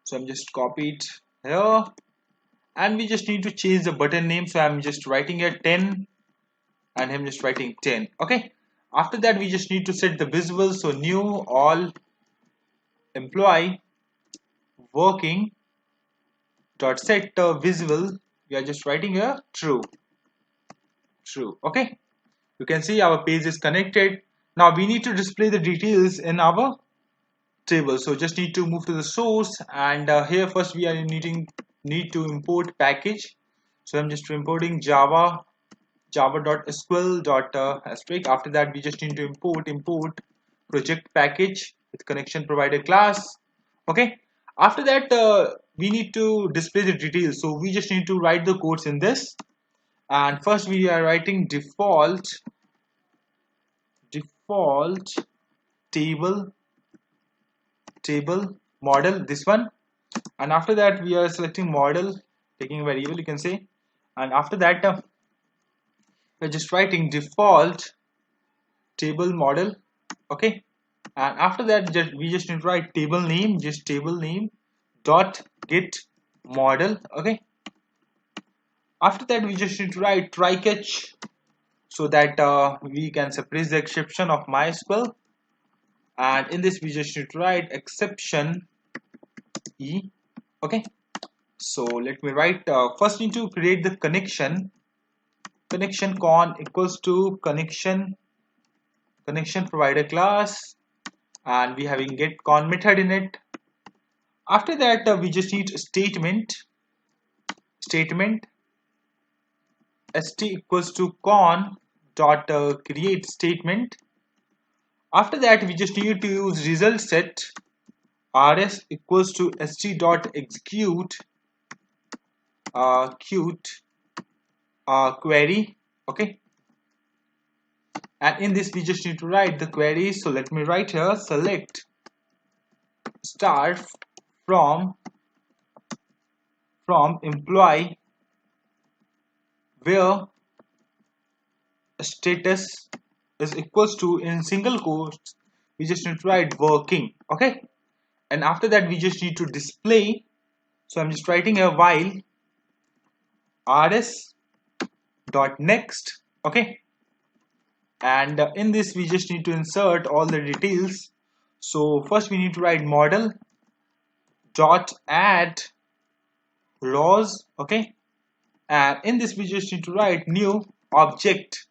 So I'm just copy it here, and we just need to change the button name. So I'm just writing here 10, and I'm just writing 10. Okay, after that we just need to set the visible. So new all employee working dot set visible, we are just writing here true. Okay, you can see our page is connected. Now we need to display the details in our table. So just need to move to the source, and here first we are need to import package. So I'm just importing java.sql.asterisk. After that we just need to import project package with connection provider class. Okay, after that we need to display the details. So we just need to write the codes in this, and first we are writing default table model, this one, and after that we are selecting model, taking a variable, you can say, and after that we're just writing default table model. Okay, and after that we just need to write table name, just table name dot get model. Okay, after that we just need to write try catch so that we can suppress the exception of Mysql, and in this we just need to write exception e. Okay, so let me write first need to create the connection con equals to connection provider class, and we having get con method in it. After that we just need statement st equals to con dot create statement. After that we just need to use result set rs equals to st dot execute query. Okay, and in this we just need to write the query. So let me write here select star from employee where status is equals to, in single quotes we just need to write working. Okay, and after that we just need to display. So I'm just writing a while rs dot next. Okay, and in this we just need to insert all the details. So first we need to write model dot add rows. Okay, and in this we just need to write new object.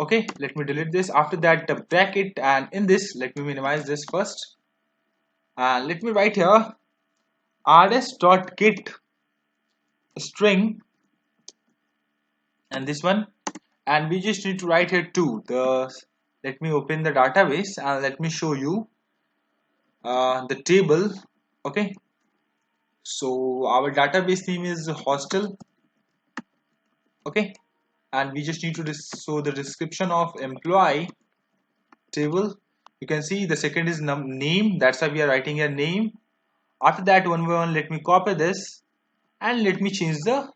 Okay, let me delete this. After that the bracket, and in this let me minimize this first, and let me write here rs dot get string, and this one, and we just need to write here to the, let me open the database and let me show you the table. Okay, so our database name is hostel. Okay, and we just need to show the description of employee table. You can see the second is name, that's why we are writing a name. After that one by one let me copy this and let me change the,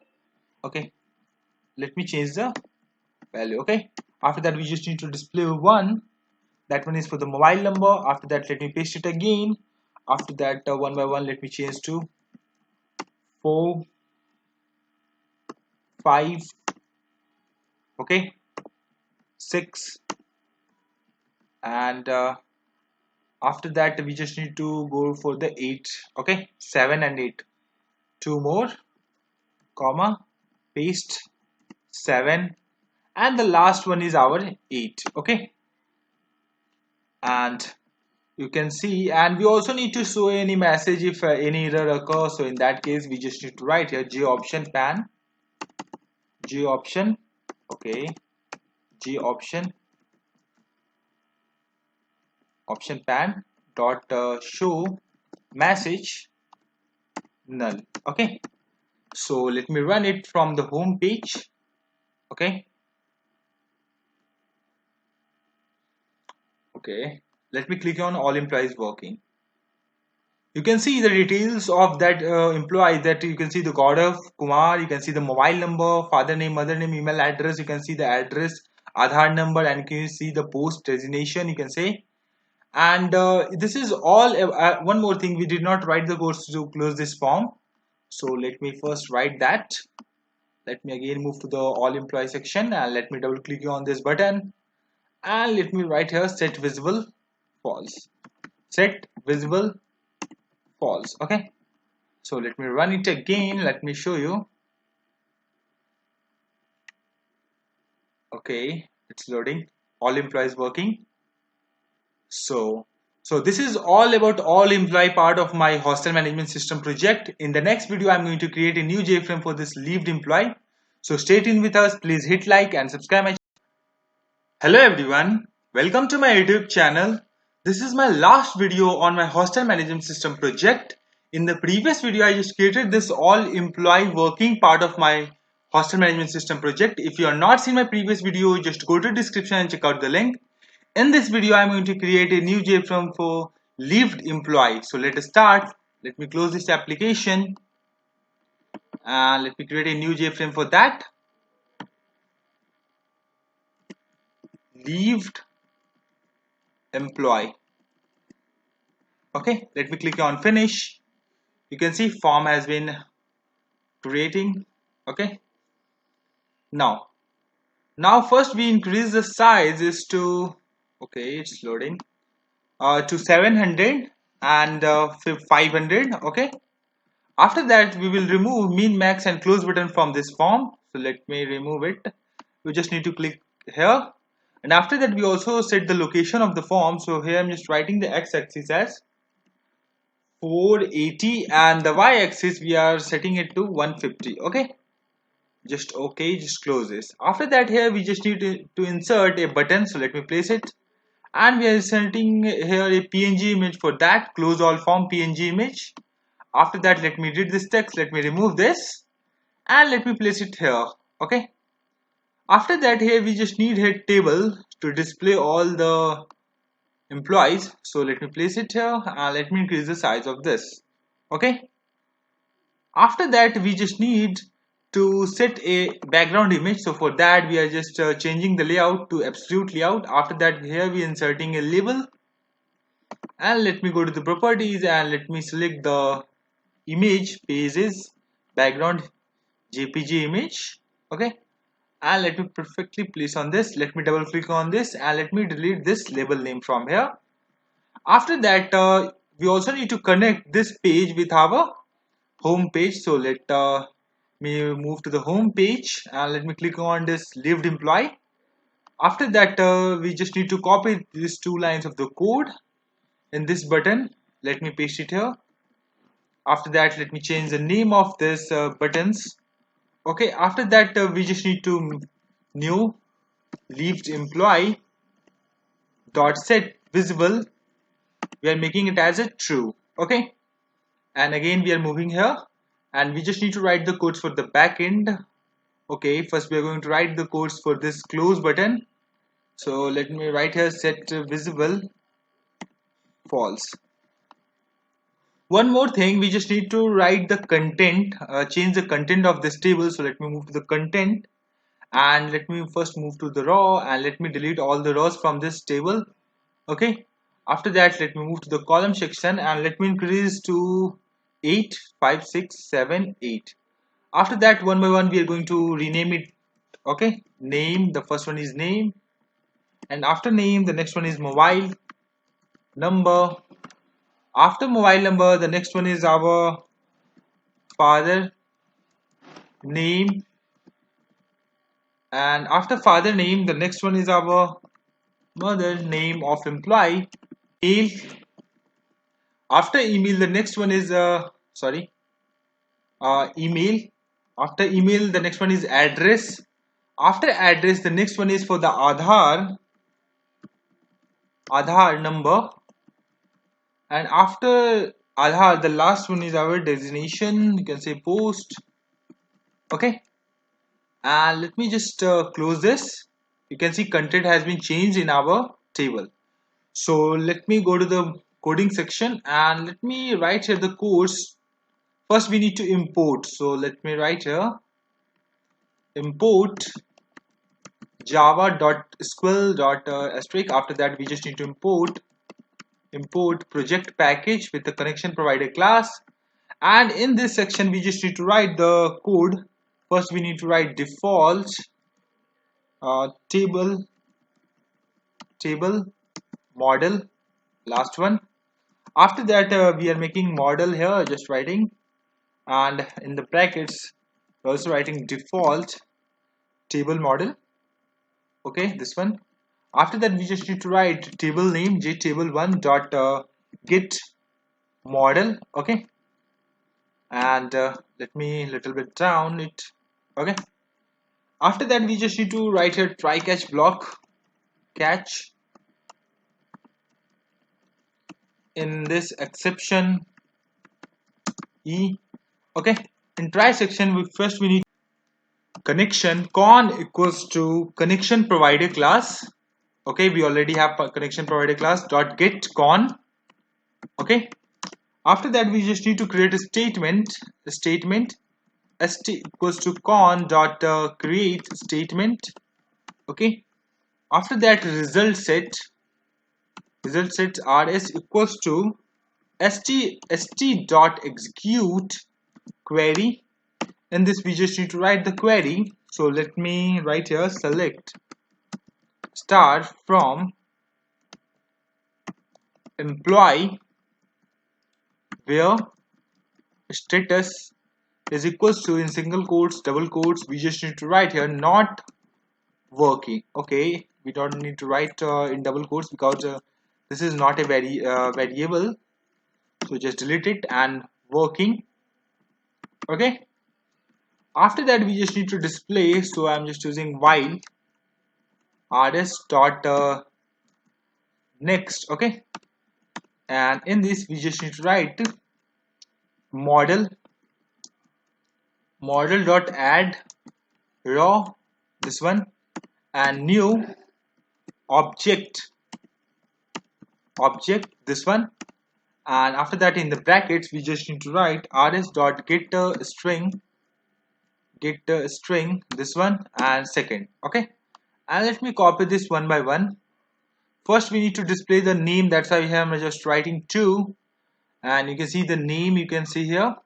okay, let me change the value. Okay, after that we just need to display one That one is for the mobile number. After that, let me paste it again. After that, one by one, let me change to 4, 5, okay, 6, and after that we just need to go for the 8, okay, 7 and 8. Two more, comma, paste, 7, and the last one is our 8, okay. And you can see, and we also need to show any message if any error occurs. So in that case we just need to write here J option pan, J option, okay, J option pan dot show message null, okay. So let me run it from the home page, okay. Let me click on all employees working. You can see the details of that employee, that you can see the Gaurav Kumar, you can see the mobile number, father name, mother name, email address, you can see the address, Aadhaar number, and you can see the post designation, you can say. And this is all. One more thing, we did not write the codes to close this form. So let me first write that. Let me again move to the all employee section and let me double click on this button. And let me write here set visible false. Set visible false, okay. So let me run it again, let me show you. Okay, it's loading, all employees working. So this is all about all employee part of my hostel management system project. In the next video I'm going to create a new JFrame for this leaved employee. So stay tuned with us, please hit like and subscribe my channel. Hello everyone, welcome to my YouTube channel. This is my last video on my hostel management system project. In the previous video, I just created this all employee working part of my hostel management system project. If you are not seen my previous video, just go to the description and check out the link. In this video, I'm going to create a new JFrame for leaved employee. So let us start. Let me close this application and let me create a new JFrame for that. Leaved employee. Okay, let me click on finish. You can see form has been creating. Okay, now first we increase the size is to, okay, it's loading, to 700 and 500. Okay, after that we will remove min, max and close button from this form. So let me remove it. We just need to click here, and after that we also set the location of the form. So here I'm just writing the x-axis as 480 and the y-axis we are setting it to 150. Okay, just close this. After that, here we just need to insert a button. So let me place it, and we are inserting here a png image. For that, close all form png image. After that, let me read this text, let me remove this and let me place it here. Okay, after that, here we just need a table to display all the employees. So let me place it here and let me increase the size of this. Okay, after that we just need to set a background image. So for that we are just changing the layout to absolute layout. After that, here we are inserting a label, and let me go to the properties and let me select the image pages background jpg image. Okay, and let me perfectly place on this. Let me double click on this and let me delete this label name from here. After that, we also need to connect this page with our home page. So let me move to the home page and let me click on this leaved employee. After that, we just need to copy these two lines of the code in this button. Let me paste it here. After that, let me change the name of this buttons. Okay, after that we just need to new leaved employee dot set visible. We are making it as a true. Okay, and again we are moving here and we just need to write the codes for the back end. Okay, first we are going to write the codes for this close button. So let me write here set visible false. One more thing, we just need to write the content, change the content of this table. So let me move to the content and let me first move to the row and let me delete all the rows from this table. Okay, after that let me move to the column section and let me increase to 8, 5, 6, 7, 8. After that, one by one we are going to rename it. Okay, name, the first one is name, and after name the next one is mobile number. After mobile number the next one is our father name, and after father name the next one is our mother name of employee. Email. After email the next one is email. After email the next one is address. After address the next one is for the Aadhaar number, and after Aadhaar the last one is our designation, you can say post. Okay, and let me just close this. You can see content has been changed in our table. So let me go to the coding section and let me write here the codes. First we need to import, so let me write here import java.sql.asterisk. After that we just need to import project package with the connection provider class, and in this section we just need to write the code. First we need to write default table model, last one. After that we are making model here, just writing, and in the brackets we're also writing default table model. Okay, this one. After that we just need to write table name jtable1 dot get model. Okay, and let me little bit down it. Okay, after that we just need to write here try catch block, catch in this exception e. Okay, in try section we need connection con equals to connection provider class. Okay, we already have a connection provider class dot get con. Okay, after that we just need to create a statement st equals to con dot create statement. Okay, after that result set rs equals to st dot execute query. In this we just need to write the query, so let me write here select star from employee where status is equals to, in single quotes, double quotes, we just need to write here not working. Okay, we don't need to write in double quotes because this is not a variable, so just delete it, and working. Okay, after that we just need to display, so I'm just using while rs dot next. Okay, and in this we just need to write model dot add raw, this one, and new object this one, and after that in the brackets we just need to write rs dot get string this one and second. Okay, and let me copy this one by one. First we need to display the name, that's why I'm just writing 2, and you can see the name, you can see here,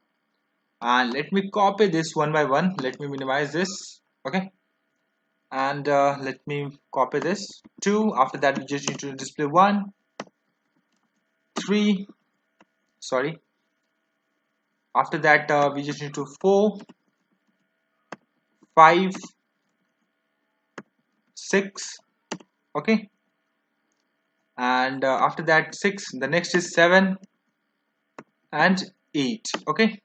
and let me copy this one by one. Let me minimize this. Okay, and let me copy this 2. After that we just need to display 1 3, sorry, after that we just need to 4 5 6. Okay, and after that 6, the next is 7 and 8. Okay,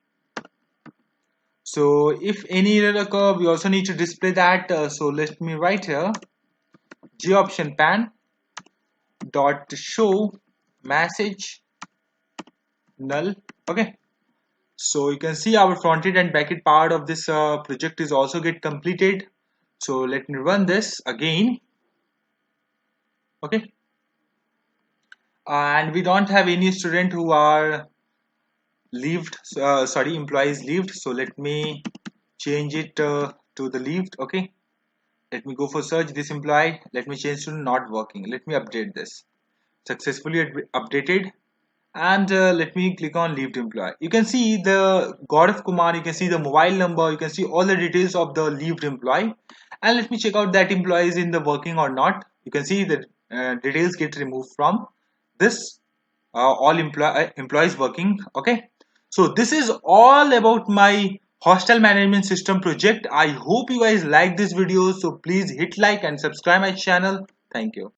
so if any error occur we also need to display that. So let me write here g option pan dot show message null. Okay, so you can see our frontend and backend part of this project is also get completed. So let me run this again. Okay, and we don't have any student who are leaved, employees leaved, so let me change it to the leaved. Okay, let me go for search this employee, let me change to not working, let me update this. successfully updated. And let me click on leaved employee. You can see the Gaurav Kumar, you can see the mobile number, you can see all the details of the leaved employee. And let me check out that employee is in the working or not. You can see the details get removed from this all employees working. Okay, so this is all about my hostel management system project. I hope you guys like this video, so please hit like and subscribe my channel. Thank you.